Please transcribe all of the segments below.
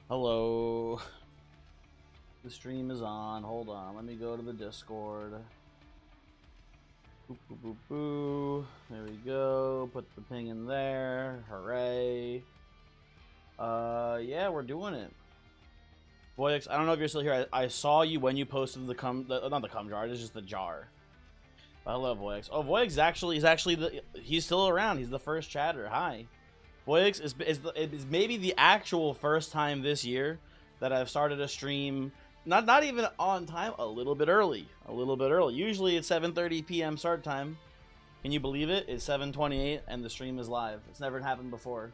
Hello. The stream is on. Hold on. Let me go to the Discord. Boop, boop, boop, boo. There we go. Put the ping in there. Hooray. Yeah, we're doing it. Voyix, I don't know if you're still here. I saw you when you posted not the cum jar. It's just the jar. But hello, Voyix. Oh, Voyix he's still around. He's the first chatter. Hi. Voyix is maybe the actual first time this year that I've started a stream. Not even on time, a little bit early. Usually it's 7:30 p.m. start time. Can you believe it? It's 7:28 and the stream is live. It's never happened before.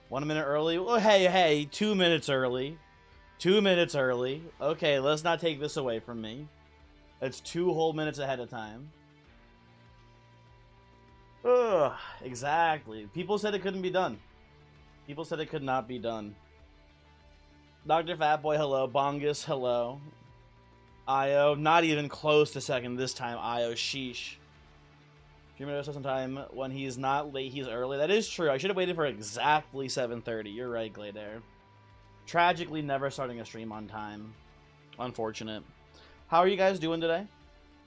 1 minute early. Well, hey, 2 minutes early. 2 minutes early. Okay, let's not take this away from me. It's 2 whole minutes ahead of time. Ugh, exactly. People said it couldn't be done. People said it could not be done. Dr. Fatboy, hello. Bongus, hello. Io, not even close to second this time. Io, sheesh. Dreamer does sometime when he's not late, he's early. That is true. I should have waited for exactly 7:30. You're right, Gladair. Tragically, never starting a stream on time. Unfortunate. How are you guys doing today?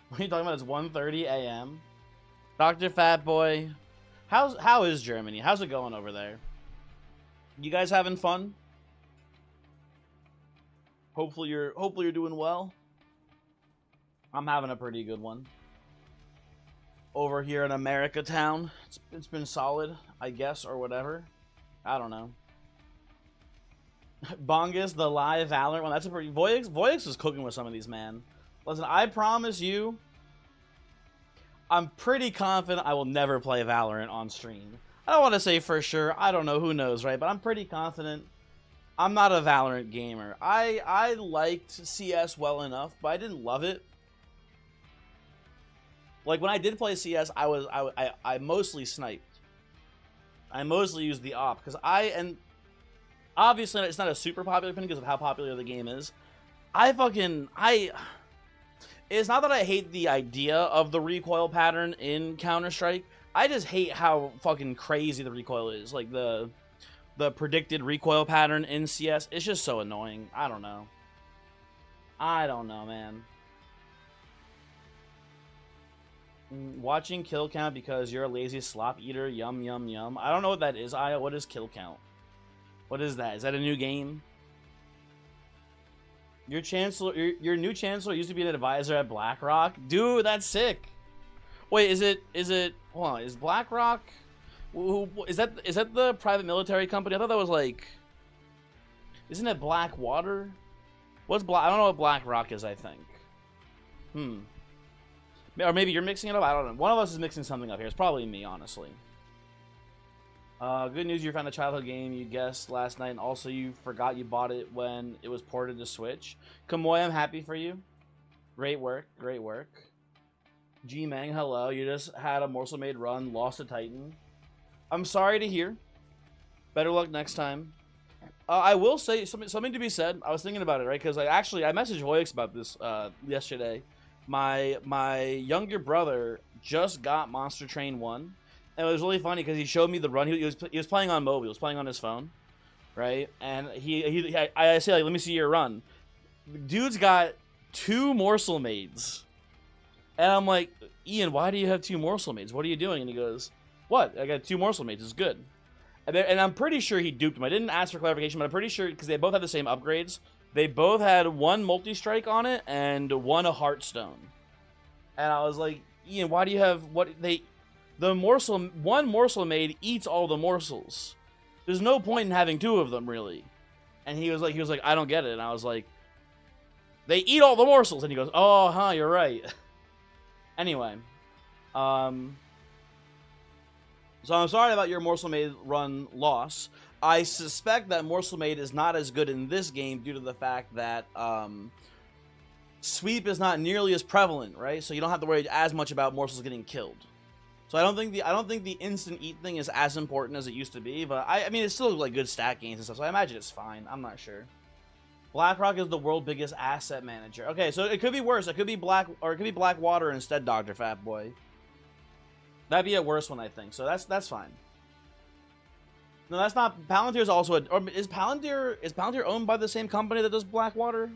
What are you talking about? It's 1:30 a.m. Dr. Fatboy, how is Germany? How's it going over there? You guys having fun? Hopefully you're doing well. I'm having a pretty good one. Over here in America town, it's been solid, I guess, or whatever. I don't know. Bongus, the live Valorant one. That's a pretty Voyix is cooking with some of these, man. Listen, I promise you, I'm pretty confident I will never play Valorant on stream. I don't want to say for sure. I don't know. Who knows, right? But I'm pretty confident. I'm not a Valorant gamer. I liked CS well enough, but I didn't love it. Like when I did play CS, I mostly sniped. I mostly used the op because and obviously it's not a super popular opinion because of how popular the game is. It's not that I hate the idea of the recoil pattern in Counter-Strike. I just hate how fucking crazy the recoil is. Like the predicted recoil pattern in CS, it's just so annoying. I don't know, man. Watching kill count because you're a lazy slop eater. Yum, yum, yum. I don't know what that is, Aya. What is kill count? What is that? Is that a new game? Your new chancellor used to be an advisor at BlackRock. Dude, that's sick. Wait, is it, hold on, is BlackRock, is that the private military company? I thought that was like, isn't it Blackwater? I don't know what BlackRock is, I think. Or maybe you're mixing it up, I don't know. One of us is mixing something up here. It's probably me, honestly. Good news, you found a childhood game you guessed last night, and also you forgot you bought it when it was ported to Switch. Kamoy, I'm happy for you. Great work, great work. G-Mang, hello. You just had a morsel made run, lost to Titan. I'm sorry to hear. Better luck next time. I will say something to be said. I was thinking about it, right? Because I messaged Voyix about this yesterday. My younger brother just got Monster Train 1. And it was really funny because he showed me the run. He was playing on mobile. He was playing on his phone, right? And I say, like, let me see your run. Dude's got 2 morsel maids. And I'm like, Ian, why do you have 2 morsel maids? What are you doing? And he goes, what? I got 2 morsel maids. It's good. And I'm pretty sure he duped him. I didn't ask for clarification, but I'm pretty sure because they both have the same upgrades. They both had 1 multi-strike on it and 1 a heartstone. And I was like, Ian, why do you have one morsel maid eats all the morsels. There's no point in having 2 of them, really. And he was like, I don't get it. And I was like, they eat all the morsels. And he goes, oh, huh, you're right. Anyway, so I'm sorry about your morsel maid run loss. I suspect that morsel maid is not as good in this game due to the fact that sweep is not nearly as prevalent, right? So you don't have to worry as much about morsels getting killed. So I don't think the instant eat thing is as important as it used to be, but I mean it's still like good stat gains and stuff. So I imagine it's fine. I'm not sure. BlackRock is the world's biggest asset manager. Okay, so it could be worse. It could be Blackwater instead, Dr. Fatboy. That'd be a worse one, I think. So that's fine. No, that's not. Palantir's also a. Or is Palantir owned by the same company that does Blackwater?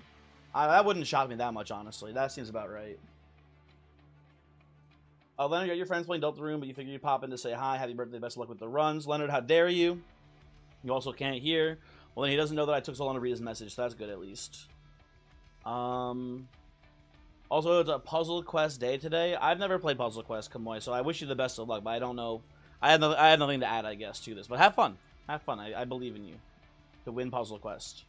That wouldn't shock me that much, honestly. That seems about right. Leonard, you got your friends playing Deltarune, but you figure you pop in to say hi, happy birthday, best of luck with the runs. Leonard, how dare you? You also can't hear. Well, then he doesn't know that I took so long to read his message, so that's good at least. Also, it's a Puzzle Quest day today. I've never played Puzzle Quest, Kamoy, so I wish you the best of luck, but I don't know. I have nothing to add, I guess, to this. But have fun. Have fun. I believe in you to win Puzzle Quest.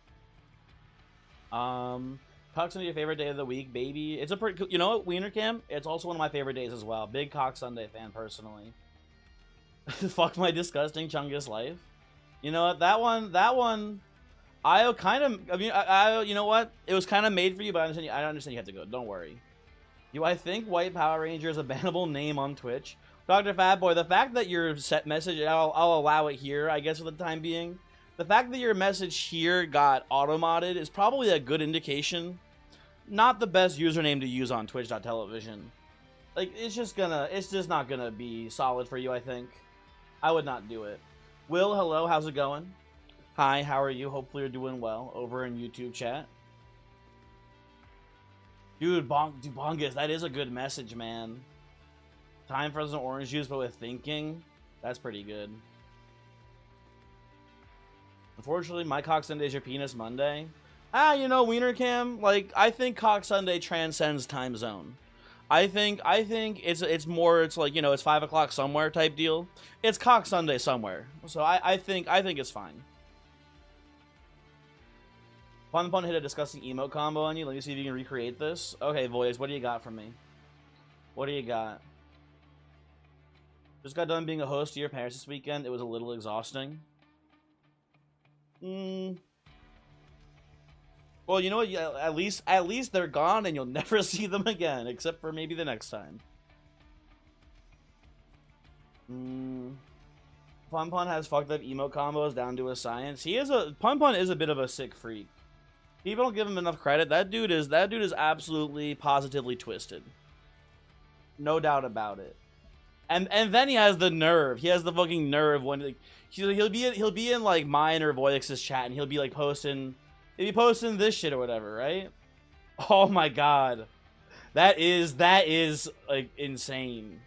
Cock's gonna be your favorite day of the week, baby. It's a pretty, you know what, Wiener Cam? It's also one of my favorite days as well. Big Cock Sunday fan, personally. Fuck my disgusting Chungus life. You know what, that one, I kind of, I mean, you know what? It was kind of made for you, but I understand you have to go. Don't worry. Do I think White Power Ranger is a bannable name on Twitch? Dr. Fatboy, the fact that your set message, I'll allow it here, I guess, for the time being. The fact that your message here got auto-modded is probably a good indication. Not the best username to use on Twitch.television. Like, it's just not gonna be solid for you, I think. I would not do it. Will, hello, how's it going? Hi, how are you? Hopefully you're doing well over in YouTube chat. Dude, Bongus, that is a good message, man. Time for some orange juice, but with thinking. That's pretty good. Unfortunately, my Cock Sunday is your penis Monday. You know, Wiener Cam, like, I think Cock Sunday transcends time zone. I think it's more, it's like, you know, it's 5 o'clock somewhere type deal. It's Cock Sunday somewhere. So I think it's fine. Pun hit a disgusting emote combo on you. Let me see if you can recreate this. Okay, Voice, what do you got from me? What do you got? Just got done being a host to your parents this weekend. It was a little exhausting. Well, you know what? At least they're gone, and you'll never see them again, except for maybe the next time. Pun has fucked up emote combos down to a science. Pun is a bit of a sick freak. People don't give him enough credit. That dude is absolutely positively twisted. No doubt about it. And then he has the nerve. He has the fucking nerve when, like, he'll be in like mine or Voyix's chat, and he'll be like posting this shit or whatever, right? Oh my god, that is like insane.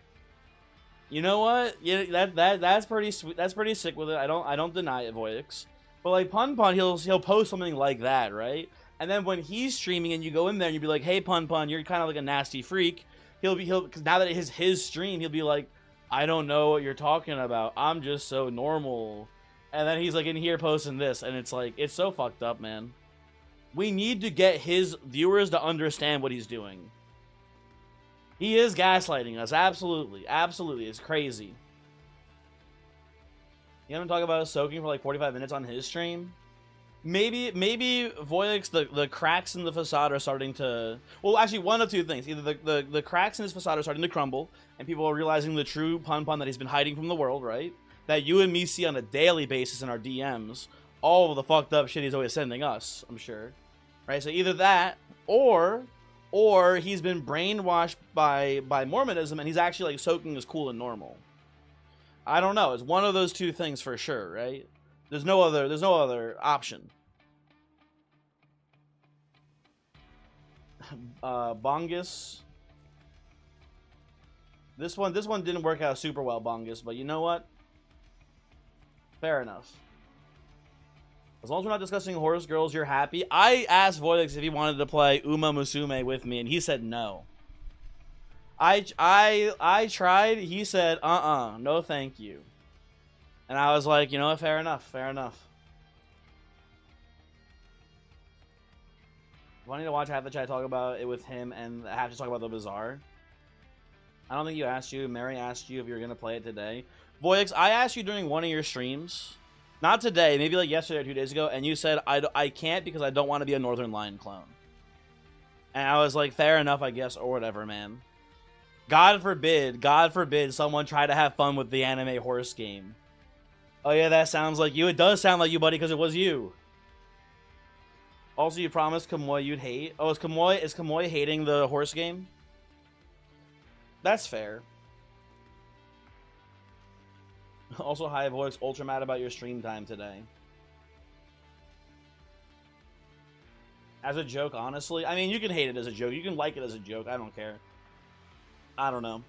You know what? Yeah, that's pretty sweet. That's pretty sick with it. I don't deny it, Voyix. But like Pun, he'll post something like that, right? And then when he's streaming and you go in there and you be like, "Hey Pun, you're kind of like a nasty freak." Because now that it is his stream, he'll be like, "I don't know what you're talking about. I'm just so normal." And then he's like in here posting this, and it's like, it's so fucked up, man. We need to get his viewers to understand what he's doing. He is gaslighting us, absolutely, absolutely. It's crazy. You haven't talked about soaking for like 45 minutes on his stream? Maybe Voyix, the cracks in the facade are starting to... Well, actually, one of two things. Either the cracks in his facade are starting to crumble, and people are realizing the true Pun that he's been hiding from the world, right? That you and me see on a daily basis in our DMs. All of the fucked up shit he's always sending us, I'm sure. Right? So either that, or he's been brainwashed by Mormonism, and he's actually like soaking is cool and normal. I don't know. It's one of those two things for sure, right? There's no other option. Bongus. This one didn't work out super well, Bongus, but you know what? Fair enough. As long as we're not discussing horse girls, you're happy. I asked Voyix if he wanted to play Uma Musume with me, and he said no. I tried. He said, no thank you. And I was like, you know what, fair enough, fair enough. Wanting to watch half the chat talk about it with him and have to talk about the Bazaar. I don't think you asked you. Mary asked you if you were going to play it today. Voyix, I asked you during one of your streams. Not today, maybe like yesterday or 2 days ago, and you said, I can't because I don't want to be a Northern Lion clone. And I was like, fair enough, I guess, or whatever, man. God forbid someone try to have fun with the anime horse game. Oh yeah, that sounds like you. It does sound like you, buddy, because it was you. Also, you promised Kamoy you'd hate. Oh, is Kamoy hating the horse game? That's fair. Also, hi, Voix. Ultra mad about your stream time today. As a joke, honestly. I mean, you can hate it as a joke. You can like it as a joke. I don't care. I don't know.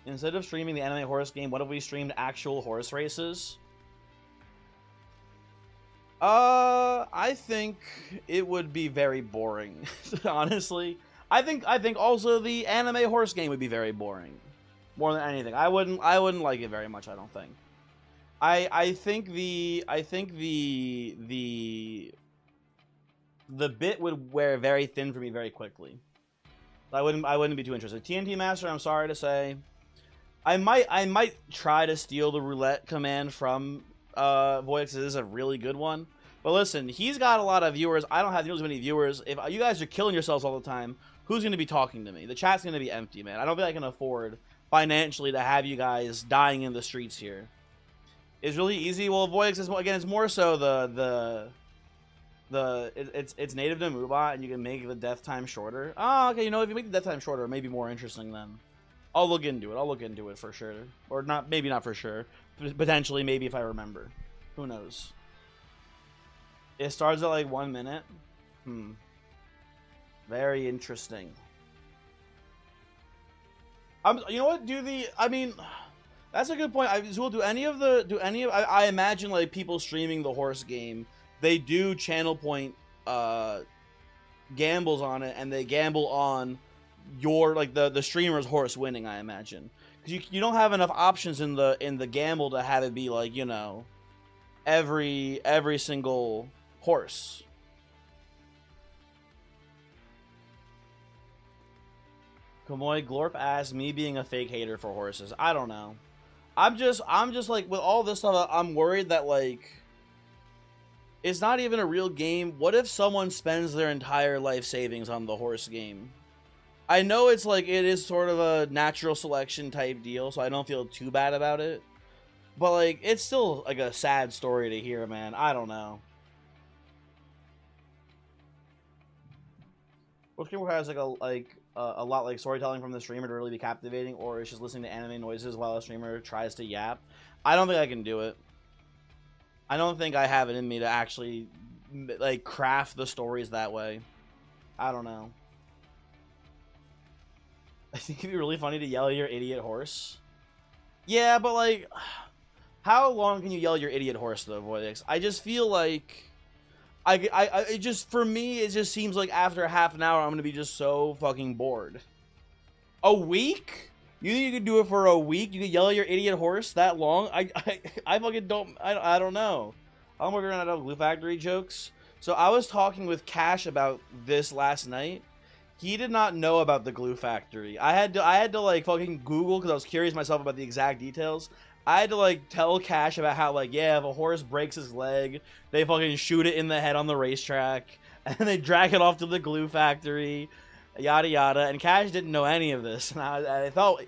Instead of streaming the anime horse game, what if we streamed actual horse races? I think it would be very boring, honestly. I think also the anime horse game would be very boring. More than anything. I wouldn't like it very much, I don't think. I think the bit would wear very thin for me very quickly. I wouldn't be too interested. TNT Master, I'm sorry to say. I might try to steal the roulette command from Voix. This is a really good one. But listen, he's got a lot of viewers. I don't have nearly as many viewers. If you guys are killing yourselves all the time, who's going to be talking to me? The chat's going to be empty, man. I don't think I can afford financially to have you guys dying in the streets here. It's really easy. Well, Voix is, again, it's more so it's native to Moobot, and you can make the death time shorter. Oh, okay. You know, if you make the death time shorter, it may be more interesting then. I'll look into it. I'll look into it for sure, or not. Maybe not for sure. Potentially, maybe if I remember. Who knows? It starts at like 1 minute. Very interesting. You know what? I mean, that's a good point. I imagine like people streaming the horse game, they do channel point gambles on it, and they gamble on your like the streamer's horse winning. I imagine because you don't have enough options in the gamble to have it be like, you know, every single horse. Kamoy Glorp asked me being a fake hater for horses. I don't know. I'm just like, with all this stuff, I'm worried that like it's not even a real game. What if someone spends their entire life savings on the horse game? I know it's like, it is sort of a natural selection type deal, so I don't feel too bad about it. But like, it's still like a sad story to hear, man. I don't know. Which game has like a lot like storytelling from the streamer to really be captivating, or it's just listening to anime noises while a streamer tries to yap? I don't think I can do it. I don't think I have it in me to actually like craft the stories that way. I don't know. I think it'd be really funny to yell at your idiot horse. Yeah, but like, how long can you yell at your idiot horse though, Voidix? I just feel like it just, for me, it just seems like after half an hour, I'm gonna be just so fucking bored. A week? You think you could do it for a week? You could yell at your idiot horse that long? I fucking don't, I don't know. I'm working on out Glue Factory jokes. So I was talking with Cash about this last night. He did not know about the Glue Factory. I had to like fucking Google because I was curious myself about the exact details. I had to like tell Cash about how like, yeah, if a horse breaks his leg, they fucking shoot it in the head on the racetrack and they drag it off to the Glue Factory, yada yada. And Cash didn't know any of this, and I felt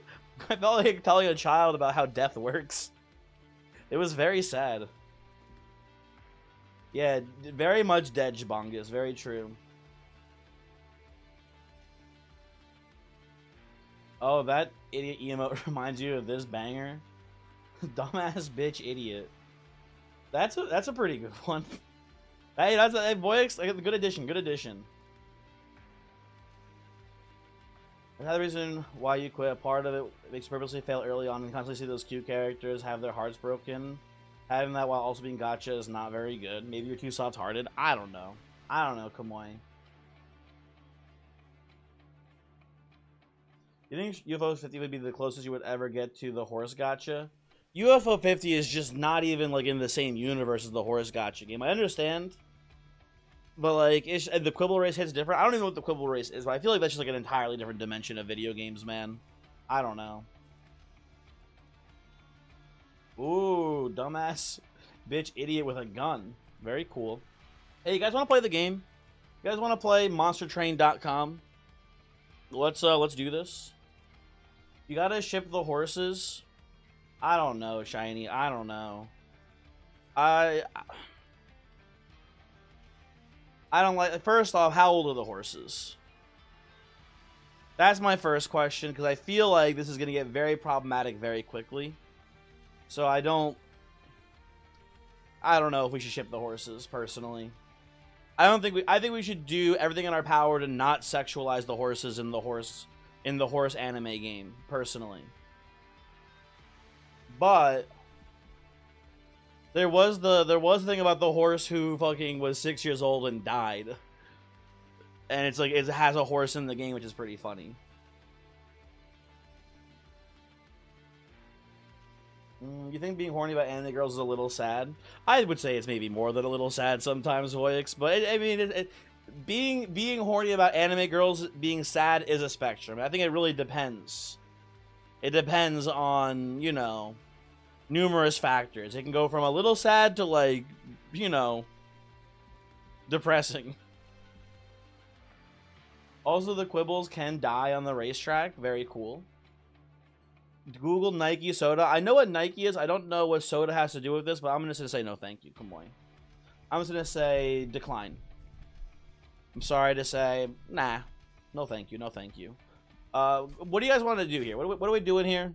like telling a child about how death works. It was very sad. Yeah, very much dead, Jabongus. Very true. Oh, that idiot emote reminds you of this banger. Dumbass bitch idiot. That's a pretty good one. Hey, that's a Voix, like, good addition, good addition. Another reason why you quit, a part of it makes you purposely fail early on and constantly see those cute characters have their hearts broken. Having that while also being gacha is not very good. Maybe you're too soft-hearted. I don't know. I don't know, Kamoy. You think UFO 50 would be the closest you would ever get to the horse gacha? UFO 50 is just not even like in the same universe as the horse gacha game. I understand, but like the Quibble race hits different. I don't even know what the Quibble race is, but I feel like that's just like an entirely different dimension of video games, man. I don't know. Ooh, dumbass bitch idiot with a gun. Very cool. Hey, you guys want to play the game? You guys want to play monstertrain.com? Let's do this. You gotta ship the horses. I don't know, Shiny. I don't know. I don't like... First off, how old are the horses? That's my first question, because I feel like this is going to get very problematic very quickly. So I don't know if we should ship the horses, personally. I think we should do everything in our power to not sexualize the horses in the horse anime game, personally. But there was the thing about the horse who fucking was 6 years old and died. And it's like, it has a horse in the game, which is pretty funny. You think being horny about anime girls is a little sad? I would say it's maybe more than a little sad sometimes, Voyix. But I mean, being horny about anime girls being sad is a spectrum. I think it really depends. It depends on, you know, numerous factors. It can go from a little sad to, like, you know, depressing. Also, the Quibbles can die on the racetrack. Very cool. Google Nike soda. I know what Nike is. I don't know what soda has to do with this, but I'm just going to say no thank you. Come on. I'm just going to say decline. I'm sorry to say, nah. No thank you. No thank you. What do you guys want to do here? What are we doing here?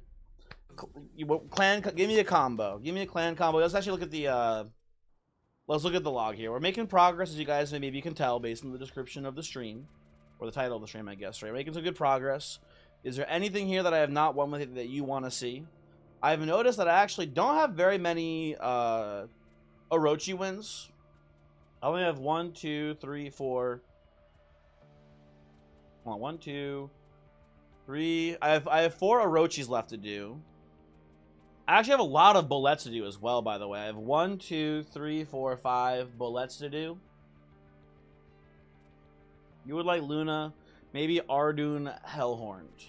Clan, give me a combo. Give me a clan combo. Let's actually look at the, let's look at the log here. We're making progress, as you guys maybe can tell based on the description of the stream. Or the title of the stream, I guess, right? Making some good progress. Is there anything here that I have not won with that you want to see? I've noticed that I actually don't have very many Orochi wins. I only have 1, 2, 3, 4. Hold on, 1, 2, 3. I have 4 Orochis left to do. I actually have a lot of bullets to do as well, by the way. I have 1, 2, 3, 4, 5 bullets to do. You would like Luna, maybe Ardoon Hellhorned.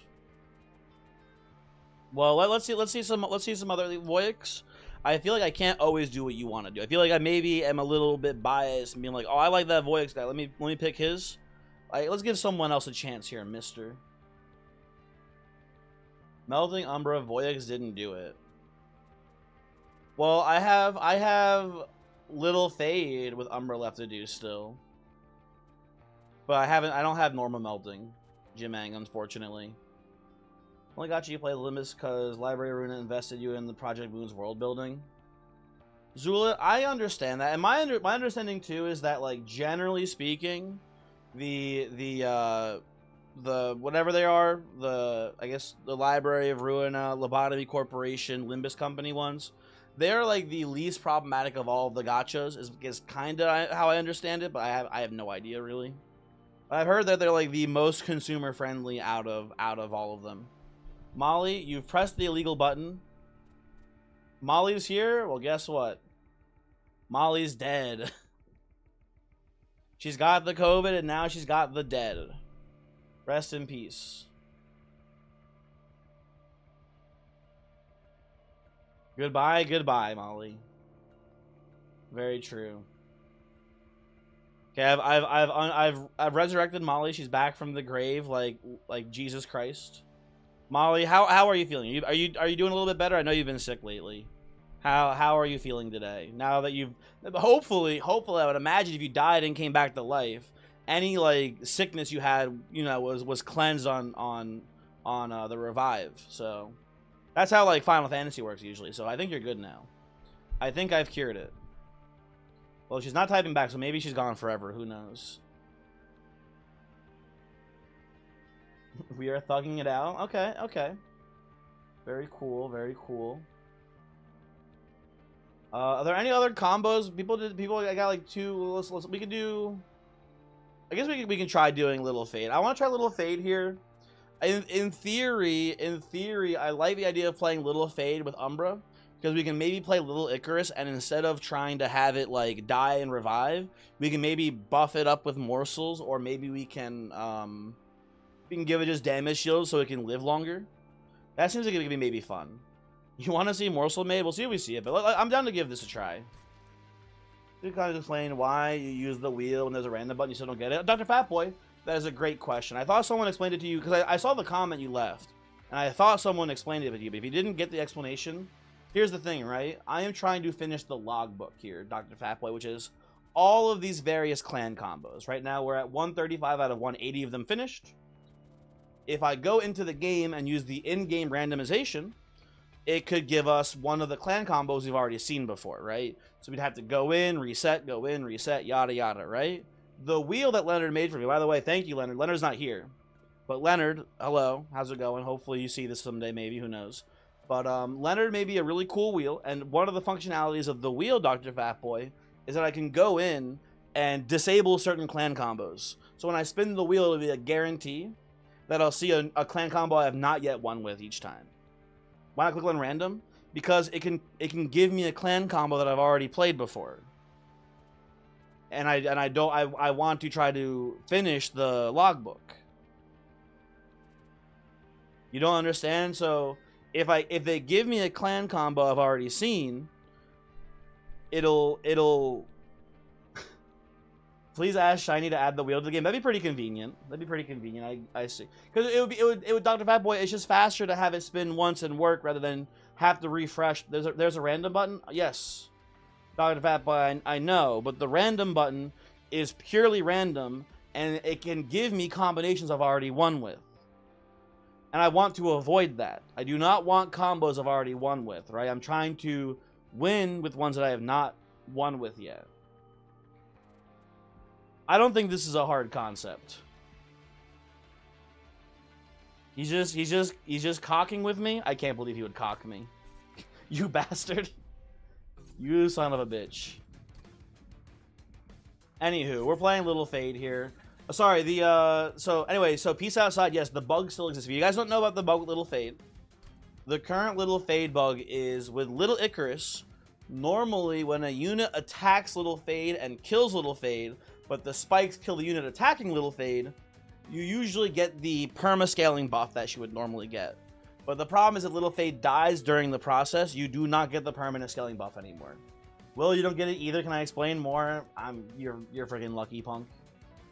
Well, let's see some other Voyix. I feel like I can't always do what you want to do. I feel like I maybe am a little bit biased and being like, oh, I like that Voyix guy. Let me pick his. Like, let's give someone else a chance here, Mister. Melting Umbra Voyix didn't do it. Well, I have Little Fade with Umbra left to do still. But I don't have normal melting, Jimang, unfortunately. Only got you to play Limbus because Library Aruna invested you in the Project Moon's world building. Zula, I understand that, and my understanding too is that, like, generally speaking, the whatever they are, I guess the Library of Ruina, Lobotomy Corporation, Limbus Company ones, they're like the least problematic of all of the gachas. Is kind of how I understand it, but I have no idea really. I've heard that they're like the most consumer friendly out of all of them. Molly, you've pressed the illegal button. Molly's here? Well, guess what? Molly's dead. She's got the COVID and now she's got the dead. Rest in peace. Goodbye, goodbye, Molly. Very true. Okay, I've resurrected Molly. She's back from the grave, like Jesus Christ. Molly, how are you feeling? Are you doing a little bit better? I know you've been sick lately. How are you feeling today? Now that you've hopefully I would imagine if you died and came back to life, any like sickness you had, you know, was cleansed on the revive. So that's how like Final Fantasy works usually. So I think you're good now. I think I've cured it. Well, she's not typing back, so maybe she's gone forever. Who knows? We are thugging it out. Okay, okay. Very cool, very cool. Are there any other combos? I got like 2. We could do. I guess we can try doing Little Fade. I want to try Little Fade here. In theory, I like the idea of playing Little Fade with Umbra. Because we can maybe play Little Icarus, and instead of trying to have it, like, die and revive, we can maybe buff it up with morsels, or maybe we can give it just damage shields so it can live longer. That seems like it could be maybe fun. You want to see morsel made? We'll see if we see it, but I'm down to give this a try. You kind of explain why you use the wheel when there's a random button, you still don't get it. Dr. Fatboy, that is a great question. I thought someone explained it to you, because I saw the comment you left, and I thought someone explained it to you, but if you didn't get the explanation... Here's the thing, right? I am trying to finish the logbook here, Dr. Fatboy, which is all of these various clan combos. Right now, we're at 135 out of 180 of them finished. If I go into the game and use the in-game randomization, it could give us one of the clan combos we've already seen before, right? So we'd have to go in, reset, yada, yada, right? The wheel that Leonard made for me, by the way, thank you, Leonard. Leonard's not here. But Leonard, hello, how's it going? Hopefully you see this someday, maybe, who knows. But Leonard made me a really cool wheel, and one of the functionalities of the wheel, Dr. Fatboy, is that I can go in and disable certain clan combos. So when I spin the wheel, it'll be a guarantee that I'll see a clan combo I have not yet won with each time. Why not click on random? Because it can give me a clan combo that I've already played before. And I want to try to finish the logbook. You don't understand? So if they give me a clan combo I've already seen, it'll please ask Shiny to add the wheel to the game. That'd be pretty convenient. I see. Because it would Dr. Fatboy, it's just faster to have it spin once and work rather than have to refresh. There's a random button? Yes. Dr. Fatboy, I know, but the random button is purely random, and it can give me combinations I've already won with. And I want to avoid that. I do not want combos I've already won with, right? I'm trying to win with ones that I have not won with yet. I don't think this is a hard concept. He's just cocking with me. I can't believe he would cock me. You bastard. You son of a bitch. Anywho, we're playing Little Fade here. Sorry, so peace outside. Yes, the bug still exists. If you guys don't know about the bug with Little Fade, the current Little Fade bug is with Little Icarus. Normally, when a unit attacks Little Fade and kills Little Fade, but the spikes kill the unit attacking Little Fade, you usually get the perma-scaling buff that she would normally get. But the problem is that Little Fade dies during the process, you do not get the permanent scaling buff anymore. Will, you don't get it either? Can I explain more? You're freaking lucky, punk.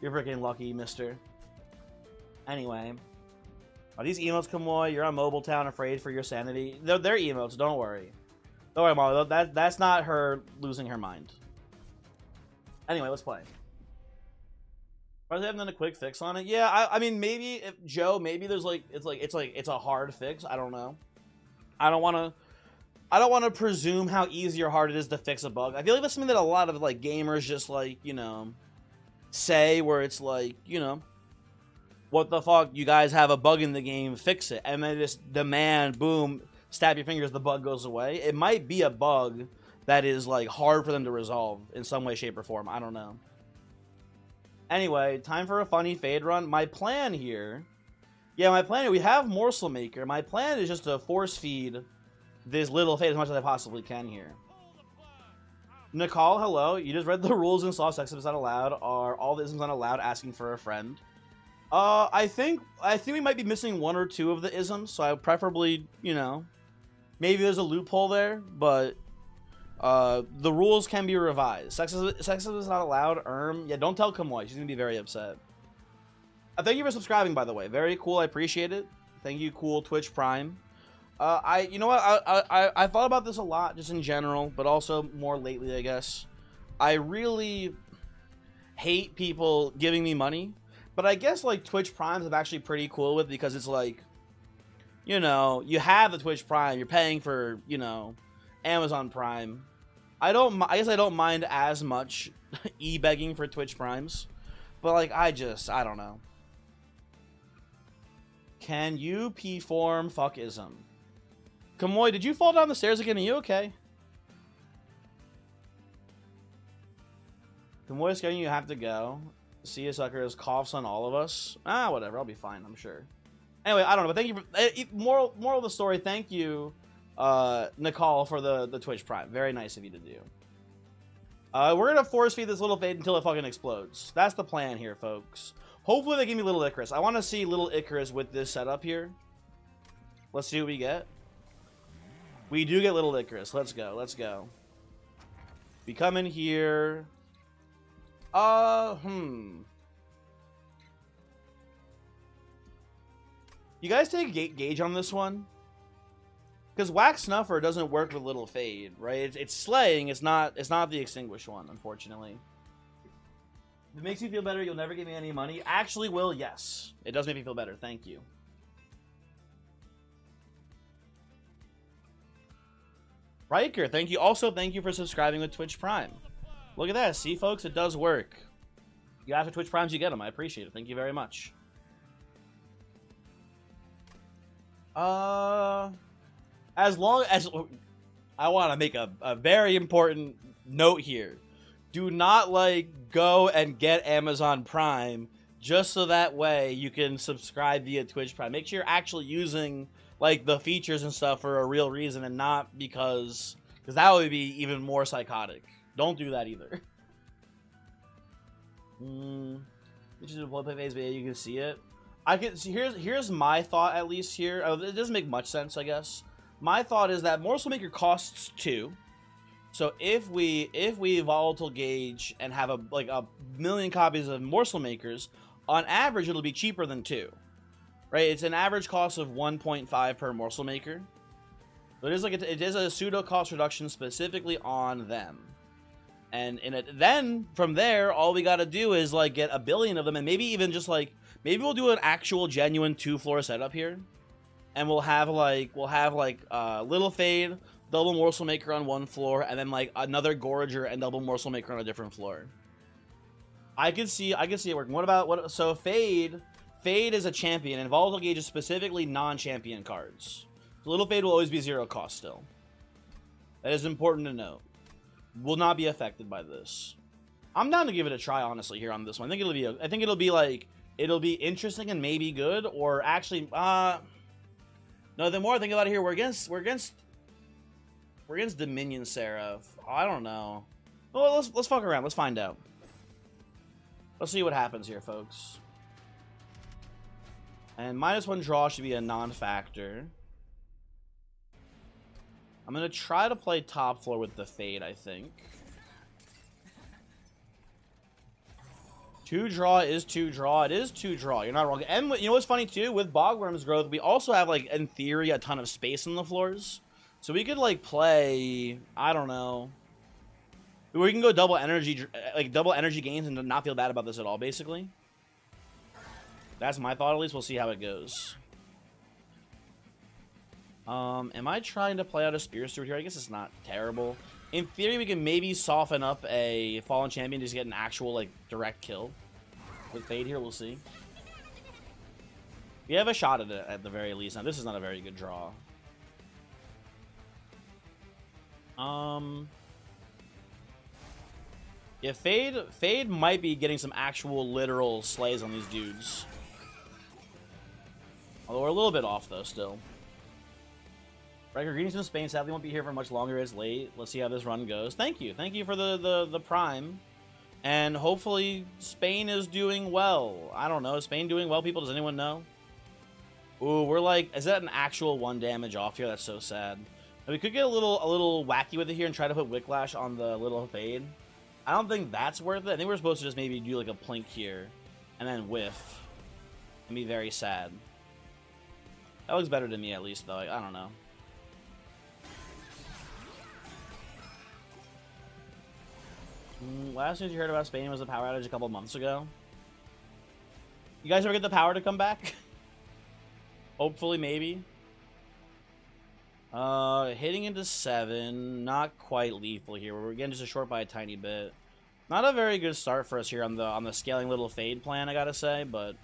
You're freaking lucky, mister. Anyway. Are these emotes, Kamoy? You're on Mobile Town, afraid for your sanity. They're emotes, don't worry. Don't worry, Molly. That's not her losing her mind. Anyway, let's play. Are they having done a quick fix on it? Yeah, I mean, maybe if Joe, maybe there's it's a hard fix. I don't know. I don't want to presume how easy or hard it is to fix a bug. I feel like that's something that a lot of gamers just say, where it's what the fuck, you guys have a bug in the game, fix it, and then just demand, boom, stab your fingers, the bug goes away. It might be a bug that is hard for them to resolve in some way, shape, or form. I don't know. Anyway, time for a funny fade run. My plan here... Yeah, my plan... We have Morsel Maker. My plan is just to force feed this Little Fade as much as I possibly can here. Nicole, hello. You just read the rules and saw sexism is not allowed. Are all the isms not allowed? Asking for a friend. I think we might be missing one or two of the isms, so I would preferably, maybe there's a loophole there, but... the rules can be revised. Sexism is not allowed. Yeah, don't tell Kamoy. She's gonna be very upset. Thank you for subscribing, by the way. Very cool. I appreciate it. Thank you, cool Twitch Prime. You know what? I thought about this a lot, just in general, but also more lately, I guess. I really hate people giving me money, but I guess Twitch Primes I'm actually pretty cool with, because it's you have the Twitch Prime, you're paying for Amazon Prime. I guess I don't mind as much e-begging for Twitch Primes, but I don't know. Can you P-form fuckism? Kamoy, did you fall down the stairs again? Are you okay? Kamoy, scaring you have to go. See a sucker as coughs on all of us. Whatever, I'll be fine, I'm sure. Anyway, I don't know, but thank you for... Moral of the story, thank you, Nicole, for the Twitch Prime. Very nice of you to do. We're gonna force feed this Little Fade until it fucking explodes. That's the plan here, folks. Hopefully they give me Little Icarus. I want to see Little Icarus with this setup here. Let's see what we get. We do get Little Icarus. Let's go. Let's go. We come in here. You guys take gauge on this one? Because Wax Snuffer doesn't work with Little Fade, right? It's slaying. It's not the Extinguished one, unfortunately. If it makes you feel better, you'll never give me any money. Actually, Will, yes. It does make me feel better. Thank you. Riker, thank you. Also, thank you for subscribing with Twitch Prime. Look at that. See, folks, it does work. You ask for Twitch Primes, you get them. I appreciate it. Thank you very much. As long as... I want to make a very important note here. Do not, like, go and get Amazon Prime just so that way you can subscribe via Twitch Prime. Make sure you're actually using, like, the features and stuff for a real reason and not because that would be even more psychotic. Don't do that either. Which is a play phase, but you can see it. I can see. Here's my thought, at least here. It doesn't make much sense, I guess. My thought is that Morsel Maker costs 2. So if we volatile gauge and have a million copies of Morsel Makers, on average it'll be cheaper than 2. Right? It's an average cost of 1.5 per Morsel Maker. But it is a pseudo cost reduction specifically on them. And then from there, all we gotta do is like get a billion of them, and maybe even just like maybe we'll do an actual genuine 2-floor setup here, and we'll have Little Fade, double Morsel Maker on one floor, and then like another Gorager and double Morsel Maker on a different floor. I can see it working. So Fade is a champion, and Volatile Gauge is specifically non-champion cards. So Little Fade will always be 0 cost still. That is important to note. Will not be affected by this. I'm down to give it a try, honestly, here on this one. I think it'll be interesting and maybe good, or actually, no. The more I think about it here, we're against Dominion Seraph. I don't know. Well, let's fuck around. Let's find out. Let's see what happens here, folks. And -1 draw should be a non-factor. I'm going to try to play top floor with the Fade, I think. 2 draw is 2 draw. It is 2 draw. You're not wrong. And you know what's funny, too? With Bogworm's growth, we also have, like, in theory, a ton of space on the floors. So we could, like, play... I don't know. We can go double energy gains and not feel bad about this at all, basically. That's my thought, at least. We'll see how it goes. Am I trying to play out a Spear Steward here? I guess it's not terrible. In theory, we can maybe soften up a Fallen Champion just to get an actual, like, direct kill. With Fade here, we'll see. We have a shot at it, at the very least. Now, this is not a very good draw. Yeah, Fade might be getting some actual literal slays on these dudes. Although we're a little bit off, though, still. Riker, greetings from Spain. Sadly, won't be here for much longer. It's late. Let's see how this run goes. Thank you. Thank you for the Prime. And hopefully Spain is doing well. I don't know. Is Spain doing well, people? Does anyone know? Ooh, we're like... Is that an actual 1 damage off here? That's so sad. And we could get a little wacky with it here and try to put Wicklash on the Little Fade. I don't think that's worth it. I think we're supposed to just maybe do like a Plink here. And then whiff. And be very sad. That looks better to me, at least, though. I don't know. Last news you heard about Spain was a power outage a couple months ago. You guys ever get the power to come back? Hopefully, maybe. Hitting into 7. Not quite lethal here. We're getting just a short by a tiny bit. Not a very good start for us here on the scaling Little Fade plan, I gotta say, but...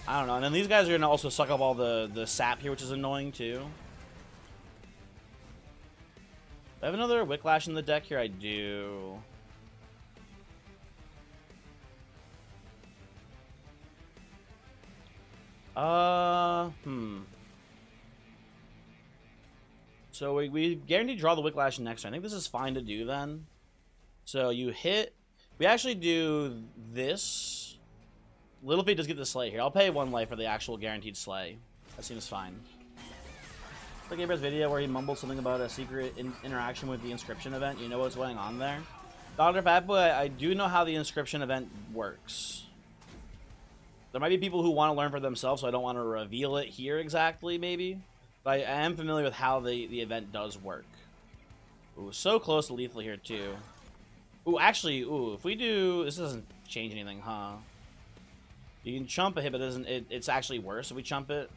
I don't know. And then these guys are gonna also suck up all the sap here, which is annoying, too. Do I have another Wicklash in the deck here? I do. So we guaranteed to draw the Wicklash next turn. I think this is fine to do then. So you hit... We actually do this. Little Fade does get the Slay here. I'll pay 1 life for the actual guaranteed Slay. That seems fine. The Gabriel's video where he mumbled something about a secret interaction with the inscription event. You know what's going on there? Dr. Fatboy, I do know how the inscription event works. There might be people who want to learn for themselves, so I don't want to reveal it here exactly, maybe. But I am familiar with how the event does work. Ooh, so close to lethal here, too. Ooh, actually, if we do... This doesn't change anything, huh? You can chump a hit, but it's actually worse if we chump it.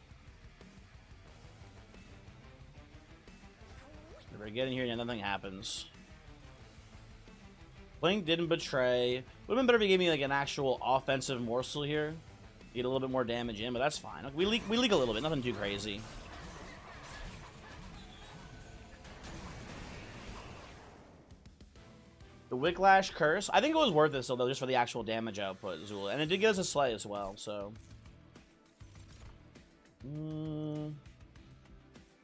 If we get in here and nothing happens. Blink didn't betray. Would have been better if he gave me like an actual offensive morsel here. Get a little bit more damage in, but that's fine. We leak a little bit, nothing too crazy. The Wicklash Curse. I think it was worth it, though, just for the actual damage output, Zula. And it did get us a Slay as well, so. I'm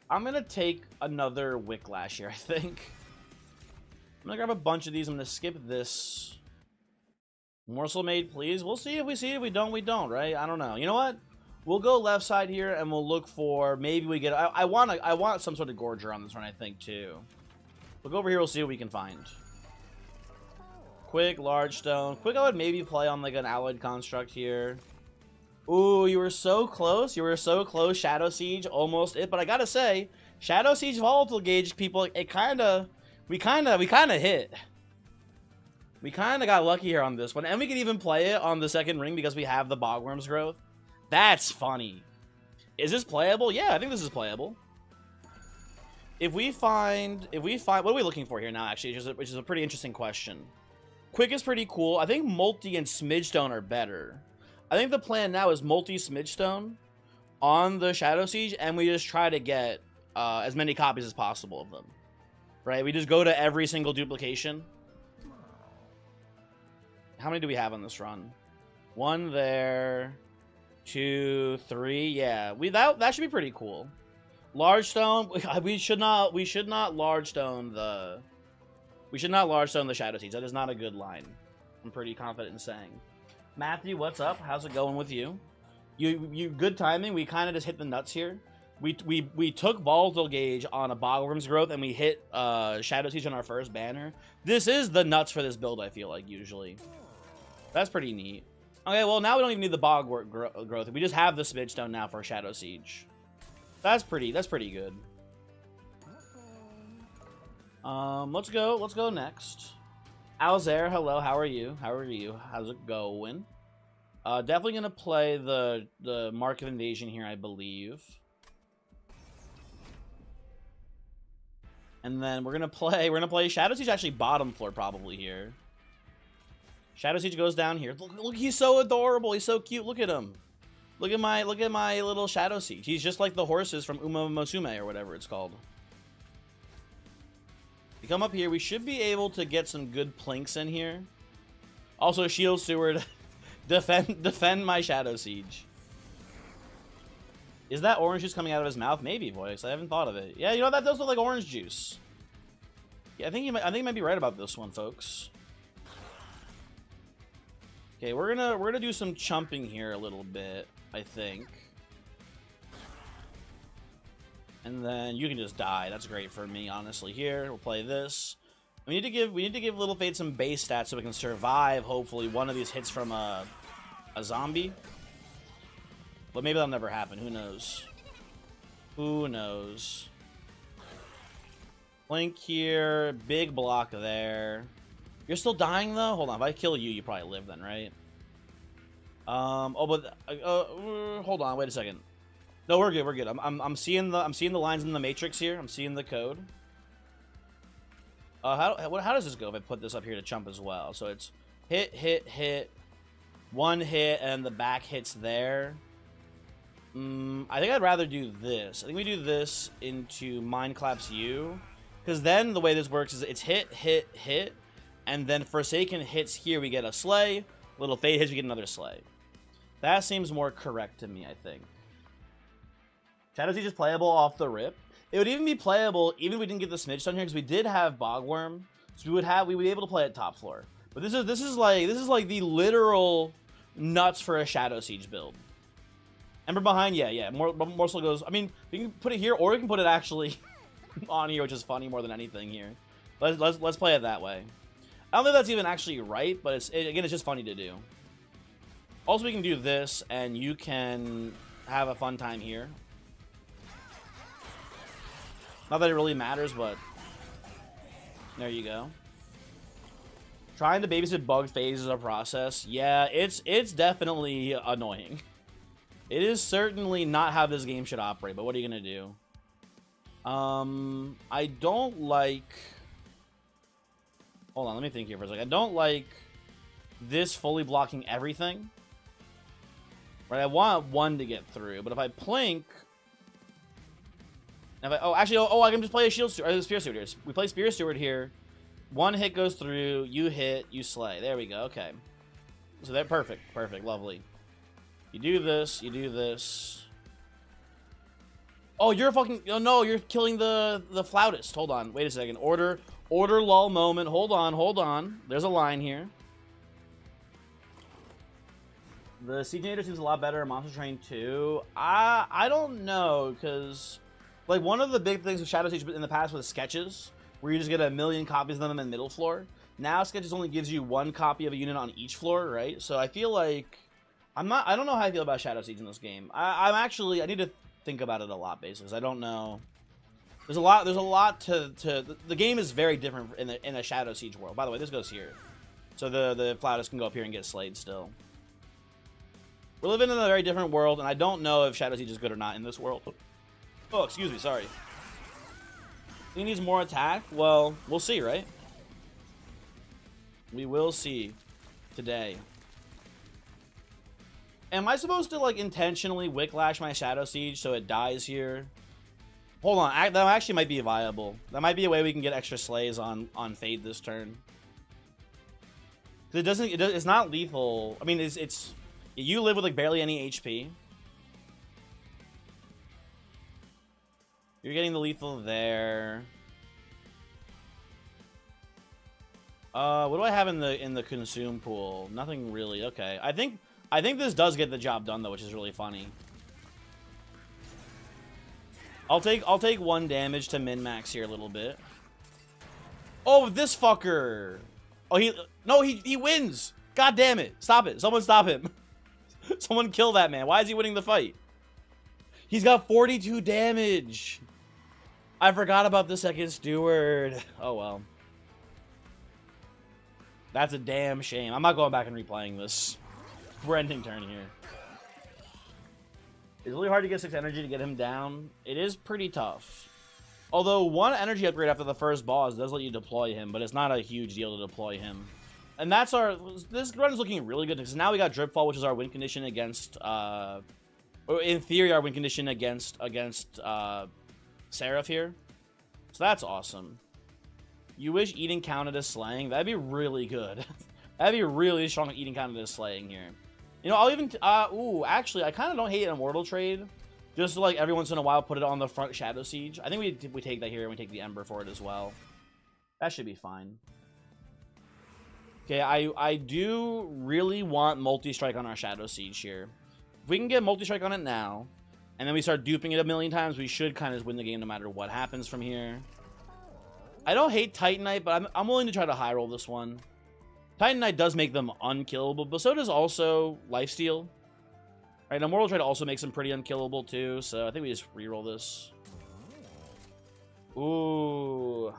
going to take another Wicklash here, I think. I'm going to grab a bunch of these. I'm going to skip this. Morsel Maid, please. We'll see if we see it. If we don't, right? I don't know. You know what? We'll go left side here, and we'll look for... Maybe we get... I want some sort of Gorger on this one, I think, too. We'll go over here. We'll see what we can find. Quick, large stone. Quick, I would maybe play on like an alloyed construct here. Ooh, you were so close. You were so close. Shadow Siege, almost it. But I gotta say, Shadow Siege volatile gauge, people, we kind of hit. We kind of got lucky here on this one. And we can even play it on the second ring because we have the Bogworm's growth. That's funny. Is this playable? Yeah, I think this is playable. If we find, what are we looking for here now, actually, which is a pretty interesting question. Quick is pretty cool. I think Multi and Smidgestone are better. I think the plan now is Multi Smidgestone on the Shadow Siege, and we just try to get as many copies as possible of them. Right? We just go to every single duplication. How many do we have on this run? 1 there, 2, 3. Yeah, that should be pretty cool. Large stone. We should not large stone the. We should not large stone the Shadow Siege. That is not a good line. I'm pretty confident in saying. Matthew, what's up? How's it going with you? You good timing. We kind of just hit the nuts here. We took Volatile Gauge on a Bogworm's growth, and we hit Shadow Siege on our first banner. This is the nuts for this build, I feel like, usually. That's pretty neat. Okay, well, now we don't even need the Bogworm growth. We just have the Smidgestone now for Shadow Siege. That's pretty good. Let's go next. Alzair, hello, how are you? How's it going? Definitely gonna play the Mark of Invasion here, I believe. And then we're gonna play Shadow Siege actually bottom floor probably here. Shadow Siege goes down here. Look, he's so adorable, he's so cute, look at him. Look at my little Shadow Siege. He's just like the horses from Uma Musume or whatever it's called. We come up here, we should be able to get some good plinks in here. Also, Shield Steward, defend my Shadow Siege. Is that orange juice coming out of his mouth? Maybe, voice. I haven't thought of it. Yeah, you know, that does look like orange juice. Yeah, I think you might be right about this one, folks. Okay, we're gonna do some chumping here a little bit, I think. And then you can just die. That's great for me, honestly. Here, we'll play this. We need to give Little Fate some base stats so we can survive, hopefully, one of these hits from a zombie. But maybe that'll never happen. Who knows? Who knows? Blink here. Big block there. You're still dying, though? Hold on. If I kill you, you probably live then, right? Oh, but hold on. Wait a second. No, we're good. We're good. I'm seeing the lines in the matrix here. I'm seeing the code. How does this go if I put this up here to chump as well? So it's hit, hit, hit, one hit, and the back hits there. I think I'd rather do this. I think we do this into Mind Claps U, because then the way this works is it's hit, hit, hit, and then Forsaken hits here. We get a slay. Little Fate hits. We get another slay. That seems more correct to me, I think. Shadow Siege is playable off the rip. It would even be playable even if we didn't get the smidge done here, because we did have Bogworm, so we would be able to play at top floor. But this is like the literal nuts for a Shadow Siege build. Ember behind, yeah. Morsel goes. I mean, we can put it here, or we can put it actually on here, which is funny more than anything here. Let's play it that way. I don't think that's even actually right, but again, it's just funny to do. Also, we can do this, and you can have a fun time here. Not that it really matters, but there you go. Trying to babysit bug phase is a process. Yeah, it's definitely annoying. It is certainly not how this game should operate, but what are you going to do? I don't like... Hold on, let me think here for a second. I don't like this fully blocking everything. Right, I want one to get through, but if I plink... If I, oh, actually, I can just play a shield steward, or a spear steward here. We play spear steward here. One hit goes through, you hit, you slay. There we go, okay. So they're perfect, perfect, lovely. You do this, you do this. Oh, you're fucking, oh no, you're killing the flautist. Hold on, wait a second. Order lull moment. Hold on. There's a line here. The Sieginator seems a lot better. Monster Train 2. I don't know, because like one of the big things with Shadow Siege in the past was sketches, where you just get a million copies of them in middle floor. Now sketches only gives you one copy of a unit on each floor, right? So I feel like I don't know how I feel about Shadow Siege in this game. I need to think about it a lot, basically. I don't know. There's a lot to the game is very different in a Shadow Siege world. By the way, this goes here. So the flautist can go up here and get slayed still. We're living in a very different world, and I don't know if Shadow Siege is good or not in this world. Oh, excuse me, sorry. He needs more attack? Well, we'll see, right? We will see today. Am I supposed to, like, intentionally Wicklash my Shadow Siege so it dies here? Hold on, that actually might be viable. That might be a way we can get extra slays on Fade this turn. It's not lethal. I mean, it's you live with, like, barely any HP. You're getting the lethal there. What do I have in the consume pool? Nothing really. Okay. I think this does get the job done though, which is really funny. I'll take 1 damage to min-max here a little bit. Oh, this fucker. Oh, he wins. God damn it. Stop it. Someone stop him. Someone kill that man. Why is he winning the fight? He's got 42 damage. I forgot about the second steward. Oh, well. That's a damn shame. I'm not going back and replaying this. We're ending turn here. It's really hard to get 6 energy to get him down. It is pretty tough. Although 1 energy upgrade after the first boss does let you deploy him, but it's not a huge deal to deploy him. And that's our... This run is looking really good, because now we got Dripfall, which is our win condition against... or in theory, our win condition against Seraph here. So that's awesome. You wish eating counted as slaying? That'd be really good. That'd be really strong eating counted as slaying here. You know, I'll even... ooh, actually, I kind of don't hate an Immortal trade. Just to, like, every once in a while, put it on the front Shadow Siege. I think we take that here, and we take the Ember for it as well. That should be fine. Okay, I do really want multi-strike on our Shadow Siege here. If we can get multi-strike on it now, and then we start duping it a million times, we should kind of win the game no matter what happens from here. I don't hate Titanite, but I'm willing to try to high roll this one. Titanite does make them unkillable, but so does also Lifesteal. Right, Immortal Trade also makes them pretty unkillable too, so I think we just reroll this. Ooh.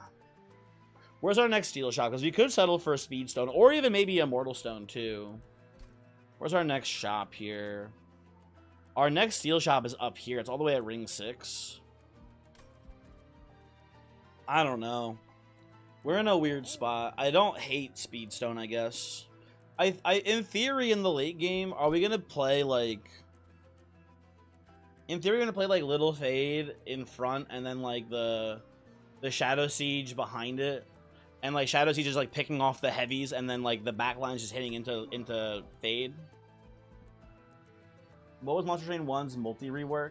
Where's our next Steel Shop? Because we could settle for a Speed Stone, or even maybe a Mortal Stone too. Where's our next shop here? Our next Steel Shop is up here. It's all the way at Ring 6. I don't know. We're in a weird spot. I don't hate Speedstone, I guess. In theory, in the late game, are we gonna play like... In theory, we're gonna play like Little Fade in front, and then like the Shadow Siege behind it, and like Shadow Siege is like picking off the heavies, and then like the back line's just hitting into Fade. What was Monster Train 1's multi rework?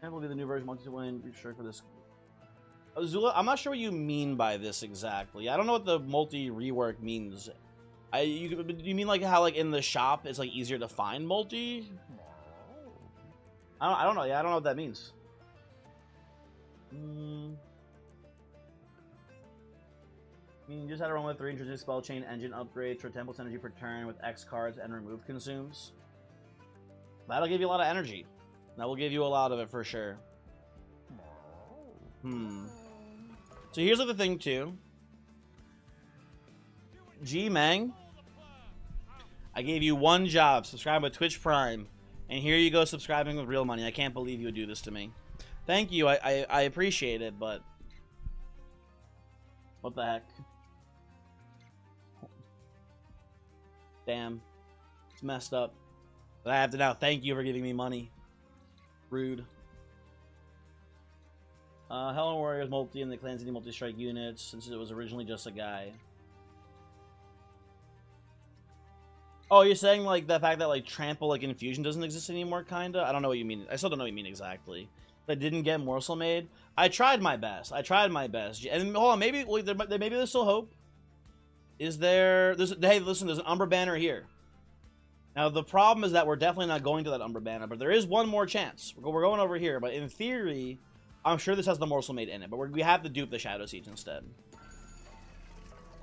And will be the new version multi win. Be sure for this. Zula, I'm not sure what you mean by this exactly. I don't know what the multi rework means. You mean like how like in the shop it's like easier to find multi? I don't know. Yeah, I don't know what that means. I mean, you just had to run with 3 introduce spell chain engine upgrades for 10% energy per turn with X cards and remove consumes. That'll give you a lot of energy. That will give you a lot of it for sure. So here's the thing too. G-Mang, I gave you 1 job. Subscribe with Twitch Prime. And here you go subscribing with real money. I can't believe you would do this to me. Thank you. I appreciate it, but what the heck? Damn, it's messed up. But I have to now thank you for giving me money. Rude. Helen Warriors multi and the Clan City multi-strike units, since it was originally just a guy. Oh, you're saying, like, the fact that, like, trample, like, infusion doesn't exist anymore, kinda? I don't know what you mean. I still don't know what you mean exactly. That didn't get morsel made? I tried my best. I tried my best. And, hold on, maybe, wait, maybe there's still hope. Is there... hey, listen, there's an Umbra banner here. Now, the problem is that we're definitely not going to that Umbra banner, but there is one more chance. We're going over here, but in theory, I'm sure this has the morsel made in it, but we have to dupe the Shadow Siege instead.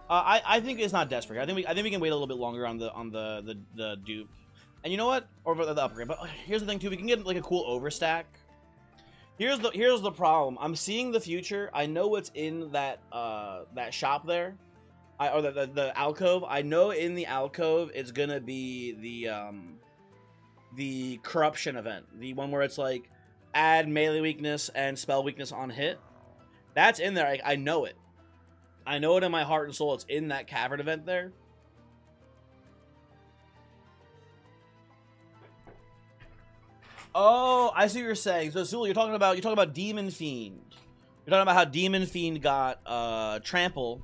I think it's not desperate. I think we can wait a little bit longer on the dupe. And you know what? Or the upgrade. But here's the thing too, we can get like a cool overstack. Here's the problem. I'm seeing the future. I know what's in that that shop there. Or the alcove. I know in the alcove it's gonna be the corruption event. The one where it's like add melee weakness and spell weakness on hit. That's in there. I know it. I know it in my heart and soul. It's in that cavern event there. Oh, I see what you're saying. So, Zul, you're talking about Demon Fiend. You're talking about how Demon Fiend got trample,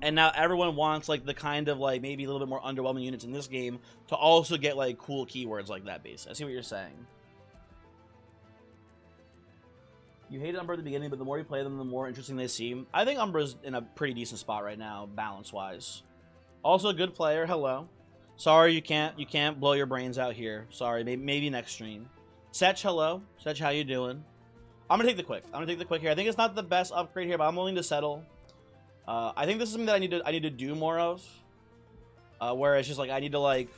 and now everyone wants like the kind of like maybe a little bit more underwhelming units in this game to also get like cool keywords like that base. I see what you're saying. You hated Umbra at the beginning, but the more you play them, the more interesting they seem. I think Umbra's in a pretty decent spot right now, balance-wise. Also a good player. Hello. Sorry, you can't blow your brains out here. Sorry, maybe next stream. Setch, hello. Setch, how you doing? I'm gonna take the quick. Here. I think it's not the best upgrade here, but I'm willing to settle. I think this is something that I need to do more of. Where it's just like I need to like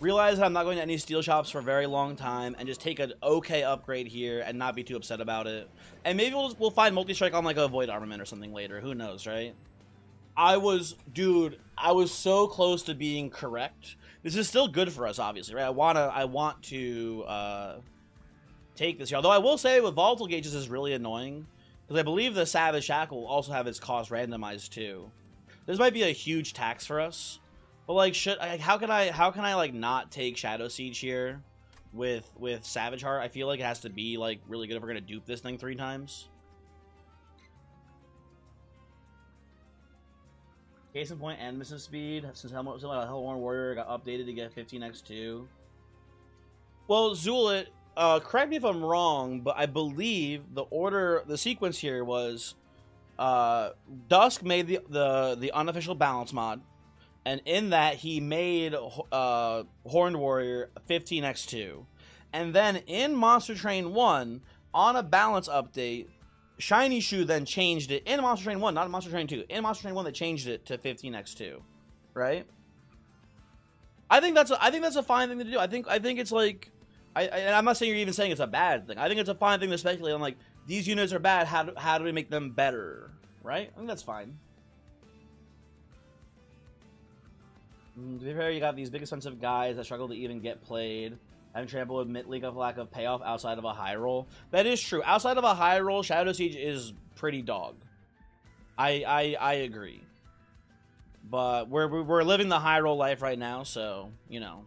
realize that I'm not going to any steel shops for a very long time and just take an okay upgrade here and not be too upset about it. And maybe we'll find multi-strike on like a void armament or something later. Who knows, right? Dude, I was so close to being correct. This is still good for us, obviously, right? I want to take this here. Although I will say with volatile gauges is really annoying because I believe the Savage Shackle will also have its cost randomized too. This might be a huge tax for us. But like, how can I like not take Shadow Siege here with Savage Heart? I feel like it has to be like really good if we're gonna dupe this thing 3 times. Case in point, and Mrs. Speed since Hellborn Warrior got updated to get 15x2. Well, Zulit, correct me if I'm wrong, but I believe the sequence here was Dusk made the unofficial balance mod. And in that, he made Horned Warrior 15x2. And then in Monster Train 1, on a balance update, Shiny Shoe then changed it in Monster Train 1, not in Monster Train 2. In Monster Train 1, they changed it to 15x2. Right? I think that's a fine thing to do. I think it's like and I'm not saying you're even saying it's a bad thing. I think it's a fine thing to speculate on like these units are bad, how do we make them better? Right? I think that's fine. To be fair, you got these big expensive guys that struggle to even get played. Having trample admit leak of lack of payoff outside of a high roll. That is true. Outside of a high roll, Shadow Siege is pretty dog. I agree. But we're living the high roll life right now, so you know,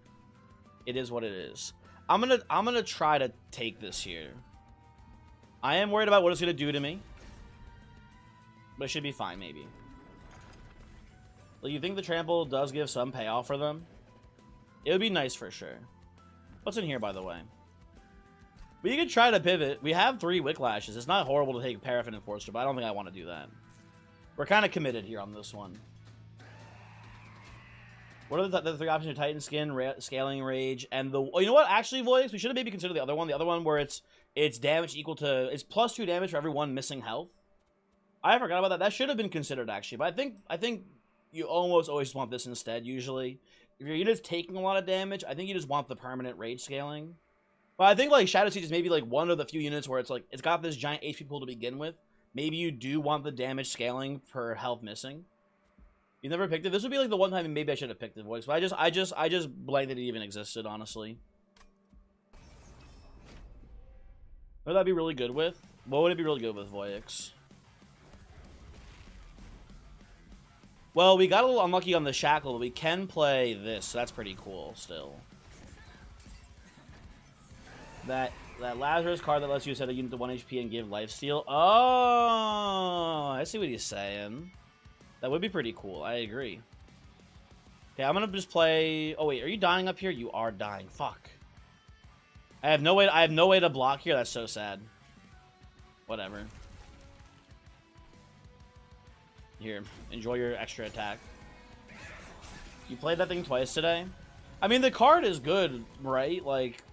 it is what it is. I'm gonna try to take this here. I am worried about what it's gonna do to me, but it should be fine, maybe. Well, you think the trample does give some payoff for them? It would be nice for sure. What's in here, by the way? We could try to pivot. We have 3 Wicklashes. It's not horrible to take Paraffin Enforcer, but I don't think I want to do that. We're kind of committed here on this one. What are the 3 options? Titan Skin, Scaling Rage, and the... Oh, you know what? Actually, Voix, we should have maybe considered the other one. The other one where it's damage equal to... It's +2 damage for every 1 missing health. I forgot about that. That should have been considered, actually. But I think you almost always want this instead, usually. If your unit's taking a lot of damage, I think you just want the permanent rage scaling. But I think like Shadow Siege is maybe like one of the few units where it's like it's got this giant HP pool to begin with. Maybe you do want the damage scaling per health missing. You never picked it. This would be like the one time maybe I should have picked the Voice, but I just blanked that it even existed, honestly. What would that be really good with? What would it be really good with, Voyix? Well, we got a little unlucky on the Shackle, but we can play this, so that's pretty cool still. That Lazarus card that lets you set a unit to 1 HP and give lifesteal. Oh, I see what he's saying. That would be pretty cool. I agree. Okay, I'm gonna just play. Oh wait, are you dying up here? You are dying. Fuck. I have no way to block here. That's so sad. Whatever. Here, enjoy your extra attack. You played that thing twice today. I mean, the card is good, right? Like,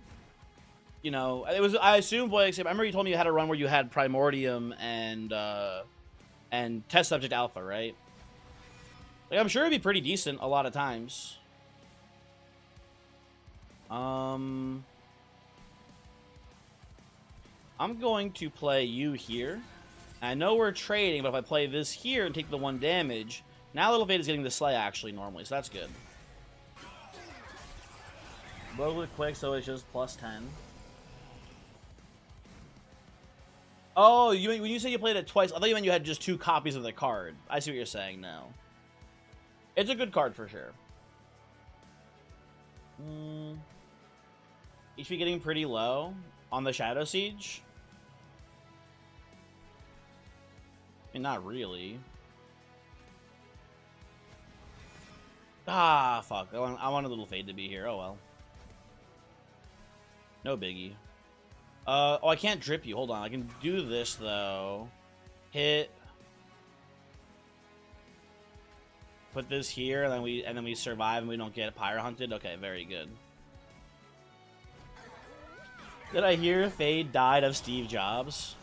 you know, it was. I assume, boy. I remember you told me you had a run where you had Primordium and Test Subject Alpha, right? Like, I'm sure it'd be pretty decent a lot of times. I'm going to play you here. I know we're trading, but if I play this here and take the 1 damage, now Little Fade is getting the Slay actually normally, so that's good. Blow with quick, so it's just +10. Oh, when you say you played it twice, I thought you meant you had just 2 copies of the card. I see what you're saying now. It's a good card for sure. HP getting pretty low on the Shadow Siege. I mean, not really. Ah, fuck. I want a Little Fade to be here. Oh, well. No biggie. Oh, I can't drip you. Hold on. I can do this, though. Hit. Put this here, and then we survive, and we don't get Pyro Hunted. Okay, very good. Did I hear Fade died of Steve Jobs?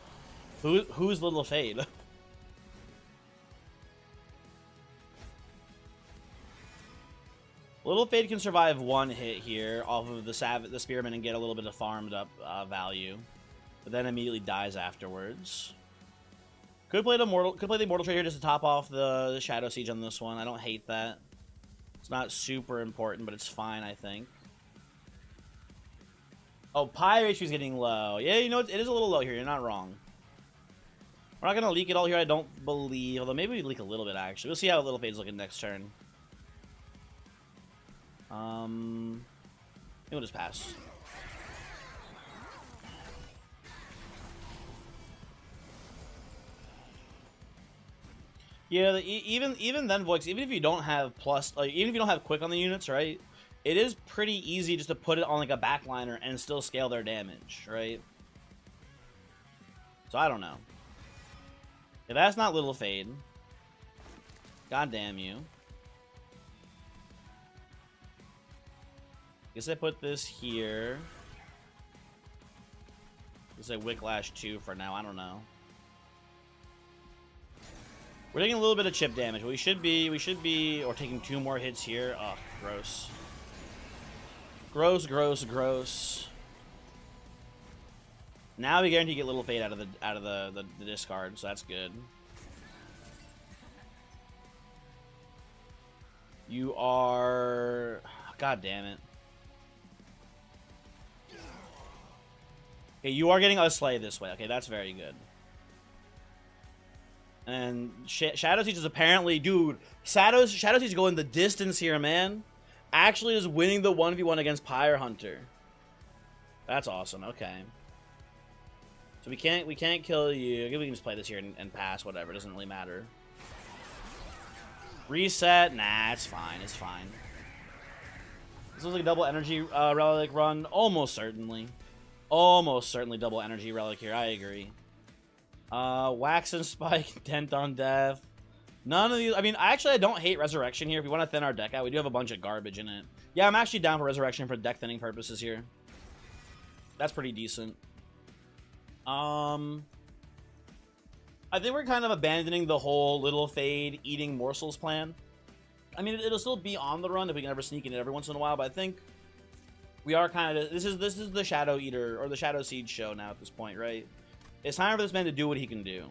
Who's Little Fade? Little Fade can survive 1 hit here off of the Spearman and get a little bit of farmed up value, but then immediately dies afterwards. Could play the Mortal Trade here just to top off the Shadow Siege on this one. I don't hate that. It's not super important, but it's fine, I think. Oh, Pyro HP is getting low. Yeah, you know, it is a little low here. You're not wrong. We're not going to leak it all here, I don't believe. Although maybe we leak a little bit, actually. We'll see how Little Fade's looking next turn. We'll just pass. Yeah, even then, Voix, even if you don't have even if you don't have quick on the units, right? It is pretty easy just to put it on like a backliner and still scale their damage, right? So I don't know. If that's not Little Fade, god damn you. Guess I put this here. Guess I Wicklash 2 for now. I don't know. We're taking a little bit of chip damage. We should be, or taking 2 more hits here. Ugh, gross. Gross, gross, gross. Now we guarantee to get Little Fade out of the discard, so that's good. You are, god damn it. Okay, you are getting a Slay this way. Okay, that's very good. And Shadow Siege is apparently, dude, Shadow Siege is going the distance here, man. Actually is winning the 1v1 against Pyre Hunter. That's awesome. Okay. So we can't kill you. Maybe we can just play this here and pass, whatever. It doesn't really matter. Reset? Nah, it's fine. It's fine. This looks like a double energy relic run. Almost certainly. Almost certainly double energy relic here. I agree. Wax and Spike, Dent on Death. None of these. I mean, I don't hate Resurrection here. If we want to thin our deck out, we do have a bunch of garbage in it. Yeah, I'm actually down for Resurrection for deck thinning purposes here. That's pretty decent. I think we're kind of abandoning the whole Little Fade eating morsels plan. I mean, it'll still be on the run if we can ever sneak in it every once in a while, but I think we are kind of, this is the Shadow Eater or the Shadow Siege show now at this point, right? It's time for this man to do what he can do.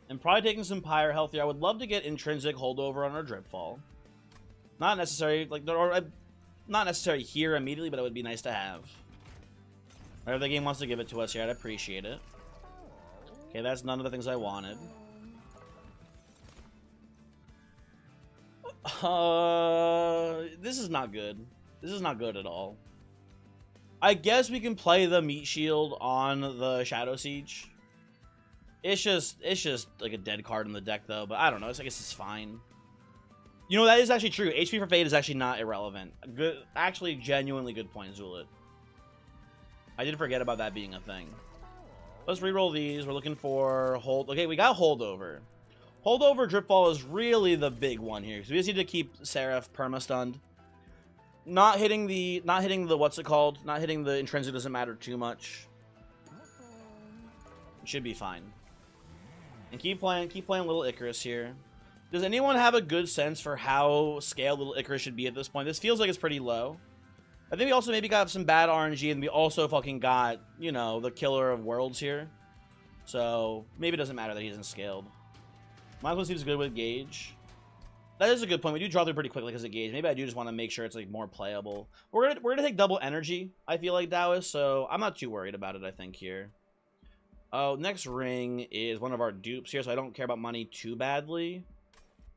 And probably taking some Pyre health here. I would love to get Intrinsic Holdover on our Dripfall. Not necessary, like, or Not necessarily here immediately, but it would be nice to have. Whatever the game wants to give it to us here, I'd appreciate it. Okay, that's none of the things I wanted. This is not good. This is not good at all. I guess we can play the meat shield on the Shadow Siege. It's just like a dead card in the deck though, but I don't know. I guess it's fine. You know, that is actually true. HP for Fade is actually not irrelevant. Good, actually, genuinely good point, Zulit. I did forget about that being a thing. Let's reroll these. We're looking for hold. Okay, we got holdover. Holdover Dripball is really the big one here. So we just need to keep Seraph perma-stunned. Not hitting the what's it called? Not hitting the intrinsic doesn't matter too much. It should be fine. And keep playing Little Icarus here. Does anyone have a good sense for how scaled Little Icarus should be at this point? This feels like it's pretty low. I think we also maybe got some bad RNG, and we also fucking got, you know, the killer of worlds here. So maybe it doesn't matter that he isn't scaled. Might as well seems good with Gauge. That is a good point. We do draw through pretty quickly because of Gauge. Maybe I do just want to make sure it's like more playable. We're gonna take double energy, I feel like, Taoist, so I'm not too worried about it, I think, here. Oh, next ring is one of our dupes here, so I don't care about money too badly.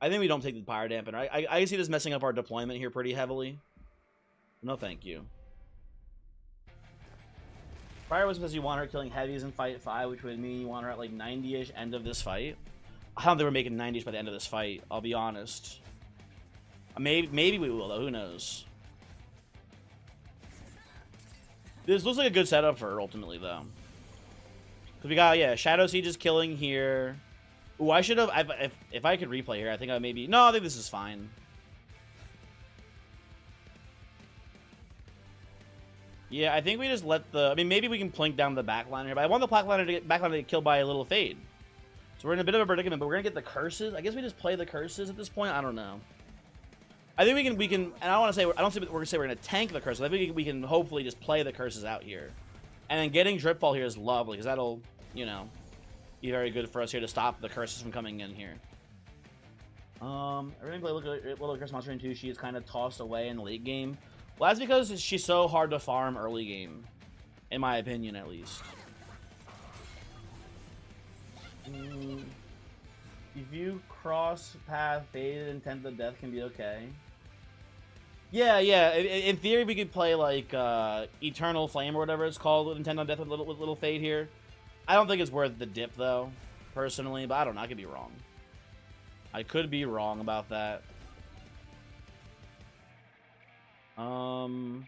I think we don't take the Pyre Dampener. I see this messing up our deployment here pretty heavily. No, thank you. Prior was because you want her killing heavies in fight 5, which would mean you want her at like 90-ish end of this fight. I don't think we're making 90s by the end of this fight, I'll be honest. Maybe we will, though. Who knows? This looks like a good setup for her, ultimately, though. Because we got, yeah, Shadow Siege is killing here. Ooh, I should have... If I could replay here, I think I maybe... No, I think this is fine. Yeah, I think we just let the... I mean, maybe we can plink down the backliner here, but I want the backliner to get killed by a little Fade. So we're in a bit of a predicament, but we're gonna get the curses. I guess we just play the curses at this point. I don't know. I think we can. And I don't want to say. I don't think we're gonna say we're gonna tank the curses. I think we can hopefully just play the curses out here, and then getting Dripfall here is lovely because that'll, you know, be very good for us here to stop the curses from coming in here. Everything play little curse monster into. She is kind of tossed away in the late game. Well, that's because she's so hard to farm early game, in my opinion, at least. If you cross path Faded, Intent to Death can be okay. Yeah. In theory, we could play like Eternal Flame or whatever it's called with Intent on Death with little Fade here. I don't think it's worth the dip though, personally. But I don't know. I could be wrong. I could be wrong about that. Gonna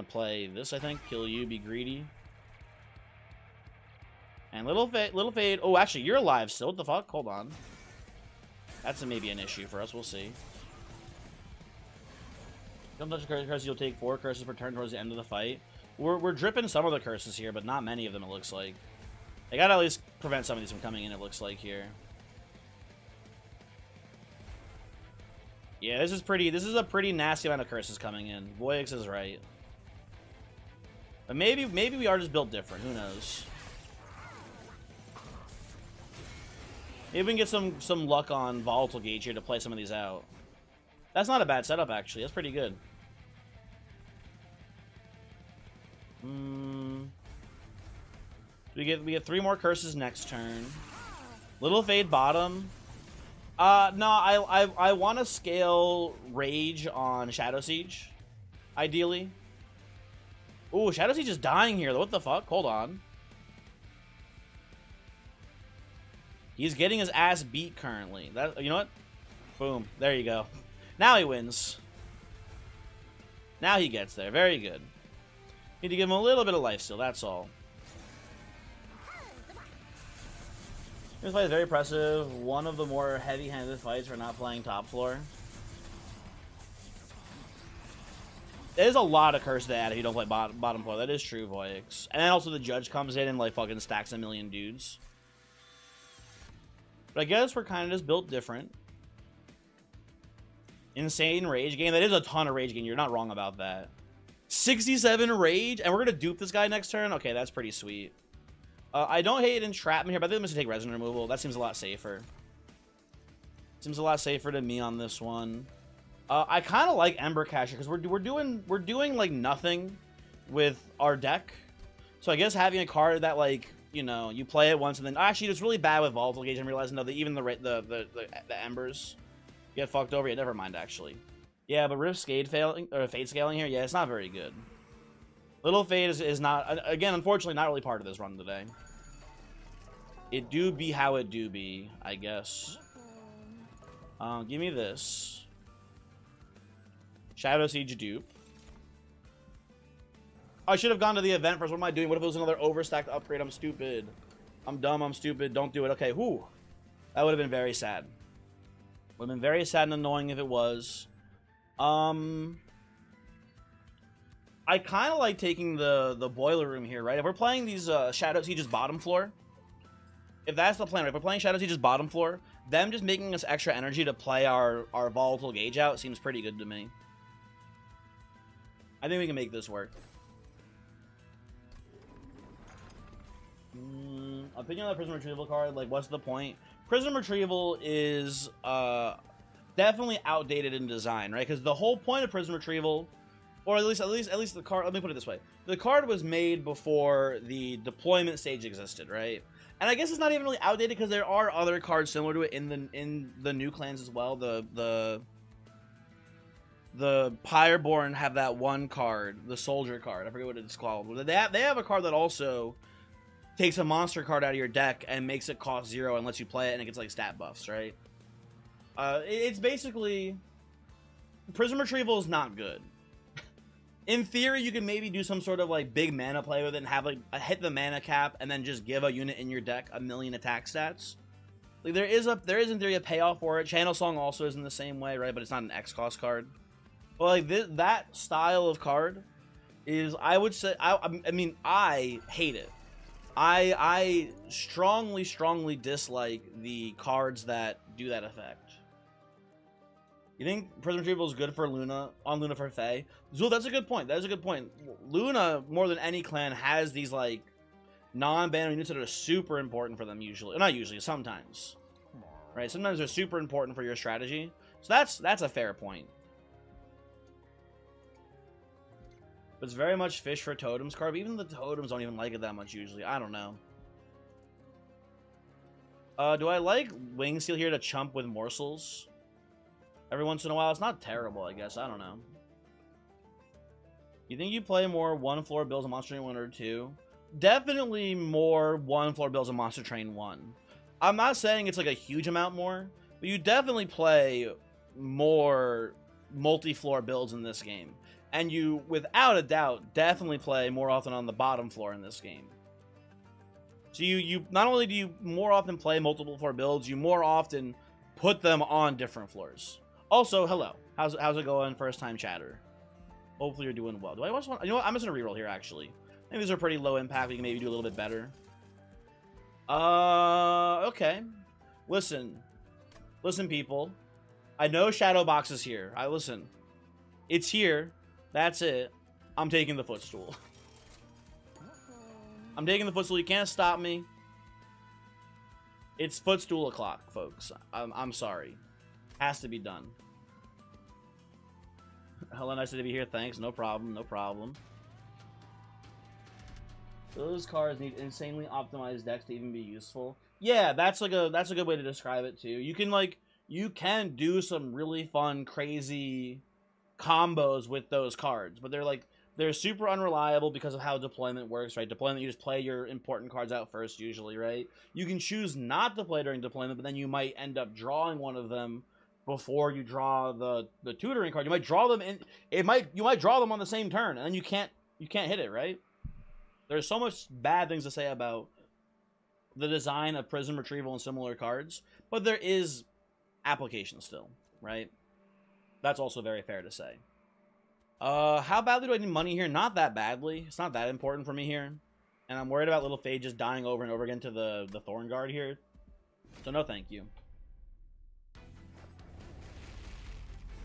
play this. I think kill you, be greedy. And little Fade. Oh, actually, you're alive still. What the fuck? Hold on. That's maybe an issue for us. We'll see. Don't touch the curse. You'll take 4 curses per turn towards the end of the fight. We're dripping some of the curses here, but not many of them, it looks like. I gotta at least prevent some of these from coming in, it looks like, here. Yeah, this is a pretty nasty amount of curses coming in. Voyix is right. But maybe we are just built different. Who knows? Maybe we can get some luck on Volatile Gauge here to play some of these out. That's not a bad setup, actually. That's pretty good. We get 3 more curses next turn. Little Fade bottom. No, I want to scale Rage on Shadow Siege, ideally. Ooh, Shadow Siege is dying here. What the fuck? Hold on. He's getting his ass beat currently. You know what? Boom. There you go. Now he wins. Now he gets there. Very good. Need to give him a little bit of life steal. That's all. This fight is very impressive. One of the more heavy-handed fights for not playing top floor. There's a lot of curse to add if you don't play bottom floor. That is true, Voyix. And then also the judge comes in and like fucking stacks a million dudes. But I guess we're kind of just built different. Insane rage gain. That is a ton of rage gain. You're not wrong about that. 67 rage, and we're gonna dupe this guy next turn. Okay, that's pretty sweet. I don't hate entrapment here, but I think I'm gonna take resonant removal. That seems a lot safer. Seems a lot safer to me on this one. I kind of like Ember Casher because we're doing like nothing with our deck. So I guess having a card that, like, you know, you play it once and then actually it's really bad with Volatile Gauge. I'm realizing though that even the embers get fucked over. Yeah, never mind actually. Yeah, but Rift Fade scaling here, yeah, it's not very good. Little Fade is not, again, unfortunately, not really part of this run today. It do be how it do be, I guess. Give me this. Shadow Siege dupe. I should have gone to the event first. What am I doing? What if it was another overstacked upgrade? I'm stupid. I'm dumb. I'm stupid. Don't do it. Okay, whew. That would have been very sad. Would have been very sad and annoying if it was. I kind of like taking the boiler room here, right? If we're playing these Shadow Siege's bottom floor, if that's the plan, right? If we're playing Shadow Siege's bottom floor, them just making us extra energy to play our Volatile Gauge out seems pretty good to me. I think we can make this work. I'm picking on the Prism Retrieval card. Like, what's the point? Prism Retrieval is definitely outdated in design, right? Because the whole point of Prism Retrieval, or at least the card. Let me put it this way: the card was made before the deployment stage existed, right? And I guess it's not even really outdated because there are other cards similar to it in the new clans as well. The Pyreborn have that one card, the Soldier card. I forget what it's called. They have a card that also takes a monster card out of your deck and makes it cost 0 and lets you play it, and it gets like stat buffs, right? It's basically Prism Retrieval is not good. In theory, you can maybe do some sort of like big mana play with it and have like hit the mana cap and then just give a unit in your deck 1,000,000 attack stats. Like there is in theory a payoff for it. Channel Song also is in the same way, right? But it's not an X cost card. But like that style of card is, I would say, I mean, I hate it. I strongly dislike the cards that do that effect. You think Prism Retrieval is good for Luna, on Luna for Fae? Zul, that's a good point. That is a good point. Luna, more than any clan, has these, like, non-banner units that are super important for them usually. Not usually, sometimes. Right? Sometimes they're super important for your strategy. So that's a fair point. But it's very much fish for totems card. But even the totems don't even like it that much usually. I don't know. Do I like Wing Seal here to chump with morsels? Every once in a while, it's not terrible, I guess. I don't know. You think you play more one floor builds of Monster Train 1 or 2? Definitely more one floor builds of Monster Train 1. I'm not saying it's like a huge amount more, but you definitely play more multi-floor builds in this game. And you, without a doubt, definitely play more often on the bottom floor in this game. So you not only do you more often play multiple floor builds, you more often put them on different floors. Also, hello. How's it going, first time chatter? Hopefully you're doing well. Do I just want, you know what? I'm just gonna reroll here actually. I think these are pretty low impact. We can maybe do a little bit better. Okay. Listen, people. I know Shadow Box is here. Listen. It's here. That's it. I'm taking the footstool. I'm taking the footstool. You can't stop me. It's footstool o'clock, folks. I'm sorry. Has to be done. Hello, nice to be here. Thanks. No problem. No problem. Those cards need insanely optimized decks to even be useful. Yeah, that's a good way to describe it too. You can do some really fun, crazy combos with those cards, but they're super unreliable because of how deployment works, right? Deployment, you just play your important cards out first usually, right? You can choose not to play during deployment, but then you might end up drawing one of them before you draw the tutoring card. You might draw them in, you might draw them on the same turn, and then you can't hit it, right? There's so much bad things to say about the design of Prism Retrieval and similar cards, but there is application still, right? That's also very fair to say. How badly do I need money here? Not that badly. It's not that important for me here. And I'm worried about Little Faye just dying over and over again to the Thorn Guard here. So no thank you.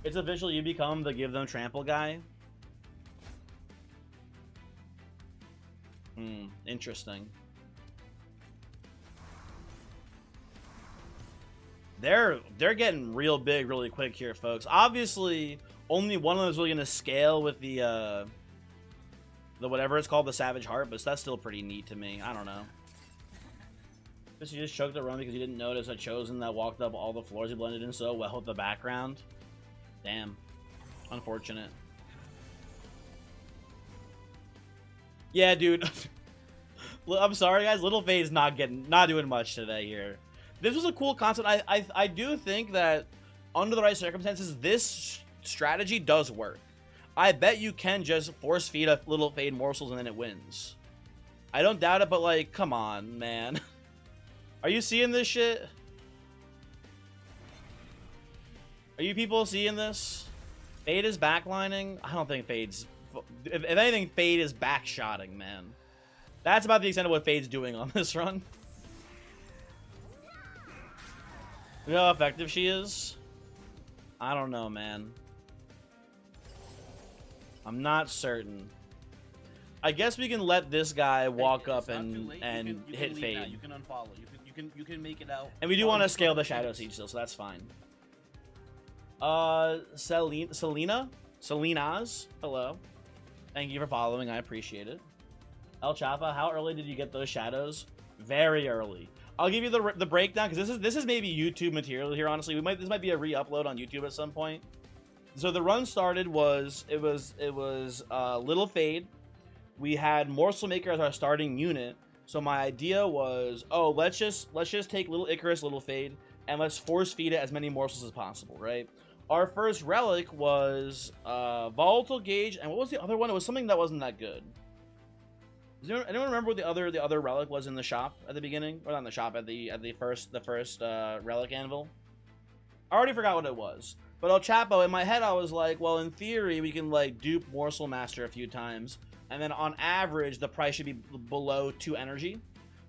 It's official, you become the give them trample guy. Interesting. They're getting real big really quick here, folks. Obviously, only one of them is really gonna scale with the whatever it's called, the Savage Heart, but that's still pretty neat to me. I don't know. Guess you just choked the run because you didn't notice a Chosen that walked up all the floors. He blended in so well with the background. Damn. Unfortunate. Yeah, dude. I'm sorry, guys. Little Fade's not doing much today here. This was a cool concept. I do think that under the right circumstances, this strategy does work. I bet you can just force feed a Little Fade morsels and then it wins. I don't doubt it, but like, come on, man. Are you seeing this shit? Are you people seeing this? Fade is backlining? I don't think Fade's... If anything, Fade is backshotting, man. That's about the extent of what Fade's doing on this run. You know how effective she is? I don't know, man. I'm not certain. I guess we can let this guy walk up and hit Fade. You can unfollow. You can make it out. And we do want to scale the Shadow Siege still, so that's fine. Selena's, hello. Thank you for following. I appreciate it. El Chapa, how early did you get those shadows? Very early. I'll give you the breakdown because this is maybe YouTube material here. Honestly, this might be a re-upload on YouTube at some point. So the run started it was Little Fade. We had Morsel Maker as our starting unit. So my idea was, oh, let's just take Little Icarus, Little Fade, and let's force feed it as many morsels as possible, right? Our first relic was Volatile Gauge, and what was the other one? It was something that wasn't that good. Does anyone remember what the other relic was in the shop at the beginning? Or not in the shop, at the first relic anvil? I already forgot what it was. But El Chapo, in my head, I was like, well, in theory, we can like dupe Morsel Master a few times. And then on average, the price should be below 2 energy.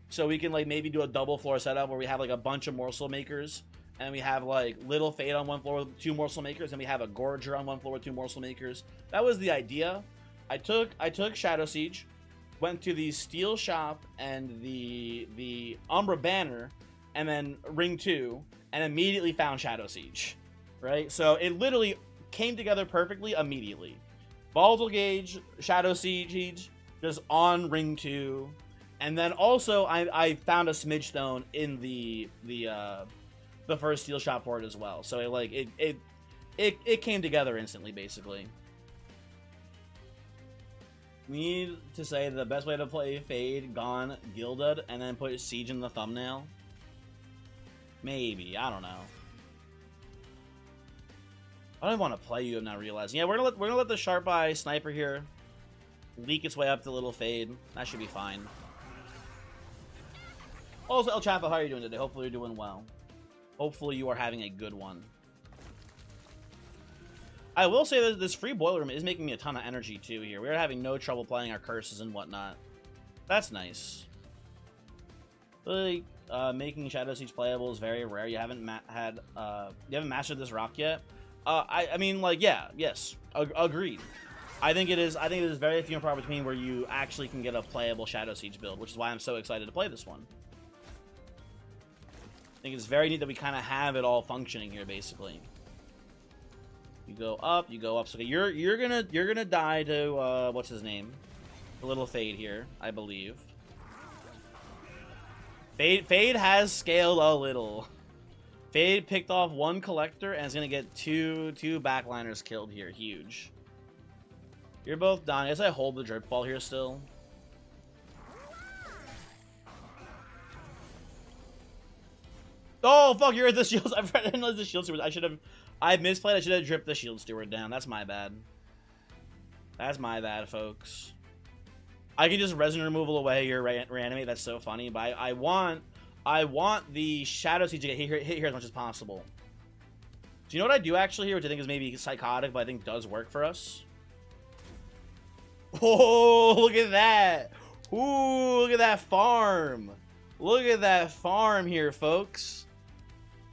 So we can like maybe do a double floor setup where we have like a bunch of Morsel Makers. And we have like Little Fade on one floor with 2 Morsel Makers. And we have a Gorger on one floor with 2 Morsel Makers. That was the idea. I took Shadow Siege, went to the Steel Shop and the Umbra Banner, and then Ring 2, and immediately found Shadow Siege. Right? So it literally came together perfectly immediately. Volatile Gauge, Shadow Siege, just on Ring 2. And then also I found a Smidge Stone in the first Steel Shop for it as well. So it came together instantly, basically. We need to say the best way to play Fade, Gone, Gilded, and then put Siege in the thumbnail. Maybe, I don't know. I don't even want to play you. I'm not realizing. Yeah, we're gonna let the Sharp Eye Sniper here leak its way up to Little Fade. That should be fine. Also, El Chapo, how are you doing today? Hopefully you're doing well. Hopefully you are having a good one. I will say that this free boiler room is making me a ton of energy too here. We're having no trouble playing our curses and whatnot. That's nice. Really, making Shadow Siege playable is very rare. You haven't mastered this rock yet. I mean, like, yeah, yes, agreed. I think it is very few and far between where you actually can get a playable Shadow Siege build, which is why I'm so excited to play this one. I think it's very neat that we kind of have it all functioning here, basically. You go up. So okay, you're gonna die to what's his name, the Little Fade here, I believe. Fade has scaled a little. Fade picked off 1 collector and is gonna get two backliners killed here. Huge. You're both dying. I guess I hold the drip fall here still. Oh fuck! You're at the shields. I didn't know the shield steward. I misplayed. I should have dripped the shield steward down. That's my bad. That's my bad, folks. I can just resin removal away your reanimate. That's so funny. But I want the Shadow Siege to get hit here as much as possible. Do you know what I do actually here, which I think is maybe psychotic, but I think does work for us? Oh, look at that! Ooh, look at that farm! Look at that farm here, folks.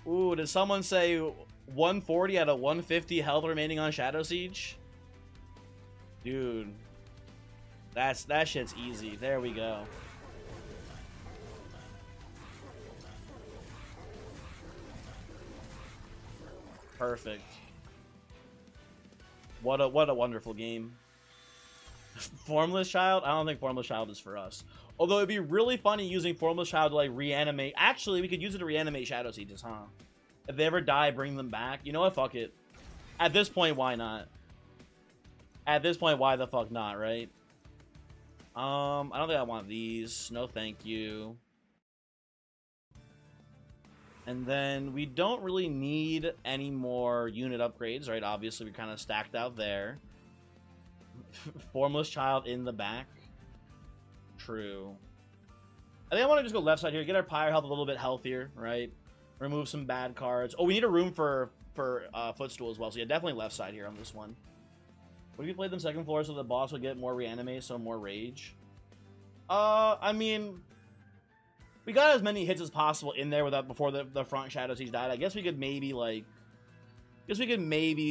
Ooh, did someone say 140 out of 150 health remaining on Shadow Siege? Dude. That shit's easy. There we go. Perfect. What a wonderful game. Formless Child? I don't think Formless Child is for us. Although it'd be really funny using Formless Child to like reanimate. Actually, we could use it to reanimate Shadow Sieges, huh? If they ever die, bring them back. You know what? Fuck it. At this point, why not? At this point, why the fuck not, right? I don't think I want these. No, thank you. And then we don't really need any more unit upgrades, right? Obviously, we're kind of stacked out there. Formless Child in the back. True. I think I want to just go left side here, get our Pyre health a little bit healthier, right? Remove some bad cards. Oh, we need a room for Footstool as well, so yeah, definitely left side here on this one. What if you played them second floor so the boss would get more reanimate, so more rage? I mean, we got as many hits as possible in there without before the front Shadow Siege died. I guess we could maybe like,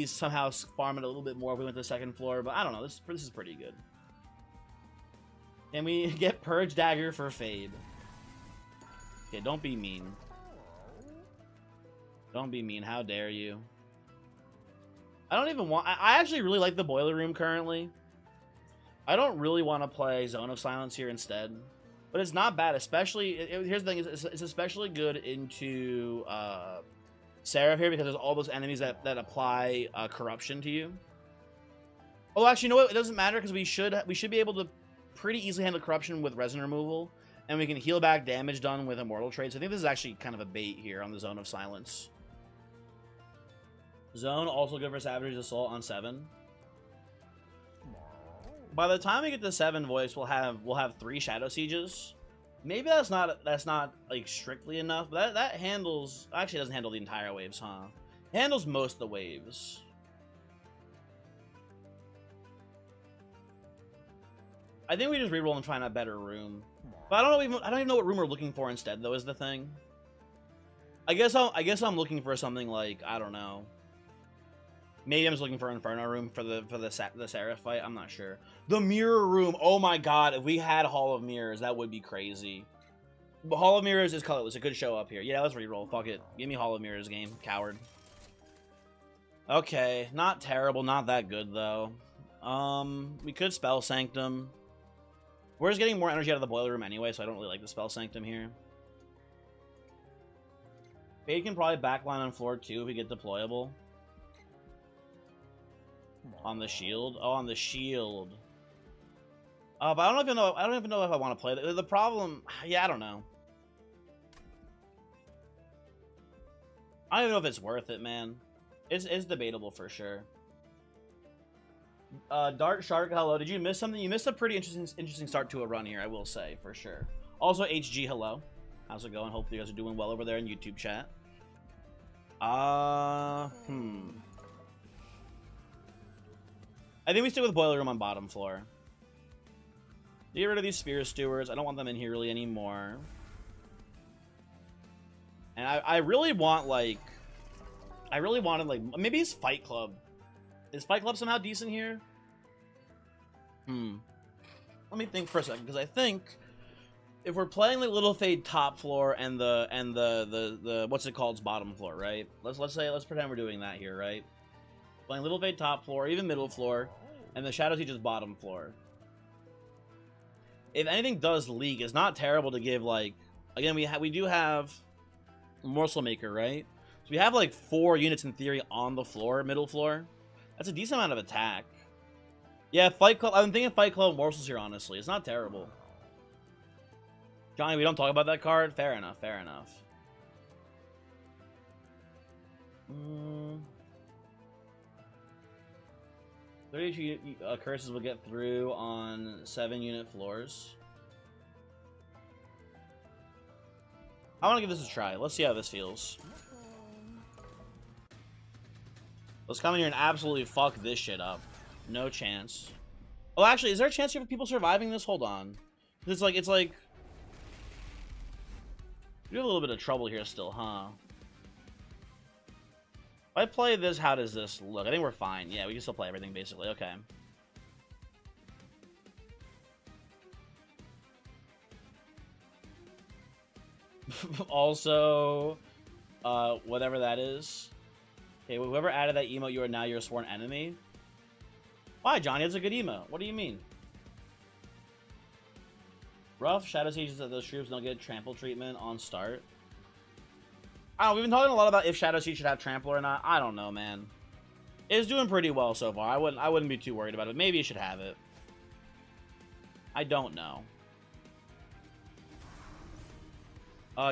somehow farm it a little bit more if we went to the second floor, but I don't know. This is pretty good. Can we get Purge Dagger for Fade? Okay, don't be mean. Don't be mean. How dare you? I don't even want... I actually really like the Boiler Room currently. I don't really want to play Zone of Silence here instead. But it's not bad, especially... here's the thing, it's especially good into Seraph here because there's all those enemies that apply Corruption to you. Oh, actually, you know what? It doesn't matter because we should be able to pretty easily handle Corruption with Resin Removal. And we can heal back damage done with Immortal Trade. So I think this is actually kind of a bait here on the Zone of Silence. Zone, also good for Savage's Assault on 7. By the time we get to 7 voice, we'll have 3 Shadow Sieges. Maybe that's not like strictly enough, but that handles... Actually, it doesn't handle the entire waves, huh? It handles most of the waves. I think we just reroll and find a better room. But I don't even know what room we're looking for instead, though, is the thing. I guess I'm looking for something like, I don't know. Maybe I'm just looking for Inferno Room for the Seraph fight. I'm not sure. The Mirror Room. Oh my god, if we had Hall of Mirrors, that would be crazy. But Hall of Mirrors is colorless. It could show up here. Yeah, let's reroll. Fuck it. Give me Hall of Mirrors game. Coward. Okay, not terrible. Not that good, though. We could Spell Sanctum. We're just getting more energy out of the Boiler Room anyway, so I don't really like the Spell Sanctum here. Fade can probably backline on floor 2 if we get deployable. On the shield? Oh, on the shield. But I don't even know if I want to play the problem. Yeah, I don't know. I don't even know if it's worth it, man. It's debatable for sure. Dart Shark, hello. Did you miss something? You missed a pretty interesting start to a run here, I will say, for sure. Also, HG, hello. How's it going? Hopefully you guys are doing well over there in YouTube chat. I think we stick with Boiler Room on bottom floor. Get rid of these Spear Stewards. I don't want them in here really anymore. And I really want, like... I really wanted, like... Maybe it's Fight Club. Is Fight Club somehow decent here? Let me think for a second, because I think... If we're playing like Little Fade top floor and the what's it called, bottom floor, right? Let's pretend we're doing that here, right? Playing Little Fade top floor, even middle floor, and the Shadow Siege is bottom floor. If anything does leak, it's not terrible to give, like... Again, we do have Morsel Maker, right? So we have, like, 4 units in theory on the floor, middle floor. That's a decent amount of attack. Yeah, Fight Club... I'm thinking Fight Club Morsels here, honestly. It's not terrible. Johnny, we don't talk about that card? Fair enough, fair enough. 32 curses will get through on 7 unit floors. I want to give this a try. Let's see how this feels. Let's come in here and absolutely fuck this shit up. No chance. Oh, actually, is there a chance you have people surviving this? Hold on. It's like... We have a little bit of trouble here still, huh? If I play this, how does this look? I think we're fine. Yeah, we can still play everything, basically. Okay. Also, whatever that is. Okay, well, whoever added that emote, you are now your sworn enemy. Why, Johnny? That's a good emote. What do you mean? Rough Shadow Sieges that those troops don't get trample treatment on start. I don't know, we've been talking a lot about if Shadow Siege should have trample or not. I don't know, man. It's doing pretty well so far. I wouldn't be too worried about it. Maybe it should have it. I don't know.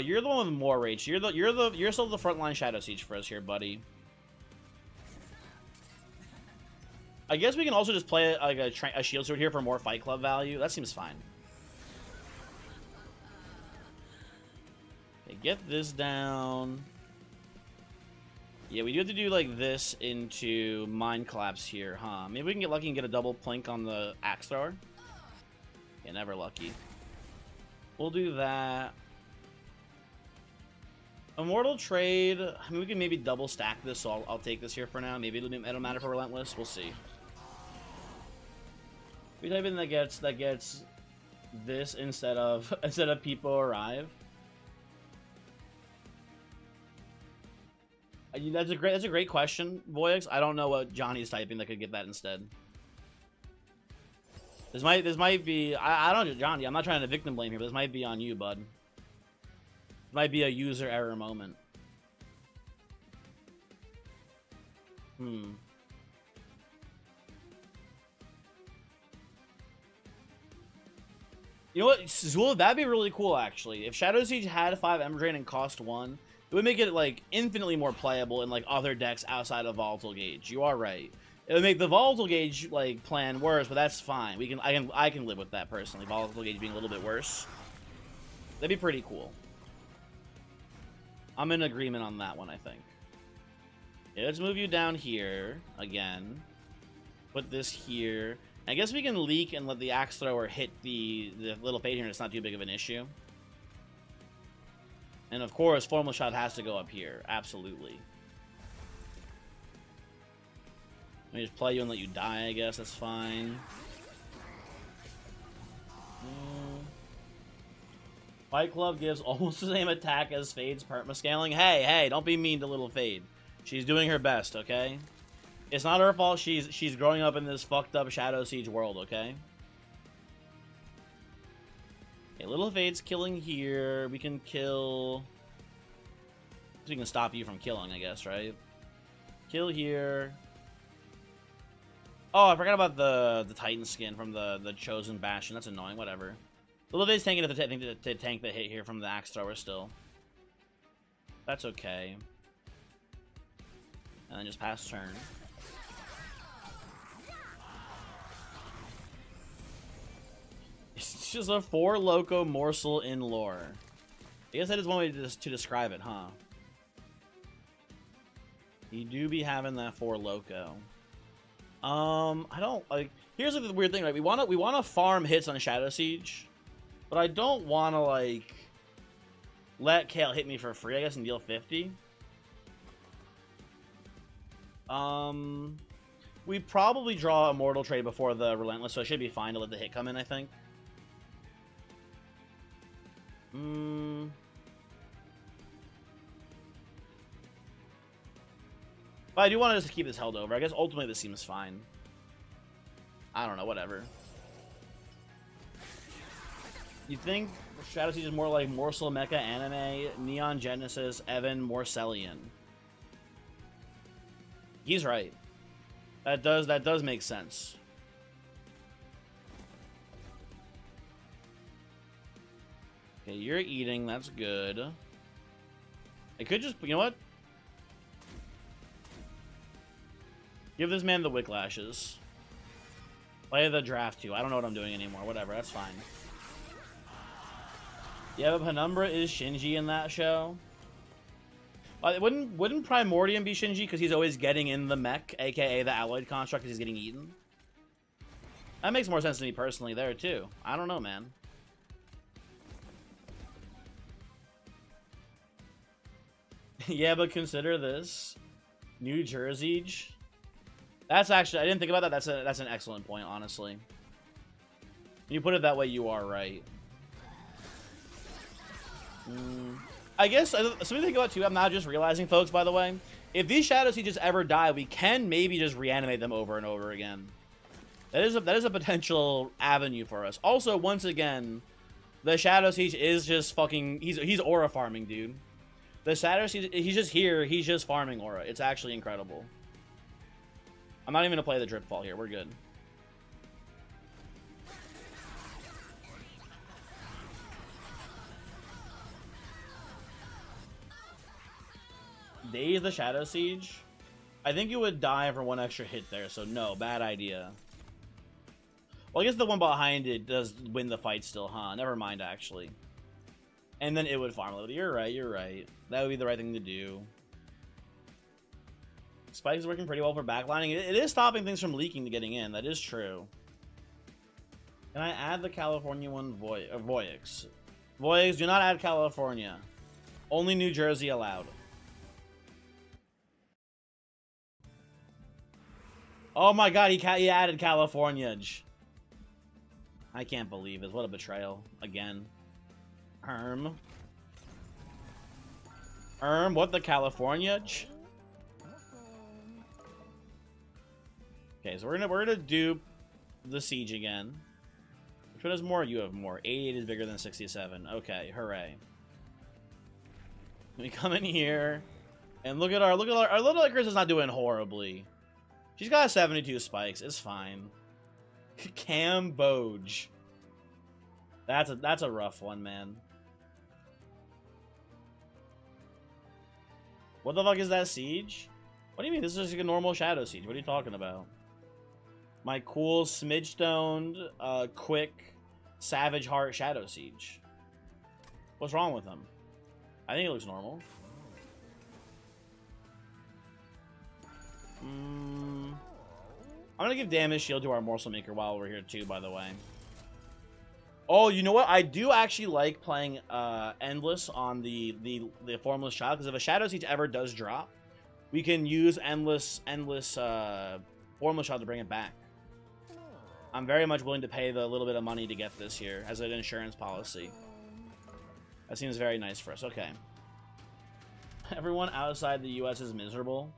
You're the one with more rage. You're still the frontline Shadow Siege for us here, buddy. I guess we can also just play like a shield sword here for more Fight Club value. That seems fine. Okay, get this down. Yeah, we do have to do like this into Mind Collapse here, huh? Maybe we can get lucky and get a double plink on the Axe Thrower. Yeah, never lucky. We'll do that. Immortal Trade. I mean, we can maybe double stack this, so I'll take this here for now. Maybe it'll matter for Relentless. We'll see. We type in that gets this instead of people arrive. That's a great question, Voyix. I don't know what Johnny's typing that could get that instead. This might be I don't know, Johnny. I'm not trying to victim blame here, but this might be on you, bud. This might be a user error moment. You know what, Zul, that'd be really cool, actually. If Shadow Siege had 5 Ember Drain and cost 1, it would make it, like, infinitely more playable in, like, other decks outside of Volatile Gauge. You are right. It would make the Volatile Gauge, like, plan worse, but that's fine. I can live with that, personally. Volatile Gauge being a little bit worse. That'd be pretty cool. I'm in agreement on that one, I think. Yeah, let's move you down here, again. Put this here. I guess we can leak and let the Axe Thrower hit the little fade here and it's not too big of an issue. And of course, Formless Shot has to go up here. Absolutely. Let me just play you and let you die, I guess. That's fine. Fight Club gives almost the same attack as Fade's permascaling. Hey, don't be mean to little Fade. She's doing her best, okay? It's not her fault. She's growing up in this fucked up Shadow Siege world, okay? Okay, little Fade's killing here. We can kill... So we can stop you from killing, I guess, right? Kill here. Oh, I forgot about the Titan skin from the Chosen Bastion. That's annoying. Whatever. Little Fade's tanking to tank the hit here from the Axe Thrower still. That's okay. And then just pass turn. It's just a 4 Loco morsel in lore. I guess that is one way to describe it, huh? You do be having that 4 Loco. I don't like. Here's the weird thing, right? We wanna farm hits on Shadow Siege, but I don't wanna like let Kale hit me for free, I guess, and deal 50. We probably draw Immortal Trade before the Relentless, so it should be fine to let the hit come in, I think. But I do want to just keep this held over. I guess ultimately this seems fine. I don't know, whatever. You think Shadow Siege is more like Morsel Mecha Anime, Neon Genesis, Evan Morcellian? He's right. That does make sense. Okay, you're eating. That's good. I could just, you know what? Give this man the Whiplashes. Play the draft too. I don't know what I'm doing anymore. Whatever, that's fine. Yeah, but Penumbra is Shinji in that show. Wouldn't Primordium be Shinji because he's always getting in the mech, aka the alloyed construct, because he's getting eaten? That makes more sense to me personally there too. I don't know, man. Yeah, but consider this. New Jersey. That's actually, I didn't think about that. That's an excellent point, honestly. When you put it that way, you are right. I guess something to think about too. I'm not just realizing, folks. By the way, if these Shadow Sieges ever die, we can maybe just reanimate them over and over again. That is a potential avenue for us. Also, once again, the Shadow Siege is just fucking. He's aura farming, dude. The Shadow Siege, he's just here. He's just farming aura. It's actually incredible. I'm not even gonna play the drip fall here. We're good. Daze the Shadow Siege? I think you would die for one extra hit there, so no, bad idea. Well, I guess the one behind it does win the fight still, huh? Never mind, actually. And then it would farm a little. You're right, you're right. That would be the right thing to do. Spike is working pretty well for backlining. It is stopping things from leaking to getting in. That is true. Can I add the California one? Voyix. Voyix, do not add California. Only New Jersey allowed. Oh my god, he added California. I can't believe it. What a betrayal. Again. What the California? Okay, so we're gonna dupe the siege again. Which one has more? You have more. 88 is bigger than 67. Okay, hooray. We come in here and look at our little Chris is not doing horribly. She's got 72 spikes. It's fine. Cambodge. That's a rough one, man. What the fuck is that siege? What do you mean? This is just like a normal Shadow Siege. What are you talking about? My cool smidge-stoned, quick, Savage Heart Shadow Siege. What's wrong with him? I think it looks normal. I'm gonna give damage shield to our Morsel Maker while we're here too, by the way. Oh, you know what? I do actually like playing Endless on the Formless Child, because if a Shadow Siege ever does drop, we can use Endless Formless Child to bring it back. I'm very much willing to pay the little bit of money to get this here as an insurance policy. That seems very nice for us. Okay. Everyone outside the US is miserable.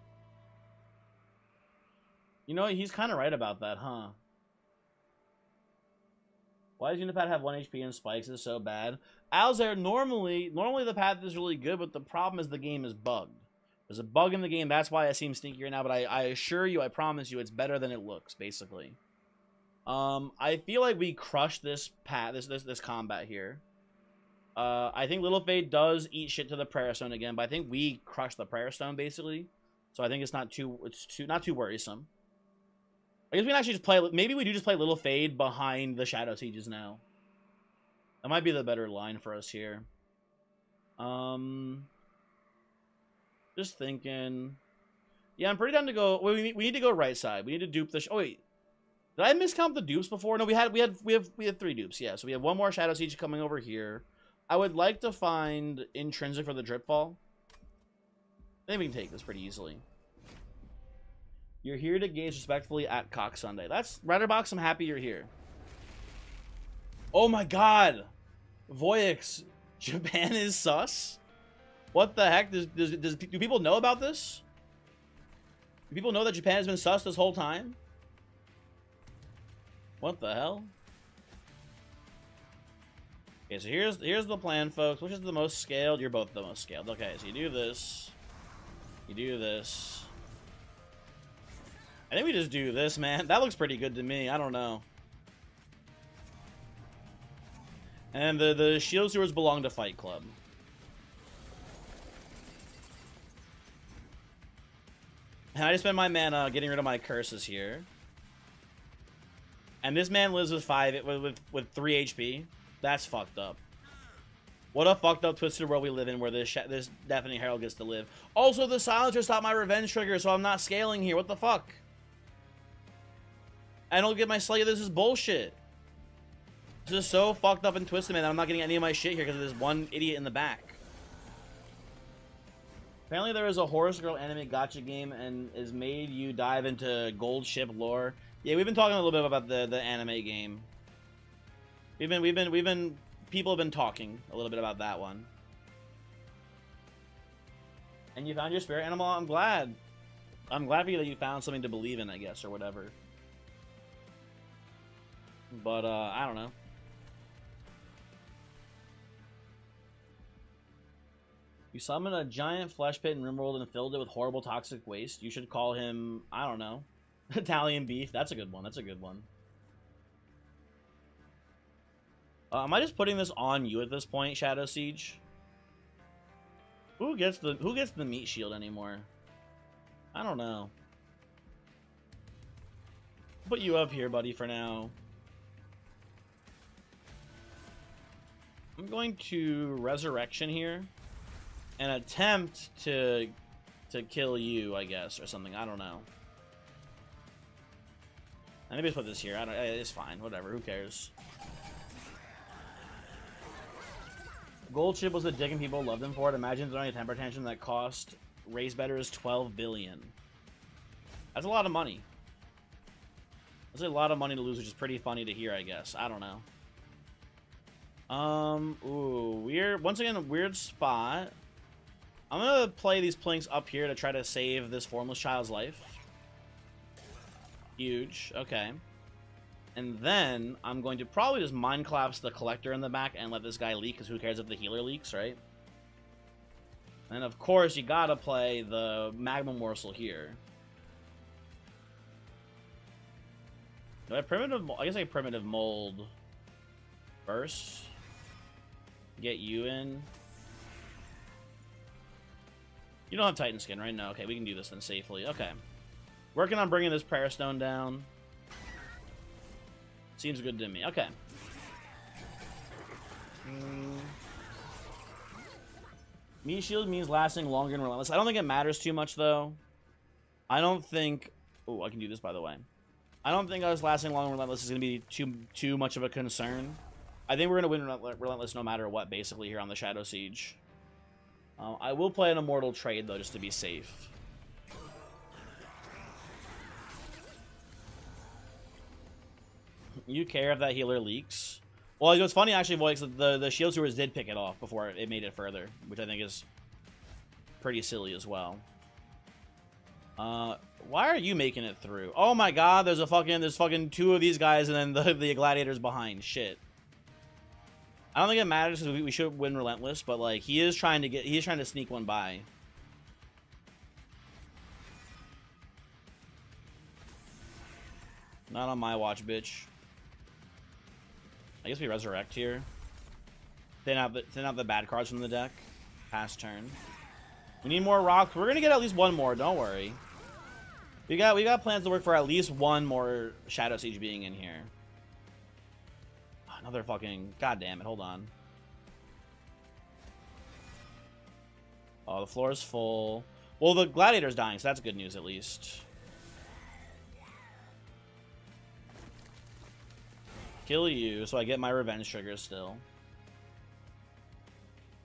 You know, he's kind of right about that, huh? Why does Unipad have 1 HP and spikes? It's so bad. Alzair, normally the path is really good, but the problem is the game is bugged. There's a bug in the game. That's why it seems stinkier now, but I assure you, I promise you, it's better than it looks, basically. I feel like we crushed this this combat here. I think Little Fade does eat shit to the Prayer Stone again, but I think we crushed the Prayer Stone, basically. So I think it's not too worrisome. I guess we can actually just play. Maybe we do just play Little Fade behind the Shadow Sieges now. That might be the better line for us here. Just thinking. Yeah, I'm pretty down to go. We need to go right side. We need to dupe the. Oh wait, did I miscount the dupes before? No, we had 3 dupes. Yeah, so we have one more Shadow Siege coming over here. I would like to find Intrinsic for the drip fall. I think we can take this pretty easily. You're here to gaze respectfully at Cock Sunday. That's Redderbox. I'm happy you're here. Oh my god, Voyix, Japan is sus. What the heck? Do people know about this? Do people know that Japan has been sus this whole time? What the hell? Okay, so here's the plan, folks. Which is the most scaled? You're both the most scaled. Okay, so you do this. You do this. I think we just do this, man. That looks pretty good to me. I don't know. And the Shield Sewers belong to Fight Club. And I just spend my mana getting rid of my curses here. And this man lives with 3 HP. That's fucked up. What a fucked up twisted world we live in where this Deafening Herald gets to live. Also, the Silencer stopped my revenge trigger, so I'm not scaling here. What the fuck? I don't get my Slay. This is bullshit. This is so fucked up and twisted, man, that I'm not getting any of my shit here because of this one idiot in the back. Apparently there is a Horse Girl anime gacha game and is made you dive into gold ship lore. Yeah, we've been talking a little bit about the anime game. People have been talking a little bit about that one. And you found your spirit animal. I'm glad. I'm glad for you that you found something to believe in, I guess, or whatever. But, I don't know. You summon a giant flesh pit in Rimworld and filled it with horrible toxic waste. You should call him, I don't know, Italian beef. That's a good one. That's a good one. Am I just putting this on you at this point, Shadow Siege? Who gets the meat shield anymore? I don't know. Put you up here, buddy, for now. I'm going to Resurrection here and attempt to kill you, I guess, or something. I don't know. Maybe just put this here. It's fine. Whatever. Who cares? Gold chip was a dick and people loved him for it. Imagine throwing a temper tantrum that cost race betters 12 billion. That's a lot of money. That's a lot of money to lose, which is pretty funny to hear, I guess. I don't know. Ooh, weird. Once again, a weird spot. I'm gonna play these plinks up here to try to save this formless child's life. Huge. Okay. And then I'm going to probably just mind collapse the collector in the back and let this guy leak, because who cares if the healer leaks, right? And of course, you gotta play the magma morsel here. Do I have primitive? I guess I have primitive mold first. Get you in. You don't have Titan skin, right? No. Okay, we can do this then safely. Okay. Working on bringing this prayer stone down. Seems good to me. Okay. Meat shield means lasting longer and relentless. I don't think it matters too much, though. I don't think... Oh, I can do this, by the way. I don't think us lasting long and relentless is going to be too much of a concern. I think we're going to win relentless no matter what, basically, here on the Shadow Siege. I will play an immortal trade, though, just to be safe. You care if that healer leaks? Well, it was funny, actually, Voix, the Shield Sewers did pick it off before it made it further, which I think is pretty silly as well. Why are you making it through? Oh my god, there's fucking two of these guys and then the gladiators behind. Shit. I don't think it matters because we should win relentless, but like he's trying to sneak one by. Not on my watch, bitch. I guess we resurrect here. Thin out the bad cards from the deck. Pass turn. We need more rocks. We're gonna get at least one more. Don't worry. We got plans to work for at least one more Shadow Siege being in here. Another fucking... God damn it. Hold on. Oh, the floor is full. Well, the gladiator's dying, so that's good news at least. Kill you, so I get my revenge trigger still.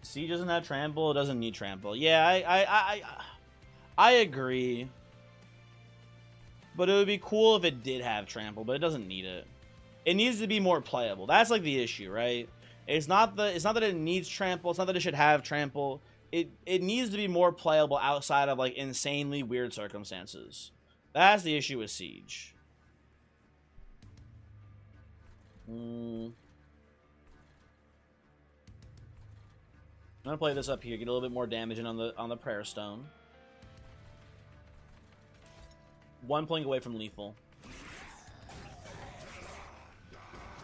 Siege doesn't have trample. It doesn't need trample. Yeah, I agree. But it would be cool if it did have trample, but it doesn't need it. It needs to be more playable. That's like the issue, right? It's not that it needs trample. It's not that it should have trample. It needs to be more playable outside of like insanely weird circumstances. That's the issue with Siege. I'm gonna play this up here, get a little bit more damage in on the prayer stone. One blink away from lethal.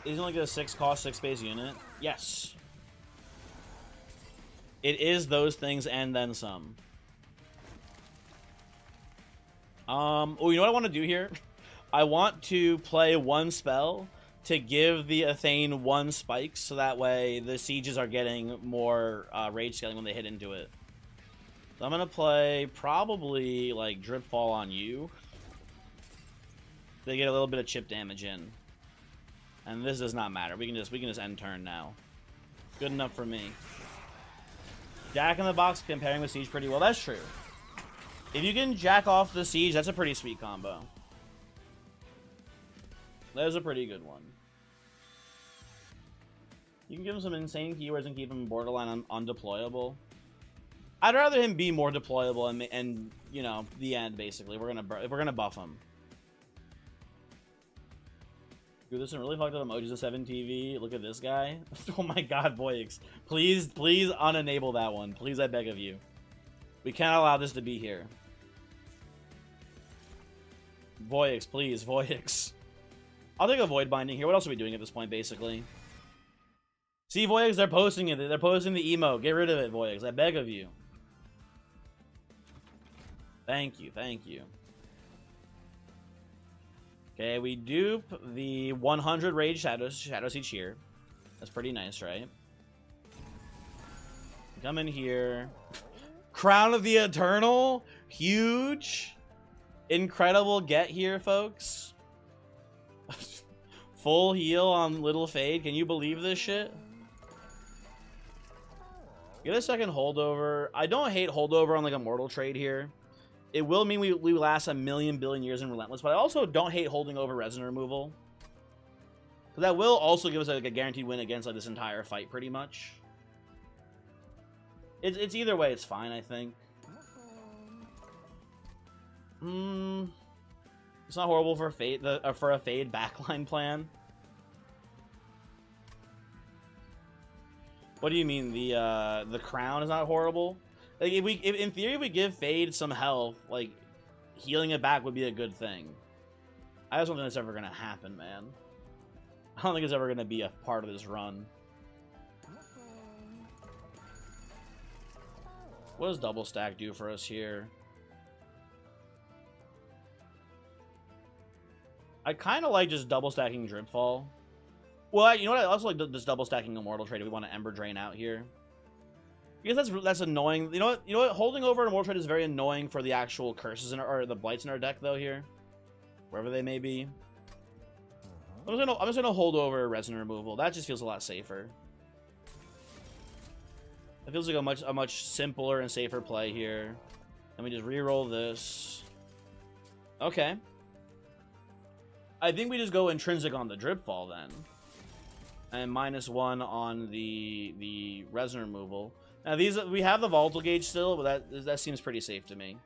He's only get a 6 cost, 6 space unit. Yes. It is those things and then some. Oh, you know what I want to do here? I want to play one spell to give the Athane 1 spikes, so that way the sieges are getting more rage scaling when they hit into it. So I'm gonna play probably like Drip Fall on you. They get a little bit of chip damage in, and this does not matter. We can just end turn now. Good enough for me. Jack in the Box comparing with Siege pretty well. That's true. If you can jack off the Siege, that's a pretty sweet combo. That is a pretty good one. You can give him some insane keywords and keep him borderline undeployable. I'd rather him be more deployable and you know, the end basically. We're gonna buff him. Dude, there's some really fucked up emojis of 7TV. Look at this guy. Oh my god, Voyix. Please unenable that one. Please, I beg of you. We cannot allow this to be here. Voyix, please, Voyix. I'll take a Void Binding here. What else are we doing at this point, basically? See, Voyix, they're posting it. They're posting the emo. Get rid of it, Voyix. I beg of you. Thank you, thank you. Okay, we dupe the 100 Rage Shadow Seed Cheer. That's pretty nice, right? Come in here. Crown of the Eternal. Huge. Incredible get here, folks. Full heal on Little Fade. Can you believe this shit? Get a second holdover. I don't hate holdover on like a mortal trade here. It will mean we last a million billion years in Relentless, but I also don't hate holding over Resonant removal. Because that will also give us like a guaranteed win against like this entire fight, pretty much. It's either way, it's fine, I think. It's not horrible for for a Fade backline plan. What do you mean the crown is not horrible? Like if in theory if we give Fade some health, like healing it back would be a good thing. I just don't think that's ever gonna happen, man. I don't think it's ever gonna be a part of this run. What does double stack do for us here? I kind of like just double stacking Dripfall. Well, you know what? I also like this double stacking Immortal trade if we want to Ember Drain out here. Because that's annoying. You know what? Holding over an Immortal trade is very annoying for the actual curses or the blights in our deck, though. Here, wherever they may be. I'm just gonna hold over Resonant removal. That just feels a lot safer. It feels like a much simpler and safer play here. Let me just re-roll this. Okay. I think we just go intrinsic on the Dripfall then. And -1 on the Resonant removal. Now we have the Volatile Gauge still, but that seems pretty safe to me.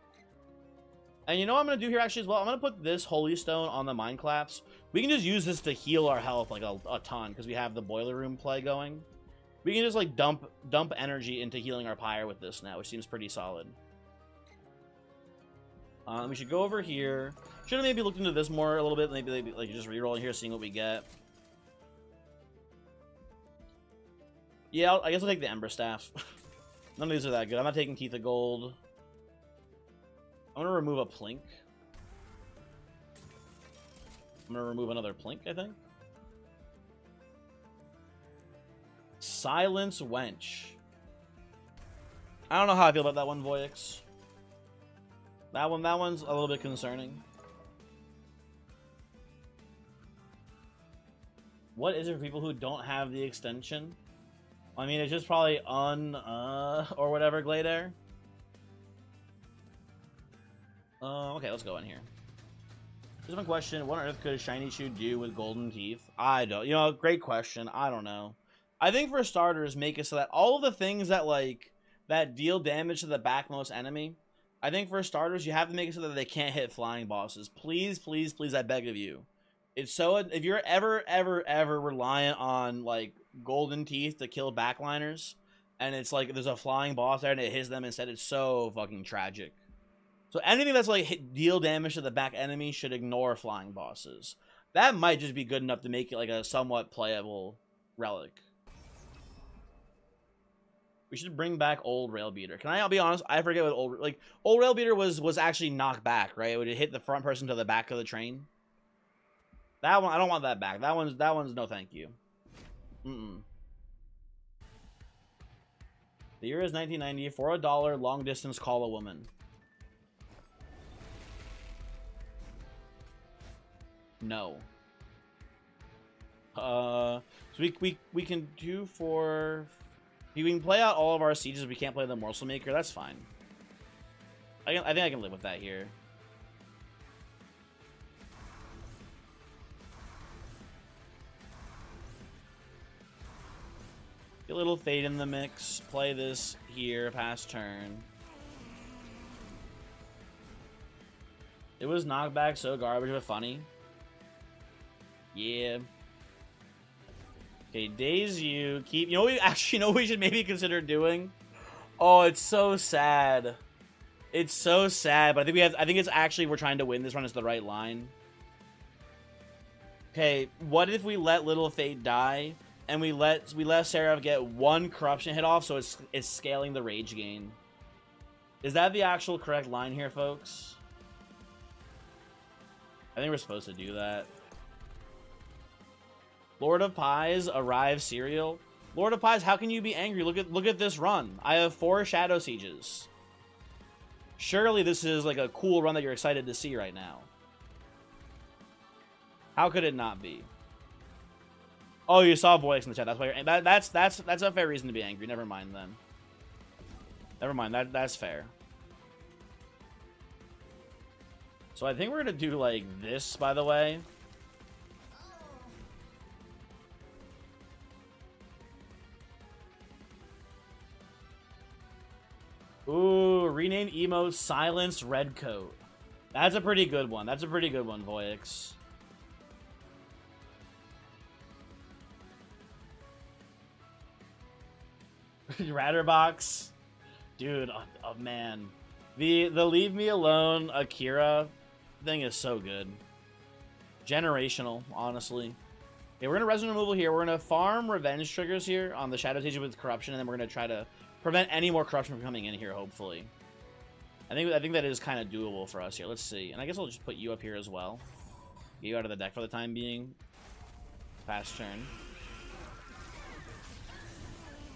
And you know what I'm gonna do here actually as well? I'm gonna put this Holy Stone on the Mind Collapse. We can just use this to heal our health like a ton because we have the Boiler Room play going. We can just like dump energy into healing our Pyre with this now, which seems pretty solid. We should go over here. Should have maybe looked into this more a little bit. Maybe like just rerolling here, seeing what we get. Yeah, I guess I'll take the Ember Staff. None of these are that good. I'm not taking Teeth of Gold. I'm gonna remove a Plink. I'm gonna remove another Plink, I think. Silence Wench. I don't know how I feel about that one, Voyix. That one's a little bit concerning. What is it for people who don't have the extension? I mean, it's just probably or whatever, Glade Air. Okay, let's go in here. Here's one question. What on earth could a Shiny Shoe do with golden teeth? I don't. You know, great question. I don't know. I think for starters, make it so that all of the things that deal damage to the backmost enemy, I think for starters, you have to make it so that they can't hit flying bosses. Please, please, please, I beg of you. It's so, if you're ever reliant on, like, golden teeth to kill backliners, and it's like there's a flying boss there and it hits them instead, it's so fucking tragic. So anything that's like deal damage to the back enemy should ignore flying bosses. That might just be good enough to make it like a somewhat playable relic. We should bring back Old Rail Beater. Can I be honest? I forget what Old Rail Beater was actually knocked back, right? It would hit the front person to the back of the train. That one, I don't want that back. That one's no thank you. The year is 1990. For $1, long distance call a woman. No. So we can do for. We can play out all of our sieges. We can't play the Morsel Maker. That's fine. I think I can live with that here. Get a little Fade in the mix. Play this here, pass turn. It was knockback, so garbage, but funny. Yeah. Okay, daze you. Keep. You know what we actually know what we should maybe consider doing? Oh, it's so sad. It's so sad, but I think we have. I think it's actually we're trying to win this run. Is the right line. Okay, what if we let Little Fate die and we let Seraph get one corruption hit off, so it's scaling the rage gain? Is that the actual correct line here, folks? I think we're supposed to do that. Lord of Pies, arrive cereal. Lord of Pies, how can you be angry? Look at this run. I have 4 Shadow Sieges. Surely this is like a cool run that you're excited to see right now. How could it not be? Oh, you saw Voix in the chat. That's why you're that's a fair reason to be angry. Never mind then. Never mind. That's fair. So I think we're gonna do like this, by the way. Ooh, rename emote Silence Redcoat. That's a pretty good one. That's a pretty good one, Voix. Ratterbox. Dude, oh man. The Leave Me Alone Akira thing is so good. Generational, honestly. Okay, we're gonna resident removal here. We're gonna farm revenge triggers here on the Shadow Stage with corruption, and then we're gonna try to prevent any more corruption from coming in here, hopefully. I think that is kind of doable for us here. Let's see. And I guess I'll just put you up here as well. Get you out of the deck for the time being. Pass turn.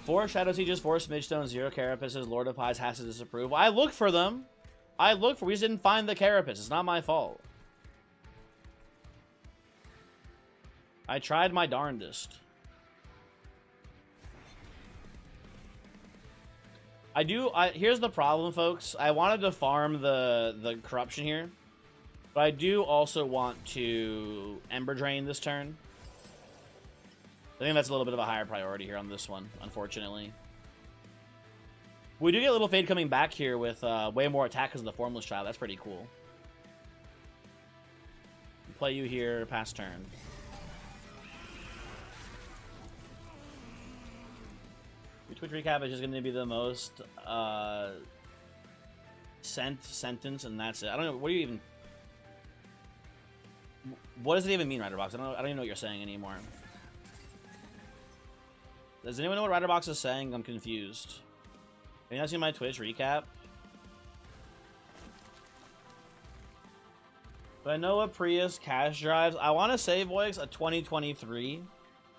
4 Shadow Sieges, 4 Smidgestones, 0 Carapaces, Lord of Pies has to disapprove. I looked for them. We just didn't find the Carapace. It's not my fault. I tried my darndest. Here's the problem, folks. I wanted to farm the corruption here, but I do also want to Ember Drain this turn. I think that's a little bit of a higher priority here on this one, unfortunately. We do get a little Fade coming back here with way more attack because of the Formless Child. That's pretty cool. Play you here, pass turn. Twitch recap is just going to be the most sentence, and that's it. I don't know. What do you even... What does it even mean, Riderbox? I don't even know what you're saying anymore. Does anyone know what Riderbox is saying? I'm confused. Have you not seen my Twitch recap? But I know what Prius cash drives. I want to say, Voix, a 2023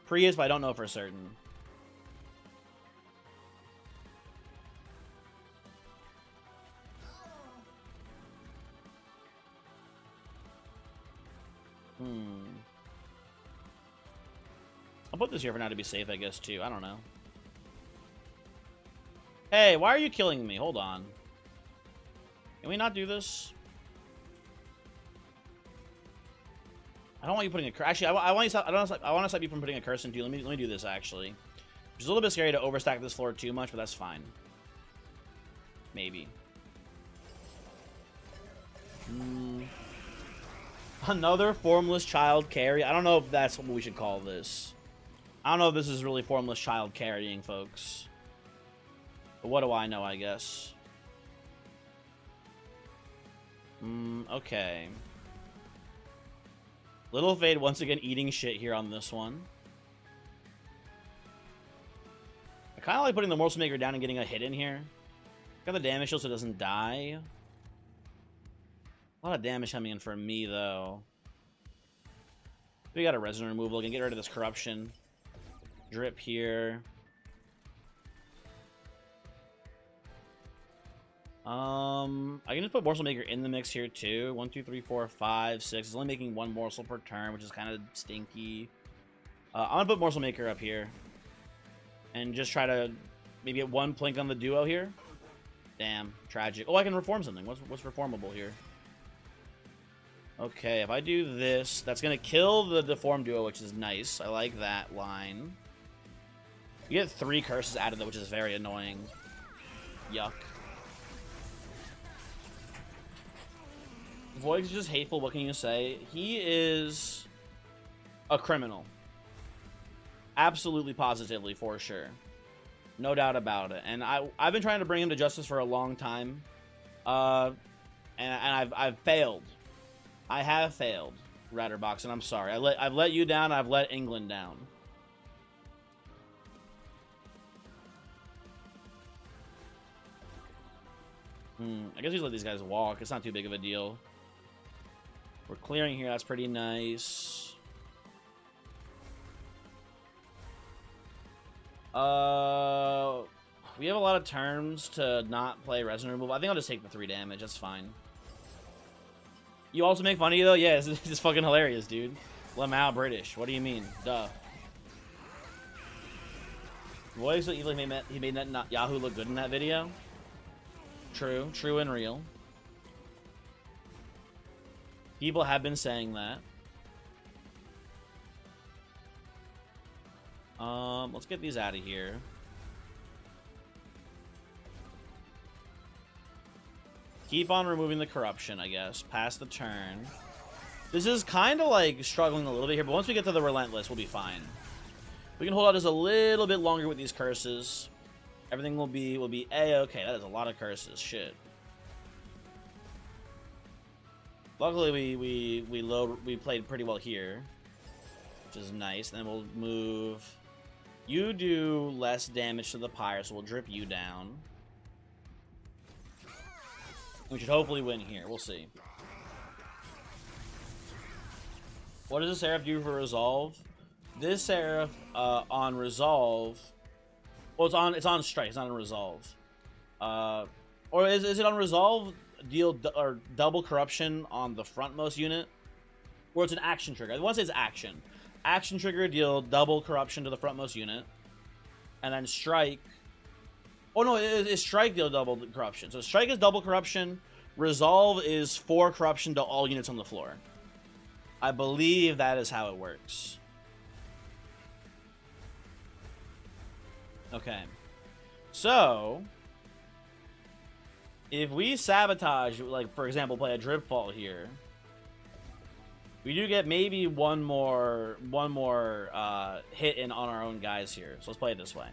Prius, but I don't know for certain. I'll put this here for now to be safe, I guess, too. I don't know. Hey, why are you killing me? Hold on. Can we not do this? I don't want you putting a curse. Actually, I want to stop you from putting a curse into you. Let me do this, actually. It's a little bit scary to overstack this floor too much, but that's fine. Maybe. Another Formless Child carry. I don't know if that's what we should call this. I don't know if this is really Formless Child carrying, folks. But what do I know, I guess. Okay. Little Fade once again eating shit here on this one. I kind of like putting the Morsel Maker down and getting a hit in here. Got the damage shield so it doesn't die. A lot of damage coming in for me, though. We got a Resonant Removal. Can get rid of this Corruption. Drip here. I can just put Morsel Maker in the mix here, too. 1, 2, 3, 4, 5, 6. It's only making 1 morsel per turn, which is kind of stinky. I'm going to put Morsel Maker up here. And just try to maybe get 1 Plink on the duo here. Damn, tragic. Oh, I can reform something. What's reformable here? Okay, if I do this, that's going to kill the Deformed Duo, which is nice. I like that line. You get 3 curses out of it, which is very annoying. Yuck. Void is just hateful, what can you say? He is a criminal. Absolutely, positively, for sure. No doubt about it. And I've been trying to bring him to justice for a long time. And I've failed. I have failed, Ratterbox, and I'm sorry. I've let you down, I've let England down. I guess we just let these guys walk. It's not too big of a deal. We're clearing here. That's pretty nice. We have a lot of turns to not play Resonant Removal. I think I'll just take the 3 damage. That's fine. You also make fun of you, though? Yeah, it's just fucking hilarious, dude. Lamau British. What do you mean? Duh. Voice so evil he made that Yahoo look good in that video. True. True and real. People have been saying that. Let's get these out of here. Keep on removing the corruption, I guess. Pass the turn. This is kind of like struggling a little bit here, but once we get to the Relentless, we'll be fine. We can hold out just a little bit longer with these curses. Everything will be A-okay. That is a lot of curses. Shit. Luckily, we played pretty well here, which is nice. Then we'll move. You do less damage to the pyre, so we'll drip you down. We should hopefully win here. We'll see. What does this Seraph do for Resolve? This Seraph on Resolve. Well, it's on Strike. It's not on Resolve. Or is it on Resolve? Deal or double corruption on the frontmost unit, or it's an action trigger. I want to say it's action. Action trigger, deal double corruption to the frontmost unit, and then strike. Oh no, it's strike deal double corruption. So strike is double corruption. Resolve is 4 corruption to all units on the floor. I believe that is how it works. Okay, so if we sabotage, like for example, play a drip fault here, we do get maybe one more hit in on our own guys here. So let's play it this way.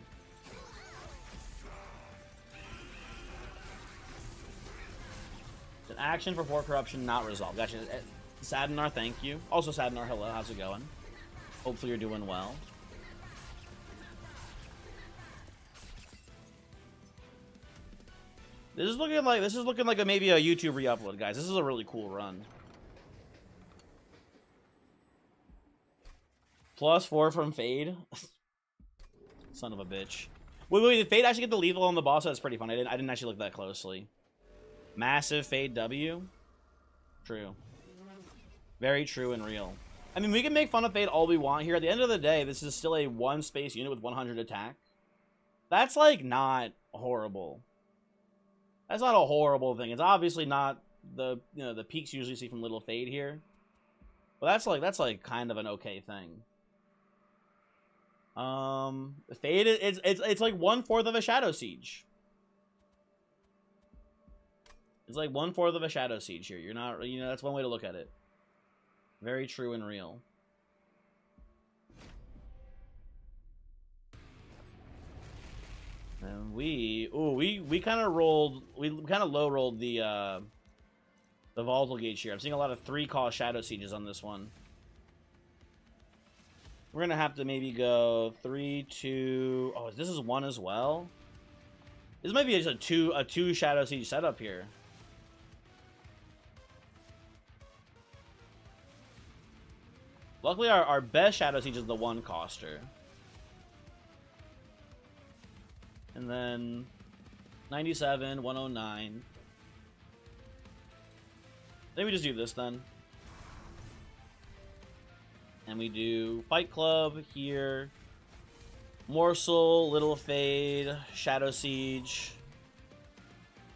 It's an action for 4 corruption, not resolved. Gotcha. Sadinar, thank you. Also Sadinar, hello. How's it going? Hopefully you're doing well. This is looking like maybe a YouTube re-upload, guys. This is a really cool run. +4 from Fade. Son of a bitch. Wait, did Fade actually get the lethal on the boss? That's pretty fun. I didn't actually look that closely. Massive Fade W. True. Very true and real. I mean, we can make fun of Fade all we want here. At the end of the day, this is still a 1 space unit with 100 attack. That's like not horrible. That's not a horrible thing. It's obviously not the the peaks you usually see from Little Fade here, but that's like kind of an okay thing. Fade it's like 1/4 of a Shadow Siege. It's like 1/4 of a Shadow Siege here. You're not, that's one way to look at it. Very true and real. And we kind of low rolled the volatile gauge here. I'm seeing a lot of 3-cost Shadow Sieges on this one. We're gonna have to maybe go 3, 2. Oh, this is 1 as well. This might be just a two Shadow Siege setup here. Luckily, our best Shadow Siege is the 1-coster. And then 97, 109. Then we just do this then. And we do Fight Club here. Morsel, Little Fade, Shadow Siege.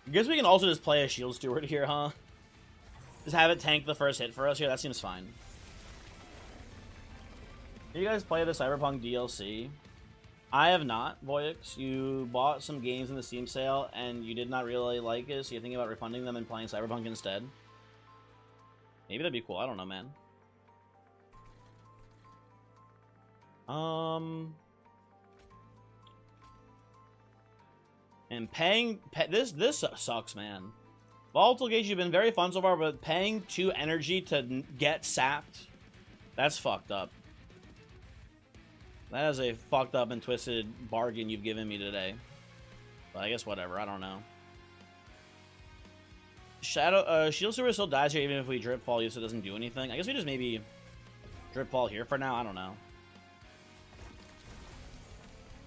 I guess we can also just play a Shield Steward here, huh? Just have it tank the first hit for us here. That seems fine. Can you guys play the Cyberpunk DLC? I have not, Voyix. You bought some games in the Steam sale and you did not really like it, so you're thinking about refunding them and playing Cyberpunk instead. Maybe that'd be cool. I don't know, man. And paying this sucks, man. Volatile Gauge, you've been very fun so far, but paying 2 energy to get sapped, that's fucked up. That is a fucked up and twisted bargain you've given me today. But I guess whatever, I don't know. Shield Super still dies here even if we Drip Fall, so it doesn't do anything. I guess we just maybe Drip Fall here for now, I don't know.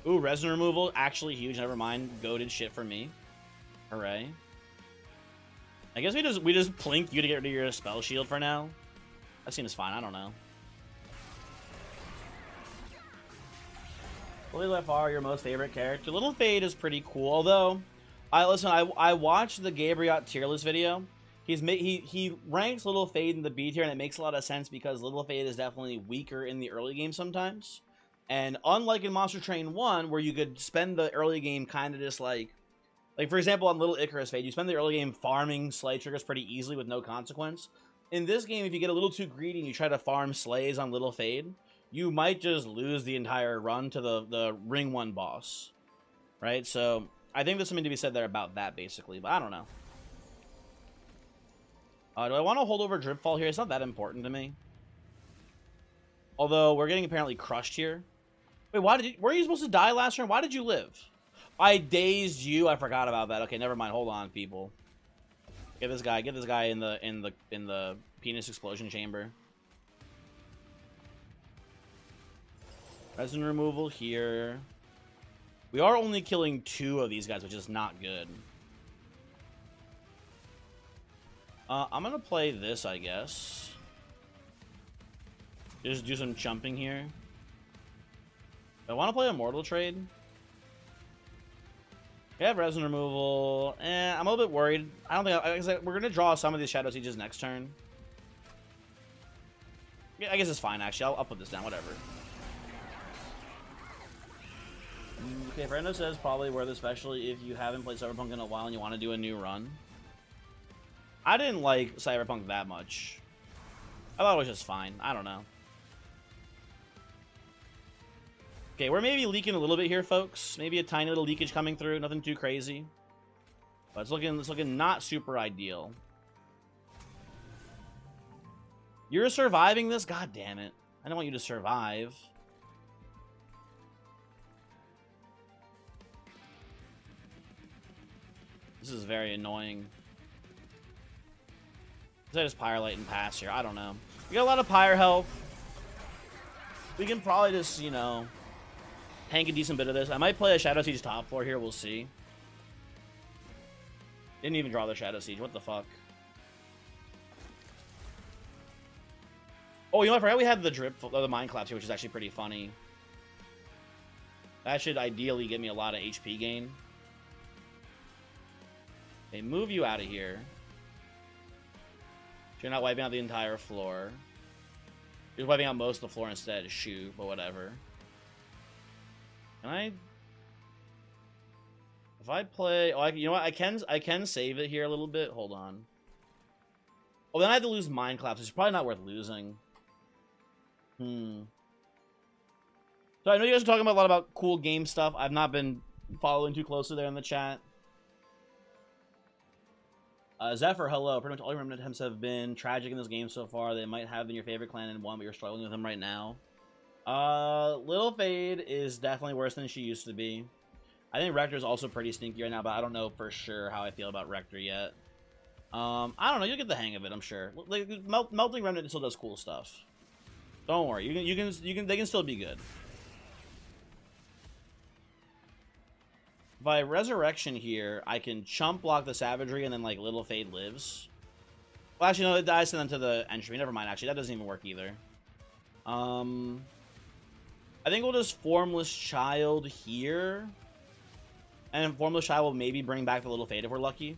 Ooh, resin removal, actually huge, never mind. Goated shit for me. Hooray. I guess we just plink you to get rid of your spell shield for now. That seems fine, I don't know. Fully by far your most favorite character. Little Fade is pretty cool, although I watched the Gabriot tier list video. He ranks Little Fade in the B tier, and it makes a lot of sense because Little Fade is definitely weaker in the early game sometimes. And unlike in Monster Train 1, where you could spend the early game kind of just like for example, on Little Icarus Fade, you spend the early game farming Slay triggers pretty easily with no consequence. In this game, if you get a little too greedy and you try to farm Slays on Little Fade, you might just lose the entire run to the Ring 1 boss. Right? So, I think there's something to be said there about that, basically. But I don't know. Do I want to hold over Drip Fall here? It's not that important to me. Although, we're getting apparently crushed here. Wait, were you supposed to die last turn? Why did you live? I dazed you. I forgot about that. Okay, never mind. Hold on, people. Get this guy in the penis explosion chamber. Resin removal here. We are only killing 2 of these guys, which is not good. I'm gonna play this, I guess. Just do some jumping here. I want to play Immortal Trade. We have resin removal. I'm a little bit worried. I don't think we're gonna draw some of these Shadow Sieges next turn. Yeah, I guess it's fine actually. I'll put this down. Whatever. Okay, Fernando says probably worth it, especially if you haven't played Cyberpunk in a while and you want to do a new run. I didn't like Cyberpunk that much. I thought it was just fine. I don't know. Okay, we're maybe leaking a little bit here, folks. Maybe a tiny little leakage coming through. Nothing too crazy. But it's looking not super ideal. You're surviving this? God damn it. I don't want you to survive. This is very annoying. I just Pyrelight and pass here. I don't know. We got a lot of Pyre health. We can probably just, you know, tank a decent bit of this. I might play a Shadow Siege top floor here. We'll see. Didn't even draw the Shadow Siege. What the fuck? Oh, you know, I forgot we had the drip, the Mind Collapse here, which is actually pretty funny. That should ideally give me a lot of HP gain. They move you out of here. You're not wiping out the entire floor. You're wiping out most of the floor instead. Shoot, but whatever. Can I? If I play, oh, you know what? I can save it here a little bit. Hold on. Oh, then I have to lose Mind Collapse. It's probably not worth losing. So I know you guys are talking about a lot about cool game stuff. I've not been following too closely there in the chat. Zephyr, hello. Pretty much all your remnant attempts have been tragic in this game so far. They might have been your favorite clan in one, but you're struggling with them right now. Little Fade is definitely worse than she used to be. I think Rector is also pretty stinky right now, but I don't know for sure how I feel about Rector yet. I don't know. You'll get the hang of it, I'm sure. Like, Melting Remnant still does cool stuff. Don't worry. They can still be good. By Resurrection here, I can chump block the Savagery and then, like, Little Fade lives. Well, actually, no, it dies to the entry. Never mind, actually. That doesn't even work either. I think we'll just Formless Child here. And Formless Child will maybe bring back the Little Fade if we're lucky.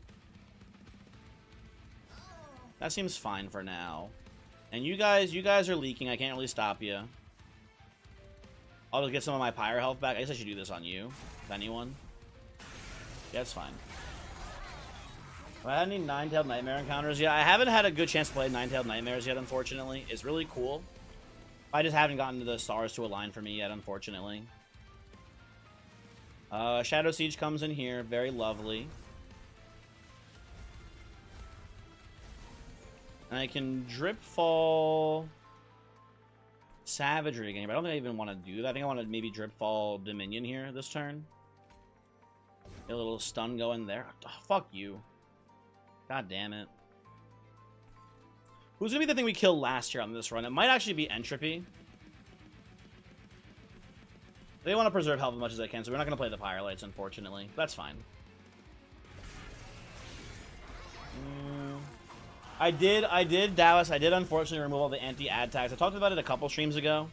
That seems fine for now. And you guys are leaking. I can't really stop you. I'll just get some of my pyre health back. I guess I should do this on you. If anyone. Yeah, that's fine. Have I had any Nine-Tailed Nightmare encounters yet? I haven't had a good chance to play Nine-Tailed Nightmares yet, unfortunately. It's really cool. I just haven't gotten the stars to align for me yet, unfortunately. Shadow Siege comes in here. Very lovely. And I can Drip Fall Savagery again, but I don't think I even want to do that. I think I want to maybe Drip Fall Dominion here this turn. Get a little stun going there. Oh, fuck you. God damn it. Who's going to be the thing we killed last year on this run? It might actually be Entropy. They want to preserve health as much as they can, so we're not going to play the Pyrelites, unfortunately. That's fine. I did, Dallas. I did unfortunately remove all the anti-ad tags. I talked about it a couple streams ago.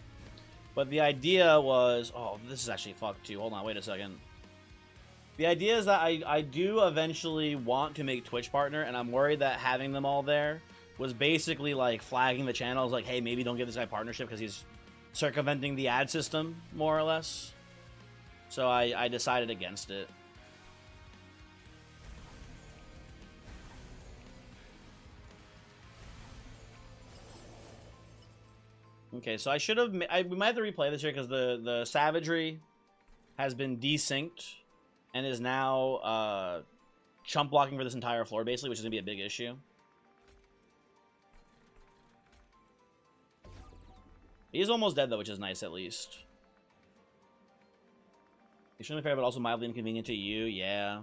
But the idea was... Oh, this is actually fucked too. Hold on, wait a second. The idea is that I do eventually want to make Twitch partner, and I'm worried that having them all there was basically like flagging the channels like, hey, maybe don't give this guy partnership because he's circumventing the ad system, more or less. So I decided against it. Okay, so I should have... we might have to replay this here because the Savagery has been desynced and is now chump blocking for this entire floor, basically, which is going to be a big issue. He's almost dead, though, which is nice, at least. Extremely fair, but also mildly inconvenient to you. Yeah.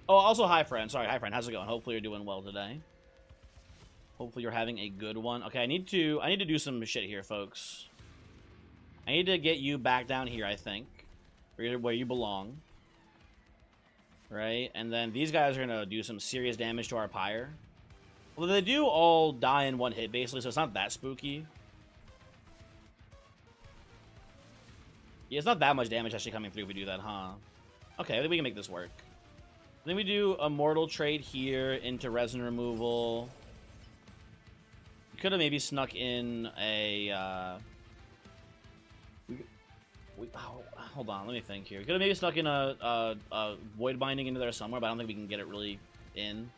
Oh, also, hi, friend. Sorry, hi, friend. How's it going? Hopefully you're doing well today. Hopefully you're having a good one. Okay, I need to do some shit here, folks. I need to get you back down here, I think. Where you belong. Right? And then these guys are going to do some serious damage to our pyre. Well, they do all die in one hit, basically, so it's not that spooky. Yeah, it's not that much damage actually coming through if we do that, huh? Okay, I think we can make this work. Then we do a mortal trade here into resin removal. We could have maybe snuck in a... hold on, let me think here. We could have maybe snuck in a void binding into there somewhere, but I don't think we can get it really in.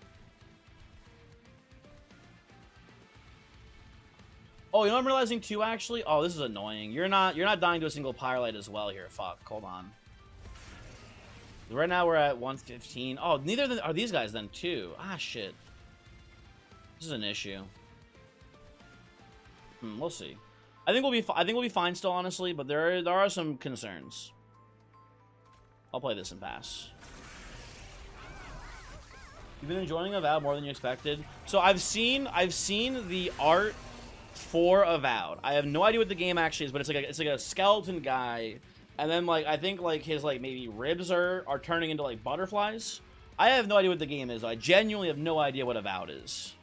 Oh, you know what I'm realizing too, actually? Oh, this is annoying. You're not dying to a single Pyrelite as well here. Fuck, hold on. Right now we're at 115. Oh, neither of them are these guys then too. Ah, shit. This is an issue. We'll see. I think we'll be fine still, honestly, but there are some concerns. I'll play this and pass. You've been enjoying Avowed more than you expected. So I've seen the art for Avowed. I have no idea what the game actually is, but it's like a skeleton guy. And then, like, I think, like, his, like, maybe ribs are turning into, like, butterflies. I have no idea what the game is. I genuinely have no idea what Avowed is.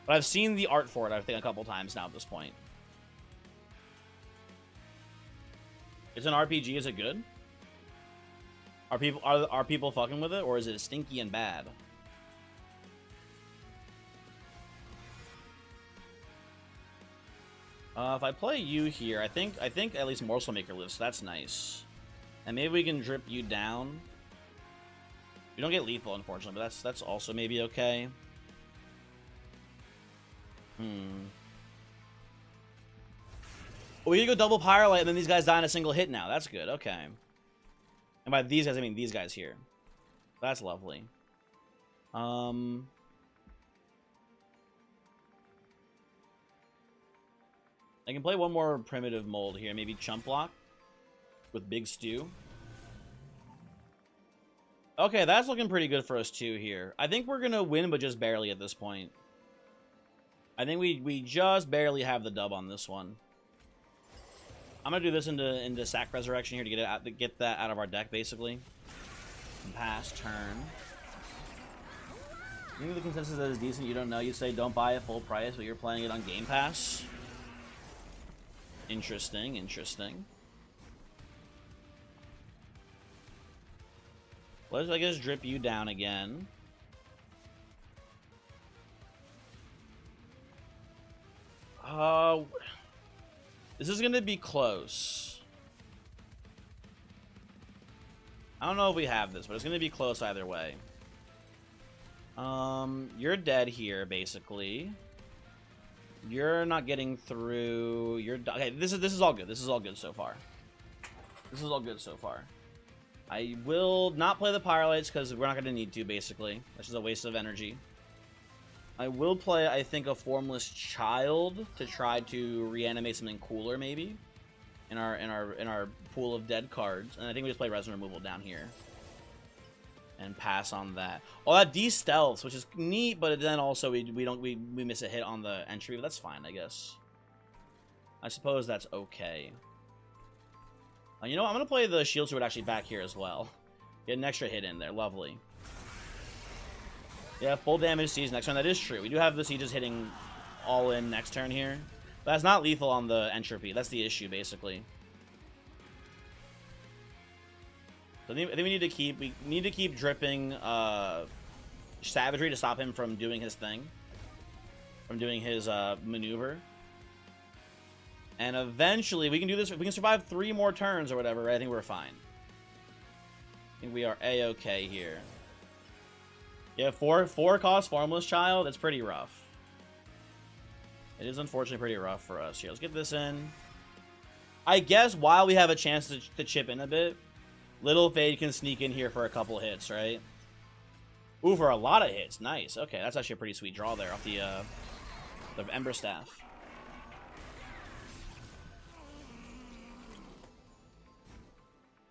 But I've seen the art for it, I think, a couple times now at this point. It's an RPG. Is it good? Are people fucking with it, or is it stinky and bad? If I play you here, I think at least Morsel Maker lives, so that's nice. And maybe we can drip you down. You don't get lethal, unfortunately, but that's also maybe okay. Oh, we can go double Pyrelite, and then these guys die in a single hit now. That's good, okay. And by these guys, I mean these guys here. That's lovely. I can play one more primitive mold here. Maybe Chump Block with Big Stew. Okay, that's looking pretty good for us too here. I think we're going to win, but just barely at this point. I think we just barely have the dub on this one. I'm going to do this into Sack Resurrection here to get that out of our deck, basically. And pass turn. Maybe the consensus that is decent. You don't know. You say don't buy it full price, but you're playing it on Game Pass. Interesting, interesting. Let's, I guess, drip you down again. This is gonna be close. I don't know if we have this, but it's gonna be close either way. You're dead here, basically. You're not getting through. You're okay. This is all good. This is all good so far. This is all good so far. I will not play the Pyrelites because we're not going to need to, basically. That's just a waste of energy. I will play, I think, a Formless Child to try to reanimate something cooler, maybe, in our pool of dead cards. And I think we just play Resin Removal down here and pass on that. Oh, that de-stealths, which is neat, but then also we miss a hit on the entry, but that's fine, I guess. I suppose that's okay. You know what? I'm going to play the Shield Sword actually back here as well. Get an extra hit in there. Lovely. Yeah, full damage siege next turn. That is true. We do have the sieges hitting all in next turn here. But that's not lethal on the entropy. That's the issue, basically. So I think we need to keep dripping Savagery to stop him from doing his thing. From doing his maneuver. And eventually, we can do this. If we can survive 3 more turns or whatever, I think we're fine. I think we are A-okay here. Yeah, 4 cost Formless Child. It's pretty rough. It is unfortunately pretty rough for us here. Let's get this in. I guess while we have a chance to chip in a bit, Little Fade can sneak in here for a couple hits, right? Ooh, for a lot of hits. Nice. Okay, that's actually a pretty sweet draw there off the Ember Staff.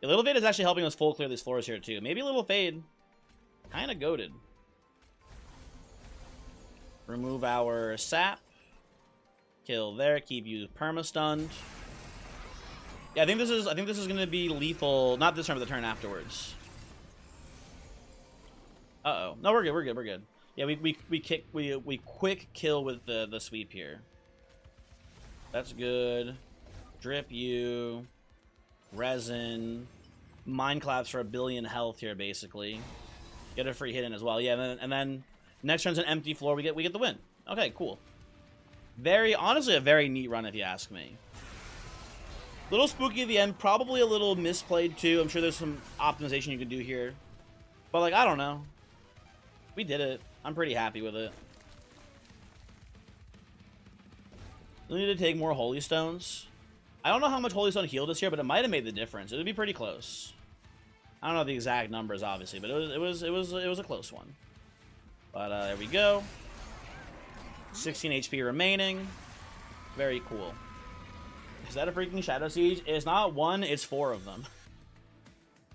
Yeah, Little Fade is actually helping us full clear these floors here, too. Maybe Little Fade kind of goated. Remove our sap. Kill there. Keep you perma-stunned. Yeah, I think this is gonna be lethal. Not this turn, but the turn afterwards. Uh-oh. No, we're good. Yeah, we quick kill with the sweep here. That's good. Drip you. Resin. Mind Collapse for 1 billion health here, basically. Get a free hit in as well. Yeah, and then next turn's an empty floor. We get the win. Okay, cool. Honestly, a very neat run if you ask me. Little spooky at the end. Probably a little misplayed too. I'm sure there's some optimization you could do here. But like, I don't know. We did it. I'm pretty happy with it. We need to take more Holy Stones. I don't know how much Holy Stone healed us here, but it might have made the difference. It would be pretty close. I don't know the exact numbers, obviously, but it was a close one. But there we go. 16 HP remaining. Very cool. Is that a freaking Shadow Siege? It's not 1, it's 4 of them.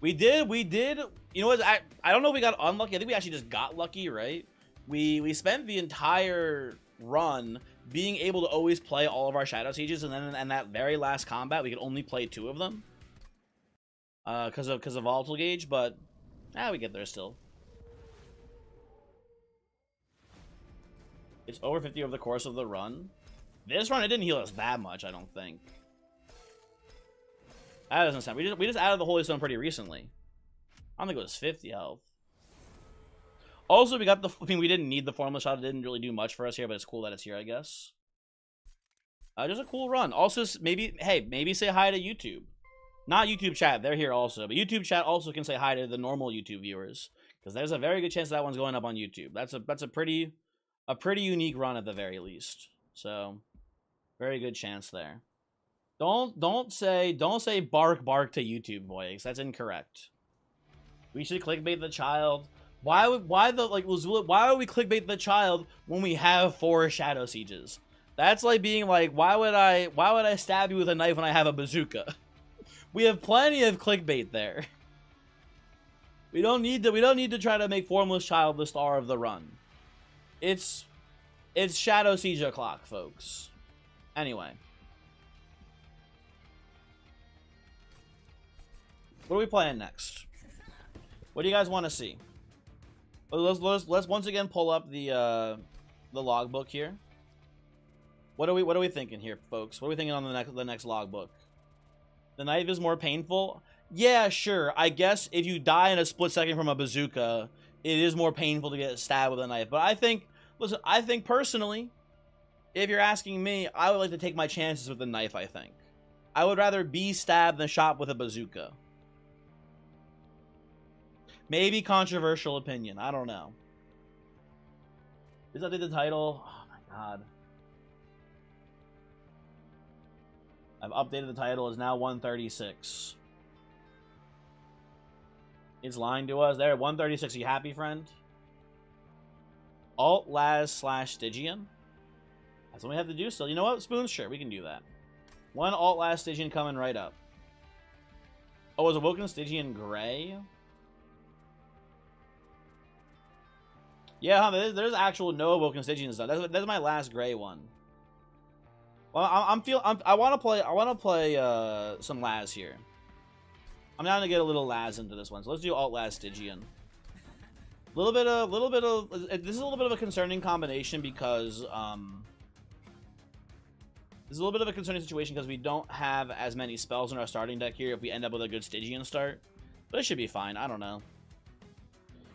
We did. You know what? I don't know if we got unlucky. I think we actually just got lucky, right? We spent the entire run being able to always play all of our Shadow Sieges, and then in that very last combat, we could only play 2 of them. Because of Volatile Gauge, but we get there still. It's over 50 over the course of the run. This run, it didn't heal us that much, I don't think. That doesn't sound. We just added the Holy Stone pretty recently. I don't think it was 50 health. Also, we got the. I mean, we didn't need the Formless Shot. It didn't really do much for us here, but it's cool that it's here, I guess. Just a cool run. Also, maybe say hi to YouTube. Not YouTube chat. They're here also, but YouTube chat also can say hi to the normal YouTube viewers, because there's a very good chance that one's going up on YouTube. That's a pretty unique run at the very least. So, very good chance there. Don't say bark to YouTube, boys. That's incorrect. We should clickbait the child. Why would we clickbait the child when we have 4 Shadow Sieges? That's like being like, why would I stab you with a knife when I have a bazooka? We have plenty of clickbait there. We don't need to try to make Formless Child the star of the run. It's Shadow Siege o'clock, folks. Anyway. What are we playing next? What do you guys want to see? Let's once again pull up the logbook here. What are we thinking here, folks? What are we thinking on the next logbook? The knife is more painful. Yeah, sure. I guess if you die in a split second from a bazooka, it is more painful to get stabbed with a knife. But I think personally, if you're asking me, I would like to take my chances with the knife, I think. I would rather be stabbed than shot with a bazooka. Maybe controversial opinion. I don't know. Is that the title? Oh my god. I've updated the title. It's now 136. It's lying to us. There, 136. Are you happy, friend? Alt Laz / Stygian. That's what we have to do still. You know what? Spoons? Sure, we can do that. One Alt Laz Stygian coming right up. Oh, is Awoken Stygian gray? Yeah, huh, there's actual no Awoken Stygian stuff. That's my last gray one. Well, I want to play some Laz here. I'm down to get a little Laz into this one, so let's do Alt Laz Stygian. This is a little bit of a concerning combination because this is a little bit of a concerning situation because we don't have as many spells in our starting deck here if we end up with a good Stygian start. But it should be fine. I don't know.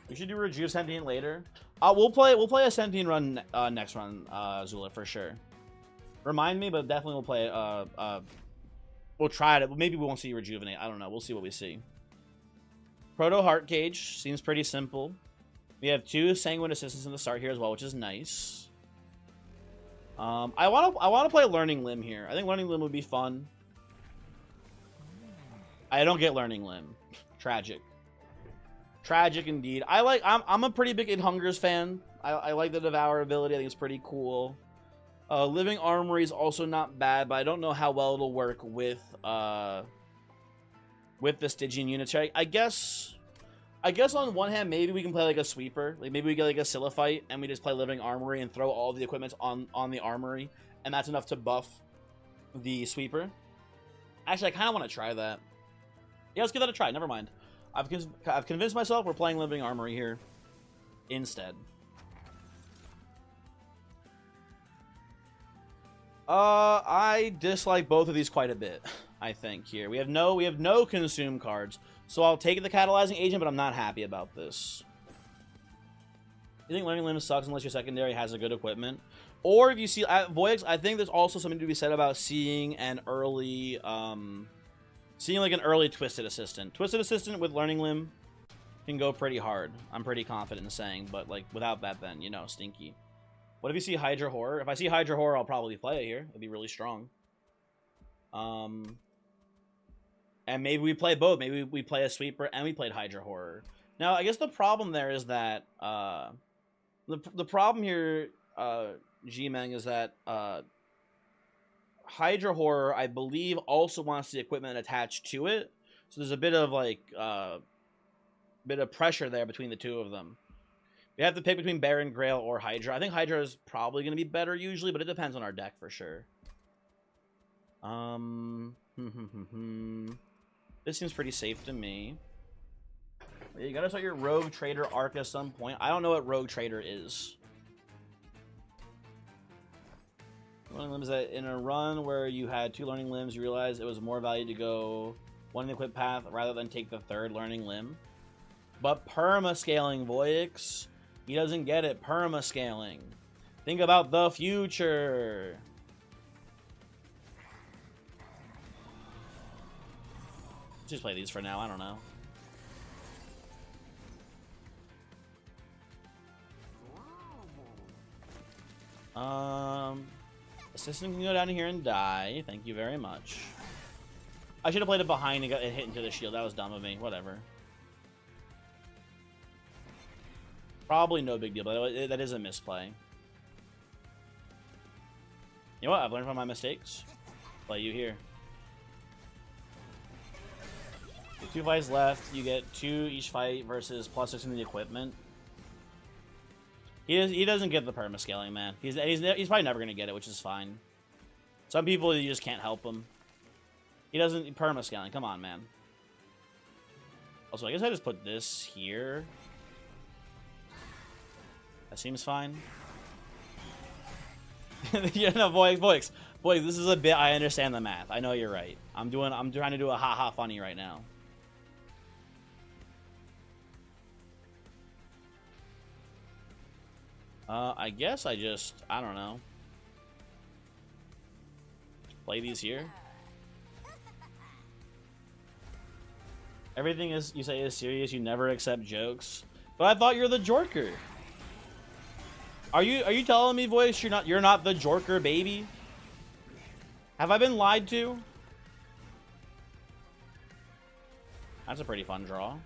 We should do Rejuve Sentient later. We'll play a Sentient run next run, Zula, for sure. Remind me, but definitely we'll play we'll try it. Maybe we won't see Rejuvenate. I don't know. We'll see what we see. Proto Heart Cage seems pretty simple. We have 2 Sanguine Assistants in the start here as well, which is nice. I want to play Learning Limb here. I think Learning Limb would be fun. I don't get Learning Limb. Tragic. Tragic indeed. I'm a pretty big It Hungers fan. I like the Devour ability. I think it's pretty cool. Living Armory is also not bad, but I don't know how well it'll work with the Stygian units. I guess on one hand, maybe we can play like a sweeper. Like maybe we get like a Siliphyte and we just play Living Armory and throw all the equipment on the armory, and that's enough to buff the sweeper. Actually, I kind of want to try that. Yeah, let's give that a try. Never mind. I've convinced myself we're playing Living Armory here instead. I dislike both of these quite a bit, I think, here. We have no consume cards, so I'll take the Catalyzing Agent, but I'm not happy about this. You think Learning Limb sucks unless your secondary has a good equipment? Or if you see Voyix, I think there's also something to be said about seeing an early seeing like an early Twisted Assistant. Twisted Assistant with Learning Limb can go pretty hard. I'm pretty confident in saying, but like without that, then you know, stinky. What if you see Hydra Horror? If I see Hydra Horror, I'll probably play it here. It'd be really strong. And maybe we play both. Maybe we play a sweeper and we played Hydra Horror. Now, I guess the problem there is that the problem here, G-Meng, is that Hydra Horror, I believe, also wants the equipment attached to it. So there's a bit of like bit of pressure there between the two of them. We have to pick between Baron, Grail, or Hydra. I think Hydra is probably going to be better usually, but it depends on our deck for sure. This seems pretty safe to me. You gotta start your Rogue Trader arc at some point. I don't know what Rogue Trader is. Learning Limbs, that in a run where you had 2 Learning Limbs, you realized it was more value to go one in the equip path rather than take the 3rd Learning Limb. But perma-scaling, Voyix. He doesn't get it. Perma-scaling. Think about the future. Just play these for now. I don't know. Assistant can go down here and die. Thank you very much. I should have played it behind and got hit into the shield. That was dumb of me. Whatever. Probably no big deal, but that is a misplay. You know what? I've learned from my mistakes. Play you here. 2 fights left. You get 2 each fight versus +6 in the equipment. He doesn't get the perma-scaling, man. He's probably never going to get it, which is fine. Some people, you just can't help him. He doesn't perma-scaling. Come on, man. Also, I guess I just put this here. That seems fine. Yeah, no, Voix, this is a bit. I understand the math. I know you're right. I'm trying to do a ha-ha funny right now. I guess I don't know. Play these here. Everything is you say is serious. You never accept jokes. But I thought you're the Jorker. Are you telling me, voice, you're not the Jorker, baby? Have I been lied to? That's a pretty fun draw.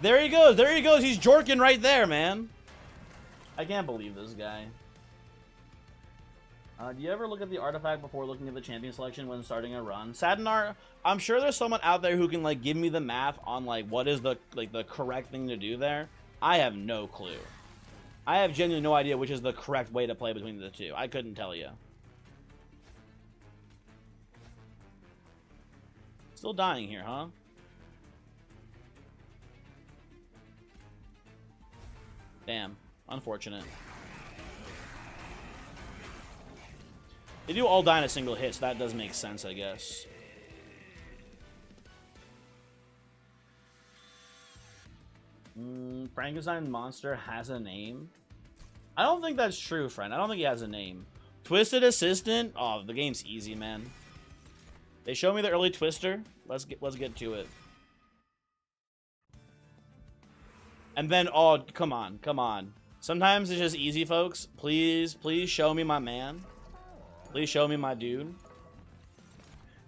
There he goes. There he goes. He's jorking right there, man. I can't believe this guy. Do you ever look at the artifact before looking at the champion selection when starting a run? Sadinar, I'm sure there's someone out there who can like give me the math on like what is the correct thing to do there. I have no clue. I have genuinely no idea which is the correct way to play between the two. I couldn't tell you. Still dying here, huh? Damn. Unfortunate. They do all die in a single hit, so that does make sense, I guess. Frankenstein monster has a name? I don't think that's true, friend. I don't think he has a name. Twisted Assistant? Oh, the game's easy, man. They show me the early Twister. Let's get to it. And then, oh, come on, come on. Sometimes it's just easy, folks. Please show me my man. Please show me my dude.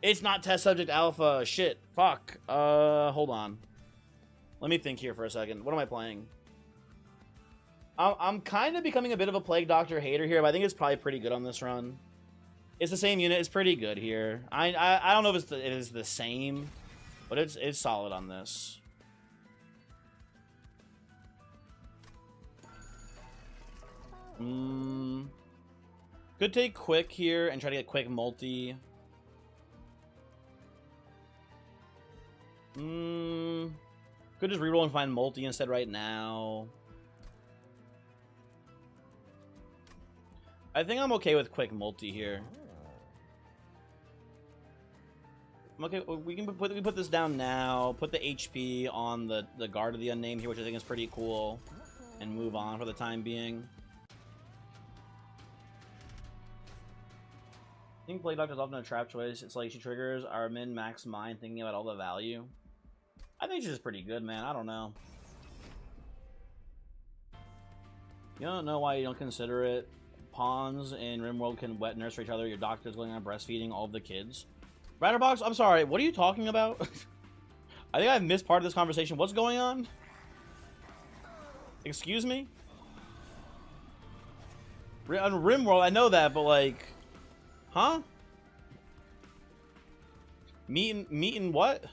It's not test subject alpha. Shit. Fuck. Hold on. Let me think here for a second. What am I playing? I'm kind of becoming a bit of a Plague Doctor hater here, but I think it's probably pretty good on this run. It's the same unit. It's pretty good here. I don't know if it's the same, but it's solid on this. Could take quick here and try to get quick multi. Could just reroll and find multi instead right now. I think I'm okay with quick multi here. I'm okay. We can put this down now. Put the HP on the Guard of the Unnamed here, which I think is pretty cool, and move on for the time being. I think Plague Doctor is often a trap choice. It's like she triggers our min-max mind thinking about all the value. I think she's just pretty good, man. I don't know. You don't know why you don't consider it. Pawns in RimWorld can wet nurse for each other. Your doctor's going on breastfeeding all of the kids. Ratterbox, I'm sorry. What are you talking about? I think I've missed part of this conversation. What's going on? Excuse me? On RimWorld, I know that, but like... Huh? Meeting what?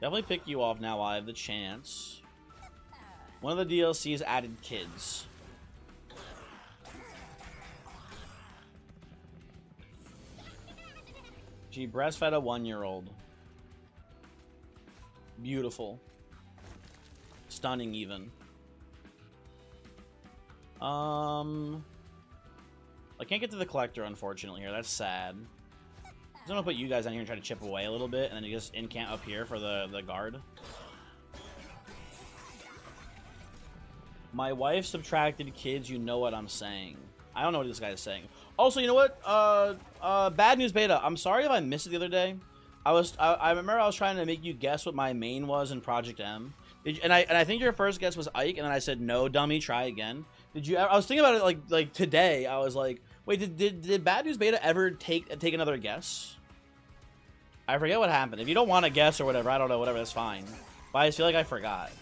Definitely pick you off now while I have the chance. One of the DLCs added kids. She breastfed a 1-year-old. Beautiful. Stunning even. I can't get to the collector, unfortunately, here. That's sad. I'm gonna put you guys down here and try to chip away a little bit, and then you just incant up here for the guard. My wife subtracted kids, you know what I'm saying. I don't know what this guy is saying. Also, you know what? Bad news beta. I'm sorry if I missed it the other day. I remember I was trying to make you guess what my main was in Project M. And I think your first guess was Ike, and then I said, no, dummy, try again. Did you? I was thinking about it like today. I was like, wait, did Bad News Beta ever take another guess? I forget what happened. If you don't want to guess or whatever, I don't know, whatever, that's fine. But I just feel like I forgot.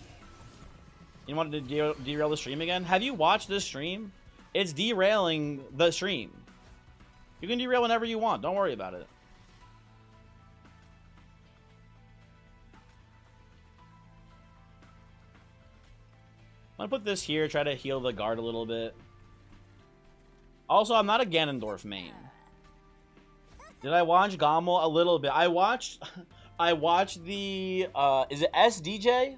You want to derail the stream again? Have you watched this stream? It's derailing the stream. You can derail whenever you want. Don't worry about it. I'm gonna put this here, try to heal the guard a little bit. Also, I'm not a Ganondorf main. Did I watch Gommel a little bit? I watched the, is it SDJ?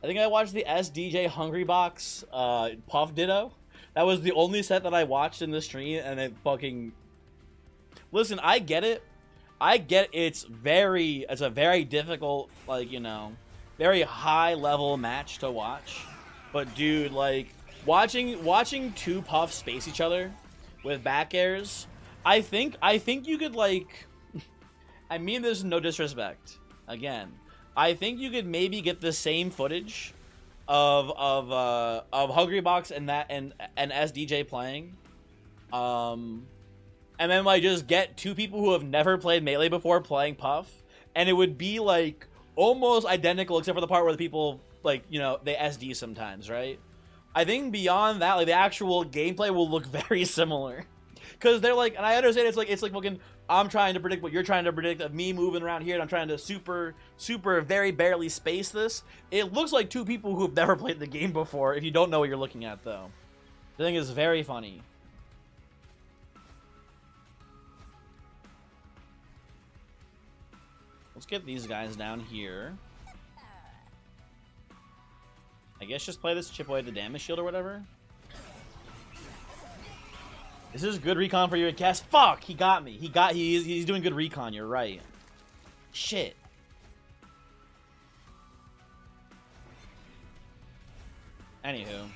I think I watched the SDJ Hungry Box, Puff Ditto. That was the only set that I watched in the stream, and it fucking... Listen, I get it. I get it's a very difficult, like, you know, very high level match to watch. But dude, like, Watching two Puffs space each other with back airs, I think you could, like, I mean this is no disrespect. Again, I think you could maybe get the same footage of Hungrybox and SDJ playing, and then, like, just get two people who have never played Melee before playing Puff, and it would be, like, almost identical except for the part where the people, like, you know, they SD sometimes, right? I think beyond that, like, the actual gameplay will look very similar. Because they're like, and I understand it's like fucking, I'm trying to predict what you're trying to predict of me moving around here, and I'm trying to super, very barely space this. It looks like two people who have never played the game before, if you don't know what you're looking at, though. The thing is very funny. Let's get these guys down here. I guess just play this, chip away the damage shield or whatever. This is good recon for you at cast. Fuck, he got me. He's doing good recon, you're right. Shit. Anywho.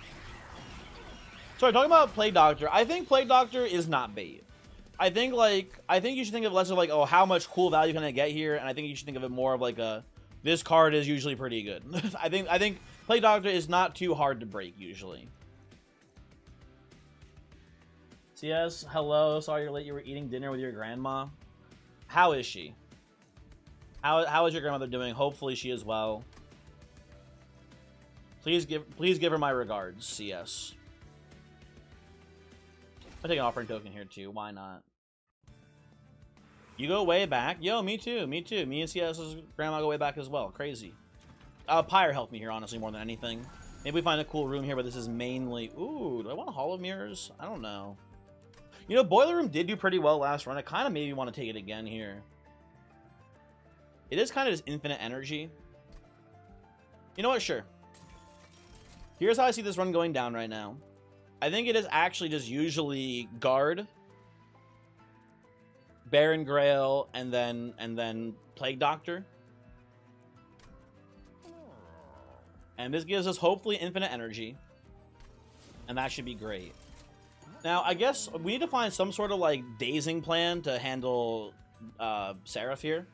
Sorry, talking about Plague Doctor. I think Plague Doctor is not bait. I think you should think of less of like, oh, how much cool value can I get here? And I think you should think of it more of like a, this card is usually pretty good. I think Plague Doctor is not too hard to break usually. CS, hello. Sorry you're late. You were eating dinner with your grandma. How is she? How is your grandmother doing? Hopefully she is well. Please give her my regards, CS. I'll take an offering token here too. Why not? You go way back. Yo, me too. Me too. Me and CS's grandma go way back as well. Crazy. Pyre helped me here, honestly, more than anything. Maybe we find a cool room here, but this is mainly... Ooh, do I want a Hall of Mirrors? I don't know. You know, Boiler Room did do pretty well last run. I kind of maybe want to take it again here. It is kind of just infinite energy. You know what? Sure. Here's how I see this run going down right now. I think it is actually just usually Guard, Baron Grail, and then Plague Doctor. And this gives us hopefully infinite energy. And that should be great. Now, I guess we need to find some sort of, like, dazing plan to handle Seraph here.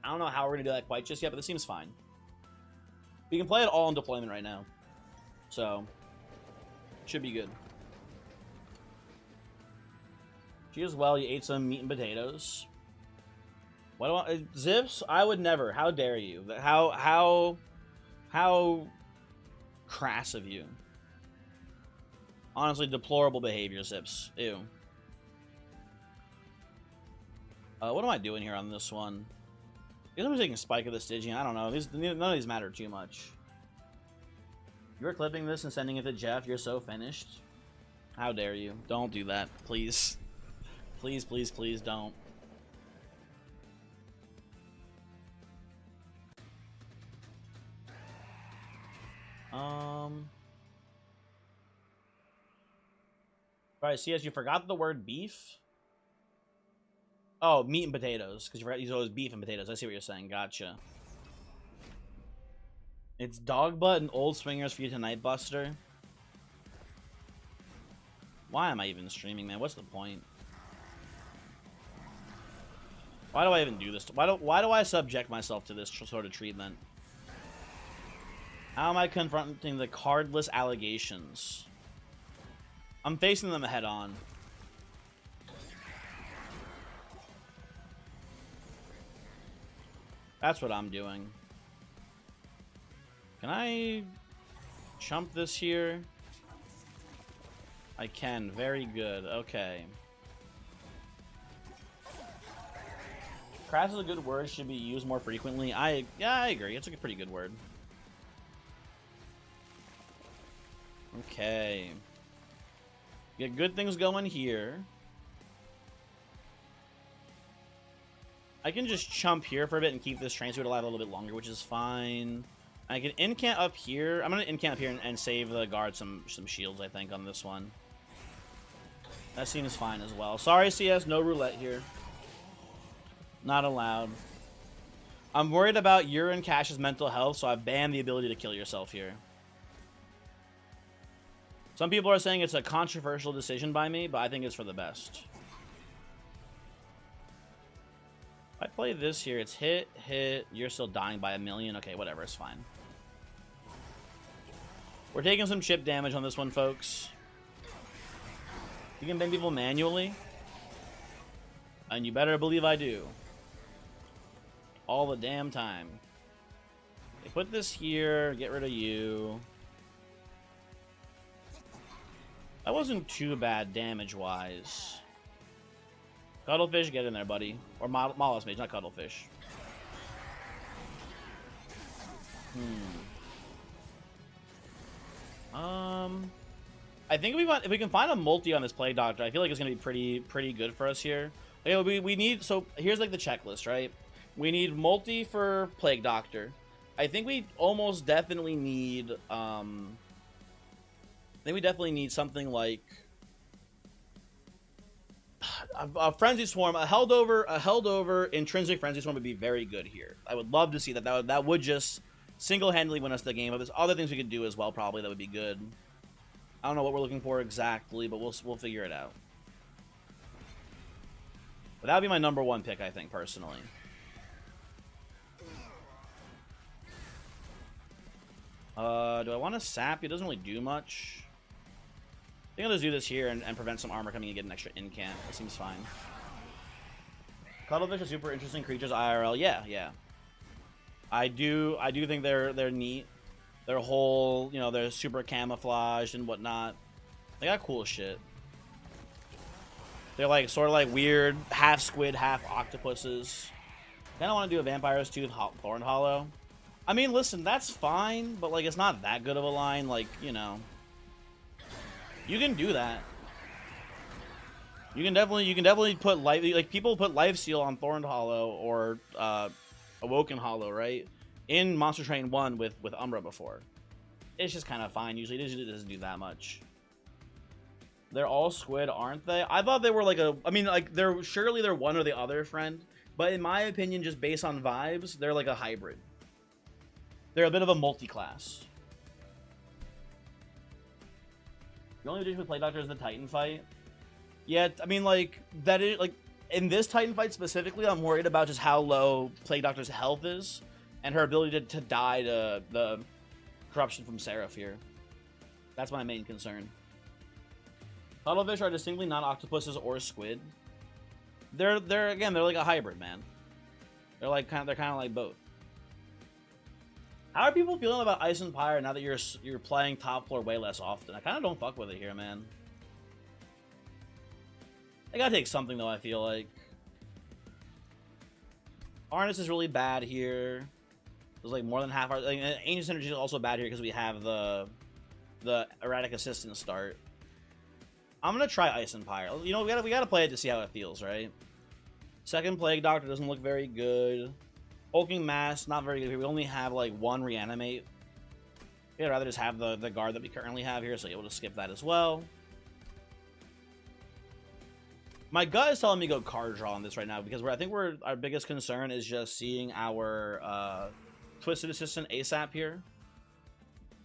I don't know how we're going to do that quite just yet, but this seems fine. We can play it all in deployment right now. So, should be good. She as well, you ate some meat and potatoes. What do I... Zips? I would never. How dare you? How crass of you. Honestly, deplorable behavior, Zips. Ew. What am I doing here on this one? I guess I'm taking Spike of the Stygian. I don't know. None of these matter too much. You're clipping this and sending it to Jeff. You're so finished. How dare you? Don't do that, please. Please, please, please don't. Alright, CS, you forgot the word beef? Oh, meat and potatoes. Because you forgot these always beef and potatoes. I see what you're saying. Gotcha. It's dog butt and old swingers for you tonight, Buster. Why am I even streaming, man? What's the point? Why do I even do this? Why do I subject myself to this sort of treatment? How am I confronting the cardless allegations? I'm facing them head on. That's what I'm doing. Can I chump this here? I can. Very good. Okay. Crass is a good word. Should be used more frequently. Yeah, I agree. It's a pretty good word. Okay. Get good things going here. I can just chump here for a bit and keep this train suit alive a little bit longer, which is fine. I can incant up here. I'm gonna incant up here and save the guard some shields, I think, on this one. That seems fine as well. Sorry, CS, no roulette here. Not allowed. I'm worried about your and Cash's mental health, so I've banned the ability to kill yourself here. Some people are saying it's a controversial decision by me, but I think it's for the best. If I play this here, it's hit, you're still dying by 1,000,000. Okay, whatever, it's fine. We're taking some chip damage on this one, folks. You can bend people manually. And you better believe I do. All the damn time. Okay, put this here, get rid of you. That wasn't too bad damage-wise. Cuttlefish, get in there, buddy. Or Mollusk Mage, not Cuttlefish. I think if we can find a multi on this Plague Doctor, I feel like it's gonna be pretty good for us here. Okay, we need, so here's like the checklist, right? We need multi for Plague Doctor. I think we almost definitely need something like a Frenzy Swarm, a held over intrinsic Frenzy Swarm would be very good here. I would love to see that. That would just single-handedly win us the game. But there's other things we could do as well, probably, that would be good. I don't know what we're looking for exactly, but we'll figure it out. But that would be my #1 pick, I think, personally. Do I want to sap? It doesn't really do much. I think I'll just do this here and prevent some armor coming and get an extra incant. That seems fine. Cuttlefish are super interesting creatures IRL. Yeah. I do think they're neat. Their whole, you know, they're super camouflaged and whatnot. They got cool shit. They're like sort of like weird half squid, half octopuses. Kind of want to do a Vampires too with Thorn Hollow. I mean, listen, that's fine, but like it's not that good of a line. Like, you know, you can do that. You can definitely put life, like people put Lifesteal on Thorn Hollow or Awoken Hollow, right? In Monster Train 1 with Umbra before. It's just kind of fine. Usually it doesn't do that much. They're all squid, aren't they? I thought they were like I mean, like, surely they're one or the other, friend. But in my opinion, just based on vibes, they're like a hybrid. They're a bit of a multi-class. The only issue with Plague Doctor is the Titan fight. Yeah, I mean, like, that is, like, in this Titan fight specifically, I'm worried about just how low Plague Doctor's health is. And her ability to die to the corruption from Seraph here. That's my main concern. Cuttlefish are distinctly not octopuses or squid. They're like a hybrid, man. They're kind of like both. How are people feeling about Ice and Pyre now that you're playing top floor way less often? I kind of don't fuck with it here, man. I gotta take something though. I feel like Harness is really bad here. There's like more than half our Ancient Synergy is also bad here because we have the erratic assistance start. I'm gonna try Ice and Pyre. You know, we gotta play it to see how it feels, right? Second Plague Doctor doesn't look very good. Hulking Mass, not very good here. We only have like 1 reanimate. I'd rather just have the guard that we currently have here, so you're able to skip that as well. My gut is telling me to go card draw on this right now because I think our biggest concern is just seeing our Twisted Assistant ASAP here.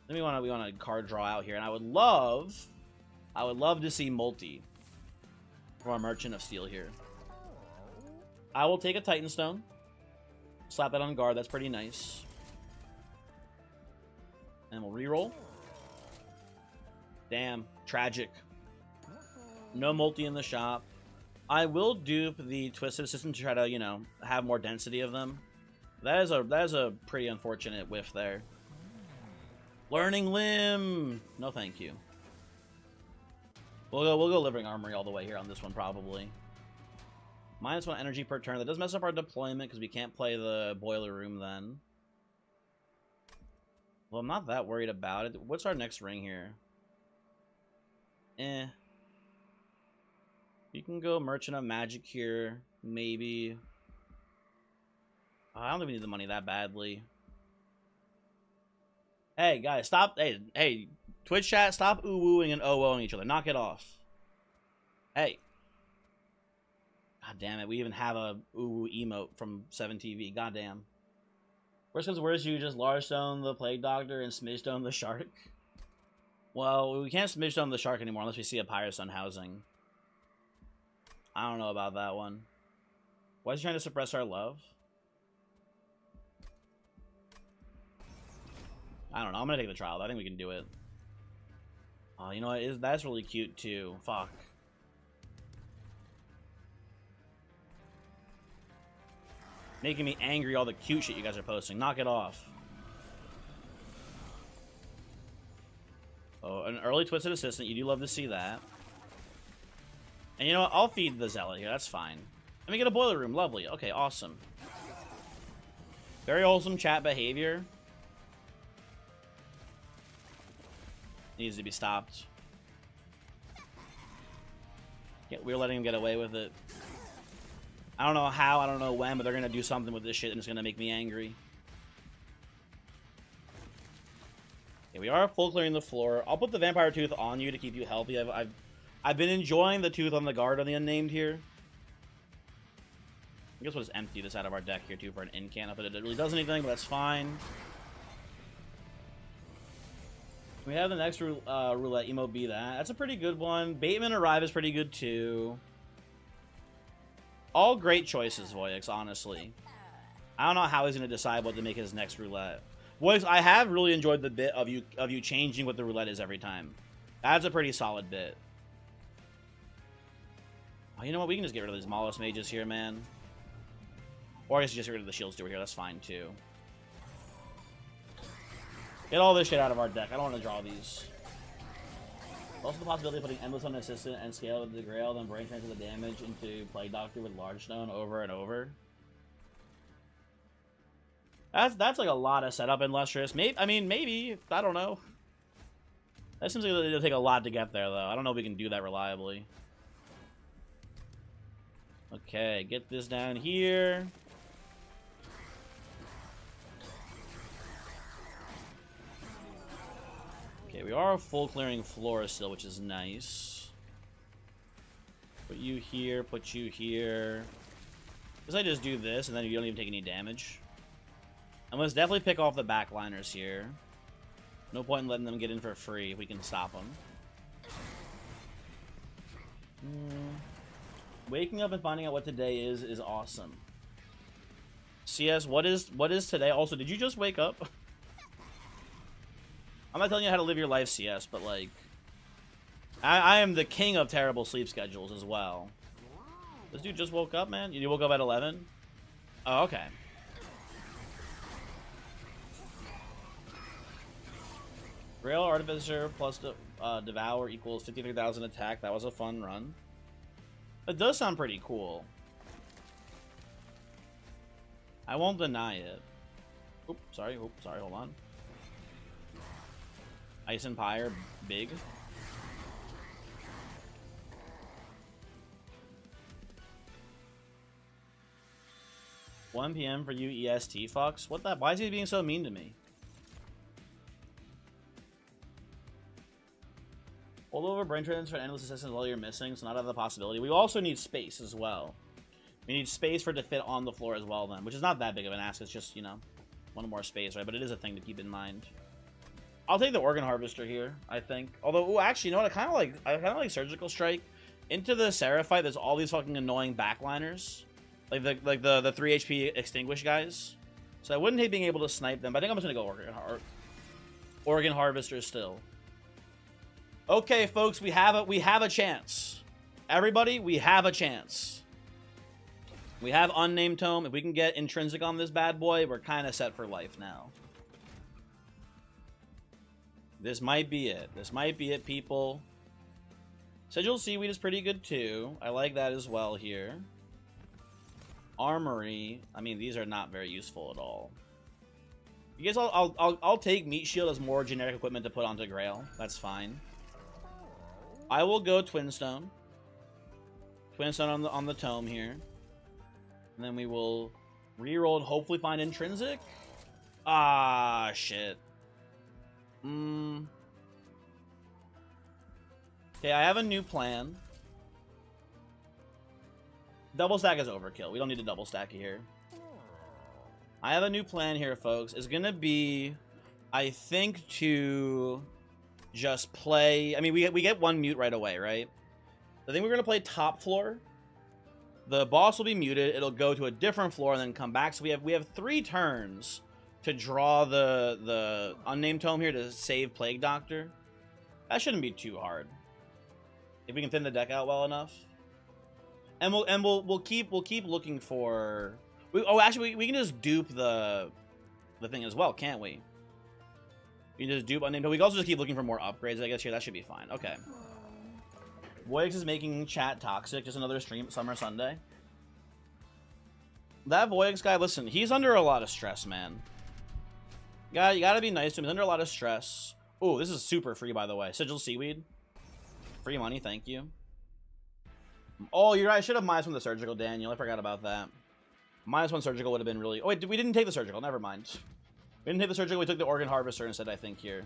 Then we want to card draw out here, and I would love to see multi from our Merchant of Steel here. I will take a Titan Stone, slap that on guard. That's pretty nice, and we'll reroll. Damn, tragic. No multi in the shop. I will dupe the Twisted Assistant to try to, you know, have more density of them. That is a pretty unfortunate whiff there. Learning Limb. No, thank you. We'll go Living Armory all the way here on this one probably. -1 energy per turn. That does mess up our deployment because we can't play the Boiler Room then. Well, I'm not that worried about it. What's our next ring here? You can go Merchant of Magic here, maybe. I don't think we need the money that badly. Hey, guys, stop. Hey, Twitch chat, stop ooh-wooing and oh-ohing each other. Knock it off. Hey. God damn it, we even have a ooh-woo emote from 7TV. God damn. Worst comes worst, you just Large Stone the Plague Doctor and Smidge Stone the Shark. Well, we can't smidge down the shark anymore unless we see a Pirate Sun housing. I don't know about that one. Why is he trying to suppress our love? I don't know. I'm gonna take the trial. I think we can do it. Oh, you know what? That's really cute too. Fuck. Making me angry, all the cute shit you guys are posting. Knock it off. Oh, an early Twisted Assistant. You do love to see that. And you know what? I'll feed the Zealot here. That's fine. Let me get a boiler room. Lovely. Okay, awesome. Very wholesome chat behavior. Needs to be stopped. Yeah, we're letting him get away with it. I don't know how, I don't know when, but they're gonna do something with this shit and it's gonna make me angry. Yeah, we are full clearing the floor. I'll put the Vampire Tooth on you to keep you healthy. I've been enjoying the Tooth on the guard on the Unnamed here. I guess we'll just empty this out of our deck here too for an incant. But it really does anything, but that's fine. We have the next roulette emote be that. That's a pretty good one. Bateman Arrive is pretty good too. All great choices, Voyix, honestly. I don't know how he's going to decide what to make his next roulette. Voyix, I have really enjoyed the bit of you changing what the roulette is every time. That's a pretty solid bit. Oh, you know what? We can just get rid of these Mollusk Mages here, man. Or I guess just get rid of the Shield Steward here. That's fine, too. Get all this shit out of our deck. I don't want to draw these. Also the possibility of putting Endless on Assistant and scale with the Grail, then brain transfer the damage into Plague Doctor with Large Stone over and over. That's like a lot of setup in Lustrous. Maybe, I mean, maybe. I don't know. That seems like it'll take a lot to get there, though. I don't know if we can do that reliably. Okay, get this down here. Okay, we are full clearing floor still, which is nice. Put you here, put you here. Because I just do this, and then you don't even take any damage. And let's definitely pick off the backliners here. No point in letting them get in for free if we can stop them. Waking up and finding out what today is awesome. CS, what is today? Also, did you just wake up? I'm not telling you how to live your life, CS, but like, I am the king of terrible sleep schedules as well. This dude just woke up, man. You woke up at 11? Oh, okay. Grail Artificer plus Devour equals 53,000 attack. That was a fun run. It does sound pretty cool. I won't deny it. Oop, sorry, hold on. Ice Empire, big. $1 PM for you EST, Fox. What the? Why is he being so mean to me? Hold over brain transfer and endless assistance while you're missing, so not out of the possibility. We also need space as well. We need space for it to fit on the floor as well then, which is not that big of an ask. It's just, you know, one more space, right? But it is a thing to keep in mind. I'll take the Organ Harvester here, I think. Although, ooh, actually, you know what? I kind of like Surgical Strike. Into the Seraphite, there's all these fucking annoying backliners, like the 3 HP Extinguish guys. So I wouldn't hate being able to snipe them. But I think I'm just gonna go Organ Harvester still. Okay, folks, we have a chance. Everybody, we have a chance. We have Unnamed Tome. If we can get Intrinsic on this bad boy, we're kind of set for life now. This might be it. This might be it, people. Sigil Seaweed is pretty good, too. I like that as well here. Armory. I mean, these are not very useful at all. I guess I'll take Meat Shield as more generic equipment to put onto Grail. That's fine. I will go Twinstone. Twinstone on the tome here. And then we will reroll and hopefully find Intrinsic. Ah, shit. Okay, I have a new plan. Double stack is overkill. We don't need to double stack here. I have a new plan here, folks. It's gonna be, I think, to just play. I mean, we get one mute right away, right? I think we're gonna play top floor. The boss will be muted. It'll go to a different floor and then come back. So we have 3 turns to draw the unnamed tome here to save Plague Doctor. That shouldn't be too hard if we can thin the deck out well enough. And we'll keep looking for. Actually, we can just dupe the thing as well, can't we? We can just dupe unnamed. But we can also just keep looking for more upgrades. I guess here that should be fine. Okay. Voix is making chat toxic. Just another stream, Summer Sunday. That Voix guy, listen, he's under a lot of stress, man. You gotta be nice to him. He's under a lot of stress. Oh, this is super free, by the way. Sigil Seaweed. Free money, thank you. Oh, you're right. I should have -1 the surgical, Daniel. I forgot about that. -1 surgical would have been really... Oh, wait, we didn't take the surgical. Never mind. We didn't take the surgical. We took the Organ Harvester instead, I think, here.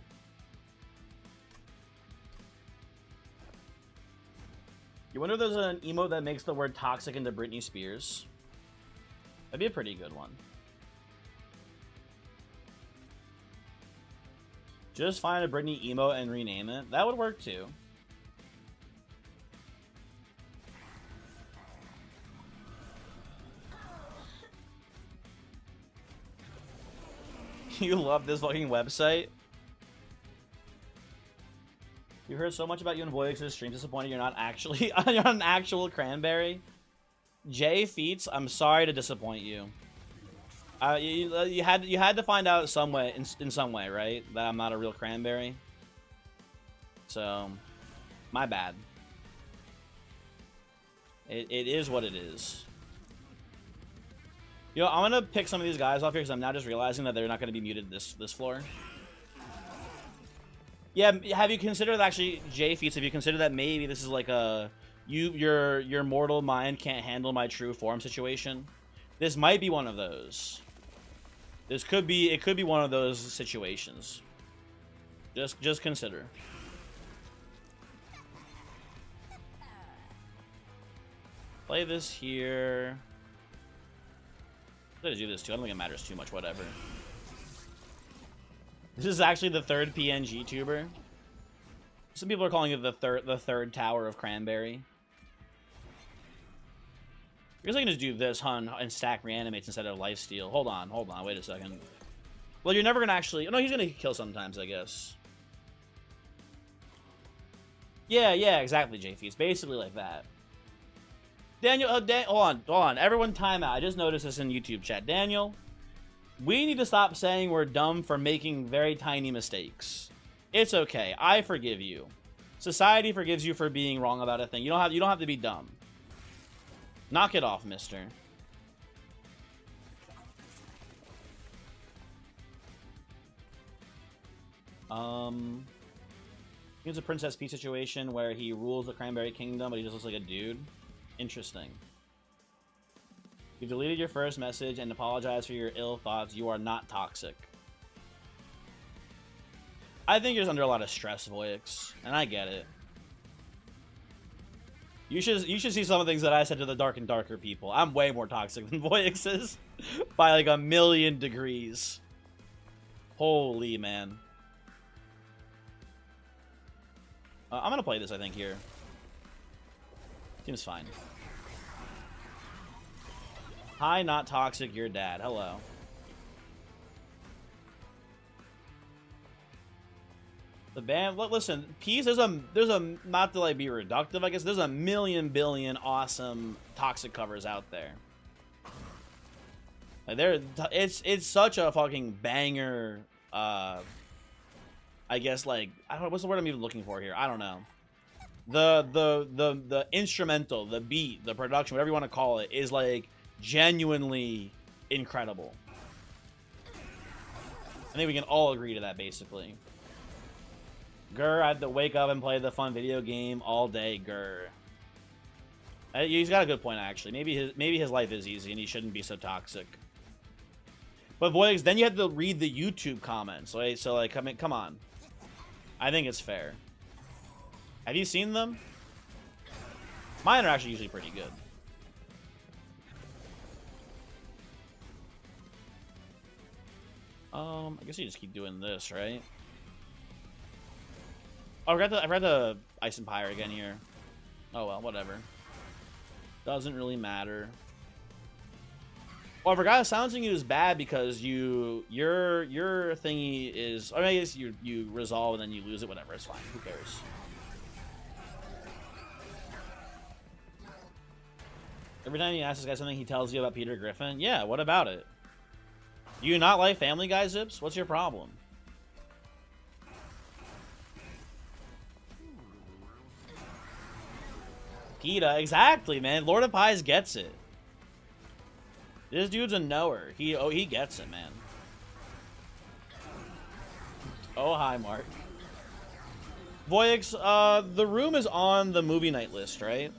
You wonder if there's an emote that makes the word toxic into Britney Spears. That'd be a pretty good one. Just find a Britney emote and rename it. That would work too. You love this fucking website? You heard so much about you and Voyix's stream. Disappointed you're not actually you're not an actual cranberry. Jay Feats, I'm sorry to disappoint you. You had to find out some way in some way, right? That I'm not a real cranberry. So, my bad. It is what it is. You know, I'm gonna pick some of these guys off here because I'm now just realizing that they're not gonna be muted this floor. Yeah, have you considered actually, Jay Feats? Have you considered that maybe this is like a your mortal mind can't handle my true form situation? This might be one of those. It could be one of those situations. Just consider. Play this here. I'm gonna do this too. I don't think it matters too much. Whatever. This is actually the 3rd PNG tuber. Some people are calling it the third tower of Cranberry. I guess I can just do this, and stack reanimates instead of lifesteal. Hold on, wait a second. Well, you're never gonna actually... No, he's gonna kill sometimes, I guess. Yeah, exactly, JF. It's basically like that. Daniel, hold on. Everyone time out. I just noticed this in YouTube chat. Daniel... We need to stop saying we're dumb for making very tiny mistakes. It's okay. I forgive you. Society forgives you for being wrong about a thing. You don't have to be dumb. Knock it off, mister. Here's a Princess Peach situation where he rules the Cranberry Kingdom, but he just looks like a dude. Interesting. You deleted your first message and apologize for your ill thoughts. You are not toxic. I think you're just under a lot of stress, Voyix, and I get it. You should see some of the things that I said to the Dark and Darker people. I'm way more toxic than Voyix is by like 1,000,000 degrees. Holy man. I'm gonna play this, I think, here. Seems fine. Hi, not toxic, your dad. Hello. The band, listen, Peace, there's a, not to like be reductive, I guess, there's a million billion awesome toxic covers out there. Like it's such a fucking banger, I guess, like, I don't know, what's the word I'm even looking for here? I don't know. The instrumental, the beat, the production, whatever you want to call it, is like genuinely incredible. I think we can all agree to that, basically. Grr, I had to wake up and play the fun video game all day, grr. He's got a good point, actually. Maybe his life is easy and he shouldn't be so toxic. But Voyix, then you have to read the YouTube comments, right? So like, come on. I think it's fair. Have you seen them? Mine are actually usually pretty good. I guess you just keep doing this, right? Oh, I read the Ice Empire again here. Oh well, whatever. Doesn't really matter. Oh, I forgot silencing you is bad because your thingy is. I mean, I guess you resolve and then you lose it. Whatever, it's fine. Who cares? Every time you ask this guy something, he tells you about Peter Griffin. Yeah, what about it? Do you not like Family Guy, Zips? What's your problem? PETA, exactly, man. Lord of Pies gets it. This dude's a knower. He gets it, man. Oh, hi, Mark. Voyix, the room is on the movie night list, right?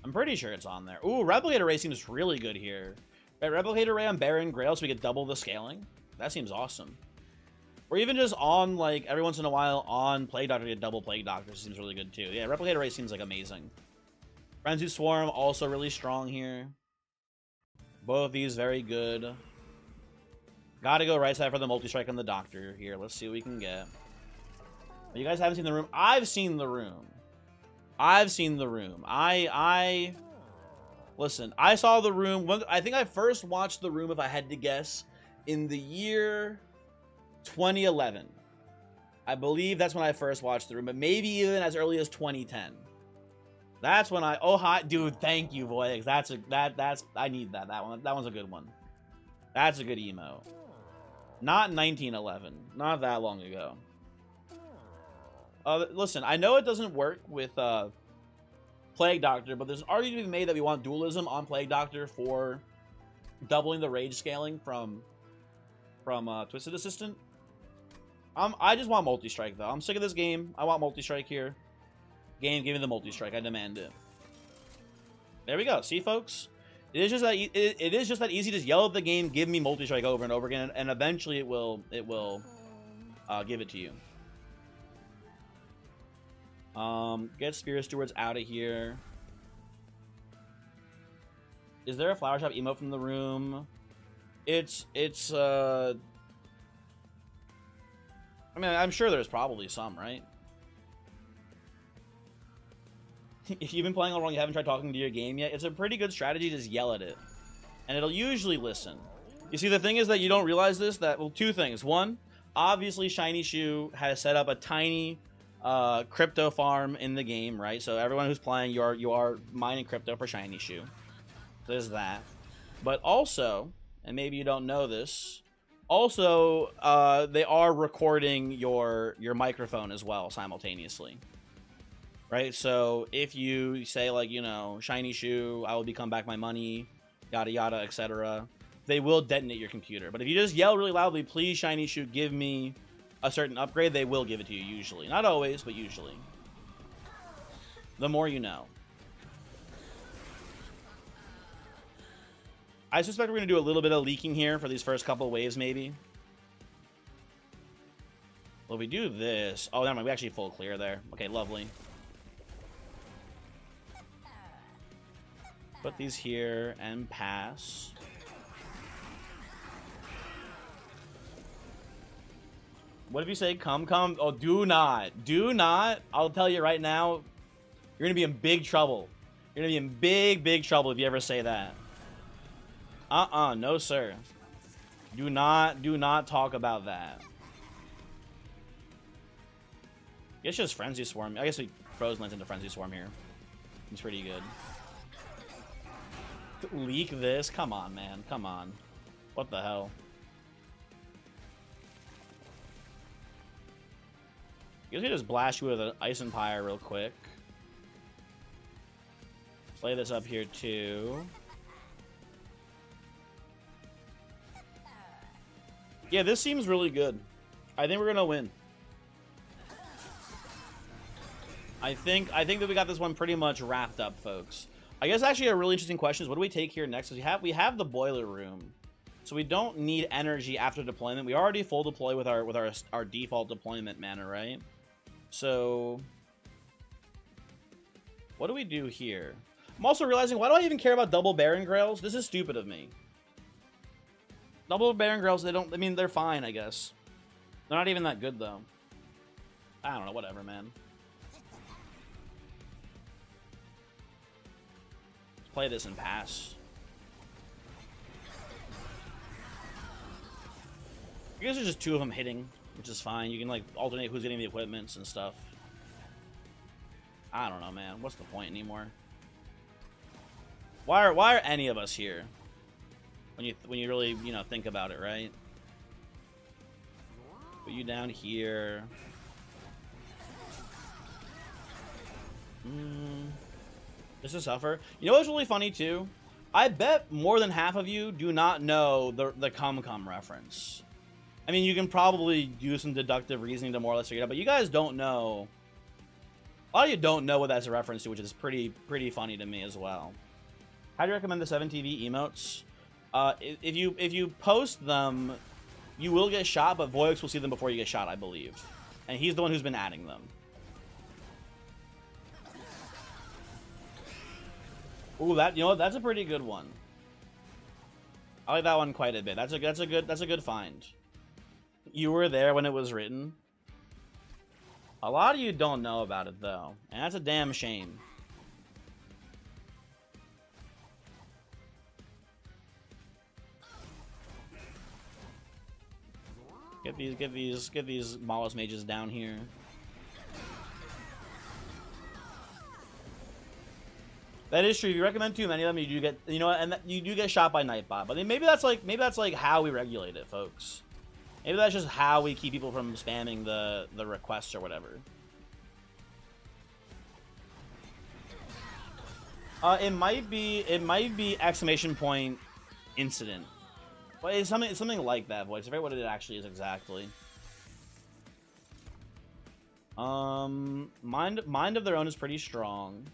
I'm pretty sure it's on there. Ooh, Replicator Ray seems really good here. Right, Replicator Ray on Baron Grail so we get double the scaling. That seems awesome. Or even just on, like, every once in a while on Plague Doctor to get double Plague Doctor seems really good too. Yeah, Replicator Ray seems like amazing. Frenzy Swarm also really strong here. Both of these very good. Gotta go right side for the multi-strike on the Doctor here. Let's see what we can get. You guys haven't seen the room? I've seen the room. I've seen the room. Listen, I saw the room. I think I first watched the room, if I had to guess, in the year 2011. I believe that's when I first watched the room, but maybe even as early as 2010. That's when I. Oh hi, dude! Thank you, Voyix. That's I need that. That one's a good one. That's a good emo. Not 1911. Not that long ago. Listen, I know it doesn't work with Plague Doctor, but there's an argument to be made that we want dualism on Plague Doctor for doubling the rage scaling from Twisted Assistant. I just want multi-strike though. I'm sick of this game. I want multi-strike here. Game, give me the multi-strike. I demand it. There we go. See, folks, it is just that it is just that easy. Just yell at the game, give me multi-strike over and over again, and eventually it will give it to you. Get Spirit Stewards out of here. Is there a flower shop emote from the room? It's I mean, I'm sure there's probably some, right? If you've been playing all wrong, you haven't tried talking to your game yet, it's a pretty good strategy to just yell at it. And it'll usually listen. You see, the thing is that you don't realize this, well, two things. One, obviously Shiny Shoe has set up a tiny crypto farm in the game, right? So everyone who's playing, you are mining crypto for Shiny Shoe. There's that. But also, and maybe you don't know this, also they are recording your microphone as well simultaneously, right? So if you say, like, you know, Shiny Shoe, I will become back my money, yada yada, etc., they will detonate your computer. But if you just yell really loudly, please Shiny Shoe, give me a certain upgrade, they will give it to you usually. Not always, but usually. The more you know. I suspect we're going to do a little bit of leaking here for these first couple of waves, maybe. Well, if we do this... Oh, never mind. We actually full clear there. Okay, lovely. Put these here and pass. What if you say, come? Oh, do not. Do not. I'll tell you right now, you're going to be in big trouble. You're going to be in big trouble if you ever say that. No, sir. Do not talk about that. I guess just Frenzy Swarm. I guess we Frozen Lands into Frenzy Swarm here. It's pretty good. Leak this? Come on, man. Come on. What the hell? I guess we just blast you with an Ice Empire real quick. Play this up here too. Yeah, this seems really good. I think we're gonna win. I think that we got this one pretty much wrapped up, folks. I guess actually a really interesting question is, what do we take here next? Because we have the boiler room, so we don't need energy after deployment. We already full deploy with our default deployment mana, right? So what do we do here? I'm also realizing, why do I even care about double Baron Grails? This is stupid of me. Double Baron Grails, they don't, I mean, they're fine, I guess. They're not even that good, though. I don't know, whatever, man. Let's play this and pass. I guess there's just two of them hitting, which is fine. You can, like, alternate who's getting the equipments and stuff. I don't know, man. What's the point anymore? Why are any of us here? When you really, you know, think about it, right? Put you down here. This is suffer. You know what's really funny too? I bet more than half of you do not know the Cum Cum reference. I mean, you can probably do some deductive reasoning to more or less figure it out, but you guys don't know. A lot of you don't know what that's a reference to, which is pretty funny to me as well. How do you recommend the 7TV emotes? If you post them, you will get shot, but Voyix will see them before you get shot, I believe. And he's the one who's been adding them. Ooh, that, you know what? That's a pretty good one. I like that one quite a bit. That's a good find. You were there when it was written. A lot of you don't know about it though, and that's a damn shame. Get these Mollis mages down here. That is true. If you recommend too many of them, you do get, you know, and you do get shot by Nightbot. But maybe that's like how we regulate it, folks. Maybe that's just how we keep people from spamming the requests or whatever. It might be exclamation point incident. But it's something like that, Voice. I forget what it actually is exactly. Mind of Their Own is pretty strong.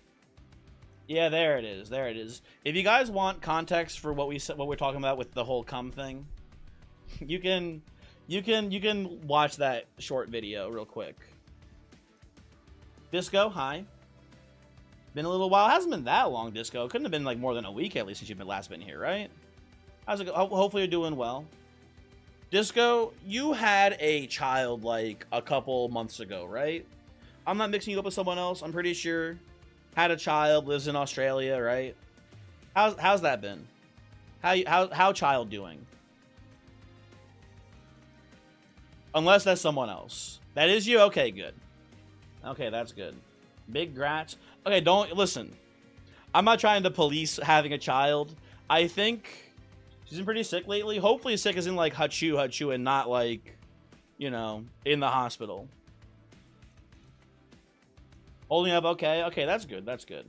Yeah, there it is. There it is. If you guys want context for what we're talking about with the whole cum thing, you can watch that short video real quick. Disco, hi. Been a little while. It hasn't been that long, Disco. It couldn't have been like more than a week at least since you've last been here, right? How's it go? Hopefully you're doing well. Disco, you had a child like a couple months ago, right? I'm not mixing you up with someone else. I'm pretty sure. Had a child, lives in Australia, right? How's that been? How child doing? Unless that's someone else. That is you? Okay, good. Okay, that's good. Big grats. Okay, don't listen. I'm not trying to police having a child. I think she's been pretty sick lately. Hopefully sick as in like hachu and not like, you know, in the hospital. Holding up, okay. Okay, that's good. That's good.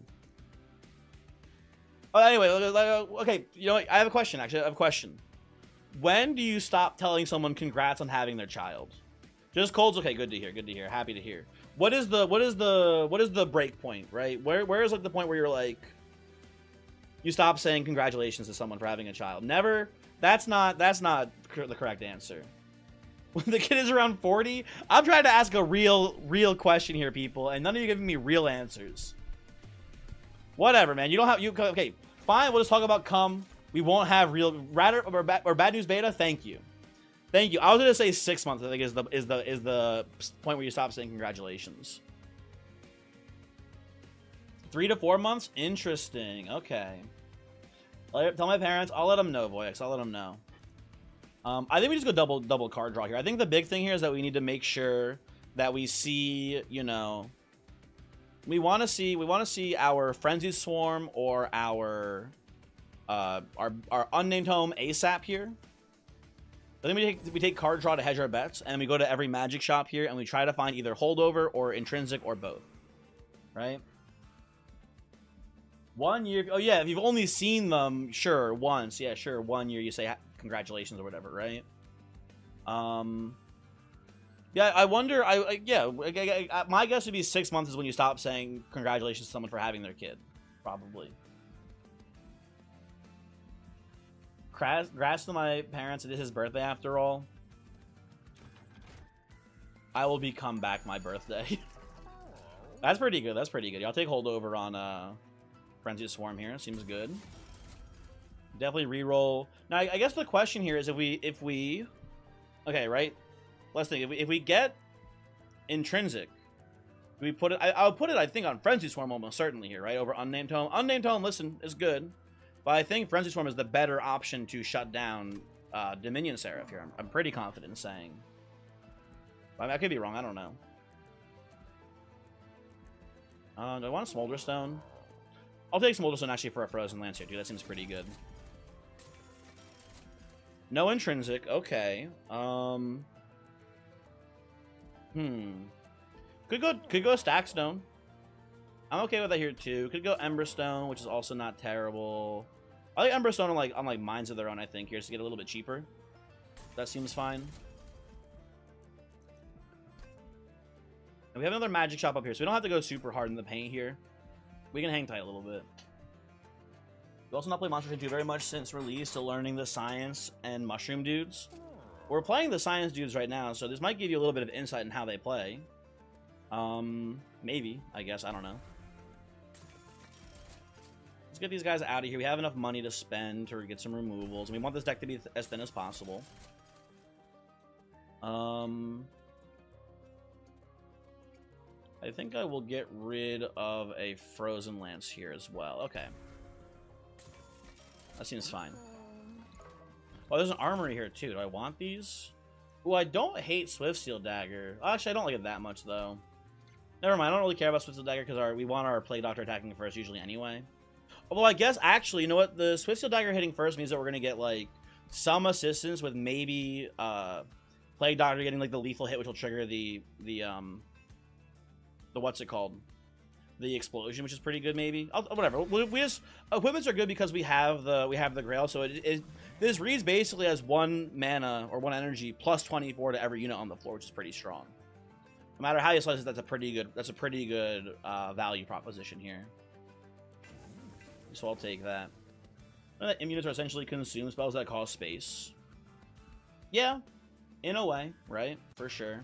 Oh, anyway, okay. You know what? I have a question, actually. I have a question. When do you stop telling someone congrats on having their child? Just colds? Okay, good to hear. Good to hear. Happy to hear. What is the break point, right? Where is like the point where you're like, you stop saying congratulations to someone for having a child? Never. That's not the correct answer. When the kid is around 40? I'm trying to ask a real question here, people, and none of you are giving me real answers. Whatever, man. You don't have okay. Fine. We'll just talk about cum. We won't have real or bad news beta. Thank you. Thank you. I was gonna say 6 months. I think is the point where you stop saying congratulations. 3 to 4 months. Interesting. Okay. Tell my parents. I'll let them know, Voyix. I'll let them know. I think we just go double card draw here. I think the big thing here is that we need to make sure that we see, you know, we want to see our Frenzy Swarm or our unnamed home ASAP here. I think we take card draw to hedge our bets, and we go to every magic shop here, and we try to find either holdover or intrinsic or both, right? 1 year. Oh yeah, if you've only seen them, sure, once. Yeah, sure, 1 year. You say congratulations or whatever, right? Yeah, I wonder. My guess would be 6 months is when you stop saying congratulations to someone for having their kid, probably. Congrats to my parents. It is his birthday after all. I will become back my birthday. That's pretty good. That's pretty good. I'll take holdover on Frenzy Swarm here. Seems good. Definitely reroll. Now, I guess the question here is if we okay, right? let's think. If we get Intrinsic, we put it. I'll put it. I think on Frenzy Swarm almost certainly here, right? Over Unnamed Tome. Unnamed Tome, listen, is good, but I think Frenzy Swarm is the better option to shut down Dominion Seraph here. I'm pretty confident in saying. I mean, I could be wrong. I don't know. Do I want a Smolder Stone? I'll take Smolder Stone actually for a Frozen Lance here, dude. That seems pretty good. No Intrinsic. Okay. Could go Stack Stone. I'm okay with that here too. Could go Ember Stone, which is also not terrible. I like Ember Stone on like Minds of Their Own, I think, here, just to get a little bit cheaper. That seems fine. And we have another Magic Shop up here, so we don't have to go super hard in the paint here. We can hang tight a little bit. We also not play Monster Hunter 2 very much since release, still learning the Science and Mushroom dudes. We're playing the Science dudes right now, so this might give you a little bit of insight in how they play. Maybe, I guess, I don't know. Let's get these guys out of here. We have enough money to spend to get some removals, and we want this deck to be as thin as possible. I think I will get rid of a Frozen Lance here as well. Okay. That seems fine. Oh, there's an Armory here, too. Do I want these? Ooh, I don't hate Swift Steel Dagger. Actually, I don't like it that much, though. Never mind. I don't really care about Swift Steel Dagger because we want our Plague Doctor attacking first usually anyway. Although, I guess, actually, you know what? The Swift Steel Dagger hitting first means that we're going to get, like, some assistance with maybe Plague Doctor getting, like, the lethal hit, which will trigger the what's it called? The explosion, which is pretty good, maybe. Whatever. We just equipments are good because we have the Grail, so this reads basically as 1 mana or 1 energy plus 24 to every unit on the floor, which is pretty strong. No matter how you slice it, that's a pretty good value proposition here. So I'll take that. Units are essentially consume spells that cost space. Yeah, in a way, right? For sure.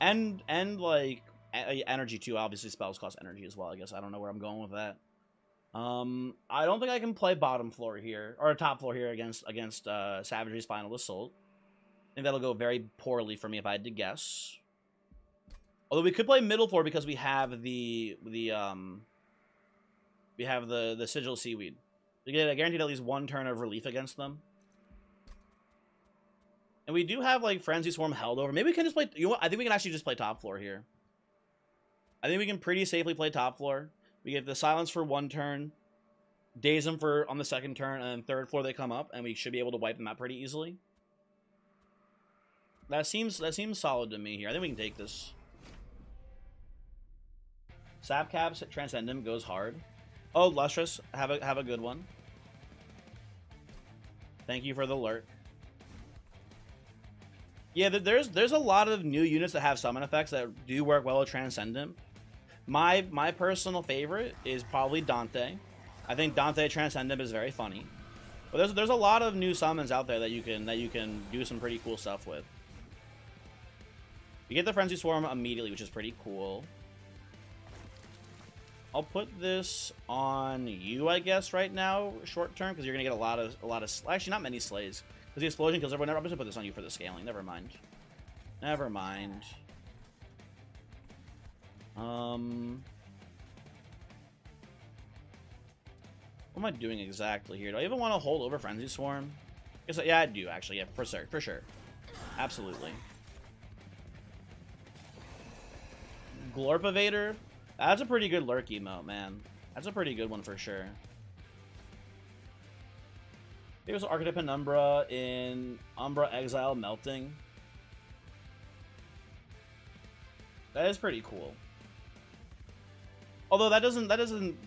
And like energy too. Obviously, spells cost energy as well. I guess I don't know where I'm going with that. I don't think I can play bottom floor here or top floor here against Savagery's Final Assault. I think that'll go very poorly for me if I had to guess. Although we could play middle floor because we have the Sigil Seaweed. We get guaranteed at least 1 turn of relief against them. And we do have, like, Frenzy Swarm held over. Maybe we can just play... You know what? I think we can actually just play top floor here. I think we can pretty safely play top floor. We get the Silence for 1 turn. Daze them on the 2nd turn. And then 3rd floor they come up. And we should be able to wipe them out pretty easily. That seems solid to me here. I think we can take this. Sapcaps at Transcendent goes hard. Oh, Lustrous. Have a good one. Thank you for the lurk. Yeah, there's a lot of new units that have summon effects that do work well with Transcendent. My personal favorite is probably Dante. I think Dante Transcendent is very funny. But there's a lot of new summons out there that you can do some pretty cool stuff with. You get the Frenzy Swarm immediately, which is pretty cool. I'll put this on you, I guess, right now, short term, because you're gonna get a lot of actually not many slays. Because the explosion kills everyone. I'm just gonna put this on you for the scaling. Never mind. Never mind. What am I doing exactly here? Do I even want to hold over Frenzy Swarm? Yeah, I do actually. Yeah, for sure. Absolutely. Glorpivator. That's a pretty good lurk emote, man. That's a pretty good one for sure. There's Archetype Penumbra in Umbra Exile Melting. That is pretty cool. Although that doesn't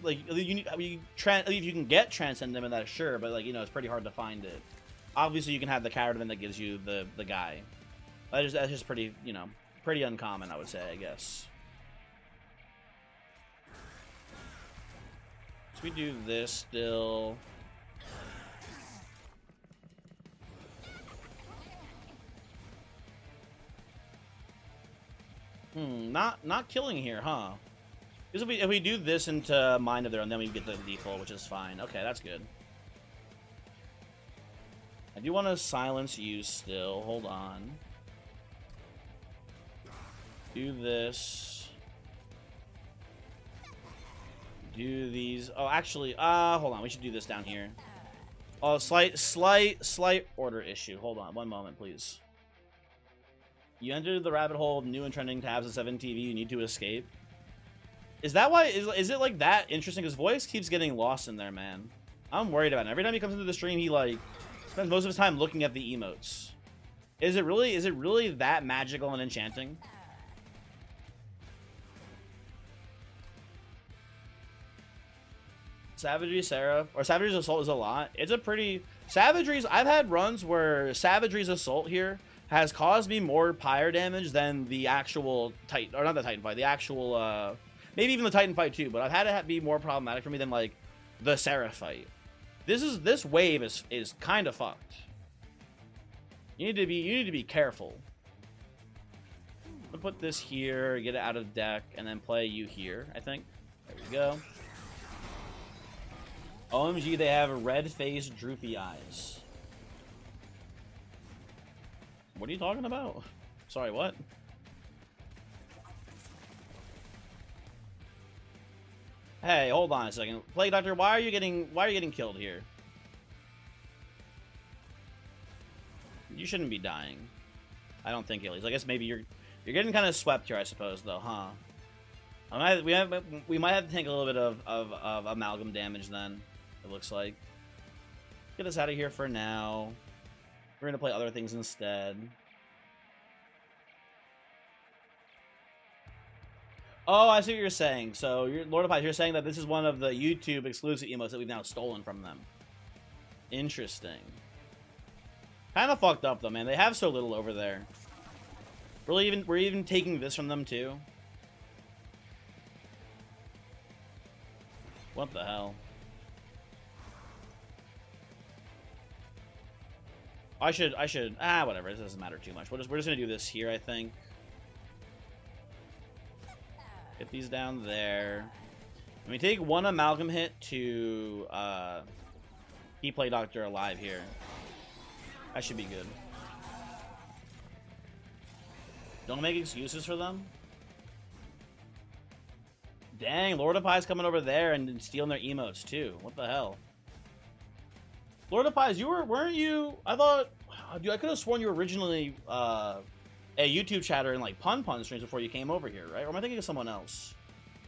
like if you can get Transcendent in that, sure, but like, you know, it's pretty hard to find it. Obviously, you can have the Caravan that gives you the guy. That's just pretty, you know, pretty uncommon, I would say, I guess. So we do this still. Not killing here, huh? Because if we do this into Mind of Their Own, then we get the default, which is fine. Okay, that's good. I do want to silence you still. Hold on. Do this. Do these. Oh, actually, hold on. We should do this down here. Oh, slight order issue. Hold on. One moment, please. You entered the rabbit hole of new and trending tabs of 7 TV. You need to escape. Is that why? Is it like that interesting? His voice keeps getting lost in there, man. I'm worried about it. Every time he comes into the stream, he like spends most of his time looking at the emotes. Is it really that magical and enchanting? Savagery Seraph or Savagery's Assault is a lot. It's a pretty Savagery's. I've had runs where Savagery's Assault here has caused me more pyre damage than the actual Titan, or not the Titan fight, the actual maybe even the Titan fight too. But I've had it be more problematic for me than like the Seraph fight. This wave is kind of fucked. You need to be careful. I'll put this here, get it out of deck, and then play you here. I think. There we go. OMG, they have red-faced, droopy eyes. What are you talking about? Sorry, what? Hey, hold on a second. Plague Doctor, why are you getting killed here? You shouldn't be dying. I don't think, at least. I guess maybe you're getting kind of swept here, I suppose, though, huh? We might have to take a little bit of amalgam damage then. It looks like. Get us out of here for now. We're gonna play other things instead. Oh, I see what you're saying. So, Lord of Pies, you're saying that this is one of the YouTube exclusive emotes that we've now stolen from them. Interesting. Kind of fucked up though, man. They have so little over there. We're even taking this from them too. What the hell? I should, whatever, it doesn't matter too much. We're just gonna do this here, I think. Get these down there. Let me take one amalgam hit to, keep Plague Doctor alive here. That should be good. Don't make excuses for them. Dang, Lord of Pies coming over there and stealing their emotes, too. What the hell? Lord of Pies, weren't you? I thought, dude, I could have sworn you were originally a YouTube chatter in like Pun streams before you came over here, right? Or am I thinking of someone else?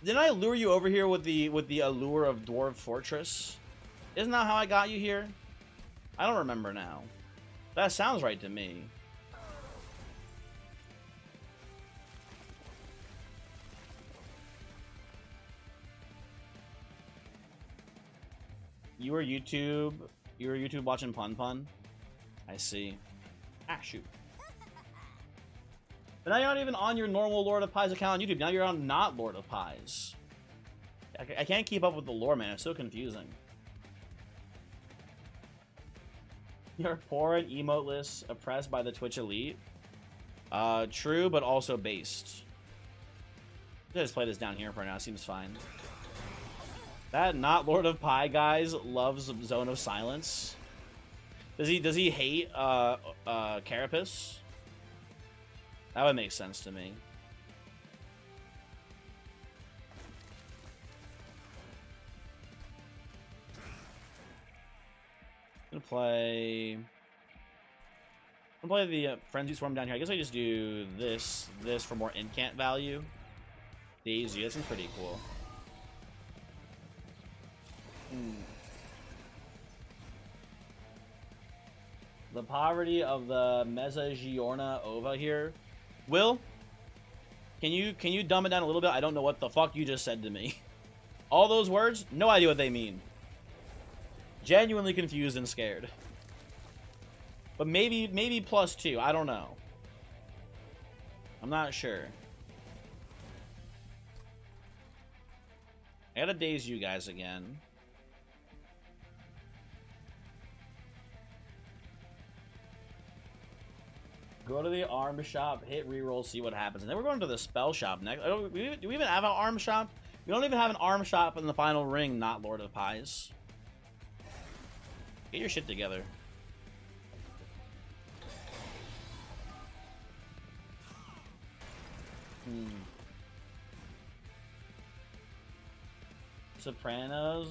Didn't I lure you over here with the allure of Dwarf Fortress? Isn't that how I got you here? I don't remember now. That sounds right to me. You were YouTube watching Pun? I see. Ah, shoot. But now you're not even on your normal Lord of Pies account on YouTube. Now you're on not Lord of Pies. I can't keep up with the lore, man. It's so confusing. You're poor and emoteless, oppressed by the Twitch elite. True, but also based. Let's just play this down here for now. Seems fine. That not Lord of Pie guys loves Zone of Silence. Does he hate Carapace? That would make sense to me. I'm gonna play the Frenzy Swarm down here. I guess I just do this for more incant value. Daisy, that seems pretty cool. The poverty of the Mezzogiorno Ova here. Will, can you dumb it down a little bit? I don't know what the fuck you just said to me. All those words, no idea what they mean. Genuinely confused and scared. But maybe +2. I don't know. I'm not sure. I gotta daze you guys again. Go to the arm shop, hit reroll, see what happens. And then we're going to the spell shop next. Do we even have an arm shop? We don't even have an arm shop in the final ring, not Lord of Pies. Get your shit together. Sopranos.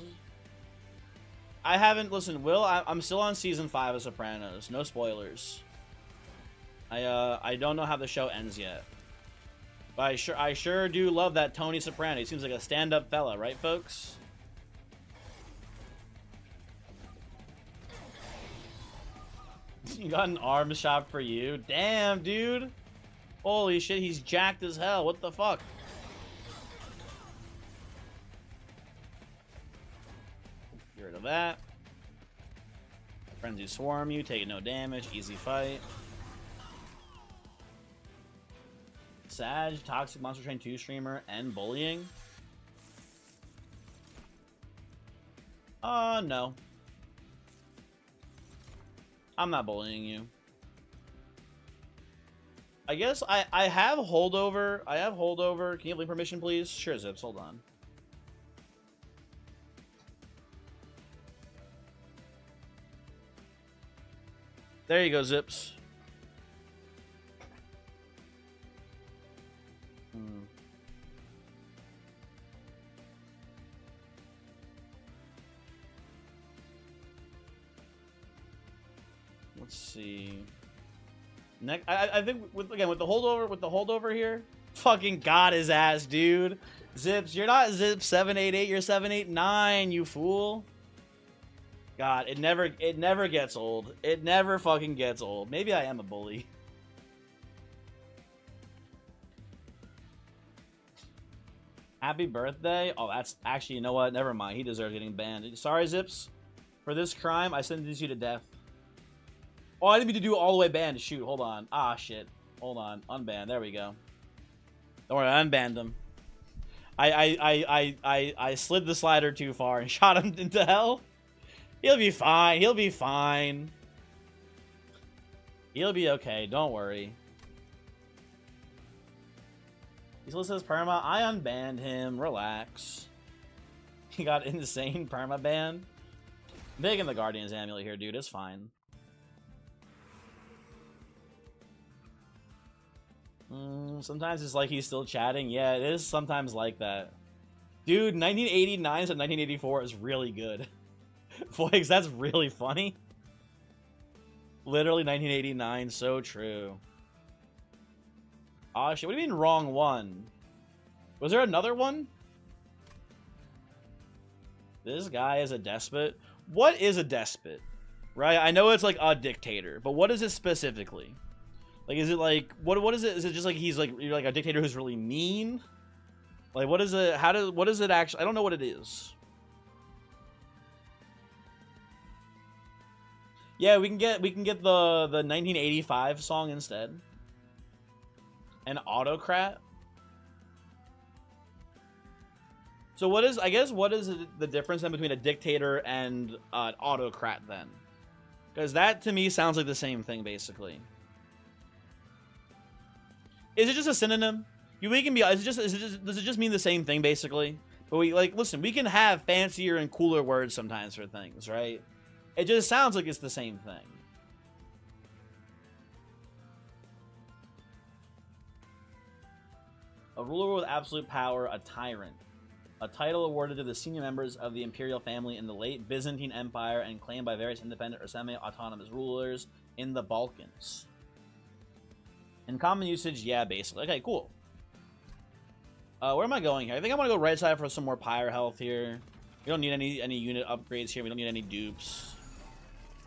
I haven't listened. Will, I'm still on season 5 of Sopranos. No spoilers. I don't know how the show ends yet. But I sure do love that Tony Soprano. He seems like a stand-up fella, right, folks? You got an arm shot for you? Damn, dude. Holy shit, he's jacked as hell. What the fuck? Get rid of that. Frenzy Swarm you, taking no damage, easy fight. Sag, Toxic Monster Train 2 streamer, and bullying? No. I'm not bullying you. I guess I have holdover. I have holdover. Can you leave permission, please? Sure, Zips. Hold on. There you go, Zips. Let's see. Next, I think with the holdover here, fucking got his ass, dude. Zips, you're not Zips 788, you're 789, you fool. God, it never gets old. It never fucking gets old. Maybe I am a bully. Happy birthday. Oh, that's actually, you know what? Never mind. He deserves getting banned. Sorry, Zips. For this crime, I sentence you to death. Oh, I didn't mean to do all the way banned. Shoot, hold on. Ah, shit. Hold on. Unbanned. There we go. Don't worry, I unbanned him. I slid the slider too far and shot him into hell. He'll be fine. He'll be fine. He'll be okay. Don't worry. He still says perma. I unbanned him. Relax. He got insane perma ban. I'm taking the Guardian's Amulet here, dude. It's fine. Sometimes it's like he's still chatting. Yeah, it is sometimes like that. Dude, 1989 to 1984 is really good. Foix, that's really funny. Literally 1989, so true. Oh shit, what do you mean wrong one? Was there another one? This guy is a despot. What is a despot? Right? I know it's like a dictator, but what is it specifically? Like, is it like, what is it? Is it just like he's like, you're like a dictator who's really mean? Like, what is it? What is it actually? I don't know what it is. Yeah, we can get the 1985 song instead. An autocrat. So what is, I guess, what is the difference then between a dictator and an autocrat then? Because that to me sounds like the same thing basically. Is it just a synonym? We can be. Does it just mean the same thing basically? But listen. We can have fancier and cooler words sometimes for things, right? It just sounds like it's the same thing. A ruler with absolute power, a tyrant. A title awarded to the senior members of the imperial family in the late Byzantine Empire and claimed by various independent or semi-autonomous rulers in the Balkans. In common usage, yeah, basically. Okay, cool. Where am I going here? I think I'm gonna go right side for some more pyre health here. We don't need any unit upgrades here. We don't need any dupes.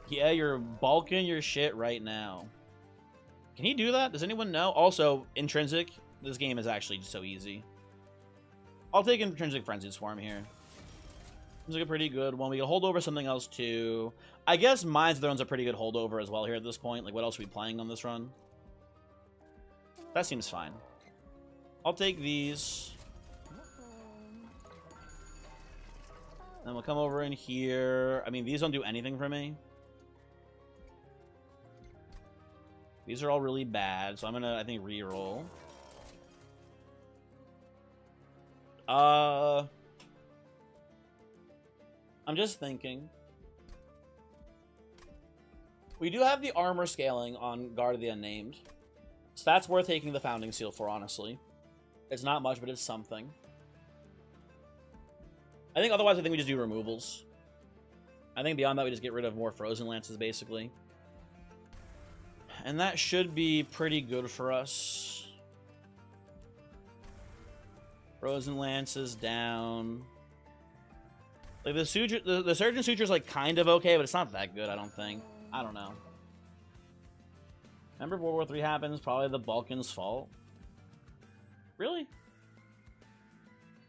Yeah, you're bulking your shit right now. Can he do that? Does anyone know? Also, intrinsic. This game is actually so easy. I'll take intrinsic frenzy swarm here. Seems like a pretty good one. We can hold over something else too. I guess Minds of Thrones a pretty good holdover as well here at this point. Like, what else are we playing on this run? That seems fine. I'll take these. Then we'll come over in here. I mean, these don't do anything for me. These are all really bad, so I'm gonna, I think, re-roll. I'm just thinking. We do have the armor scaling on Guard of the Unnamed. So that's worth taking the Founding Seal for, honestly. It's not much, but it's something. I think otherwise, I think we just do removals. I think beyond that, we just get rid of more Frozen Lances, basically. And that should be pretty good for us. Frozen Lances down. Like the Surgeon Suture's like kind of okay, but it's not that good, I don't think. I don't know. Remember World War III happens, probably the Balkans' fault. Really?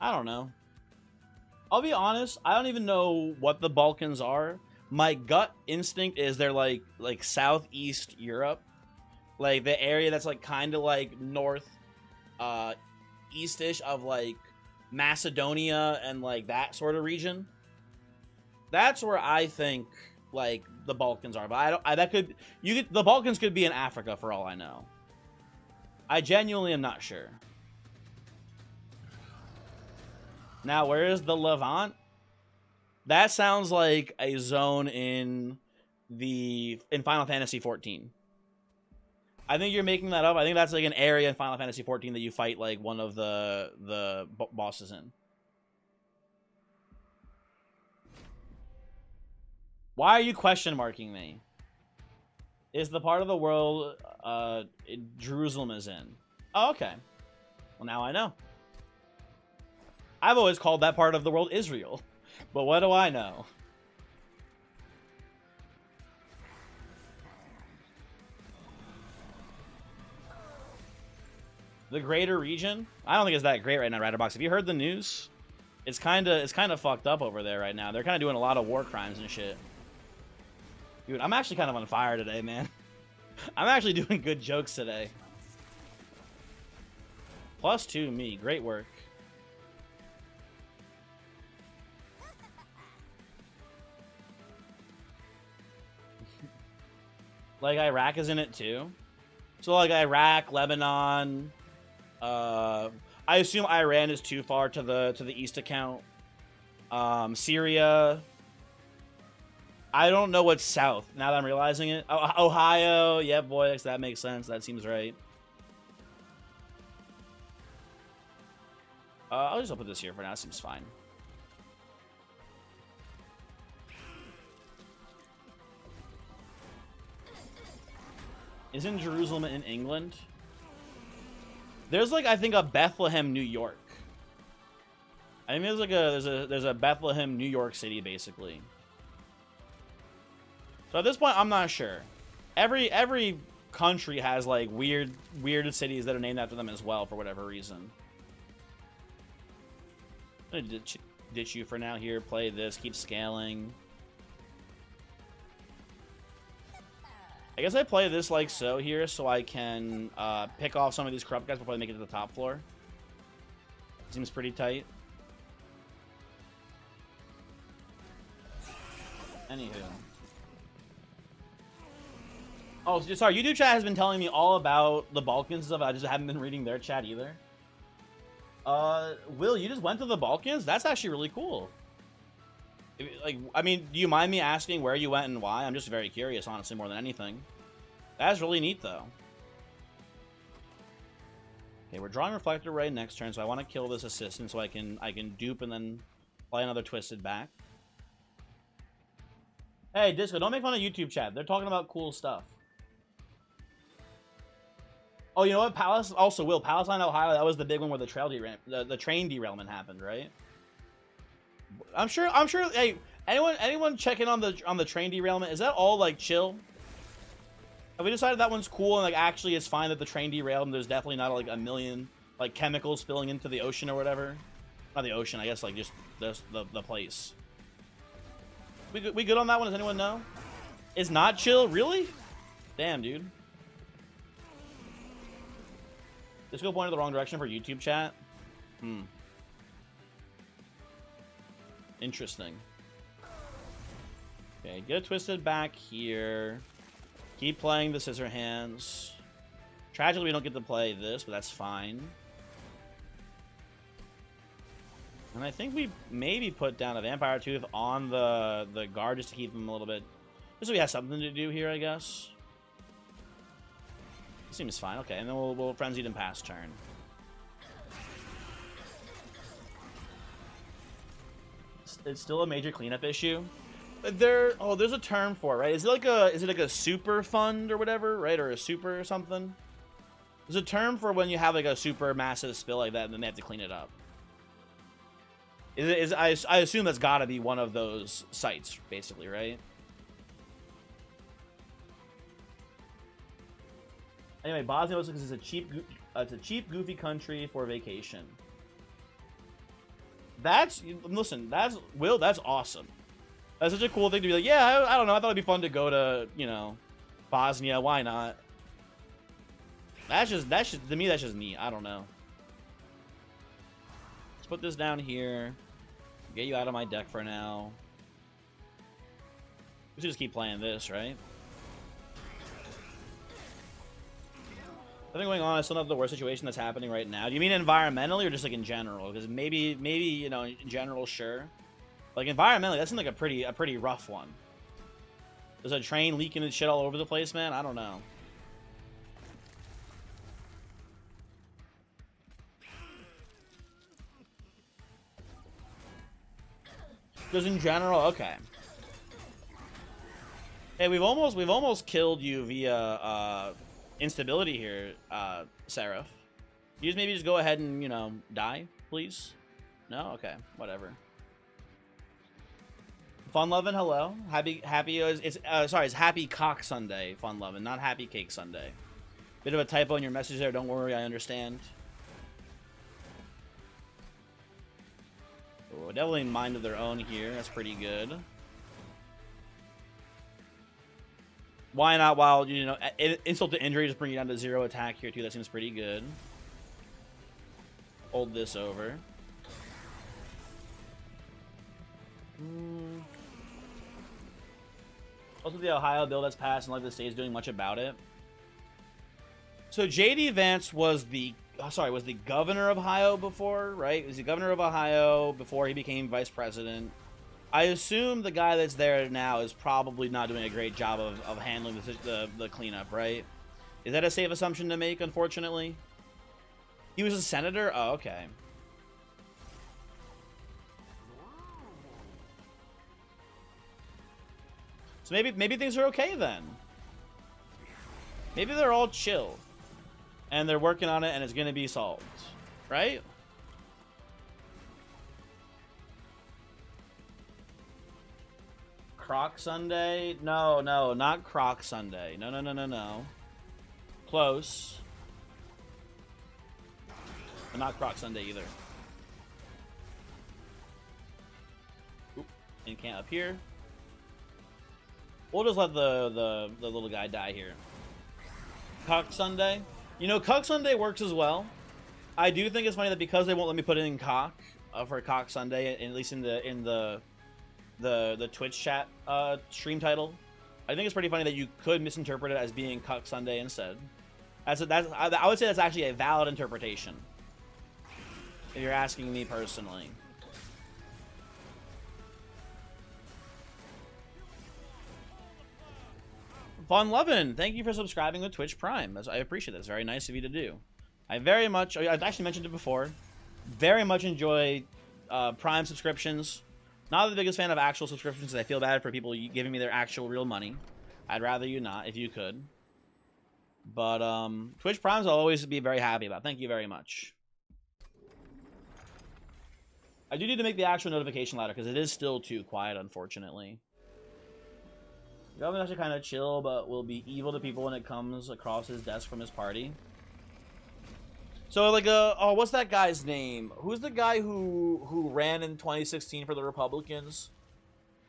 I don't know. I'll be honest, I don't even know what the Balkans are. My gut instinct is they're like Southeast Europe. Like the area that's like kind of like north eastish of like Macedonia and like that sort of region. That's where I think like the Balkans are, but the Balkans could be in Africa for all I know. I genuinely am not sure. Now, where is the Levant? That sounds like a zone in Final Fantasy 14. I think you're making that up. I think that's like an area in Final Fantasy 14 that you fight like one of the bosses in. Why are you question marking me? Is the part of the world Jerusalem is in? Oh, okay. Well, now I know. I've always called that part of the world Israel. But what do I know? The greater region? I don't think it's that great right now, Riderbox. Have you heard the news? It's kind of fucked up over there right now. They're kind of doing a lot of war crimes and shit. Dude, I'm actually kind of on fire today, man. I'm actually doing good jokes today. +2 me. Great work. Like, Iraq is in it, too. So, like, Iraq, Lebanon... I assume Iran is too far to the east account. Syria... I don't know what's south, now that I'm realizing it. Ohio, yeah, boy, that makes sense. That seems right. I'll just put this here for now. It seems fine. Isn't Jerusalem in England? There's like, I think, a Bethlehem, New York. I think there's like there's a Bethlehem, New York City, basically. So at this point, I'm not sure. Every country has like weird cities that are named after them as well for whatever reason. I'm gonna ditch you for now here. Play this. Keep scaling. I guess I play this like so here, so I can pick off some of these corrupt guys before they make it to the top floor. Seems pretty tight. Anywho. Oh, sorry. YouTube chat has been telling me all about the Balkans stuff. I just haven't been reading their chat either. Will, you just went to the Balkans? That's actually really cool. Like, I mean, do you mind me asking where you went and why? I'm just very curious, honestly, more than anything. That's really neat, though. Okay, we're drawing Reflector Ray next turn, so I want to kill this assistant so I can dupe and then play another Twisted back. Hey, Disco, don't make fun of YouTube chat. They're talking about cool stuff. Oh, you know what? Palestine, Ohio, that was the big one where the train derailment happened, right? I'm sure, hey, anyone checking on the train derailment? Is that all, like, chill? Have we decided that one's cool and, like, actually it's fine that the train derailed and there's definitely not, like, a million, like, chemicals spilling into the ocean or whatever? Not the ocean, I guess, like, just the place. We good on that one? Does anyone know? It's not chill? Really? Damn, dude. Let's go point in the wrong direction for YouTube chat. Interesting. Okay, get Twisted back here. Keep playing the Scissor Hands. Tragically, we don't get to play this, but that's fine. And I think we maybe put down a Vampire Tooth on the guard just to keep him a little bit... Just so we have something to do here, I guess. Seems fine. Okay, and then we'll Frenzied and pass turn. It's still a major cleanup issue. There's a term for it, right? Is it like a super fund or whatever, right? Or a super or something? There's a term for when you have like a super massive spill like that and then they have to clean it up. I assume that's got to be one of those sites, basically, right? Anyway, Bosnia looks like it's a cheap, goofy country for vacation. Listen, that's awesome. That's such a cool thing to be like, yeah, I don't know, I thought it'd be fun to go to, you know, Bosnia, why not? To me, that's just neat. I don't know. Let's put this down here. Get you out of my deck for now. We should just keep playing this, right? Something going on. I still don't have the worst situation that's happening right now. Do you mean environmentally or just like in general? Because maybe you know, in general, sure. Like environmentally, that seems like a pretty rough one. There's a train leaking and shit all over the place, man. I don't know. Because in general, okay. Hey, we've almost killed you via instability here, Seraph. You just maybe just go ahead and, you know, die, please? No? Okay, whatever. Fun Lovin', hello. It's Happy Cock Sunday, Fun Lovin', not Happy Cake Sunday. Bit of a typo in your message there, don't worry, I understand. Oh, definitely mind of their own here, that's pretty good. Why not, while, you know, insult to injury, just bring you down to 0 attack here too, that seems pretty good. Hold this over. Also, the Ohio bill that's passed, and like the state's doing much about it. So JD Vance was the governor of Ohio before, right? Was the governor of Ohio before he became vice president. I assume the guy that's there now is probably not doing a great job of handling the cleanup, right? Is that a safe assumption to make, unfortunately? He was a senator? Oh, okay. So maybe things are okay then. Maybe they're all chill. And they're working on it and it's gonna be solved. Right? Croc Sunday? No, not Croc Sunday. No. Close. But not Croc Sunday either. Oop. And can't up here. We'll just let the little guy die here. Cock Sunday. You know, Cock Sunday works as well. I do think it's funny that because they won't let me put it in cock for Cock Sunday, at least in the Twitch chat stream title, I think it's pretty funny that you could misinterpret it as being Cock Sunday instead. I would say that's actually a valid interpretation. If you're asking me personally. Fun Lovin', thank you for subscribing with Twitch Prime. I appreciate that. It's very nice of you to do. I've actually mentioned it before, very much enjoy Prime subscriptions. Not the biggest fan of actual subscriptions because I feel bad for people giving me their actual real money. I'd rather you not, if you could. But Twitch Primes I'll always be very happy about. Thank you very much. I do need to make the actual notification louder because it is still too quiet, unfortunately. The governor's actually kind of chill, but will be evil to people when it comes across his desk from his party. So, like, oh, what's that guy's name? Who's the guy who ran in 2016 for the Republicans?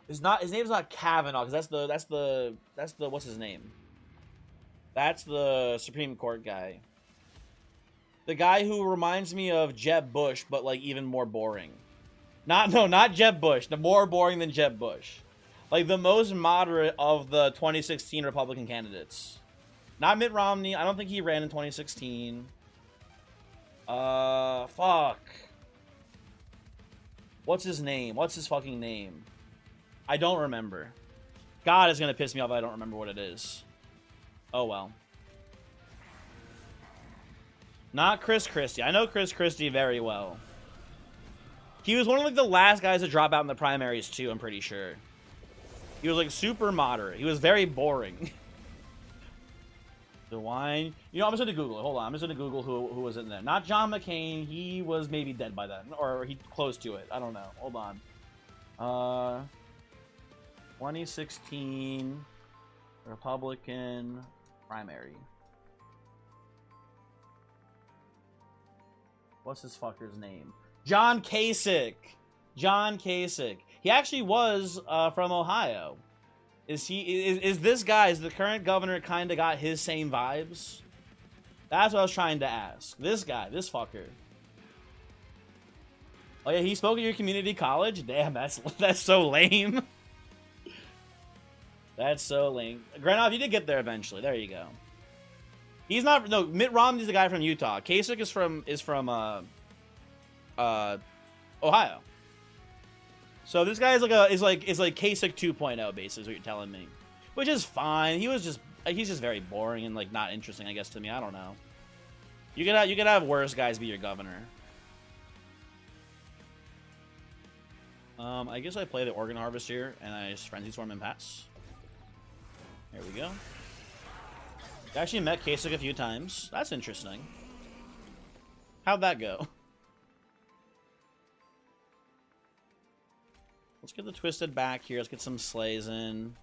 His name's not Kavanaugh, because that's the what's his name? That's the Supreme Court guy. The guy who reminds me of Jeb Bush, but like even more boring. Not Jeb Bush. The more boring than Jeb Bush. Like, the most moderate of the 2016 Republican candidates. Not Mitt Romney. I don't think he ran in 2016. Fuck. What's his name? What's his fucking name? I don't remember. God, it's gonna piss me off if I don't remember what it is. Oh, well. Not Chris Christie. I know Chris Christie very well. He was one of like the last guys to drop out in the primaries too, I'm pretty sure. He was like super moderate. He was very boring. DeWine. You know, I'm just gonna Google it. Hold on. I'm just gonna Google who was in there. Not John McCain. He was maybe dead by then. Or he close to it. I don't know. Hold on. 2016 Republican primary. What's this fucker's name? John Kasich. John Kasich. He actually was from Ohio. Is this guy, is the current governor kind of got his same vibes? That's what I was trying to ask. This guy, this fucker. Oh yeah, he spoke at your community college? Damn, that's so lame. That's so lame. Granov, you did get there eventually. There you go. He's not, no, Mitt Romney's the guy from Utah. Kasich is from Ohio. So this guy is like Kasich 2.0 basically is what you're telling me. Which is fine. He's just very boring and like not interesting, I guess, to me. I don't know. You could have worse guys be your governor. I guess I play the Organ Harvester and I just Frenzy Storm and pass. There we go. I actually met Kasich a few times. That's interesting. How'd that go? Let's get the Twisted back here. Let's get some slays in.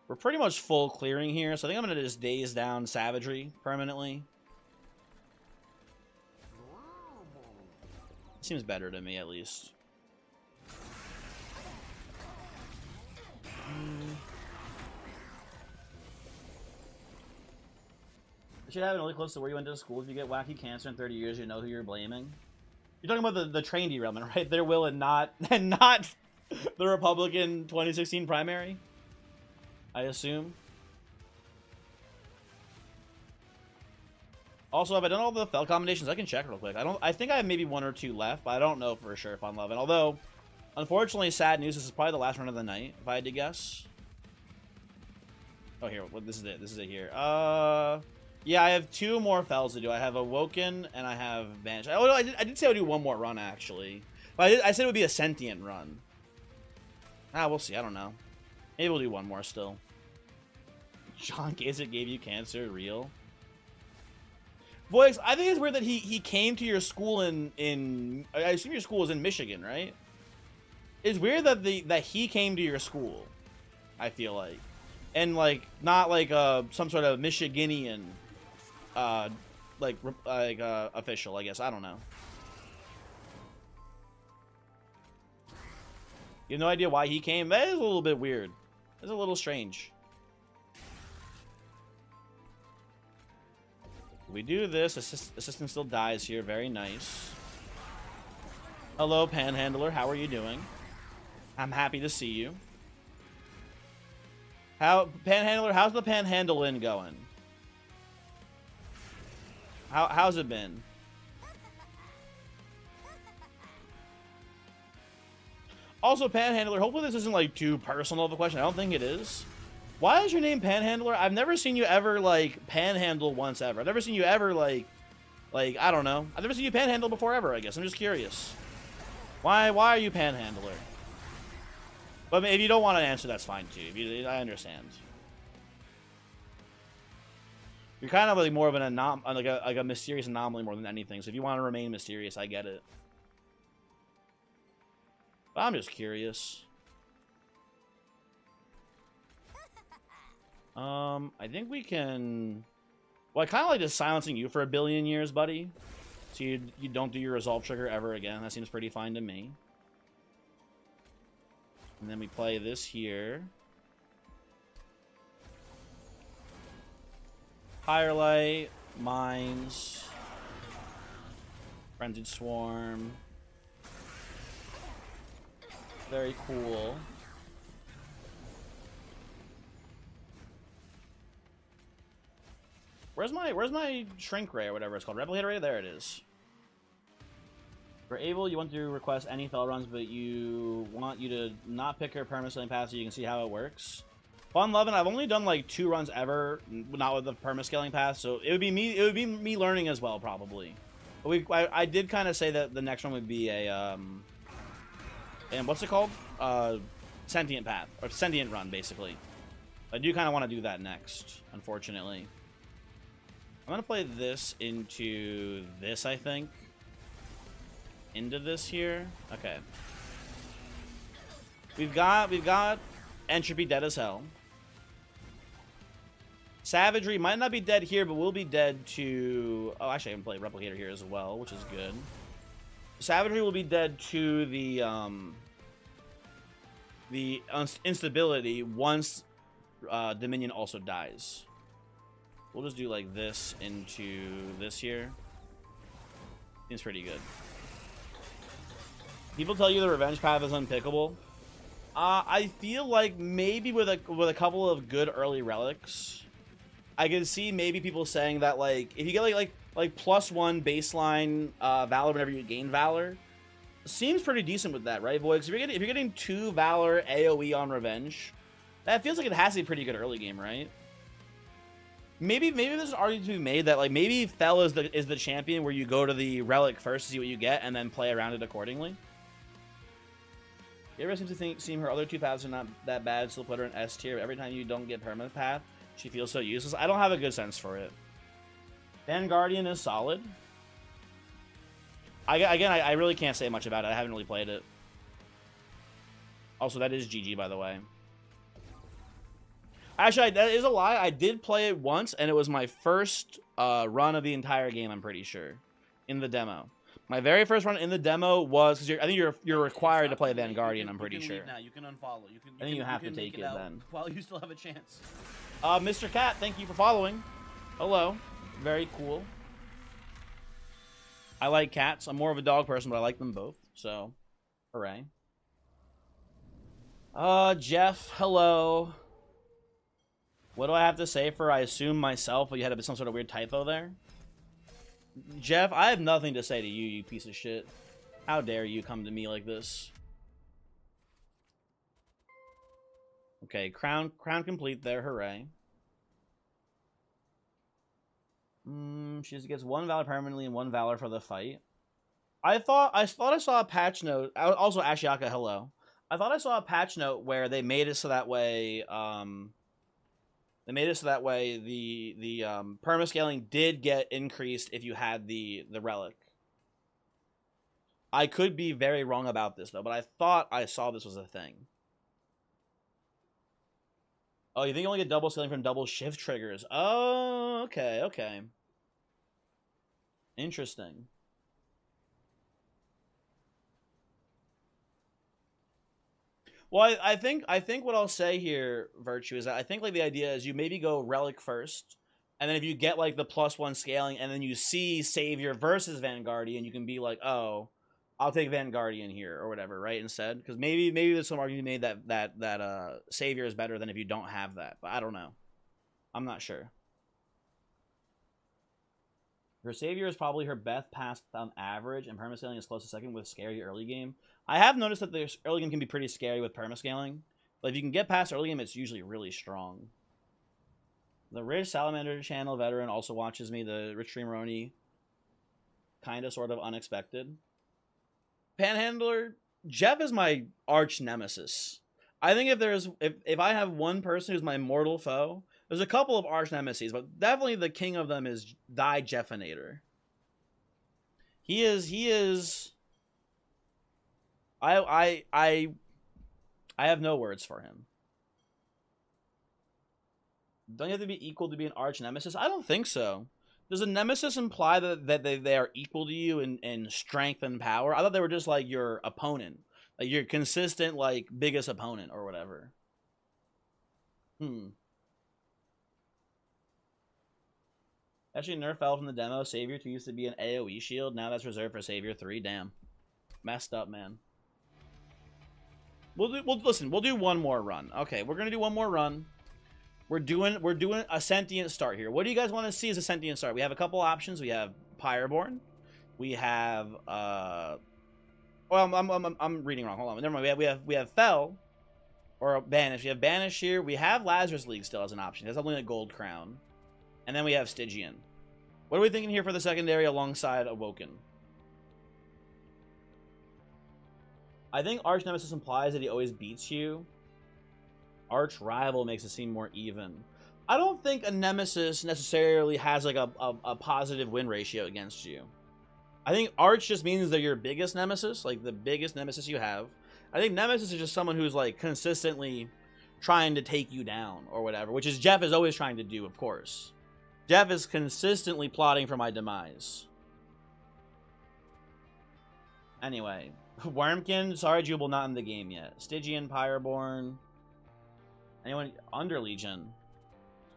We're pretty much full clearing here, so I think I'm going to just daze down Savagery permanently. Seems better to me, at least. You should have it really close to where you went to school. If you get wacky cancer in 30 years, you know who you're blaming. You're talking about the train derailment, right? Their will and not the Republican 2016 primary, I assume. Also, have I done all the fell combinations? I can check real quick. I think I have maybe 1 or 2 left, but I don't know for sure if I'm loving. Although, unfortunately, sad news. This is probably the last run of the night, if I had to guess. Oh, here. Well, this is it. This is it here. Yeah, I have 2 more fells to do. I have Awoken and I have Vanish. Oh, no, I did say I would do 1 more run, actually. But I said it would be a Sentient run. We'll see. I don't know. Maybe we'll do 1 more still. John Kasich gave you cancer, real? Voix, I think it's weird that he came to your school in I assume your school is in Michigan, right? It's weird that that he came to your school, I feel like. And like not like some sort of Michiganian official, I guess. I don't know. You have no idea why he came? That is a little bit weird. It's a little strange. We do this. Assistant still dies here. Very nice. Hello, Panhandler. How are you doing? I'm happy to see you. Panhandler, how's the Panhandle-in going? How's it been? Also, Panhandler, hopefully this isn't like too personal of a question. I don't think it is. Why is your name Panhandler? I've never seen you ever like panhandle once ever. I've never seen you ever like I don't know. I've never seen you panhandle before ever, I guess. I'm just curious. Why are you Panhandler? But if you don't want to answer, that's fine too. I understand. You're kind of like more of an like a mysterious anomaly more than anything. So if you want to remain mysterious, I get it. But I'm just curious. I think we can... Well, I kind of like just silencing you for 1 billion years, buddy. So you don't do your resolve trigger ever again. That seems pretty fine to me. And then we play this here. Higher Light, Mines, Frenzied Swarm. Very cool. Where's my shrink ray or whatever it's called? Replicator ray? There it is. For Able, you want to request any fell runs, but you want you to not pick her permanently path so you can see how it works. Fun loving. I've only done like 2 runs ever, not with the permascaling path, so it would be me. It would be me learning as well, probably. But I did kind of say that the next one would be a and what's it called? Sentient path or sentient run, basically. I do kind of want to do that next, unfortunately. I'm gonna play this into this, I think. Into this here. Okay. We've got Entropy dead as hell. Savagery might not be dead here, but will be dead to... Oh, actually, I can play Replicator here as well, which is good. Savagery will be dead to the instability once Dominion also dies. We'll just do like this into this here. Seems pretty good. People tell you the revenge path is unpickable. I feel like maybe with a couple of good early relics, I can see maybe people saying that like if you get like +1 baseline Valor whenever you gain Valor, seems pretty decent with that, right, boys? If you're getting 2 Valor AOE on revenge, that feels like it has to be a pretty good early game, right? Maybe there's an argument to be made that like maybe Fel is the champion where you go to the relic first to see what you get and then play around it accordingly. You ever seem her other 2 paths are not that bad, still put her in S tier, but every time you don't get permanent path, she feels so useless. I don't have a good sense for it. Vanguardian is solid. I really can't say much about it. I haven't really played it. Also, that is GG, by the way. Actually, that is a lie. I did play it once, and it was my first run of the entire game, I'm pretty sure, in the demo. My very first run in the demo was because I think you're required to play Vanguardian. I'm pretty sure. Leave now. You can unfollow. I think you have to take it then. While you still have a chance. Mr. Cat, thank you for following. Hello, very cool. I like cats. I'm more of a dog person, but I like them both. So, hooray. Jeff, hello. What do I have to say for I assume myself, but you had some sort of weird typo there? Jeff, I have nothing to say to you, you piece of shit. How dare you come to me like this? Okay, crown complete there, hooray. She just gets 1 Valor permanently and 1 Valor for the fight. I thought I saw a patch note. Also, Ashiaka, hello. I thought I saw a patch note where they made it so that way. They made it so that way the permascaling did get increased if you had the relic. I could be very wrong about this though, but I thought I saw this was a thing. Oh, you think you only get double scaling from double shift triggers? Oh, okay, okay. Interesting. Well, I think what I'll say here, Virtue, is that I think like the idea is you maybe go relic first, and then if you get like the +1 scaling, and then you see Savior versus Vanguardian, you can be like, oh, I'll take Vanguardian here or whatever, right? Instead, because maybe there's some argument made that Savior is better than if you don't have that, but I don't know. I'm not sure. Her Savior is probably her best pass on average, and permascaling is close to second with scary early game. I have noticed that the early game can be pretty scary with permascaling, but if you can get past early game, it's usually really strong. The Rich Salamander channel veteran also watches me. The Rich Streameroni, kind of, sort of unexpected. Panhandler, Jeff is my arch nemesis. I think if I have one person who's my mortal foe, there's a couple of arch nemesis, but definitely the king of them is Die Jeffinator. He is. I have no words for him. Don't you have to be equal to be an arch nemesis? I don't think so. Does a nemesis imply that they are equal to you in strength and power? I thought they were just like your opponent, like your consistent like biggest opponent or whatever. Actually, nerf fell from the demo. Savior 2 used to be an AoE shield. Now that's reserved for Savior 3. Damn. Messed up, man. We'll do one more run. Okay, we're gonna do one more run. We're doing a sentient start here. What do you guys want to see as a sentient start? We have a couple options. We have Pyreborn. We have well, I'm reading wrong. Hold on. Never mind. We have Fel. Or Banish. We have Banish here. We have Lazarus League still as an option. That's only a gold crown. And then we have Stygian. What are we thinking here for the secondary alongside Awoken? I think Arch Nemesis implies that he always beats you. Arch Rival makes it seem more even. I don't think a Nemesis necessarily has like a positive win ratio against you. I think Arch just means they're your biggest Nemesis, like the biggest Nemesis you have. I think Nemesis is just someone who's like consistently trying to take you down or whatever, which is Jeff is always trying to do, of course. Jeff is consistently plotting for my demise. Anyway, Wormkin, sorry, Jubal, not in the game yet. Stygian, Pyreborn. Anyone under Legion?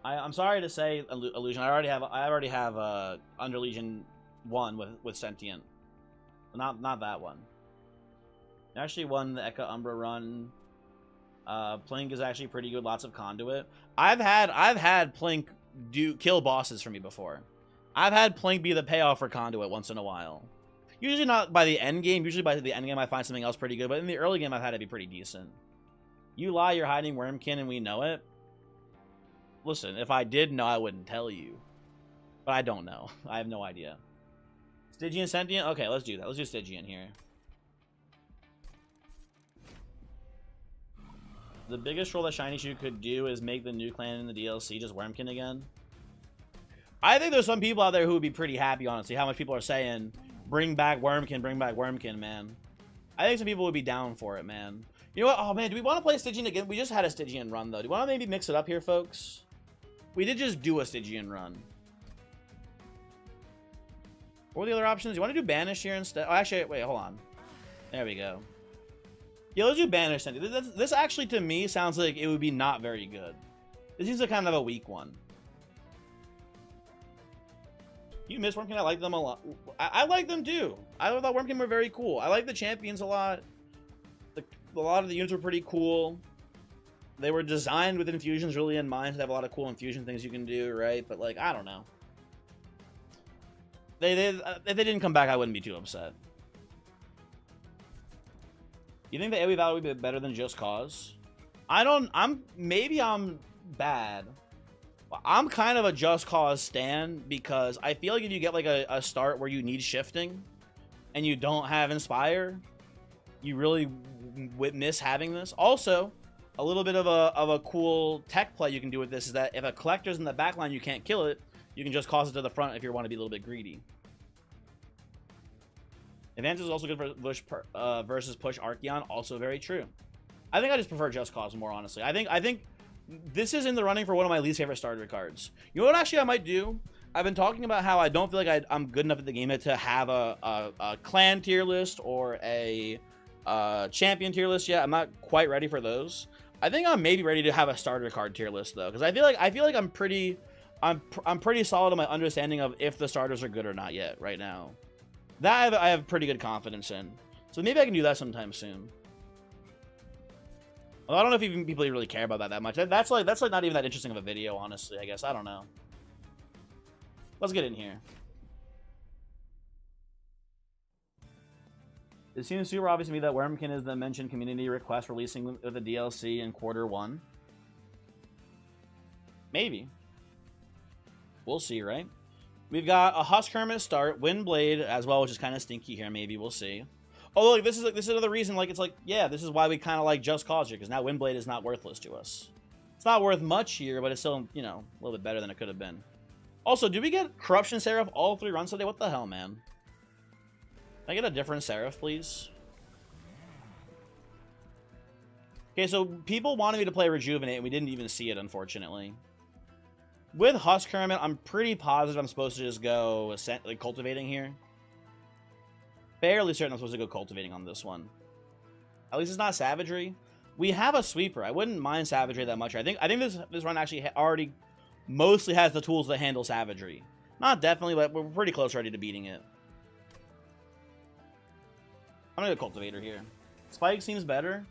I'm sorry to say, Illusion. I already have under Legion 1 with Sentient. Not that one. I actually won the Eka Umbra run. Plink is actually pretty good. Lots of conduit. I've had Plink kill bosses for me before. I've had Plink be the payoff for conduit once in a while. Usually not by the end game. Usually by the end game I find something else pretty good. But in the early game I've had it be pretty decent. You lie, you're hiding Wormkin, and we know it. Listen, if I did know, I wouldn't tell you. But I don't know. I have no idea. Stygian Sentient? Okay, let's do that. Let's do Stygian here. The biggest troll that Shiny Shoe could do is make the new clan in the DLC just Wormkin again. I think there's some people out there who would be pretty happy, honestly, how much people are saying, bring back Wormkin, man. I think some people would be down for it, man. You know what? Oh, man, do we want to play Stygian again? We just had a Stygian run, though. Do you want to maybe mix it up here, folks? We did just do a Stygian run. What were the other options? You want to do Banish here instead? Oh, actually, wait, hold on. There we go. Yeah, let's do Banish. This actually, to me, sounds like it would be not very good. This seems like kind of a weak one. You miss Wormkin? I like them a lot. I like them, too. I thought Wormkin were very cool. I like the champions a lot. A lot of the units were pretty cool. They were designed with infusions really in mind. They have a lot of cool infusion things you can do, right? But, like, I don't know. If they didn't come back, I wouldn't be too upset. You think the AoE Valor would be better than Just Cause? Maybe I'm bad. I'm kind of a Just Cause stan because I feel like if you get like a start where you need shifting and you don't have Inspire, you really miss having this. Also, a little bit of a cool tech play you can do with this is that if a collector's in the back line, you can't kill it. You can just cause it to the front if you want to be a little bit greedy. Advantage is also good for versus push Archeon. Also very true. I think I just prefer Just Cause more, honestly. I think this is in the running for one of my least favorite starter cards. You know what actually I might do? I've been talking about how I don't feel like I'm good enough at the game to have a clan tier list or a champion tier list yet. I'm not quite ready for those. I think I'm maybe ready to have a starter card tier list though, because I feel like I'm pretty solid in my understanding of if the starters are good or not yet right now. That I have pretty good confidence in. So maybe I can do that sometime soon. Well, I don't know if even people really care about that much. That's like not even that interesting of a video, honestly, I guess. I don't know. Let's get in here. It seems super obvious to me that Wormkin is the mentioned community request releasing with the DLC in Q1. Maybe. We'll see, right? We've got a Husk Hermit start, Windblade as well, which is kind of stinky here. Maybe we'll see. Oh, look, this is another reason. Like, it's like, yeah, this is why we kind of like Just Cause here, because now Windblade is not worthless to us. It's not worth much here, but it's still, you know, a little bit better than it could have been. Also, do we get Corruption Seraph all 3 runs today? What the hell, man? Can I get a different Seraph, please? Okay, so people wanted me to play Rejuvenate, and we didn't even see it, unfortunately. With Husk Hermit, I'm pretty positive I'm supposed to just go like Cultivating here. Fairly certain I'm supposed to go Cultivating on this one. At least it's not Savagery. We have a Sweeper. I wouldn't mind Savagery that much. I think this run actually already mostly has the tools to handle Savagery. Not definitely, but we're pretty close already to beating it. I'm gonna go Cultivator here. Spike seems better.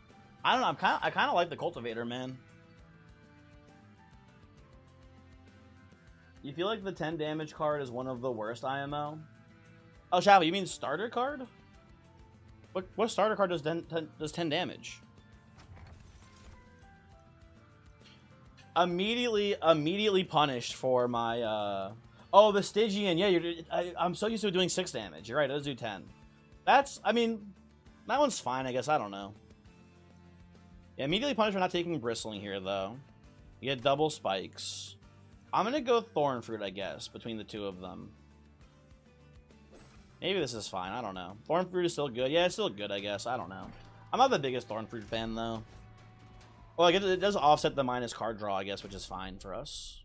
I don't know. I kind of like the Cultivator, man. You feel like the 10 damage card is one of the worst IMO? Oh, Shava, you mean starter card? What starter card does 10 damage? immediately punished for my oh, the Stygian. Yeah, I'm so used to doing 6 damage. You're right, it does do 10. That's, I mean, that one's fine, I guess. I don't know. Yeah, immediately punished for not taking bristling here, though. You get double spikes. I'm gonna go Thorn Fruit, I guess, between the two of them. Maybe this is fine. I don't know. Thorn Fruit is still good. Yeah, it's still good, I guess. I don't know. I'm not the biggest Thorn Fruit fan, though. Well, like, it does offset the minus card draw, I guess, which is fine for us.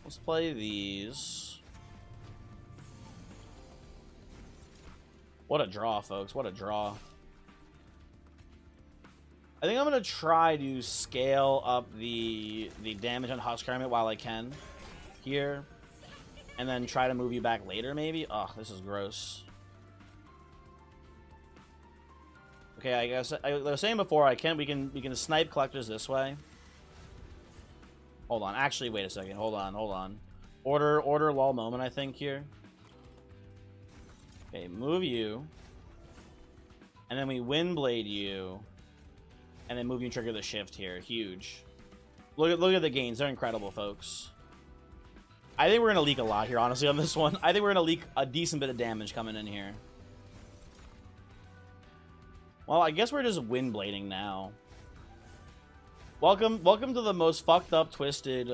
Let's play these. What a draw, folks. What a draw. I think I'm going to try to scale up the damage on Husk Hermit while I can here. And then try to move you back later, maybe? Oh, this is gross. Okay, I guess I was saying before, we can snipe collectors this way. Hold on. Actually, wait a second. Hold on. Order lull moment, I think, here. Okay, move you. And then we Windblade you. And then move you and trigger the shift here. Huge. Look at the gains. They're incredible, folks. I think we're going to leak a lot here, honestly, on this one. I think we're going to leak a decent bit of damage coming in here. Well, I guess we're just Windblading now. Welcome to the most fucked up, twisted,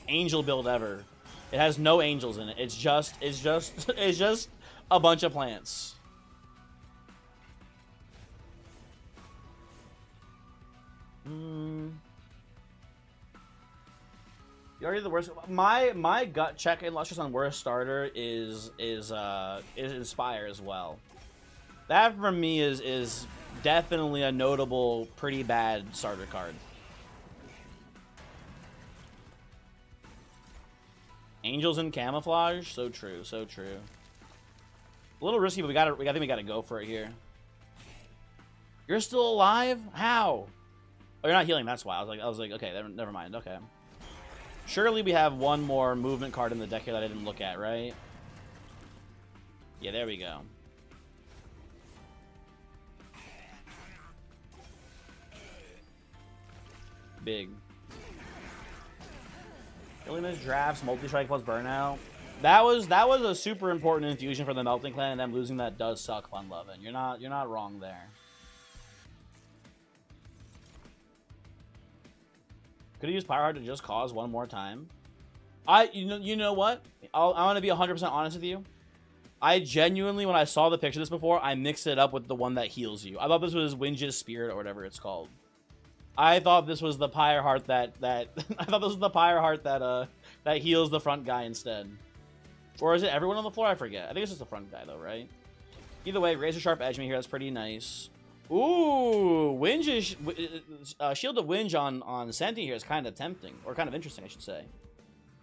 angel build ever. It has no angels in it. It's just a bunch of plants. You're already the worst. My gut check in Lustrous on worst starter is Inspire as well. That for me is definitely a notable, pretty bad starter card. Angels in Camouflage, so true, so true. A little risky, but I think we gotta go for it here. You're still alive? How? Oh, you're not healing. That's why. I was like, okay, never mind. Okay. Surely we have one more movement card in the deck here that I didn't look at, right? Yeah, there we go. Big. Willingness drafts, multi-strike plus burnout. That was a super important infusion for the Melting Clan, and them losing that does suck, Fun Lovin'. You're not wrong there. Could have used Pyro Heart to just cause one more time. You know what? I want to be 100% honest with you. I genuinely, when I saw the picture of this before, I mixed it up with the one that heals you. I thought this was Winge's Spirit or whatever it's called. I thought this was the Pyre Heart that I thought this was the Pyre Heart that heals the front guy instead. Or is it everyone on the floor? I forget. I think it's just the front guy though, right? Either way, Razor Sharp Edge me here. That's pretty nice. Ooh, Shield of Winge on Senti here is kind of tempting, or kind of interesting, I should say.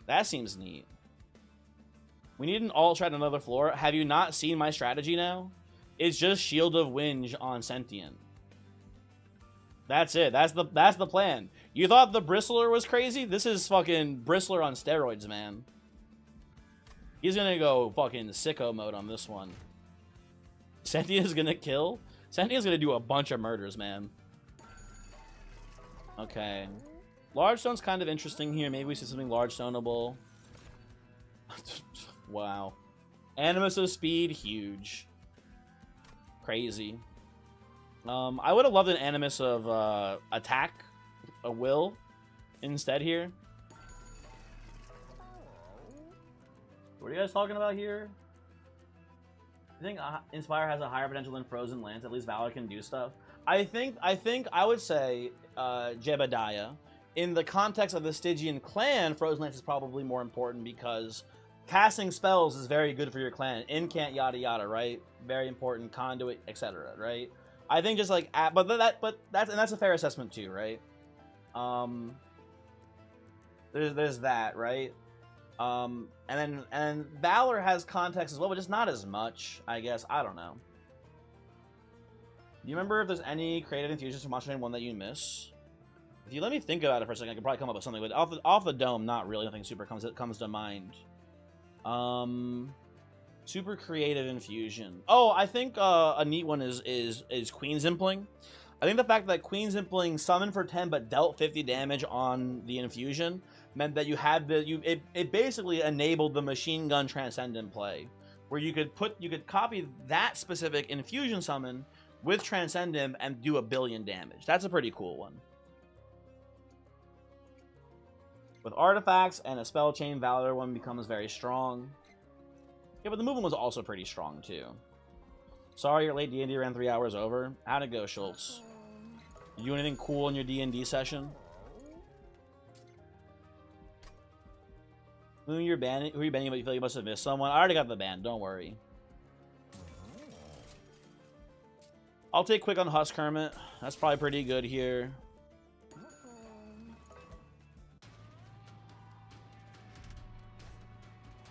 That seems neat. We need an alt strat on another floor. Have you not seen my strategy now? It's just Shield of Winge on Sentient. That's it. That's the plan. You thought the Bristler was crazy? This is fucking Bristler on steroids, man. He's gonna go fucking sicko mode on this one. Sentient's gonna kill? Sentient's gonna do a bunch of murders, man. Okay. Large Stone's kind of interesting here. Maybe we see something large stoneable. Wow. Animus of Speed, huge. Crazy. I would have loved an Animus of Attack, a Will, instead here. What are you guys talking about here? I think Inspire has a higher potential than Frozen Lance. At least Valor can do stuff. I think I would say Jebediah. In the context of the Stygian clan, Frozen Lance is probably more important because casting spells is very good for your clan. Incant, yada yada, right? Very important. Conduit, etc. Right? I think just like, but that's a fair assessment too, right? There's that, right? And then Valor has context as well, but just not as much, I guess. I don't know. Do you remember if there's any creative infusions from Monster Train 1 that you miss? If you let me think about it for a second, I could probably come up with something. But off the dome, not really. Nothing super comes to mind. Super creative infusion. Oh, I think a neat one is Queen's Impling. I think the fact that Queen's Impling summoned for 10 but dealt 50 damage on the infusion meant that you had it basically enabled the machine gun transcendent play, where you could copy that specific infusion summon with transcendent and do 1 billion damage. That's a pretty cool one. With artifacts and a spell chain, Valor one becomes very strong. Yeah, but the movement was also pretty strong too. Sorry your late D&D ran 3 hours over. How'd it go, Schultz? Did you do anything cool in your D&D session? Who are you banning, but you feel like you must have missed someone? I already got the ban, don't worry. I'll take quick on Husk Hermit. That's probably pretty good here.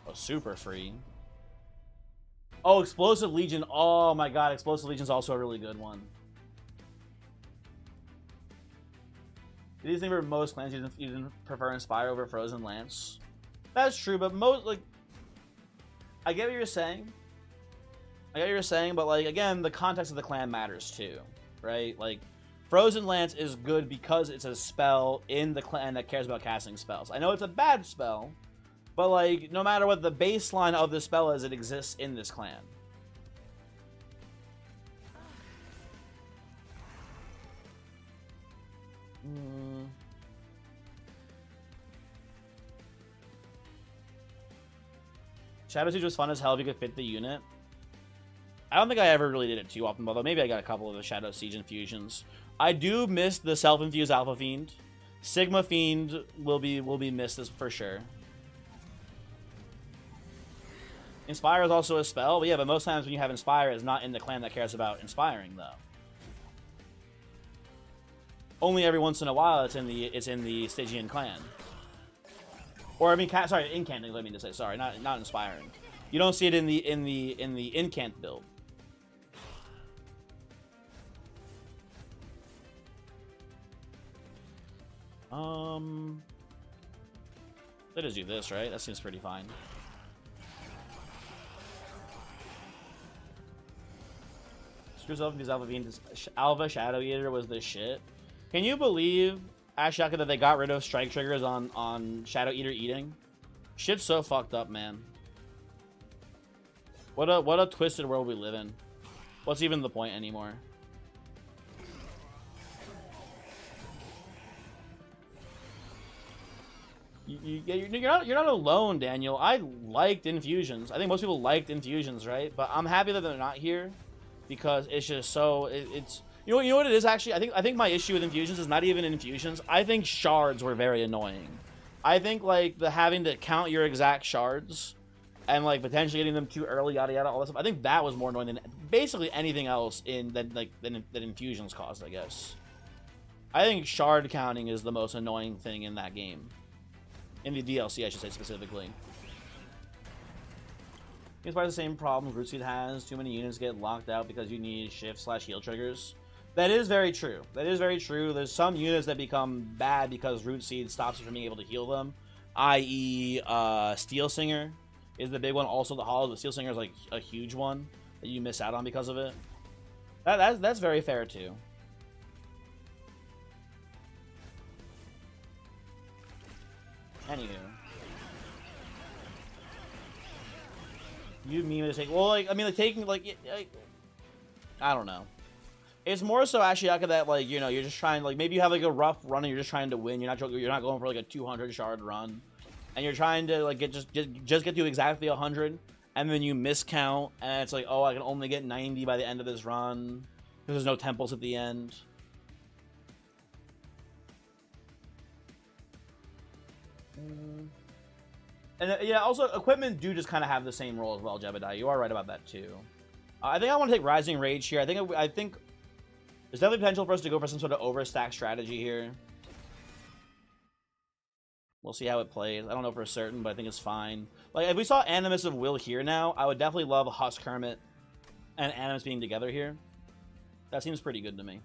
Oh, super free. Oh, Explosive Legion. Oh my god, Explosive Legion is also a really good one. These things for most clans you prefer Inspire over Frozen Lance. That's true, but most, like, I get what you're saying. But like, again, the context of the clan matters too, right? Like, Frozen Lance is good because it's a spell in the clan that cares about casting spells. I know it's a bad spell, but like, no matter what the baseline of the spell is, it exists in this clan. Shadow Siege was fun as hell if you could fit the unit. I don't think I ever really did it too often, although maybe I got a couple of the Shadow Siege infusions. I do miss the self-infused Alpha Fiend. Sigma Fiend will be missed as for sure. Inspire is also a spell, but yeah, but most times when you have Inspire, it's not in the clan that cares about inspiring, though. Only every once in a while it's in the Stygian clan. Or I mean, sorry, incanting. I mean to say, sorry, not inspiring. You don't see it in the incant build. They just do this, right? That seems pretty fine. Screw yourself and these Alpha Shadow Eater was the shit. Can you believe, Ashaka, that they got rid of strike triggers on Shadow Eater eating? Shit's so fucked up, man. What a twisted world we live in. What's even the point anymore? You're not alone, Daniel. I liked infusions. I think most people liked infusions, right? But I'm happy that they're not here because it's just so it's. You know what it is actually? I think my issue with infusions is not even infusions. I think shards were very annoying. I think like the having to count your exact shards and like potentially getting them too early, yada yada, all that stuff. I think that was more annoying than basically anything else that infusions caused, I guess. I think shard counting is the most annoying thing in that game. In the DLC, I should say specifically. It's probably the same problem Rootseed has. Too many units get locked out because you need shift/heal triggers. That is very true. That is very true. There's some units that become bad because Rootseed stops you from being able to heal them. I.e. Steel Singer is the big one. Also the Hollow, but Steel Singer is like a huge one that you miss out on because of it. That's very fair too. Anywho. You mean to take... Well, like, I mean, like, taking, like, I don't know. It's more so, Ashiaka, that, like, you know, you're just trying, like, maybe you have, like, a rough run and you're just trying to win. You're not going for, like, a 200 shard run. And you're trying to, like, just get to exactly 100. And then you miscount. And it's like, oh, I can only get 90 by the end of this run. Because there's no temples at the end. And yeah, also equipment do just kind of have the same role as well, Jebediah. You are right about that too. I think I want to take Rising Rage here. I think there's definitely potential for us to go for some sort of overstack strategy here. We'll see how it plays. I don't know for certain, but I think it's fine. Like if we saw Animus of Will here now, I would definitely love Husk Hermit and Animus being together here. That seems pretty good to me.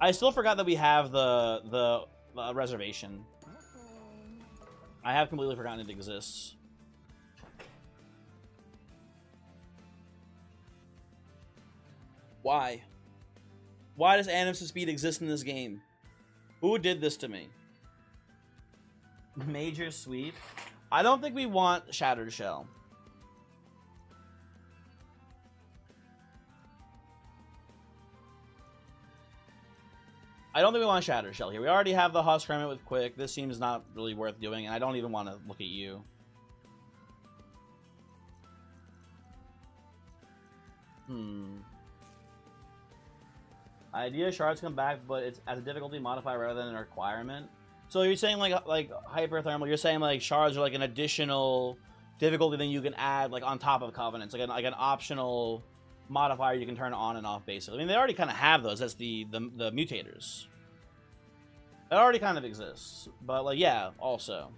I still forgot that we have the reservation. I have completely forgotten it exists. Why? Why does Animus of Speed exist in this game? Who did this to me? Major sweep? I don't think we want Shattered Shell. I don't think we want Shattered Shell here. We already have the Husk Hermit with Quick. This seems not really worth doing, and I don't even want to look at you. Idea shards come back, but it's as a difficulty modifier rather than a requirement. So you're saying like hyperthermal? You're saying like shards are like an additional difficulty that you can add like on top of covenants, like an optional modifier you can turn on and off basically. I mean, they already kind of have those. That's the mutators. It already kind of exists, but like yeah, also.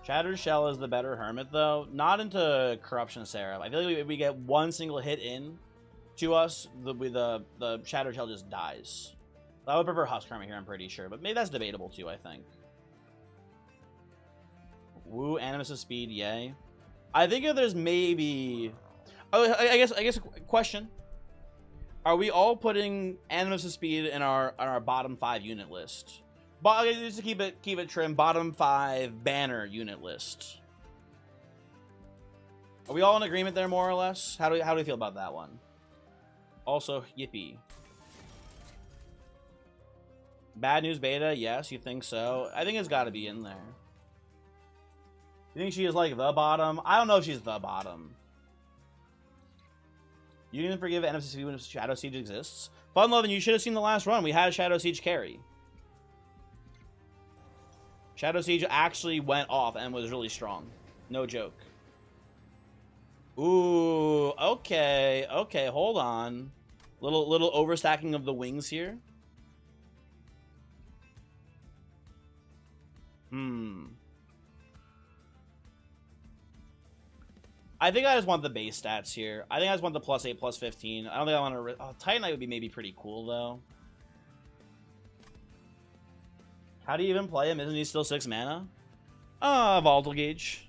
Shattered Shell is the better Hermit though. Not into Corruption Seraph. I feel like if we get one single hit in to us, the Shattered Shell just dies. I would prefer Husk Hermit here, I'm pretty sure, but maybe that's debatable too, I think. Woo, Animus of Speed, yay. I think if there's maybe... Oh, I guess question. Are we all putting Animus of Speed in our bottom 5 unit list? But just to keep it trim, bottom 5 banner unit list. Are we all in agreement there, more or less? How do we feel about that one? Also, Yippee. Bad News Beta, yes, you think so? I think it's got to be in there. You think she is like the bottom? I don't know if she's the bottom. You didn't forgive NFC when Shadow Siege exists. Fun Lovin', you should have seen the last run. We had a Shadow Siege carry. Shadow Siege actually went off and was really strong. No joke. Ooh, okay, hold on. Little overstacking of the wings here. I think I just want the base stats here. I think I just want the +8, +15. I don't think I want to... Oh, Titanite would be maybe pretty cool, though. How do you even play him? Isn't he still 6 mana? Volatile Gauge.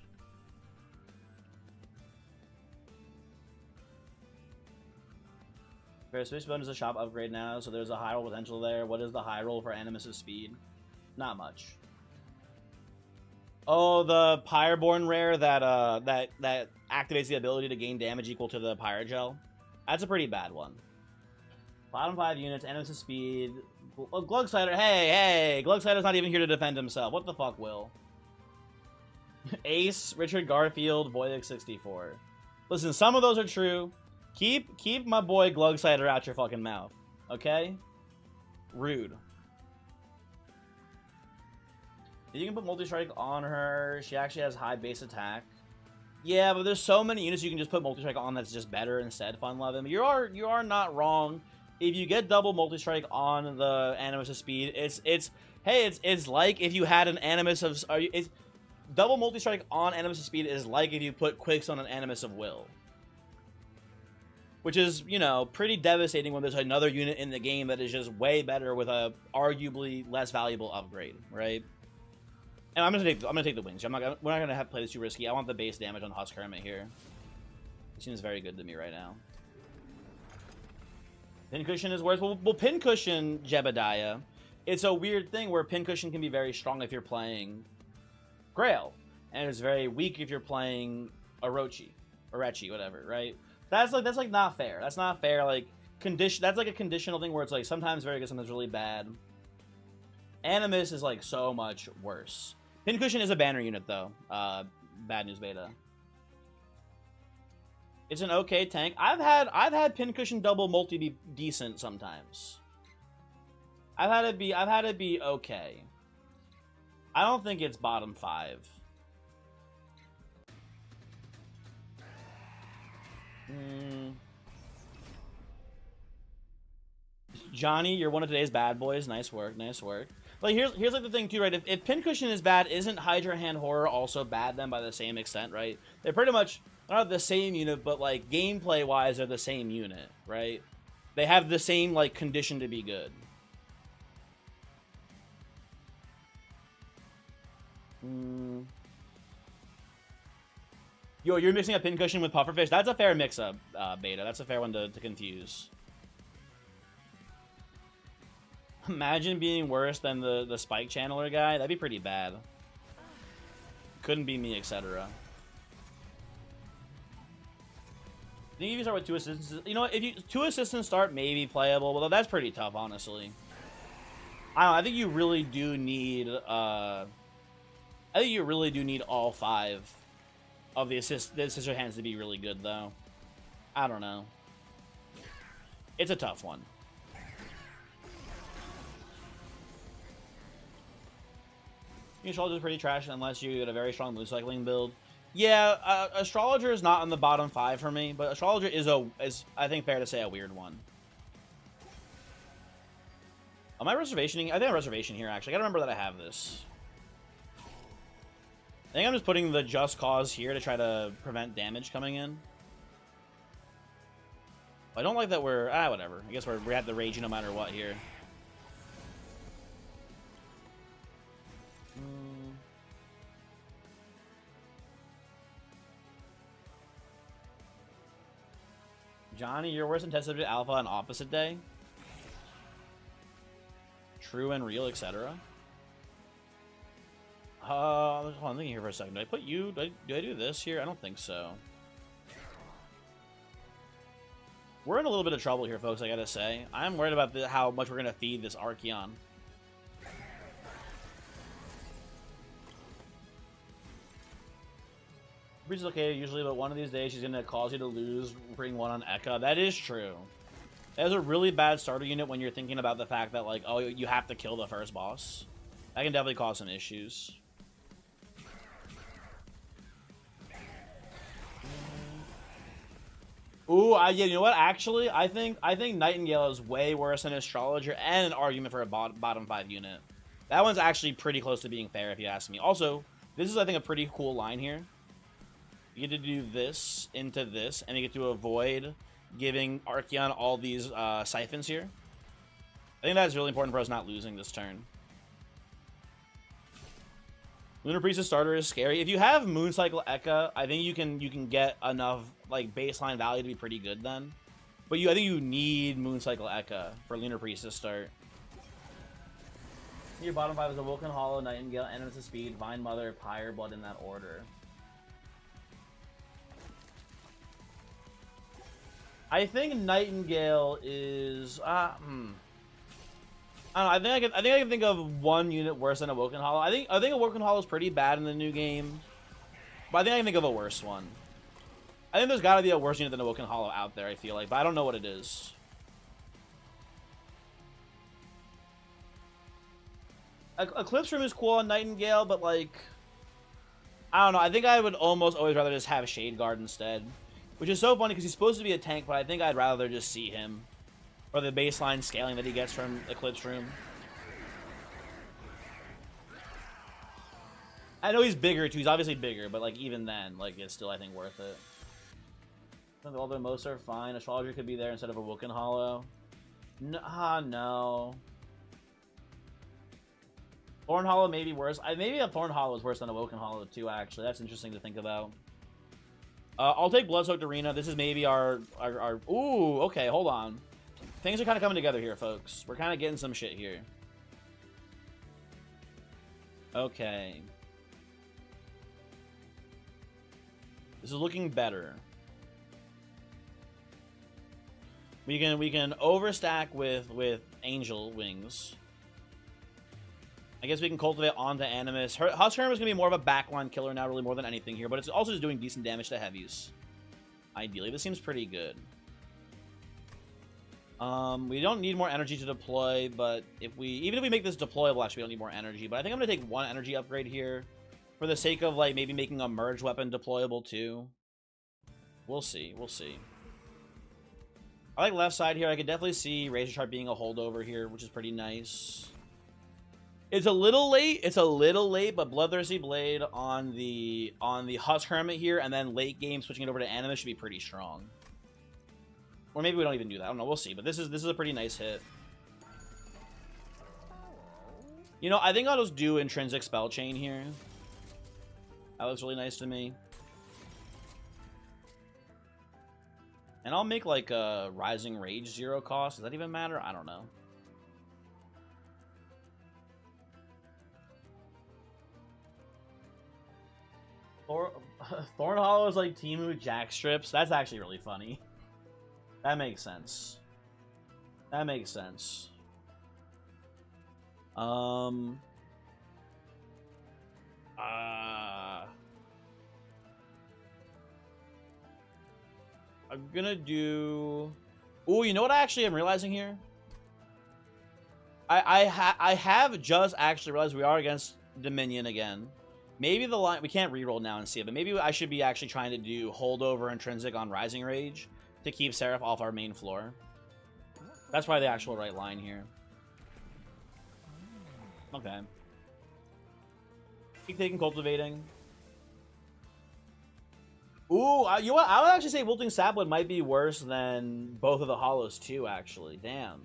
Fair Switch bonus is a shop upgrade now, so there's a high roll potential there. What is the high roll for Animus' speed? Not much. Oh, the Pyreborn rare that activates the ability to gain damage equal to the Pyrogel. That's a pretty bad one. Bottom 5 units, Animus' speed. Glugsider, hey, Glugsider's not even here to defend himself. What the fuck, Will? Ace, Richard Garfield, Voyix64. Listen, some of those are true. Keep my boy Glugsider out your fucking mouth, okay? Rude. You can put multi-strike on her. She actually has high base attack. Yeah, but there's so many units you can just put multi-strike on that's just better instead, Fun Lovin'. You are not wrong. If you get double multi-strike on the Animus of Speed, it's like if you had an Animus of... double multi-strike on Animus of Speed is like if you put Quicks on an Animus of Will. Which is, you know, pretty devastating when there's another unit in the game that is just way better with a arguably less valuable upgrade, right? And I'm gonna take the wings. We're not gonna have to play this too risky. I want the base damage on Husk Hermit here. It seems very good to me right now. Pincushion is worse. Well, Pincushion, Jebediah. It's a weird thing where Pincushion can be very strong if you're playing Grail, and it's very weak if you're playing Orochi, whatever, right? That's like not fair. That's not fair. Like that's like a conditional thing where it's like sometimes very good, sometimes really bad. Animus is like so much worse. Pincushion is a banner unit though. Bad News Beta. It's an okay tank. I've had Pincushion double multi be decent sometimes. I've had it be okay. I don't think it's bottom 5. Johnny, you're one of today's bad boys. Nice work, nice work. Like here's like the thing too, right? If Pincushion is bad, isn't Hydra Hand Horror also bad then by the same extent, right? They're pretty much not the same unit, but like gameplay wise, they're the same unit, right? They have the same like condition to be good. Yo, you're mixing a pincushion with pufferfish. That's a fair mix-up, Beta. That's a fair one to confuse. Imagine being worse than the Spike Channeler guy. That'd be pretty bad. Couldn't be me, etc. I think if you start with 2 assistants, you know, if you 2 assistants start, maybe playable, but that's pretty tough, honestly. I don't know, I think you really do need, I think you really do need all 5 of the sister hands to be really good, though. I don't know. It's a tough one. Astrologer is pretty trash unless you get a very strong mood cycling build. Yeah, Astrologer is not on the bottom 5 for me, but Astrologer is I think fair to say, a weird one. Am I reservationing? I think I'm reservation here, actually. I gotta remember that I have this. I think I'm just putting the Just Cause here to try to prevent damage coming in. I don't like that we're... whatever. I guess we have to rage no matter what here. Johnny, you're worse than test subject alpha on opposite day. True and real, etc. Hold on, I'm thinking here for a second. Do I put you? Do I do this here? I don't think so. We're in a little bit of trouble here, folks, I gotta say. I'm worried about how much we're gonna feed this Archeon. Breeze is okay usually, but one of these days she's gonna cause you to lose, bring 1 on Ekka. That is true. That is a really bad starter unit when you're thinking about the fact that, like, oh, you have to kill the first boss. That can definitely cause some issues. Ooh, yeah, you know what? Actually, I think Nightingale is way worse than Astrologer and an argument for a bottom 5 unit. That one's actually pretty close to being fair, if you ask me. Also, this is, I think, a pretty cool line here. You get to do this into this, and you get to avoid giving Archeon all these siphons here. I think that's really important for us not losing this turn. Lunar Priestess starter is scary. If you have Mooncycle Ekka, I think you can get enough like baseline value to be pretty good then. But I think you need Mooncycle Ekka for Lunar Priestess start. Your bottom 5 is a Vulcan Hollow, Nightingale, Enemies of Speed, Vine Mother, Pyre Blood in that order. I think Nightingale is I don't know, I think I can think of one unit worse than a Woken Hollow. I think a Woken Hollow is pretty bad in the new game, but I think I can think of a worse one. I think there's got to be a worse unit than a Woken Hollow out there, I feel like, but I don't know what it is. Eclipse Room is cool on Nightingale, but like, I don't know. I think I would almost always rather just have Shade Guard instead, which is so funny because he's supposed to be a tank, but I think I'd rather just see him. Or the baseline scaling that he gets from Eclipse Room. I know he's bigger too. He's obviously bigger, but like even then, like it's still I think worth it. Although most are fine, Astrologer could be there instead of a Woken Hollow. No. Thorn Hollow may be worse. Maybe a Thorn Hollow is worse than a Woken Hollow too. Actually, that's interesting to think about. I'll take Bloodsoaked Arena. This is maybe our. Ooh, okay, hold on. Things are kind of coming together here, folks. We're kind of getting some shit here. Okay. This is looking better. We can overstack with Angel Wings. I guess we can cultivate onto Animus. Husk Hermit is going to be more of a backline killer now, really more than anything here, but it's also just doing decent damage to heavies. Ideally, this seems pretty good. We don't need more energy to deploy, but even if we make this deployable, actually, we don't need more energy. But I think I'm going to take 1 energy upgrade here for the sake of, like, maybe making a merge weapon deployable, too. We'll see. We'll see. I like left side here. I could definitely see Razor Sharp being a holdover here, which is pretty nice. It's a little late, but Bloodthirsty Blade on the Husk Hermit here, and then late game switching it over to Animus should be pretty strong. Or maybe we don't even do that. I don't know. We'll see. But this is a pretty nice hit. You know, I think I'll just do Intrinsic Spell Chain here. That looks really nice to me. And I'll make like a Rising Rage 0 cost. Does that even matter? I don't know. Thorn Hollow is like Timu Jack Strips. That's actually really funny. That makes sense. That makes sense. I'm gonna do... Ooh, you know what I actually am realizing here? I have just actually realized we are against Dominion again. Maybe the line... We can't reroll now and see it, but maybe I should be actually trying to do holdover Intrinsic on Rising Rage to keep Seraph off our main floor. That's probably the actual right line here. Okay. Keep taking Cultivating. Ooh, you know what? I would actually say Wilting Sapwood might be worse than both of the Hollows too, actually. Damn.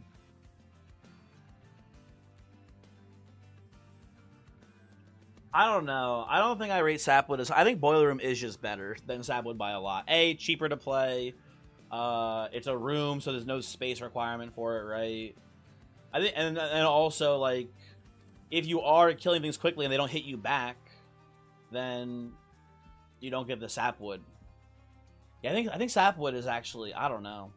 I don't know. I don't think I rate Sapwood as... I think Boiler Room is just better than Sapwood by a lot. A, cheaper to play. It's a room, so there's no space requirement for it, right? I think, and also, like, if you are killing things quickly and they don't hit you back, then you don't get the Sapwood. Yeah, I think Sapwood is actually... I don't know.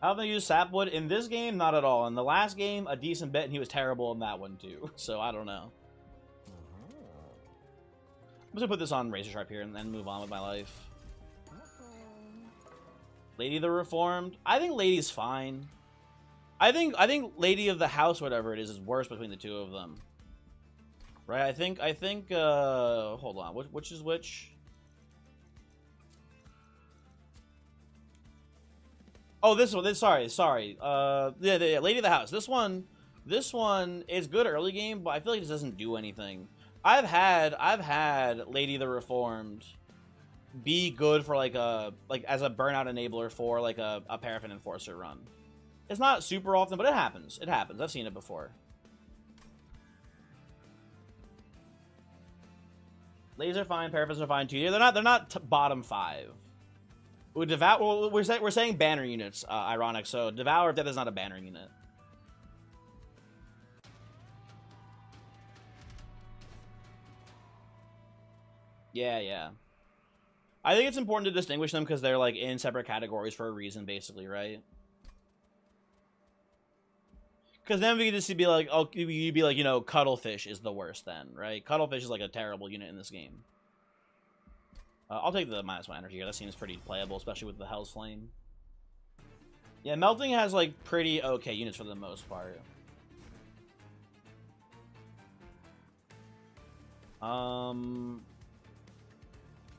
How do they use Sapwood? In this game, not at all. In the last game, a decent bit, and he was terrible in that one, too. So, I don't know. I'm just gonna put this on Razor Sharp here and then move on with my life. Lady the Reformed? I think Lady's fine. I think Lady of the House, whatever it is worse between the two of them. Right? I think, hold on. Which is which? Oh, this one. Sorry. Yeah, Lady of the House. This one is good early game, but I feel like it doesn't do anything. I've had Lady the Reformed be good for like as a burnout enabler for like a Paraffin Enforcer run. It's not super often, but it happens. It happens. I've seen it before. Ladies are fine. Paraffins are fine too. They're not bottom 5. Well, we're saying banner units. Ironic. So Devour of Death is not a banner unit. Yeah. I think it's important to distinguish them because they're like in separate categories for a reason, basically, right? Because then we could just be like, oh, you'd be like, you know, Cuttlefish is the worst then, right? Cuttlefish is like a terrible unit in this game. I'll take the -1 energy here. That seems pretty playable, especially with the Hell's Flame. Yeah, Melting has like pretty okay units for the most part.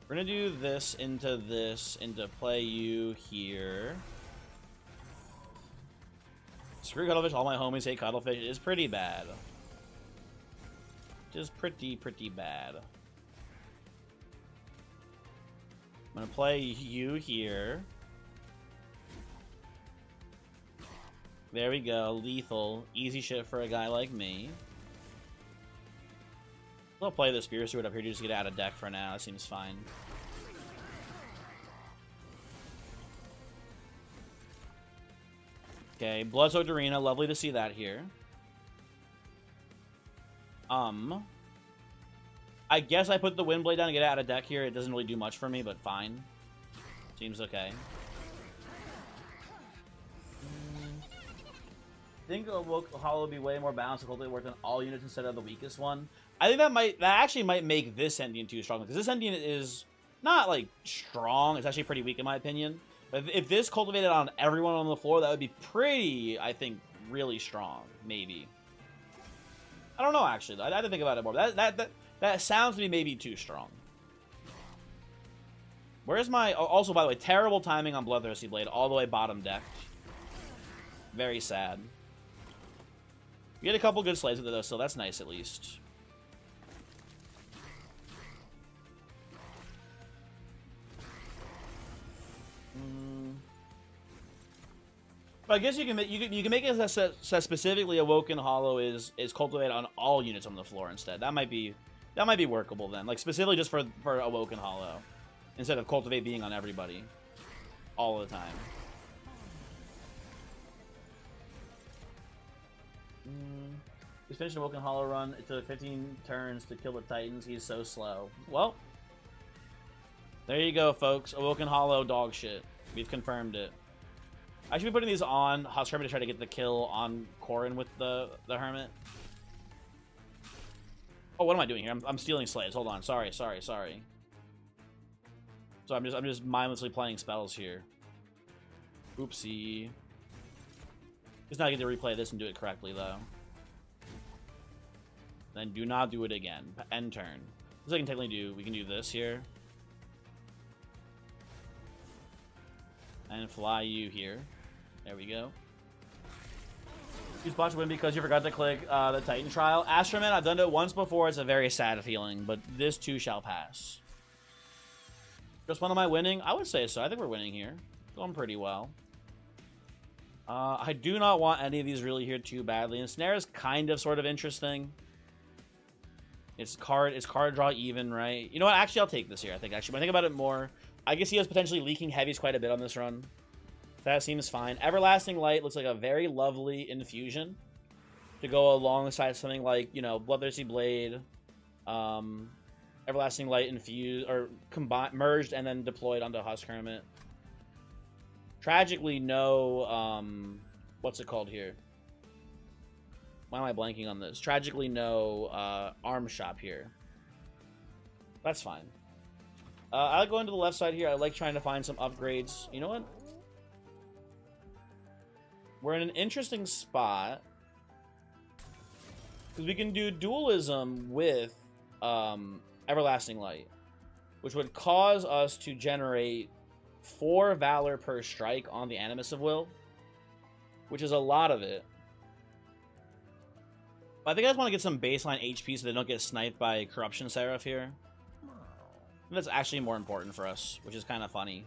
We're gonna do this into play you here. Screw Cuttlefish, all my homies hate Cuttlefish. It is pretty bad. Just pretty bad. I'm gonna play you here. There we go, lethal. Easy shit for a guy like me. I'll play the Spear Steward up here to just get out of deck for now. That seems fine. Okay, Bloodsoaked Arena. Lovely to see that here. I guess I put the Windblade down to get out of deck here. It doesn't really do much for me, but fine. Seems okay. I think Hollow would be way more balanced if Cultivate worked on all units instead of the weakest one. I think that actually might make this Sentient too strong, because this Sentient is not like strong. It's actually pretty weak in my opinion. But if this cultivated on everyone on the floor, that would be pretty, I think, really strong. Maybe. I don't know actually. I had to think about it more. That sounds to me maybe too strong. Where's my... Also, by the way, terrible timing on Bloodthirsty Blade. All the way bottom deck. Very sad. We get a couple good slays with it, though, so that's nice, at least. But I guess you can make it that specifically Awoken Hollow is cultivated on all units on the floor instead. That might be That might be workable then. Like, specifically just for Awoken Hollow. Instead of Cultivate being on everybody. All the time. He's finished an Awoken Hollow run. It took 15 turns to kill the Titans. He's so slow. Well, there you go, folks. Awoken Hollow dog shit. We've confirmed it. I should be putting these on Husk Hermit to try to get the kill on Corrin with the Hermit. Oh, what am I doing here? I'm stealing slaves. Hold on. Sorry. So I'm just mindlessly playing spells here. Oopsie. Just not get to replay this and do it correctly though. Then do not do it again. End turn. This I can technically do. We can do this here. And fly you here. There we go. You spot win because you forgot to click the Titan Trial. Astroman, I've done it once before. It's a very sad feeling, but this too shall pass. Just one of my winning? I would say so. I think we're winning here. Going pretty well. I do not want any of these really here too badly. And Snare is kind of sort of interesting. It's card draw even, right? You know what? Actually, I'll take this here. I think actually, when I think about it more, I guess he has potentially leaking heavies quite a bit on this run. That seems fine. Everlasting Light looks like a very lovely infusion to go alongside something like, you know, Bloodthirsty Blade, Everlasting Light infused or combined, merged, and then deployed onto Husk Hermit. Tragically, no. What's it called here? Why am I blanking on this? Tragically, no arm shop here. That's fine. I like going to the left side here. I like trying to find some upgrades. You know what? We're in an interesting spot because we can do dualism with Everlasting Light, which would cause us to generate 4 Valor per strike on the Animus of Will, which is a lot of it. But I think I just want to get some baseline HP so they don't get sniped by Corruption Seraph here. And that's actually more important for us, which is kind of funny.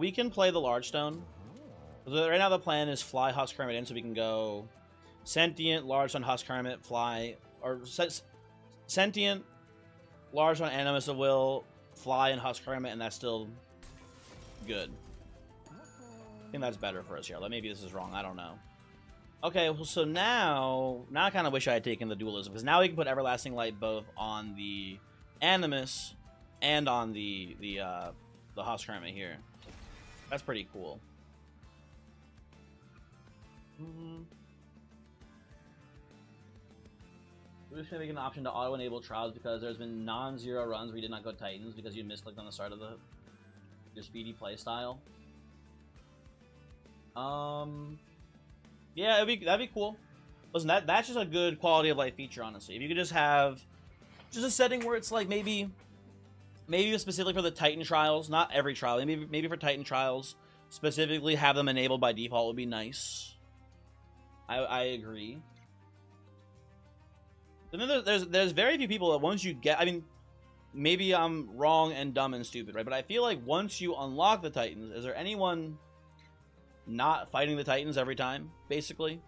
We can play the Large Stone. Right now the plan is fly Husk Hermit in so we can go Sentient, Large Stone, Husk Hermit, fly, or Sentient, Large Stone, Animus of Will, fly, and Husk Hermit, and that's still good. I think that's better for us here. Maybe this is wrong. I don't know. Okay, well, so now I kind of wish I had taken the dualism, because now we can put Everlasting Light both on the Animus and on the Husk Hermit here. That's pretty cool. We're just going to make an option to auto-enable trials because there's been non-zero runs where you did not go Titans because you misclicked on the start of your speedy playstyle. Yeah, that'd be cool. Listen, that's just a good quality of life feature, honestly. If you could just have just a setting where it's like maybe specifically for the Titan trials, not every trial, maybe for Titan trials, specifically have them enabled by default would be nice. I agree. And then there's very few people that once you get, I mean, maybe I'm wrong and dumb and stupid, right? But I feel like once you unlock the Titans, is there anyone not fighting the Titans every time, basically?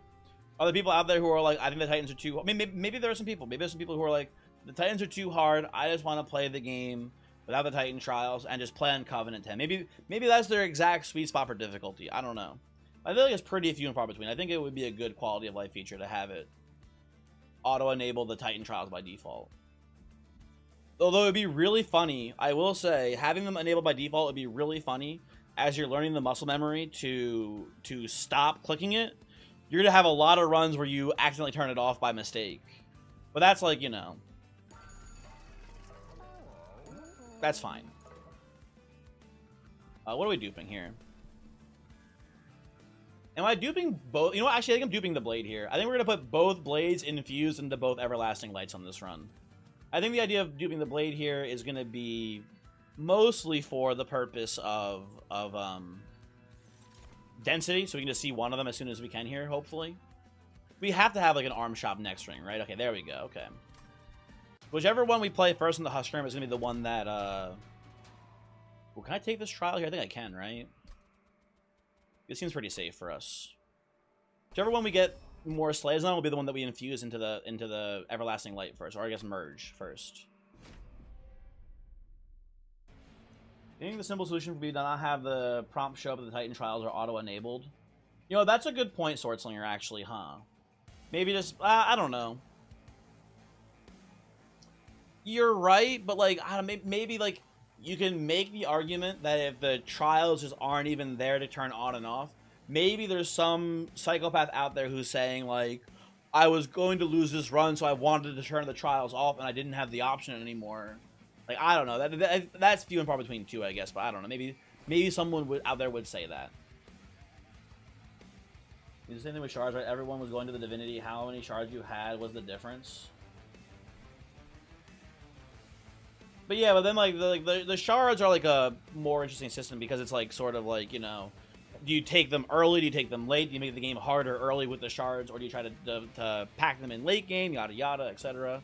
Are there people out there who are like, I think the Titans are too, I mean, maybe there are some people. Maybe there's some people who are like, the Titans are too hard. I just want to play the game without the Titan trials and just play on Covenant 10. Maybe that's their exact sweet spot for difficulty. I don't know. I feel like it's pretty few and far between. I think it would be a good quality of life feature to have it auto-enable the Titan trials by default. Although it would be really funny, I will say, having them enabled by default would be really funny as you're learning the muscle memory to stop clicking it. You're going to have a lot of runs where you accidentally turn it off by mistake. But that's like, you know, that's fine. What are we duping here? Am I duping both? You know what? Actually, I think I'm duping the blade here. I think we're going to put both blades infused into both Everlasting Lights on this run. I think the idea of duping the blade here is going to be mostly for the purpose of density, so we can just see one of them as soon as we can here, hopefully. We have to have, like, an arm shop next ring, right? Okay, there we go. Okay. Whichever one we play first in the Husk Hermit is going to be the one that, Well, can I take this trial here? I think I can, right? It seems pretty safe for us. Whichever one we get more slays on will be the one that we infuse into the everlasting light first, or I guess merge first. I think the simple solution would be to not have the prompt show up at the Titan trials or auto-enabled. You know, that's a good point, Swordslinger, actually, huh? Maybe just, I don't know. You're right, but, like, I don't know, maybe, like, you can make the argument that if the trials just aren't even there to turn on and off, maybe there's some psychopath out there who's saying, like, I was going to lose this run, so I wanted to turn the trials off, and I didn't have the option anymore. Like, I don't know. That's few and far between, too, I guess, but I don't know. Maybe someone out there would say that. It's the same thing with shards, right? Everyone was going to the divinity. How many shards you had was the difference. But yeah, but then like the shards are like a more interesting system because it's like sort of like, you know, do you take them early? Do you take them late? Do you make the game harder early with the shards, or do you try to pack them in late game? Yada yada, etc.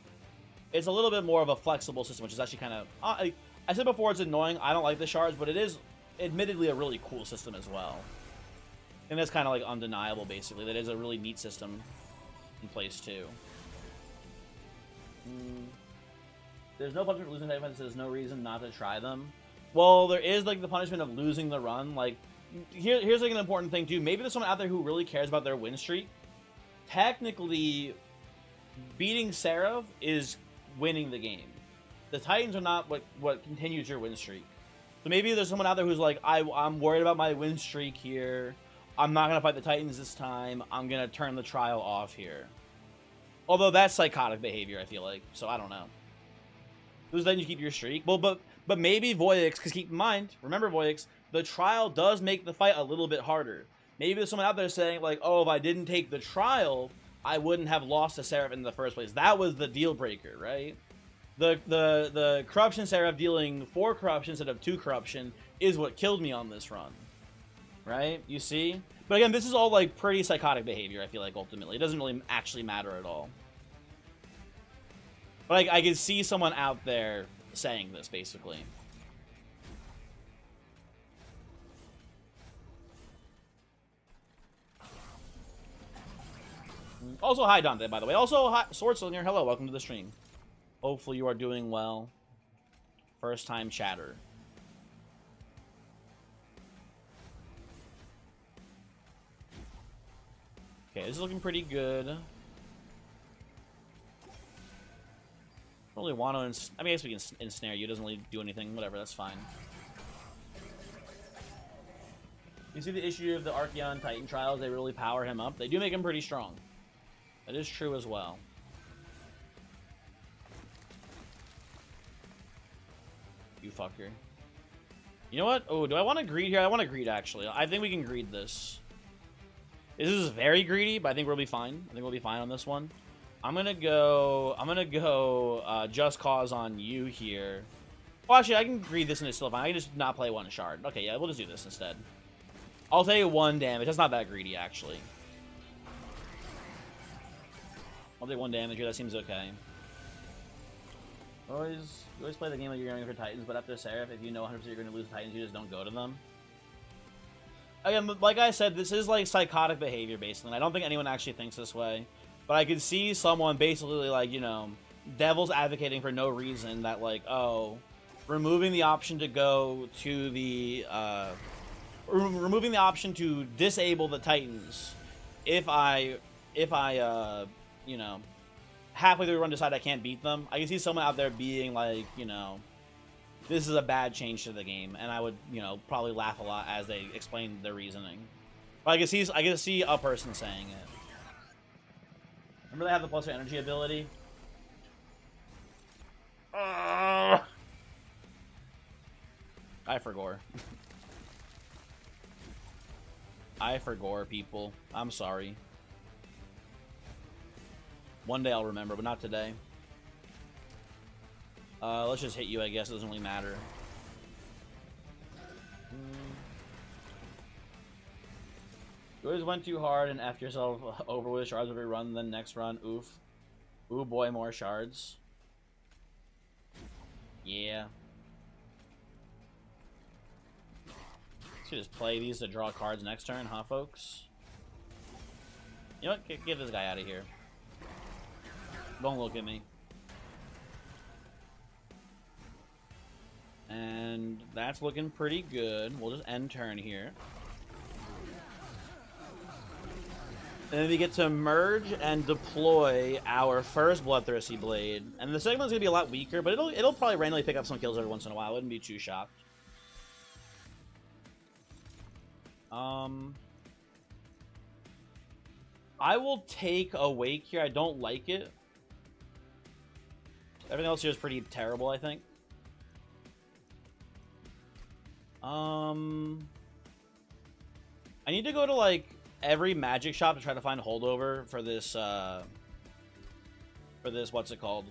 It's a little bit more of a flexible system, which is actually kind of. I said before it's annoying. I don't like the shards, but it is admittedly a really cool system as well. And that's kind of like undeniable, basically. That is a really neat system in place too. There's no punishment for losing the defense. There's no reason not to try them. Well, there is like the punishment of losing the run. Like, here's like an important thing too. Maybe there's someone out there who really cares about their win streak. Technically, beating Seraph is winning the game. The Titans are not what continues your win streak. So maybe there's someone out there who's like, I'm worried about my win streak here. I'm not gonna fight the Titans this time. I'm gonna turn the trial off here. Although that's psychotic behavior, I feel like. So I don't know. Who's letting you keep your streak? Well, but maybe Voyix, because keep in mind, remember Voyix, the trial does make the fight a little bit harder. Maybe there's someone out there saying like, oh, if I didn't take the trial, I wouldn't have lost to Seraph in the first place. That was the deal breaker, right? The corruption Seraph dealing 4 corruption instead of 2 corruption is what killed me on this run. Right? You see? But again, this is all like pretty psychotic behavior, I feel like, ultimately. It doesn't really actually matter at all. But I can see someone out there saying this, basically. Also, hi, Dante, by the way. Also, hi, Swordslinger. Hello, welcome to the stream. Hopefully you are doing well. First time chatter. Okay, this is looking pretty good. Don't really want to. I mean, I guess we can ensnare you. It doesn't really do anything. Whatever, that's fine. You see the issue of the Archeon Titan trials? They really power him up. They do make him pretty strong. That is true as well. You fucker. You know what? Oh, do I want to greed here? I want to greed, actually. I think we can greed this. This is very greedy, but I think we'll be fine. I think we'll be fine on this one. I'm gonna go Just Cause on you here. Well, actually, I can greed this and it's still fine. I can just not play 1 shard. Okay, yeah, we'll just do this instead. I'll take 1 damage. That's not that greedy, actually. I'll take 1 damage here. That seems okay. You always play the game like you're going for Titans, but after Seraph, if you know 100% you're going to lose the Titans, you just don't go to them. Again, like I said, this is like psychotic behavior, basically. And I don't think anyone actually thinks this way. But I could see someone basically, like, you know, devil's advocating for no reason that, like, oh, removing the option to go to the, removing the option to disable the Titans if I, you know, halfway through the run decide I can't beat them. I can see someone out there being like, you know, this is a bad change to the game, and I would, you know, probably laugh a lot as they explain their reasoning. But I can see a person saying it. Remember they have the plus energy ability? I forgot. I forgot, people. I'm sorry. One day I'll remember, but not today. Let's just hit you, I guess. It doesn't really matter. You always went too hard and F yourself over with shards every run, then next run, oof. Ooh boy, more shards. Yeah. Should just play these to draw cards next turn, huh, folks? You know what? Get this guy out of here. Don't look at me. And that's looking pretty good. We'll just end turn here. And then we get to merge and deploy our first Bloodthirsty Blade. And the second one's gonna be a lot weaker, but it'll probably randomly pick up some kills every once in a while. I wouldn't be too shocked. I will take Awake here. I don't like it. Everything else here is pretty terrible, I think. I need to go to, like, every magic shop to try to find holdover for this, what's it called?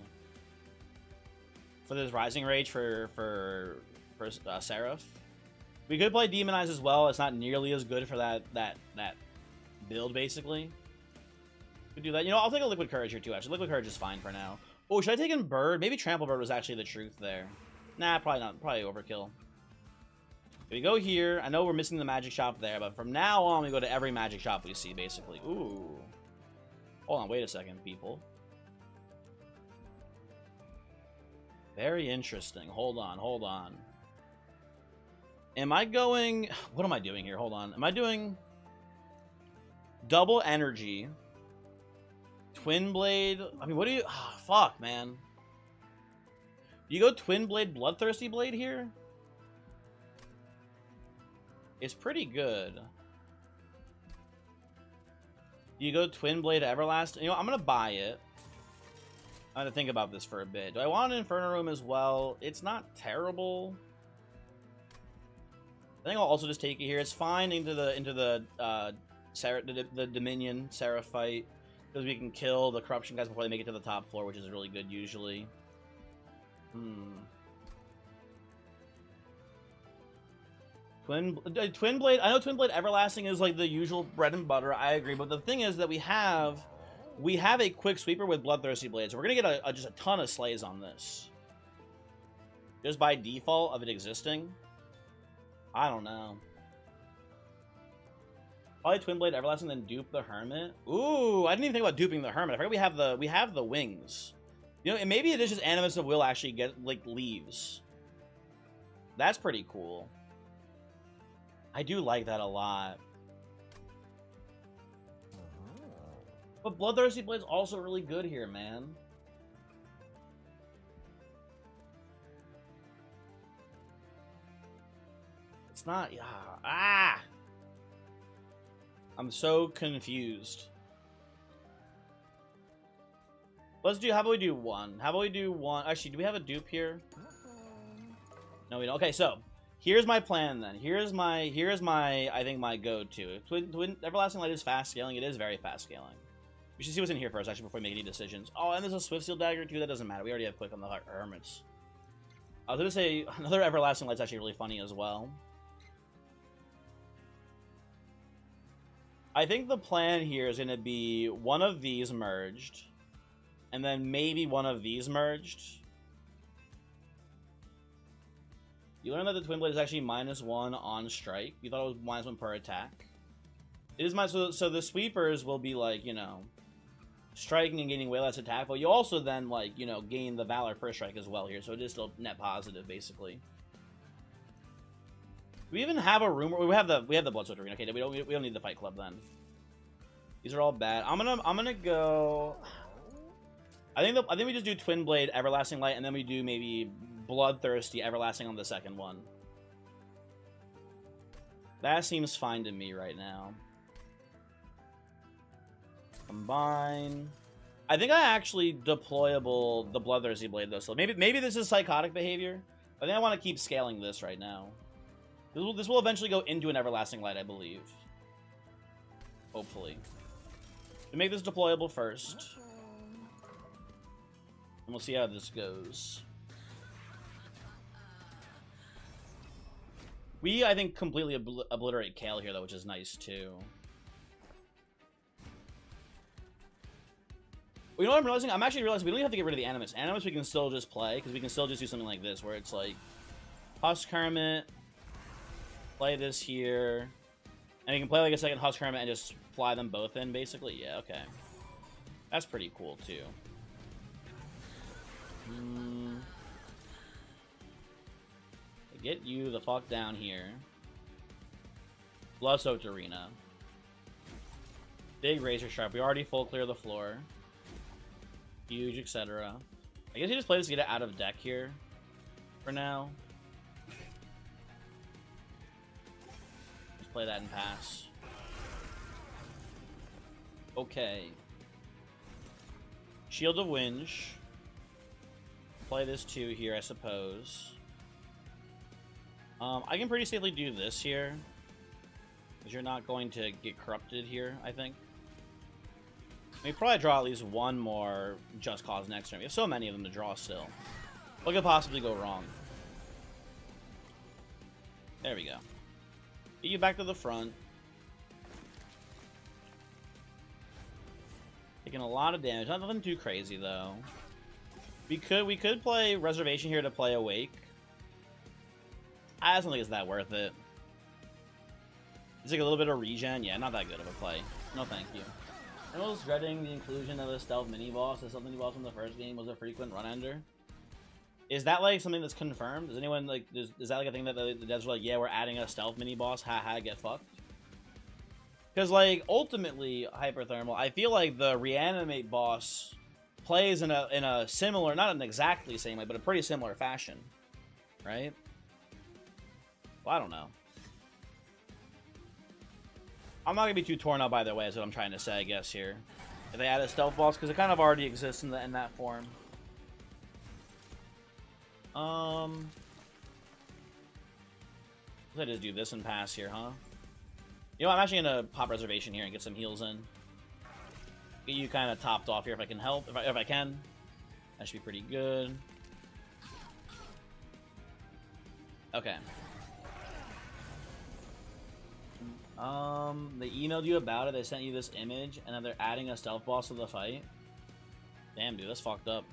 For this Rising Rage for Seraph. We could play Demonize as well. It's not nearly as good for that build, basically. Could do that. You know, I'll take a Liquid Courage here, too, actually. Liquid Courage is fine for now. Oh, should I take in Bird? Maybe Trample Bird was actually the truth there. Nah, probably not. Probably overkill. We go here. I know we're missing the magic shop there, but from now on, we go to every magic shop we see, basically. Ooh. Hold on, wait a second, people. Very interesting. Hold on, hold on. Am I going... What am I doing here? Hold on. Am I doing... Double Energy... Twin Blade... I mean, what do you... Oh, fuck, man. You go Twin Blade Bloodthirsty Blade here? It's pretty good. You go Twin Blade Everlasting. You know, I'm gonna buy it. I'm gonna think about this for a bit. Do I want an Inferno Room as well? It's not terrible. I think I'll also just take it here. It's fine into the Dominion Seraph fight because we can kill the corruption guys before they make it to the top floor, which is really good usually. Twin Blade. I know Twin Blade Everlasting is like the usual bread and butter. I agree, but the thing is that we have a quick sweeper with Bloodthirsty Blade, so we're gonna get just a ton of slays on this, just by default of it existing. I don't know. Probably Twin Blade Everlasting, then dupe the Hermit. Ooh, I didn't even think about duping the Hermit. I forgot we have the wings. You know, and maybe it is just Animus of Will actually get like leaves. That's pretty cool. I do like that a lot. But Bloodthirsty Blade's also really good here, man. It's not... Ah! I'm so confused. Let's do... How about we do one? How about we do one? Actually, do we have a dupe here? No, we don't. Okay, so... Here's my plan, then. Here's my I think, my go-to. Twin Everlasting Light is fast scaling. It is very fast scaling. We should see what's in here first, actually, before we make any decisions. Oh, and there's a Swift Steel Dagger, too. That doesn't matter. We already have quick on the Hermits. I was going to say, another Everlasting Light's actually really funny as well. I think the plan here is going to be one of these merged, and then maybe one of these merged. You learned that the Twin Blade is actually -1 on strike. You thought it was -1 per attack. It is so the sweepers will be like, you know, striking and gaining way less attack, but you also then, like, you know, gain the Valor per strike as well here, so it is still net positive, basically. Do we even have a room? We have the Bloodsweat Arena. Okay, we don't need the Fight Club then. These are all bad. I'm gonna go. I think we just do Twin Blade Everlasting Light, and then we do maybe Bloodthirsty Everlasting on the second one. That seems fine to me right now. Combine. I think I actually deployable the Bloodthirsty Blade though, so maybe this is psychotic behavior. I think I want to keep scaling this right now. This will eventually go into an Everlasting Light, I believe. Hopefully. We make this deployable first. And we'll see how this goes. We, I think, completely obliterate Kale here, though, which is nice, too. Well, you know what I'm realizing? I'm actually realizing we don't even have to get rid of the Animus. Animus we can still just play, because we can still just do something like this, where it's like... Husk Hermit. Play this here. And you can play like a second Husk Hermit and just fly them both in, basically? Yeah, okay. That's pretty cool, too. Get you the fuck down here. Blood-soaked Arena. Big Razor Sharp. We already full clear the floor. Huge, etc. I guess you just play this to get it out of deck here. For now. Just play that and pass. Okay. Shield of Winch. Play this too here, I suppose. I can pretty safely do this here. Because you're not going to get corrupted here, I think. We probably draw at least one more Just Cause next turn. We have so many of them to draw still. What could possibly go wrong? There we go. Get you back to the front. Taking a lot of damage. Nothing too crazy though. We could play Reservation here to play Awake. I just don't think it's that worth it. It's like a little bit of regen. Yeah, not that good of a play. No, thank you. I was dreading the inclusion of the stealth mini boss. The stealth mini boss from the first game was a frequent run ender. Is that like something that's confirmed? Is anyone like is that like a thing that the devs were like, yeah, we're adding a stealth mini boss? Haha, get fucked. Because like ultimately, Hyperthermal, I feel like the reanimate boss plays in a similar, not an exactly same way, but a pretty similar fashion, right? Well, I don't know. I'm not gonna be too torn up either way, is what I'm trying to say, I guess here. If they add a stealth boss, because it kind of already exists in that form. Let's just do this and pass here, huh? You know, I'm actually gonna pop Reservation here and get some heals in. Get you kind of topped off here if I can help, if I can. That should be pretty good. Okay. They emailed you about it. They sent you this image, and then they're adding a stealth boss to the fight. Damn, dude, that's fucked up.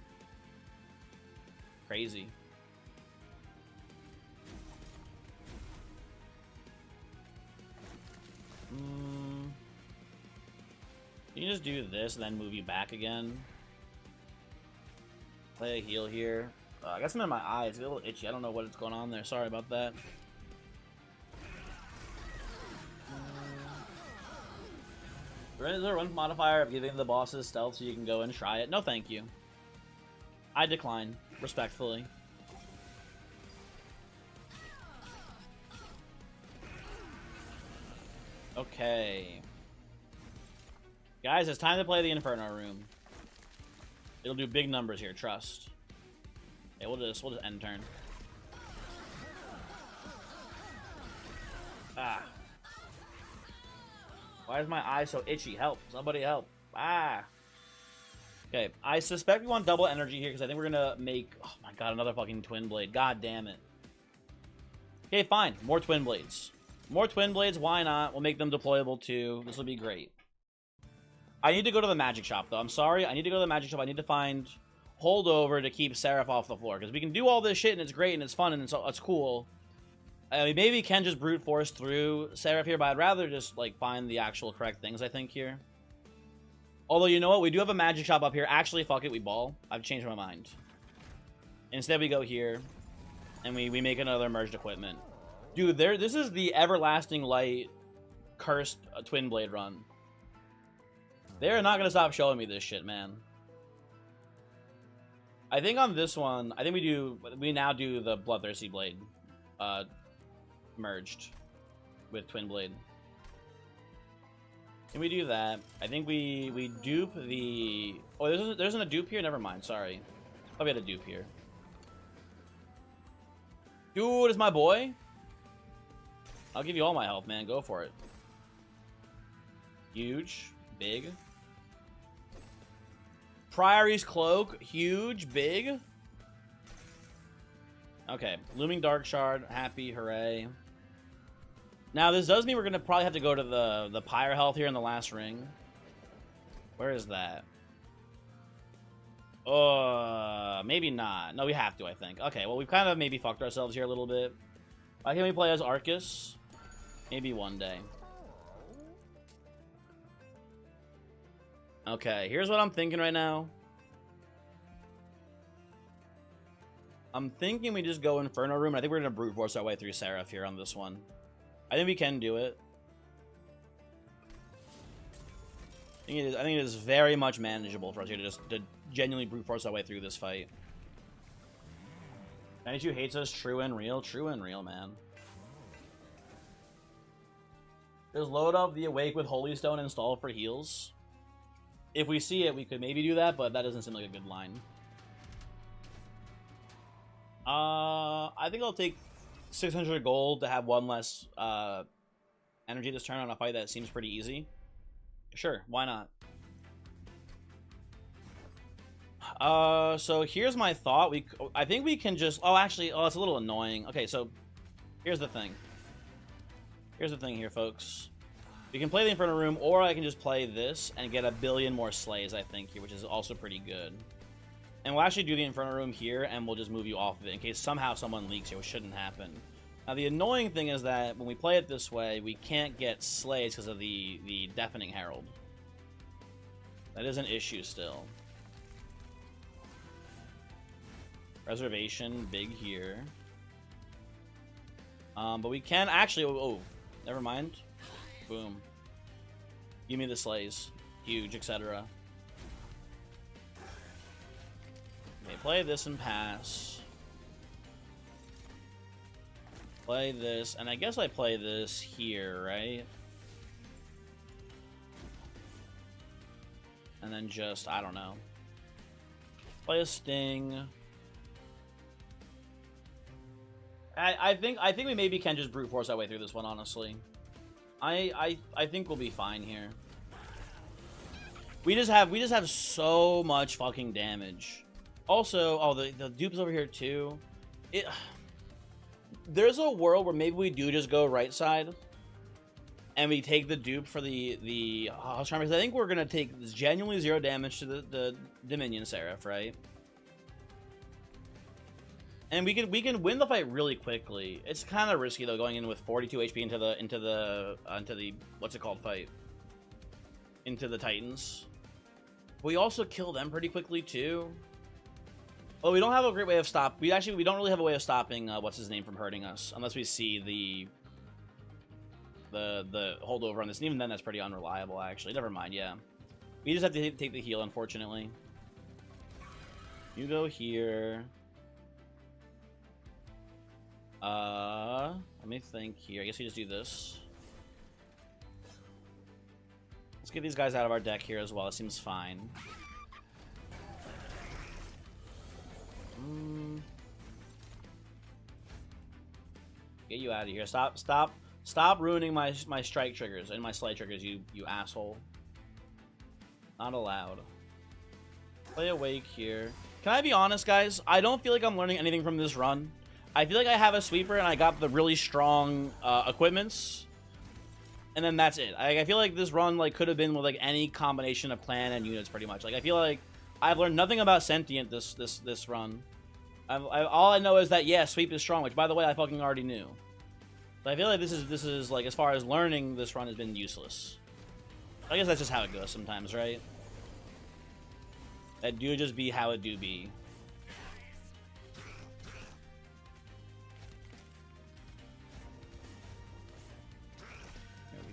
Crazy. You can just do this and then move you back again. Play a heal here. I got something in my eye. It's a little itchy. I don't know what's going on there. Sorry about that. Is there a run modifier of giving the bosses stealth so you can go and try it? No, thank you. I decline, respectfully. Okay. Guys, it's time to play the Inferno Room. It'll do big numbers here, trust. Okay, we'll just end turn. Ah. Why is my eye so itchy? Help. Somebody help. Ah. Okay, I suspect we want double energy here because I think we're gonna make... Oh my god, another fucking Twin Blade. God damn it. Okay, fine. More Twin Blades. More Twin Blades, why not? We'll make them deployable too. This will be great. I need to go to the magic shop, though. I'm sorry. I need to go to the magic shop. I need to find holdover to keep Seraph off the floor. Because we can do all this shit, and it's great, and it's fun, and it's cool. I mean, maybe we can just brute force through Seraph here, but I'd rather just, like, find the actual correct things, I think, here. Although, you know what? We do have a magic shop up here. Actually, fuck it. We ball. I've changed my mind. Instead, we go here, and we make another merged equipment. Dude, this is the Everlasting Light cursed Twin Blade run. They're not going to stop showing me this shit, man. I think on this one, I think we now do the Bloodthirsty Blade merged with Twin Blade. Can we do that? I think we dupe the... Oh, there isn't a dupe here? Never mind, sorry. Thought we had a dupe here. Dude, it's my boy. I'll give you all my health, man. Go for it. Huge. Big. Priory's Cloak. Huge. Big. Okay. Looming Dark Shard. Happy. Hooray. Now, this does mean we're going to probably have to go to the Pyre Health here in the last ring. Where is that? Maybe not. No, we have to, I think. Okay, well, we've kind of maybe fucked ourselves here a little bit. Why can't we play as Arcus? Maybe one day. Okay, here's what I'm thinking right now. I'm thinking we just go Inferno Room. I think we're going to brute force our way through Seraph here on this one. I think we can do it. I think it is very much manageable for us here to genuinely brute force our way through this fight. 92 hates us. True and real. True and real, man. Does load up the Awake with Holy Stone install for heals? If we see it, we could maybe do that, but that doesn't seem like a good line. I think I'll take 600 gold to have one less energy this turn on a fight that seems pretty easy. Sure, why not? So here's my thought. I think we can just... Oh, actually, it's a little annoying. Okay, so here's the thing. Here's the thing here, folks. We can play the Inferno Room, or I can just play this and get a billion more slays, I think, here, which is also pretty good. And we'll actually do the Inferno Room here, and we'll just move you off of it in case somehow someone leaks here, which shouldn't happen. Now, the annoying thing is that when we play it this way, we can't get slays because of the Deafening Herald. That is an issue still. Reservation, big here. But we can actually... Oh, never mind. Boom. Give me the slays. Huge, etc. Okay, play this and pass. Play this, and I guess I play this here, right? And then just, I don't know. Play a Sting. I think we maybe can just brute force our way through this one, honestly. I think we'll be fine here. We just have so much fucking damage. Also, oh, the dupe's over here too. There's a world where maybe we do just go right side, and we take the dupe for the House Charmer. I think we're gonna take genuinely 0 damage to the Dominion Seraph, right? And we can win the fight really quickly. It's kind of risky though, going in with 42 HP into the what's it called fight, into the Titans. We also kill them pretty quickly too. Well, we don't have a great way of we don't really have a way of stopping what's his name from hurting us unless we see the holdover on this. And even then, that's pretty unreliable actually. Never mind. Yeah, we just have to take the heal, unfortunately. You go here. Let me think here. I guess we just do this. Let's get these guys out of our deck here as well. It seems fine. Get you out of here. Stop ruining my strike triggers and my slay triggers, you asshole. Not allowed. Play Awake here. Can I be honest, guys? I don't feel like I'm learning anything from this run. I feel like I have a sweeper and I got the really strong equipments, and then that's it. I feel like this run could have been with any combination of clan and units pretty much. I feel like I've learned nothing about Sentient this run. All I know is that yeah, sweep is strong, which by the way I fucking already knew. But I feel like this is as far as learning, this run has been useless. I guess that's just how it goes sometimes, right? That do just be how it do be.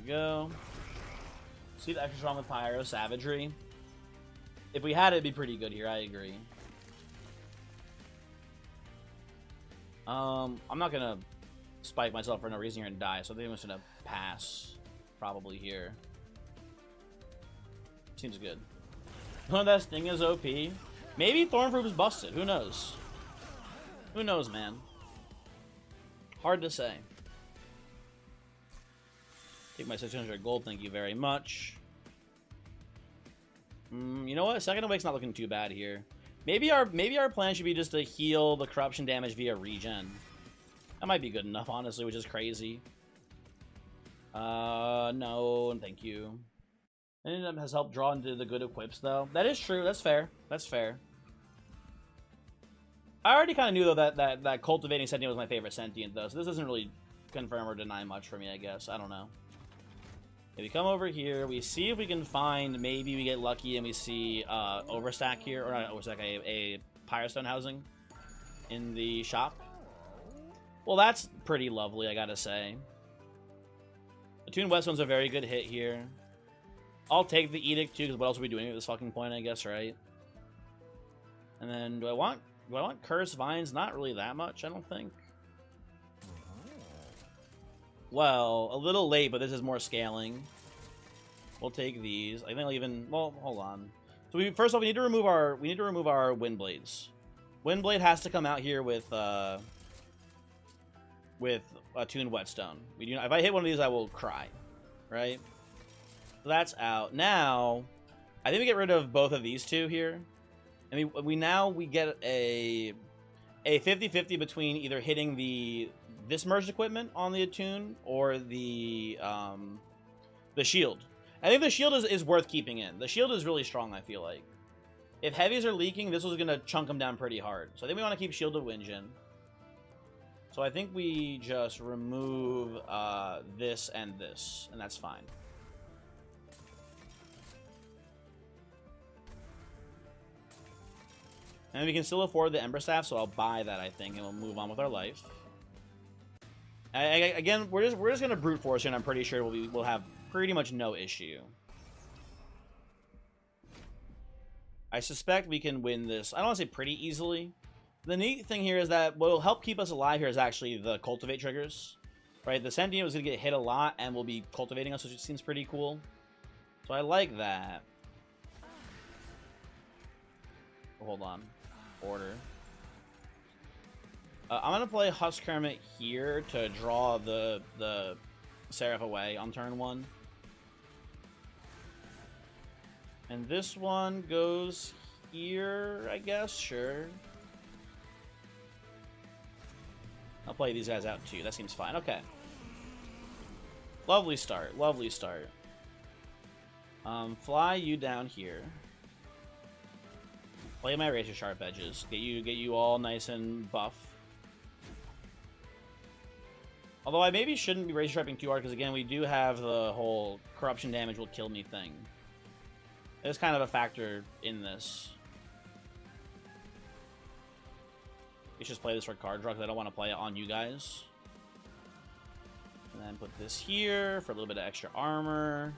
Go. See the extra strong with Pyro Savagery. If we had it, it'd be pretty good here. I agree. I'm not gonna spike myself for no reason here and die, so I think I'm just gonna pass probably here. Seems good. Oh, that Sting is OP. Maybe Thornfruit is busted. Who knows? Who knows, man? Hard to say. Take my 600 gold, thank you very much. You know what? Second Awake's not looking too bad here. Maybe our plan should be just to heal the corruption damage via regen. That might be good enough, honestly, which is crazy. No, and thank you. And it has helped draw into the good equips, though. That is true. That's fair. That's fair. I already kind of knew, though, that Cultivating Sentient was my favorite Sentient, though, so this doesn't really confirm or deny much for me, I guess. I don't know. If we come over here, we see if we can find, maybe we get lucky and we see overstack here, or not overstack, a Pyrostone housing in the shop. Well, that's pretty lovely, I gotta say. The Attuned Whetstone's a very good hit here. I'll take the Edict too, because what else are we doing at this fucking point, I guess, right? And then, do I want Cursed Vines? Not really that much, I don't think. Well, a little late, but this is more scaling. We'll take these. I think I'll even, well, hold on. So first off, we need to remove our Wind Blades. Wind Blade has to come out here with Attuned Whetstone. If I hit one of these, I will cry, right? So that's out. Now, I think we get rid of both of these two here. And we get a 50-50 between either hitting this merged equipment on the Attune or the shield. I think the shield is worth keeping in. The shield is really strong, I feel like. If heavies are leaking, this was going to chunk them down pretty hard. So I think we want to keep Shielded Winjin. So I think we just remove this, and that's fine. And we can still afford the Ember Staff, so I'll buy that, I think, and we'll move on with our life. Again, we're just gonna brute force here, and I'm pretty sure we'll have pretty much no issue. I suspect we can win this. I don't want to say pretty easily. The neat thing here is that what will help keep us alive here is actually the Cultivate triggers. Right? The Sentient is gonna get hit a lot and will be cultivating us, which seems pretty cool. So I like that. Hold on. Order. I'm gonna play Husk Hermit here to draw the Seraph away on turn 1. And this one goes here, I guess. Sure. I'll play these guys out too. That seems fine. Okay. Lovely start. Lovely start. Fly you down here. Play my Razor Sharp Edges. Get you all nice and buff. Although I maybe shouldn't be Razor Sharping too hard, because again, we do have the whole corruption damage will kill me thing. It's kind of a factor in this. Let's just play this for card draw, because I don't want to play it on you guys. And then put this here for a little bit of extra armor.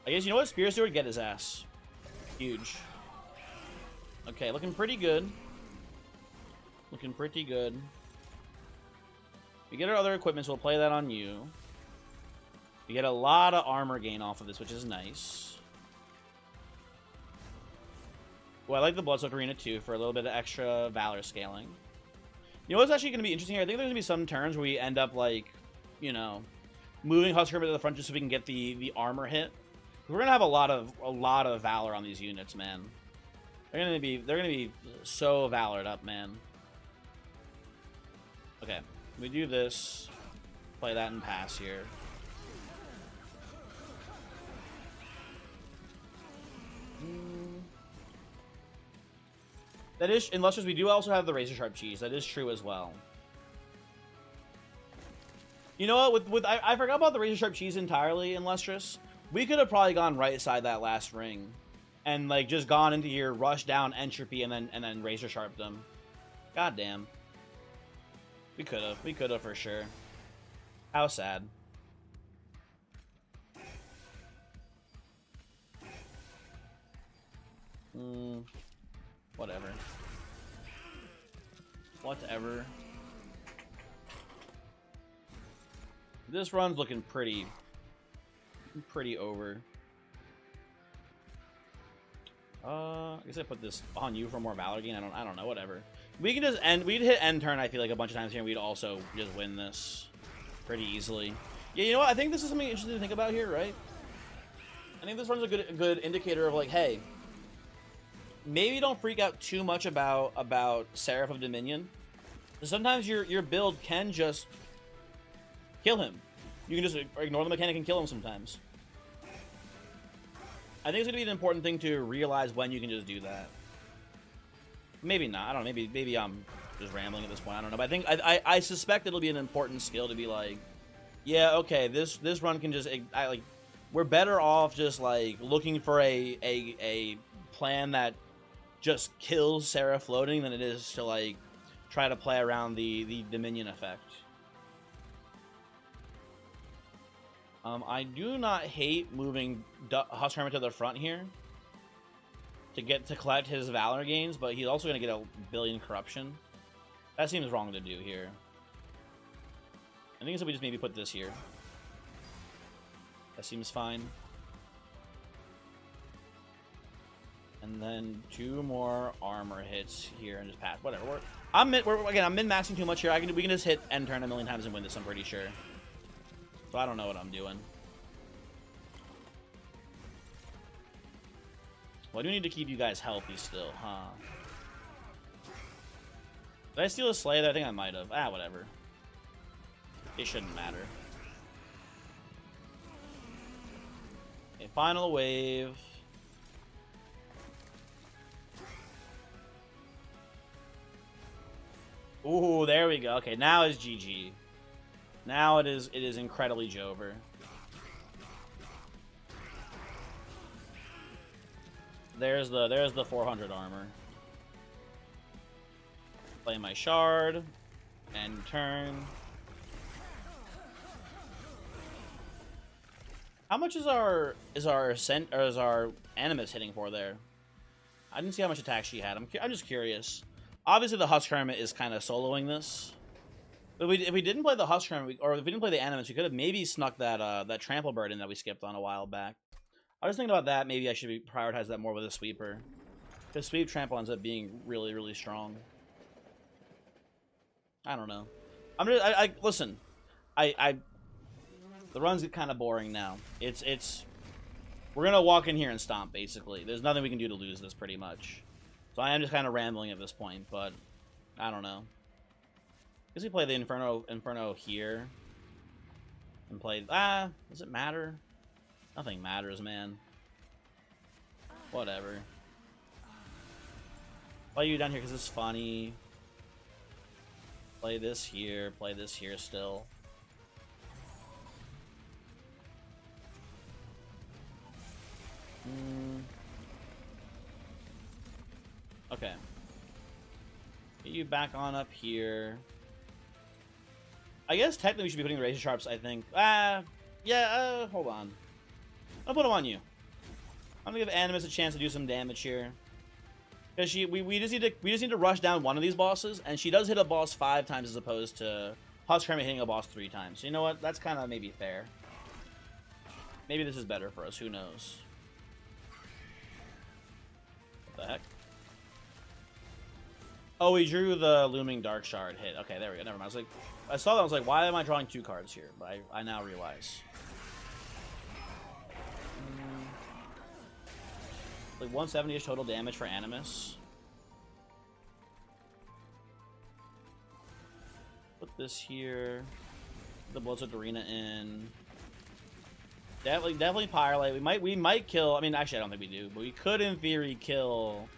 I guess, you know what? Spear Steward, get his ass. Huge. Okay, looking pretty good. Looking pretty good. We get our other equipment, so we'll play that on you. We get a lot of armor gain off of this, which is nice. Well, I like the Bloodsoaked Arena too for a little bit of extra Valor scaling. You know what's actually going to be interesting here? I think there's going to be some turns where we end up, like, you know, moving Husk Hermit to the front just so we can get the armor hit. We're going to have a lot of Valor on these units, man. They're going to be so Valored up, man. Okay. We do this, play that and pass here. That is, in Lustrous, we do also have the Razor Sharp Cheese. That is true as well. You know what? I forgot about the Razor Sharp Cheese entirely in Lustrous. We could have probably gone right side that last ring, and like just gone into here, rushed down Entropy, and then Razor Sharp them. God damn. We could have for sure. How sad. Whatever. Whatever. This run's looking pretty over. I guess I put this on you for more Valor gain. I don't know, whatever. We can just end. We'd hit end turn, I feel like, a bunch of times here, and we'd also just win this pretty easily. Yeah, you know what? I think this is something interesting to think about here, right? I think this runs a good indicator of, like, hey, maybe don't freak out too much about Seraph of Dominion. Sometimes your build can just kill him. You can just ignore the mechanic and kill him sometimes. I think it's going to be an important thing to realize when you can just do that. Maybe not. I don't know. Maybe I'm just rambling at this point. I don't know. But I think I suspect it'll be an important skill to be like, Yeah, okay. This run can just like we're better off just like looking for a plan that just kills Sarah floating than it is to like try to play around the Dominion effect. I do not hate moving Husk Hermit to the front here to collect his Valor gains, but he's also going to get a billion corruption. That seems wrong to do here. I think so. We just maybe put this here. That seems fine. And then 2 more armor hits here and just pass. Whatever. I'm min-maxing too much here. We can just hit end turn a million times and win this. I'm pretty sure. So I don't know what I'm doing. Well, I do need to keep you guys healthy still, huh? Did I steal a Slay there? I think I might have. Ah, whatever. It shouldn't matter. Okay, final wave. Ooh, there we go. Okay, now it's GG. Now it is incredibly Jover. There's the 400 armor. Play my shard and turn. How much is our Animus hitting for there? I didn't see how much attack she had. I'm just curious. Obviously, the Husk Hermit is kind of soloing this. But if we didn't play the Husk Hermit, or if we didn't play the Animus, we could have maybe snuck that Trample Bird in that we skipped on a while back. I was thinking about that. Maybe I should prioritize that more with a Sweeper. Because Sweep Trample ends up being really, really strong. I don't know. Listen. The runs get kind of boring now. We're gonna walk in here and stomp, basically. There's nothing we can do to lose this, pretty much. So I am just kind of rambling at this point, but I don't know. I guess we play the Inferno here. And play... does it matter? Nothing matters, man. Whatever. Play you down here because it's funny. Play this here still. Okay. Get you back on up here. I guess technically we should be putting the Razor Sharps, I think. Hold on. I'll put them on you. I'm gonna give Animus a chance to do some damage here. Because we just need to rush down one of these bosses, and she does hit a boss 5 times as opposed to Husk Hermit hitting a boss 3 times. So you know what? That's kind of maybe fair. Maybe this is better for us. Who knows? What the heck? Oh, we drew the Looming Dark Shard hit. Okay, there we go. Never mind. I saw that. I was like, why am I drawing 2 cards here? But I now realize. Like 170-ish total damage for Animus. Put this here. Put the Bloodsoaked Arena in. Definitely Pyrelite. We might kill. I mean, actually, I don't think we do, but we could, in theory, kill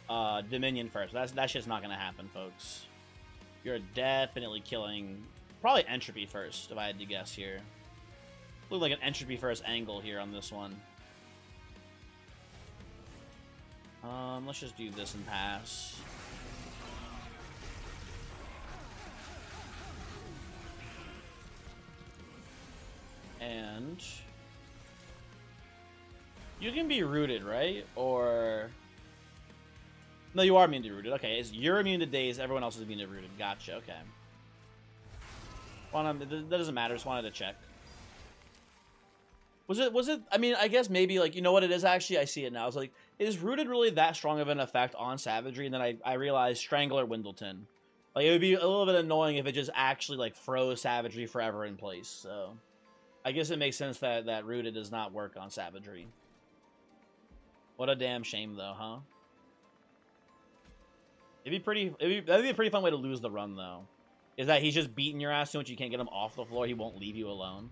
Dominion first. That's just not gonna happen, folks. You're definitely killing probably Entropy first, if I had to guess here. Look like an Entropy first angle here on this one. Let's just do this and pass. And you can be rooted, right? Or no, you are immune to rooted. Okay, you're immune to daze. Everyone else is immune to rooted. Gotcha. Okay. Well, that doesn't matter. Just wanted to check. Was it? I mean, I guess maybe like, you know what it is actually. I see it now. I was like, is rooted really that strong of an effect on savagery? And then I realized Strangler Windleton. Like, it would be a little bit annoying if it just actually like froze savagery forever in place. So I guess it makes sense that rooted does not work on savagery. What a damn shame, though, huh? That'd be a pretty fun way to lose the run, though. Is that he's just beating your ass so much you can't get him off the floor. He won't leave you alone.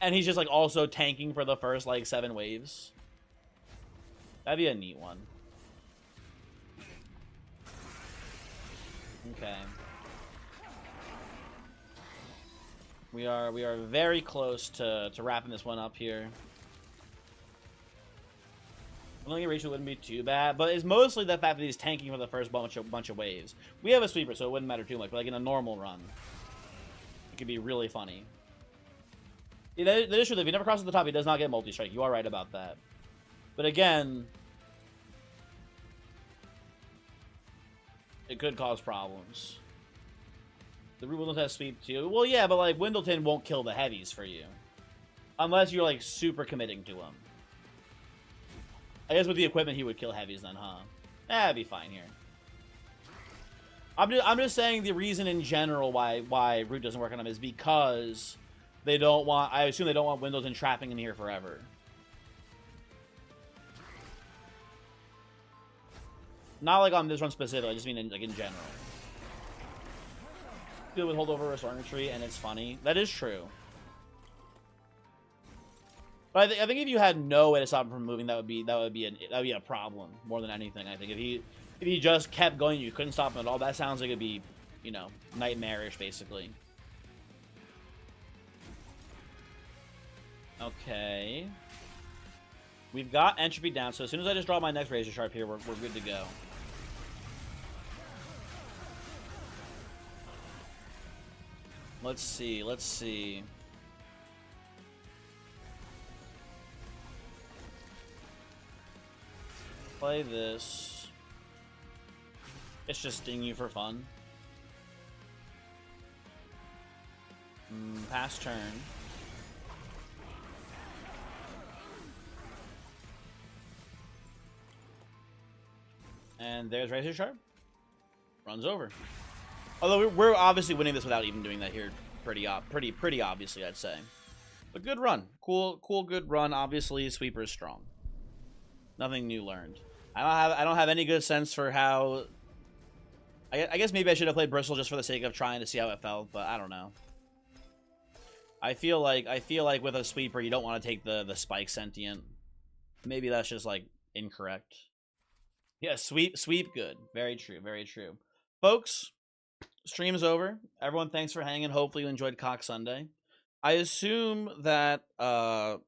And he's just like also tanking for the first like 7 waves. That'd be a neat one. Okay. We are very close to wrapping this one up here. Only ratio wouldn't be too bad, but it's mostly the fact that he's tanking for the first bunch of waves. We have a sweeper, so it wouldn't matter too much. But like in a normal run, it could be really funny. Yeah, that is true. If he never crosses the top, he does not get multi-strike. You are right about that. But again, it could cause problems. The Root Windleton has sweep too. Well, yeah, but like Windleton won't kill the heavies for you, unless you're like super committing to him. I guess with the equipment, he would kill heavies then, huh? That'd be fine here. I'm just saying the reason in general why Root doesn't work on him is because they don't want. I assume they don't want Windleton trapping in here forever. Not like on this one specifically. I just mean like in general. Good with holdover restoring tree, and it's funny. That is true. But I think if you had no way to stop him from moving, that would be a problem more than anything. I think if he just kept going, you couldn't stop him at all. That sounds like it'd be, you know, nightmarish basically. Okay. We've got entropy down, so as soon as I just draw my next razor sharp here, we're good to go. Let's see. Let's see. Play this. It's just sting you for fun. Pass turn. And there's Razor Sharp. Runs over. Although we're obviously winning this without even doing that here. Pretty obviously, I'd say. But good run. Cool, good run. Obviously, sweeper is strong. Nothing new learned. I don't have any good sense for how. I guess maybe I should have played Bristle just for the sake of trying to see how it felt, but I don't know. I feel like with a sweeper you don't want to take the spike sentient. Maybe that's just like incorrect. Yeah, sweep good. Very true, very true. Folks, stream's over. Everyone, thanks for hanging. Hopefully you enjoyed Cock Sunday. I assume that let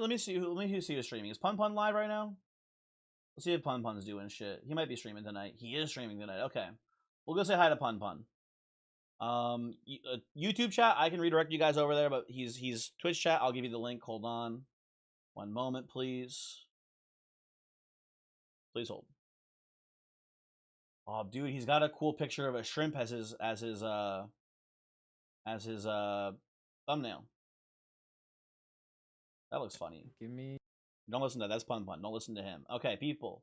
me see who's streaming. Is Pun Live right now? Let's see if Pun's doing shit. He might be streaming tonight. He is streaming tonight. Okay. We'll go say hi to Pun. YouTube chat, I can redirect you guys over there, but he's Twitch chat. I'll give you the link. Hold on. One moment, please. Please hold. Oh, dude, he's got a cool picture of a shrimp as his thumbnail. That looks funny. Give me. Don't listen to that. That's Pun. Don't listen to him. Okay, people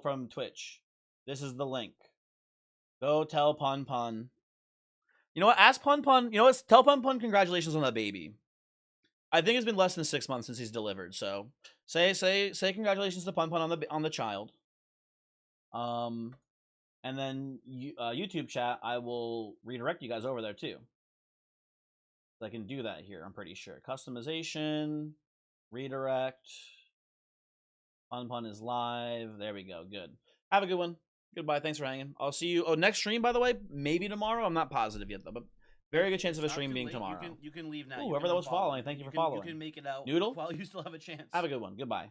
from Twitch. This is the link. Go tell Pun. You know what? Ask Pun. You know what? Tell Pun congratulations on that baby. I think it's been less than 6 months since he's delivered. So say congratulations to Pun on the child. And then YouTube chat, I will redirect you guys over there too. I can do that here. I'm pretty sure. Customization. Redirect. Pun is live. There we go. Good. Have a good one. Goodbye. Thanks for hanging. I'll see you. Oh, next stream, by the way, maybe tomorrow. I'm not positive yet, though, but very good chance of a stream being tomorrow. You can leave now. Ooh, whoever that was following, thank you for following. You can make it out Noodle? while you still have a chance. Have a good one. Goodbye.